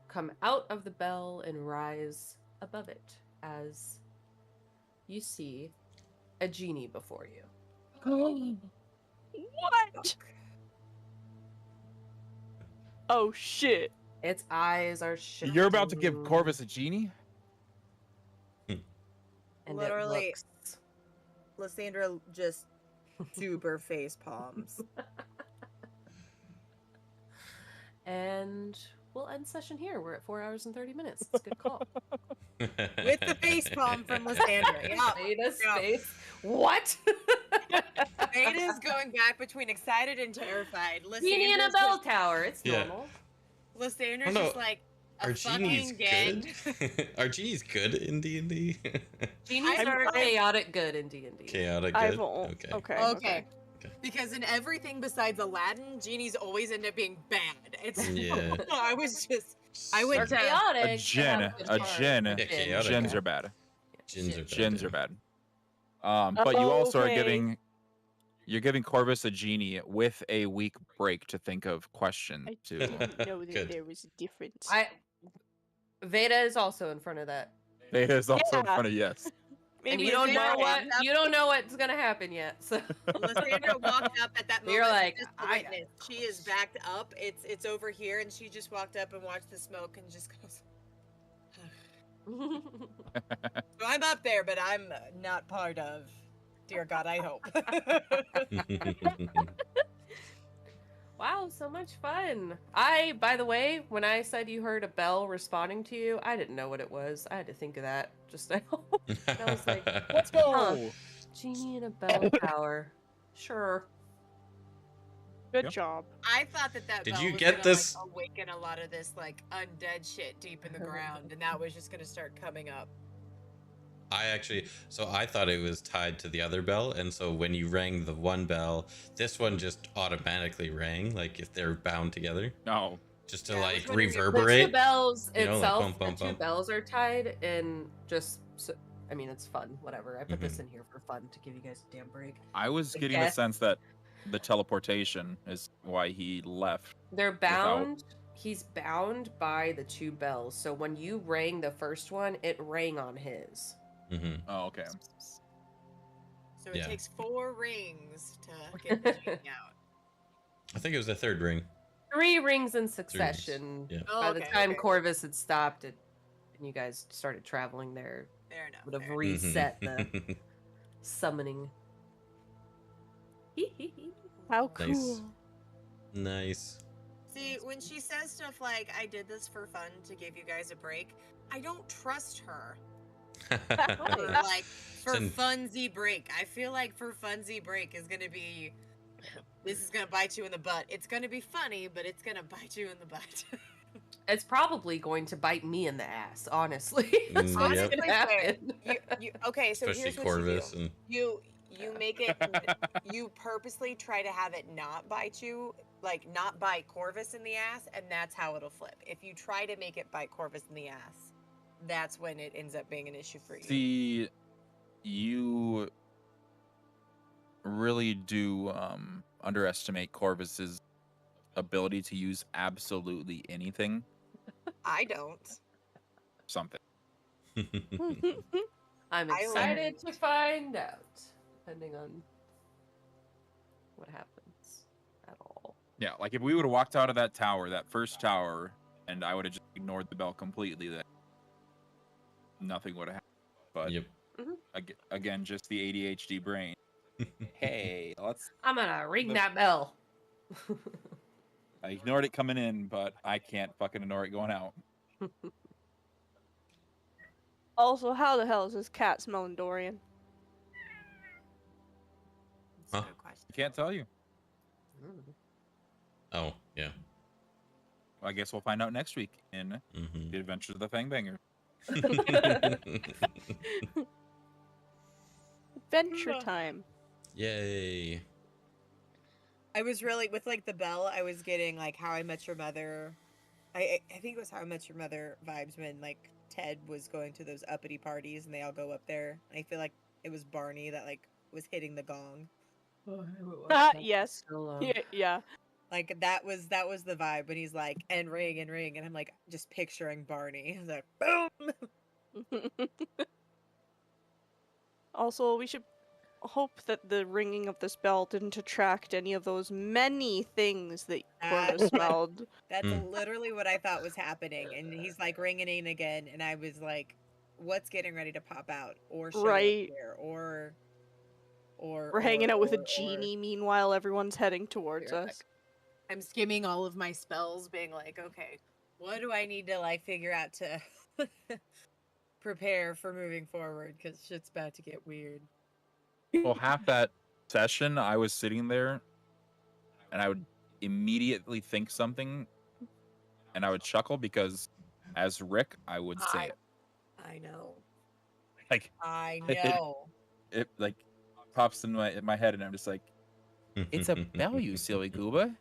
come out of the bell and rise above it as you see a genie before you. What? Oh shit. Its eyes are shifting. You're about to give Corvus a genie? And Literally, it looks... Lysandra just super face palms. And we'll end session here. We're at 4 hours and 30 minutes. It's a good call. With the face palm from Lysandra. Yeah. Vayda's face. What? Vayda's going back between excited and terrified. Genie in a bell tower. It's normal. Lysandra's just like, are genies good? Are genies good in D&D? Genies are chaotic good in D&D. Chaotic good? Okay. Because in everything besides Aladdin, genies always end up being bad. It's I went chaotic. A djinn. Djinns are bad. Djinns are bad. But you also are giving Corvus a genie with a week break to think of questions. I didn't know that there was a difference. Vayda is also in front of that. Vayda is also in front of yes. Maybe you don't know what's gonna happen yet. So Lysandra walked up at that moment. You're like, she is backed up. It's over here, and she just walked up and watched the smoke and just goes. So I'm up there, but I'm not part of. Dear God, I hope. Wow, so much fun. By the way, when I said you heard a bell responding to you, I didn't know what it was. I had to think of that just now. And I was like, let's go. Genie in a bell tower. Sure. Good job. I thought that Did bell you was get gonna, this? Like, awaken a lot of this like undead shit deep in the ground, and that was just gonna start coming up. I thought it was tied to the other bell, and so when you rang the one bell, this one just automatically rang, like if they're bound together. No. Just to like reverberate. The two bells itself, like, bump, the two bells are tied, and just, I mean, it's fun, whatever. I put this in here for fun to give you guys a damn break. I was getting the sense that the teleportation is why he left. They're bound. He's bound by the two bells, so when you rang the first one, it rang on his. Oh, okay. So it takes 4 rings to get the genie out. I think it was the third ring. 3 rings in succession. Yeah. By the time Corvus had stopped it, and you guys started traveling there, fair enough, would have reset the summoning. How cool. Nice. See, when she says stuff like, I did this for fun to give you guys a break, I don't trust her. Or like, for funsy break. I feel like for funsy break is going to be, this is going to bite you in the butt. It's going to be funny, but it's going to bite you in the butt. It's probably going to bite me in the ass, honestly. That's what's Yep. gonna happen. Okay, so Especially here's what Corvus you do. You make it, you purposely try to have it not bite you, like not bite Corvus in the ass, and that's how it'll flip. If you try to make it bite Corvus in the ass, that's when it ends up being an issue for you. See, you really do underestimate Corvus's ability to use absolutely anything. I don't. Something. I'm excited to find out, depending on what happens at all. Yeah, like if we would have walked out of that tower, that first tower, and I would have just ignored the bell completely, that nothing would have happened. But again, just the ADHD brain. Hey, I'm gonna ring that bell. I ignored it coming in, but I can't fucking ignore it going out. Also, how the hell is this cat smelling Dorian? Huh? I can't tell you. Oh, yeah. Well, I guess we'll find out next week in The Adventures of the Fangbanger. Adventure time. Yay. I was really with like the bell. I was getting like How I Met Your Mother. I think it was How I Met Your Mother vibes when like Ted was going to those uppity parties and they all go up there. And I feel like it was Barney that like was hitting the gong. Yes. Yeah. Like that was the vibe when he's like and ring, and I'm like just picturing Barney. I was like boom. Also, we should hope that the ringing of this bell didn't attract any of those many things that Corvus smelled. That's literally what I thought was happening. And he's like ringing in again, and I was like, what's getting ready to pop out or show up here or we're hanging out with a genie. Meanwhile, everyone's heading towards us. I'm skimming all of my spells, being like, okay, what do I need to like figure out to prepare for moving forward? Because shit's about to get weird. Well, half that session, I was sitting there, and I would immediately think something, and I would chuckle because, as Rick, I would say it. I know. Like I know. It like pops in my head, and I'm just like, it's a bell, you silly gooba.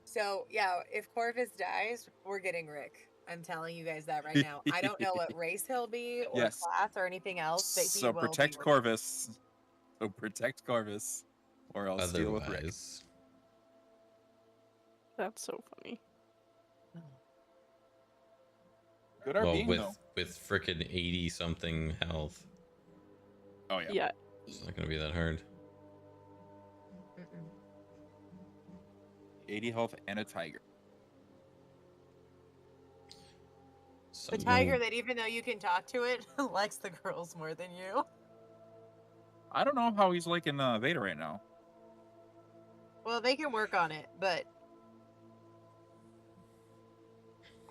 So yeah, if Corvus dies, we're getting Rick. I'm telling you guys that right now. I don't know what race he'll be or Yes. class or anything else. But So protect Corvus. So protect Corvus, or I'll steal with Rick. That's so funny. Good Well, RBing, though. with frickin' 80 something health. Oh yeah. Yeah. It's not gonna be that hard. 80 health and a tiger. The tiger that even though you can talk to it, likes the girls more than you. I don't know how he's liking Vayda right now. Well, they can work on it, but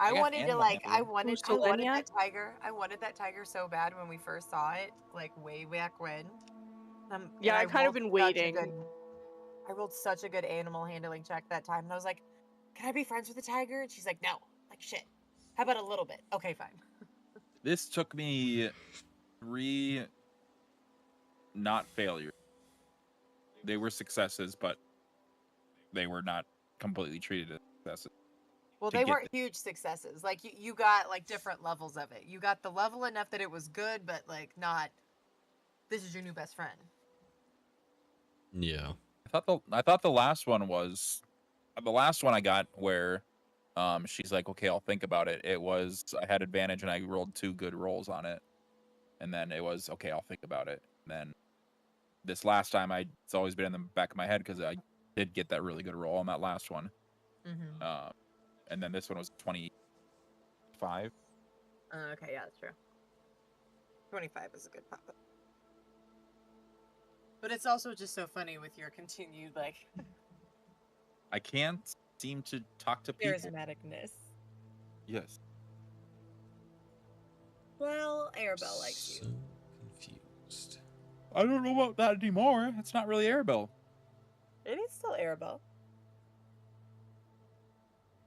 I wanted that tiger. I wanted that tiger so bad when we first saw it, like way back when. Yeah, I've kind of been waiting. I rolled such a good animal handling check that time, and I was like, "Can I be friends with the tiger?" And she's like, "No." Like, shit. How about a little bit? Okay, fine. This took me 3 not failures. They were successes, but they were not completely treated as successes. Well, they weren't huge successes. Like you got like different levels of it. You got the level enough that it was good, but like not. This is your new best friend. Yeah. I thought the last one was the last one I got where she's like, okay, I'll think about it. It was I had advantage and I rolled 2 good rolls on it, and then it was okay, I'll think about it. And then this last time, it's always been in the back of my head because I did get that really good roll on that last one. Mm-hmm. And then this one was 25. Okay, yeah, that's true. 25 is a good pop-up. But it's also just so funny with your continued, like... I can't seem to talk to people. Charismaticness. Yes. Well, Arabelle likes you. So confused. I don't know about that anymore. It's not really Arabelle. It is still Arabelle.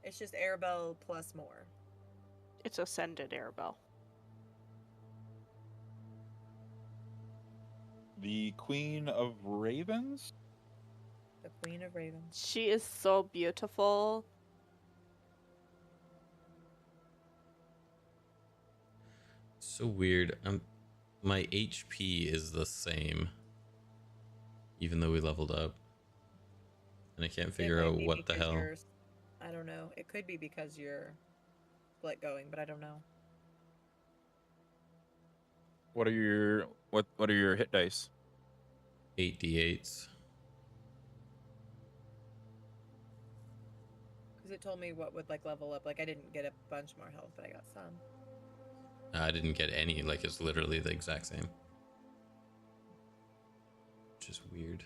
It's just Arabelle plus more. It's Ascended Arabelle. The Queen of Ravens? The Queen of Ravens. She is so beautiful. So weird. My HP is the same, even though we leveled up, and I can't figure out what the hell. I don't know. It could be because you're split going, but I don't know. What are your hit dice? 8d8s. Because it told me what would like level up. Like I didn't get a bunch more health, but I got some. I didn't get any. Like it's literally the exact same. Which is weird.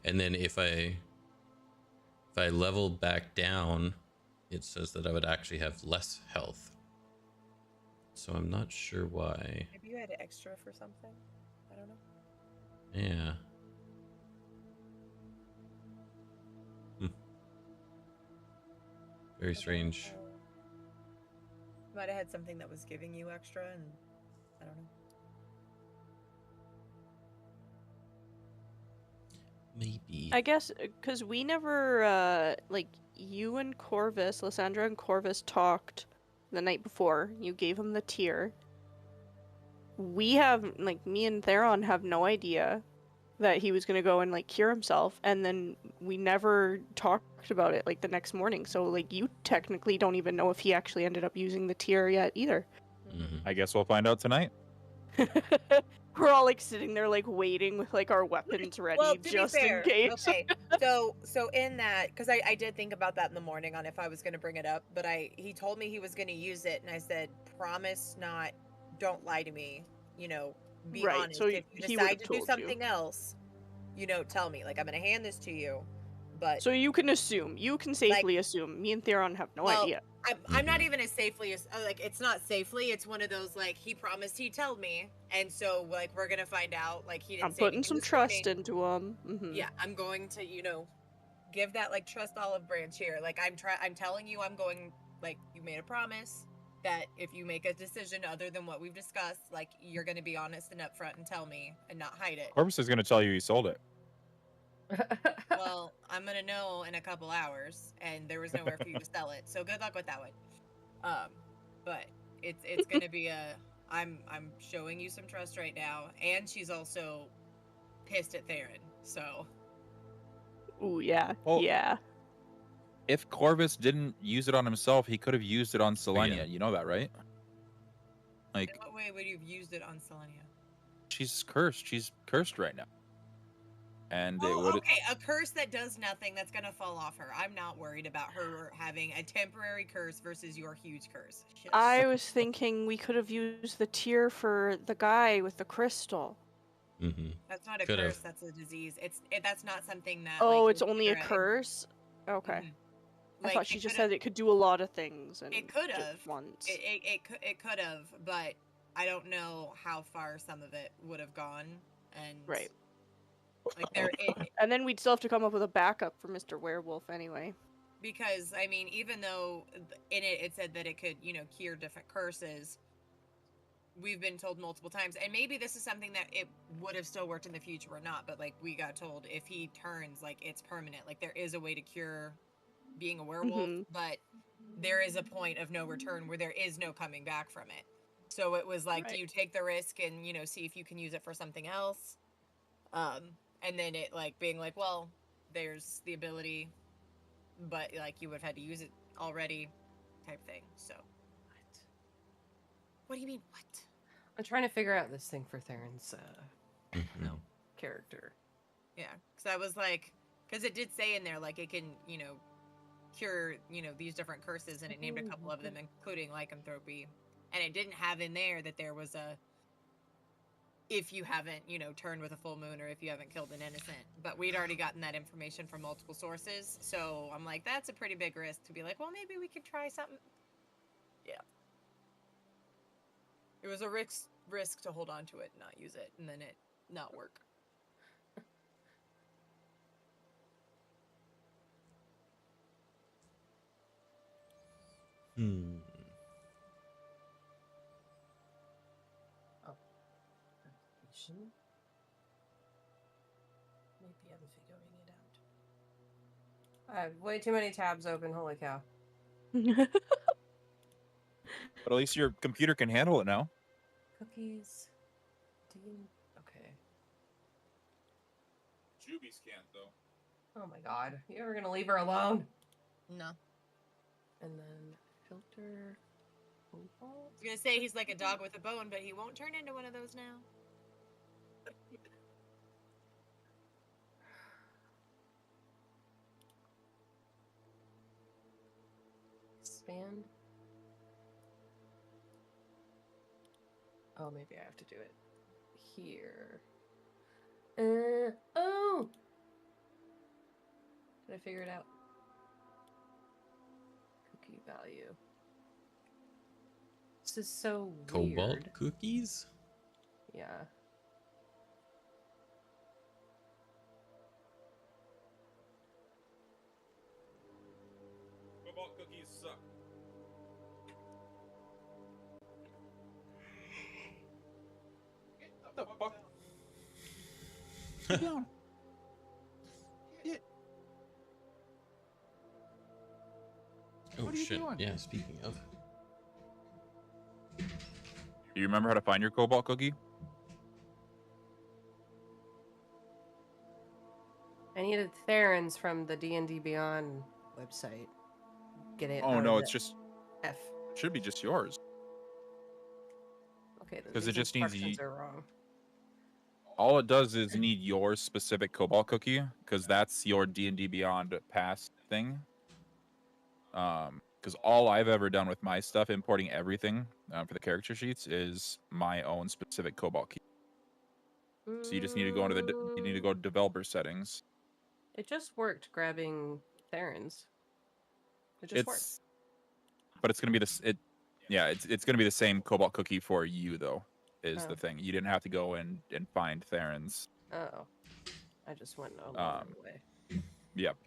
And then if I level back down, it says that I would actually have less health. So I'm not sure why. Maybe you had an extra for something? I don't know. Yeah. Very strange. You might have had something that was giving you extra, and I don't know. Maybe. I guess because we never, like, you and Corvus, Lysandra and Corvus talked the night before. You gave him the tier. We have, like, me and Theron have no idea that he was gonna go and, like, cure himself, and then we never talked about it, like, the next morning. So, like, you technically don't even know if he actually ended up using the tier yet either. Mhm. I guess we'll find out tonight. We're all, like, sitting there, like, waiting with, like, our weapons ready Well, to be just in fair, case. okay. So in that, because I did think about that in the morning on if I was going to bring it up, but he told me he was going to use it, and I said, promise not, don't lie to me, you know, be Right, honest. so If you he would decide have to do told you. something else, you know, tell me. Like, I'm going to hand this to you, but So you can assume. You can safely assume. Me and Theron have no idea. I'm not even as safely as like it's not safely. It's one of those like he promised he'd tell me, and so like we're gonna find out. Like he didn't I'm say putting anything some this morning. trust into him. Yeah, I'm going to give that like trust olive branch here. Like I'm telling you, I'm going like you made a promise that if you make a decision other than what we've discussed, like you're gonna be honest and upfront and tell me and not hide it. Corvus is going to tell you he sold it. Well, I'm gonna know in a couple hours, and there was nowhere for you to sell it. So good luck with that one. But it's gonna be I'm showing you some trust right now, and she's also pissed at Theron. So. Ooh, yeah. Well, yeah. If Corvus didn't use it on himself, he could have used it on Selenia. Again. You know that, right? Like, In what way would you have used it on Selenia? she's cursed. She's cursed right now. And it Oh, would. okay, a curse that does nothing that's gonna fall off her. I'm not worried about her having a temporary curse versus your huge curse. Shit. I was thinking we could have used the tier for the guy with the crystal. Mm-hmm. That's not a Could've. curse. That's a disease. That's not something that. Oh, like, it's only a Lysandra- curse? Okay. Mhm. I Like, thought she it just could've- said it could do a lot of things. And It could just have. once. It could have, but I don't know how far some of it would have gone. And Right. like there, And then we'd still have to come up with a backup for Mr. Werewolf anyway. because I mean, even though in it said that it could, cure different curses, we've been told multiple times, and maybe this is something that it would have still worked in the future or not, but like we got told if he turns, like it's permanent. Like there is a way to cure being a werewolf, but there is a point of no return where there is no coming back from it. So it was like, do you take the risk and see if you can use it for something else? And then it like being like, well, there's the ability, but like you would have had to use it already, type thing. So what do you mean what? I'm trying to figure out this thing for Theron's Mm-hmm. character. Yeah, because I was like, because it did say in there like it can cure these different curses, and it named a couple of them, including lycanthropy, and it didn't have in there that there was a if you haven't turned with a full moon or if you haven't killed an innocent. But we'd already gotten that information from multiple sources, so I'm like, that's a pretty big risk to be like, well, maybe we could try something. Yeah, it was a risk to hold on to it and not use it, and then it not work. Hmm. Maybe I'm figuring it out. I have way too many tabs open. Holy cow. But at least your computer can handle it now. Cookies. Okay. Juby's can't, though. Oh my god. You ever gonna leave her alone? No. And then filter. I was gonna say he's like a dog with a bone, but he won't turn into one of those now. Expand. Oh, maybe I have to do it here. Oh! Did I figure it out? Cookie value. This is so Cobalt weird. cookies? Yeah. Cobalt cookies suck. Get the fuck down. are you shit. doing? Yeah, speaking of. Do you remember how to find your cobalt cookie? I needed Theron's from the D&D Beyond website. Get it? Oh or no, the it's just F. it should be just yours. Okay, then 'Cause it these just needs instructions are wrong. All it does is need your specific cobalt cookie, because that's your D&D Beyond pass thing. Because all I've ever done with my stuff, importing everything for the character sheets, is my own specific cobalt key. So you just need to go into you need to go to developer settings. It just worked grabbing Theron's. It just worked. But it's gonna be it's gonna be the same cobalt cookie for you though. Is the Oh. thing. You didn't have to go and find Theron's. Oh. I just went a long way. Yep.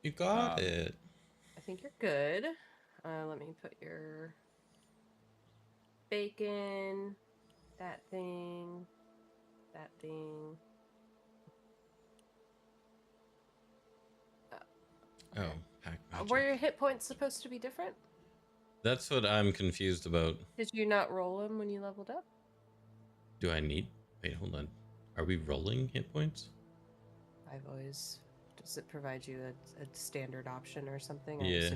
You got it. I think you're good. Let me put your bacon, that thing. Oh, pack magic. Were your hit points supposed to be different? That's what I'm confused about. Did you not roll them when you leveled up? Do I need... Wait, hold on. Are we rolling hit points? I've always... Does it provide you a standard option or something? Yeah.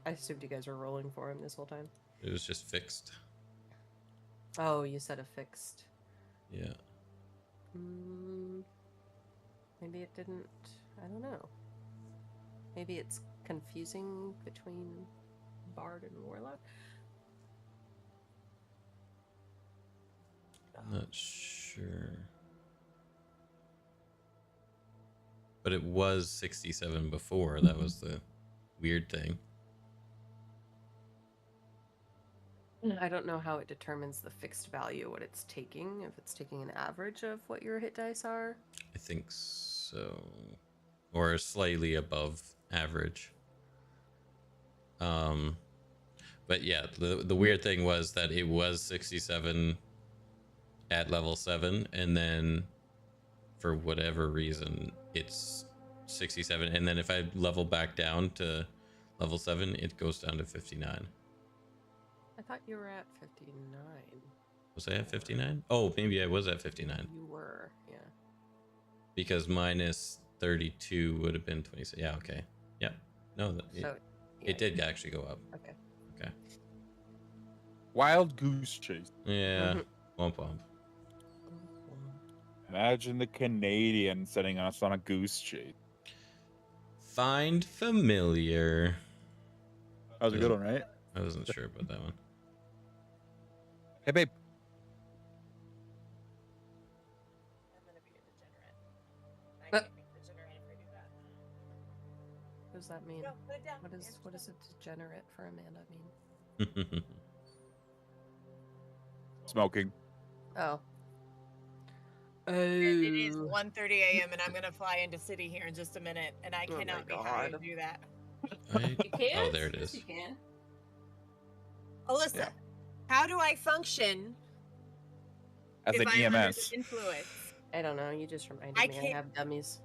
I assumed you guys were rolling for him this whole time. It was just fixed. Oh, you said a fixed. Yeah. Maybe it didn't... I don't know. Maybe it's confusing between Bard and Warlock? I'm not sure. But it was 67 before. That was the weird thing. I don't know how it determines the fixed value, what it's taking, if it's taking an average of what your hit dice are. I think so. Or slightly above average. But yeah, the weird thing was that it was 67 at level 7, and then for whatever reason it's 67, and then if I level back down to level 7, it goes down to 59. I thought you were at 59. Was I at 59? Oh, maybe I was at 59. You were, yeah. Because minus 32 would have been 26. Yeah, okay. Yep. No, it did actually go up. Okay. Okay. Wild goose chase. Yeah. Womp womp. Imagine the Canadian setting us on a goose chase. Find familiar. That was a good one, right? I wasn't sure about that one. Hey, babe. I'm gonna be a degenerate. I can't be degenerate if I do that. What does that mean? No, put it down. What does a degenerate for Amanda mean? Smoking. Oh. It is 1:30 a.m. and I'm gonna fly into city here in just a minute, and I cannot be high to do that. You can? Oh, there it is. You can. Alyssa, how do I function As if an I'm under EMS. the influence? I don't know. You just reminded I me I can't- have dummies.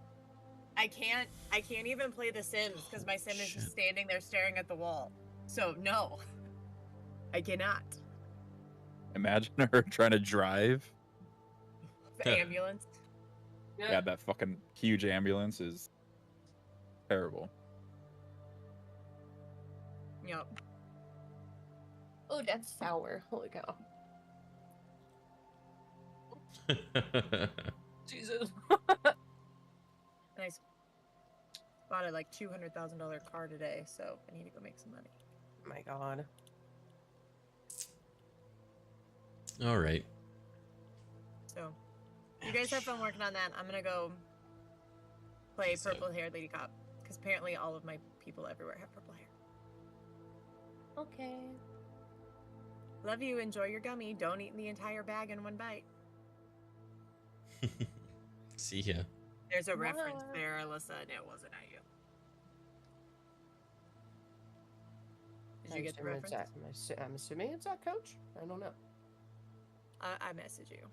I can't even play The Sims because my sim is just standing there staring at the wall. So no, I cannot. Imagine her trying to drive. The ambulance. Yeah, that fucking huge ambulance is terrible. Yep. Oh, that's sour. Holy cow. Jesus. And I spotted like $200,000 car today, so I need to go make some money. Oh my god. All right. So, you guys have fun working on that. I'm gonna go play purple-haired Lady Cop because apparently all of my people everywhere have purple hair. Okay. Love you. Enjoy your gummy. Don't eat the entire bag in one bite. See ya. There's a reference there, Alyssa, and it wasn't at you. Did you get the reference? I'm assuming it's at Coach. I don't know. I message you.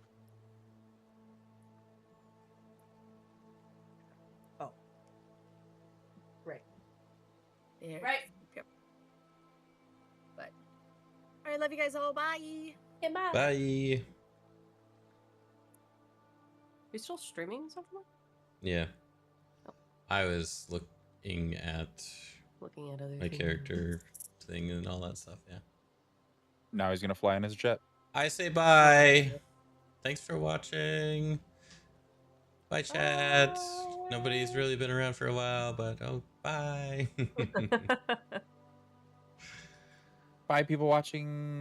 Oh. Right. Yeah. Right. Yep. you guys all. Bye. Goodbye. Bye. You still streaming something? Yeah. Oh. I was looking at Other my things. character thing and all that stuff. Yeah. Now he's gonna fly in his jet. I say bye. Thanks for watching. Bye, chat. Nobody's really been around for a while, but bye. Bye, people watching.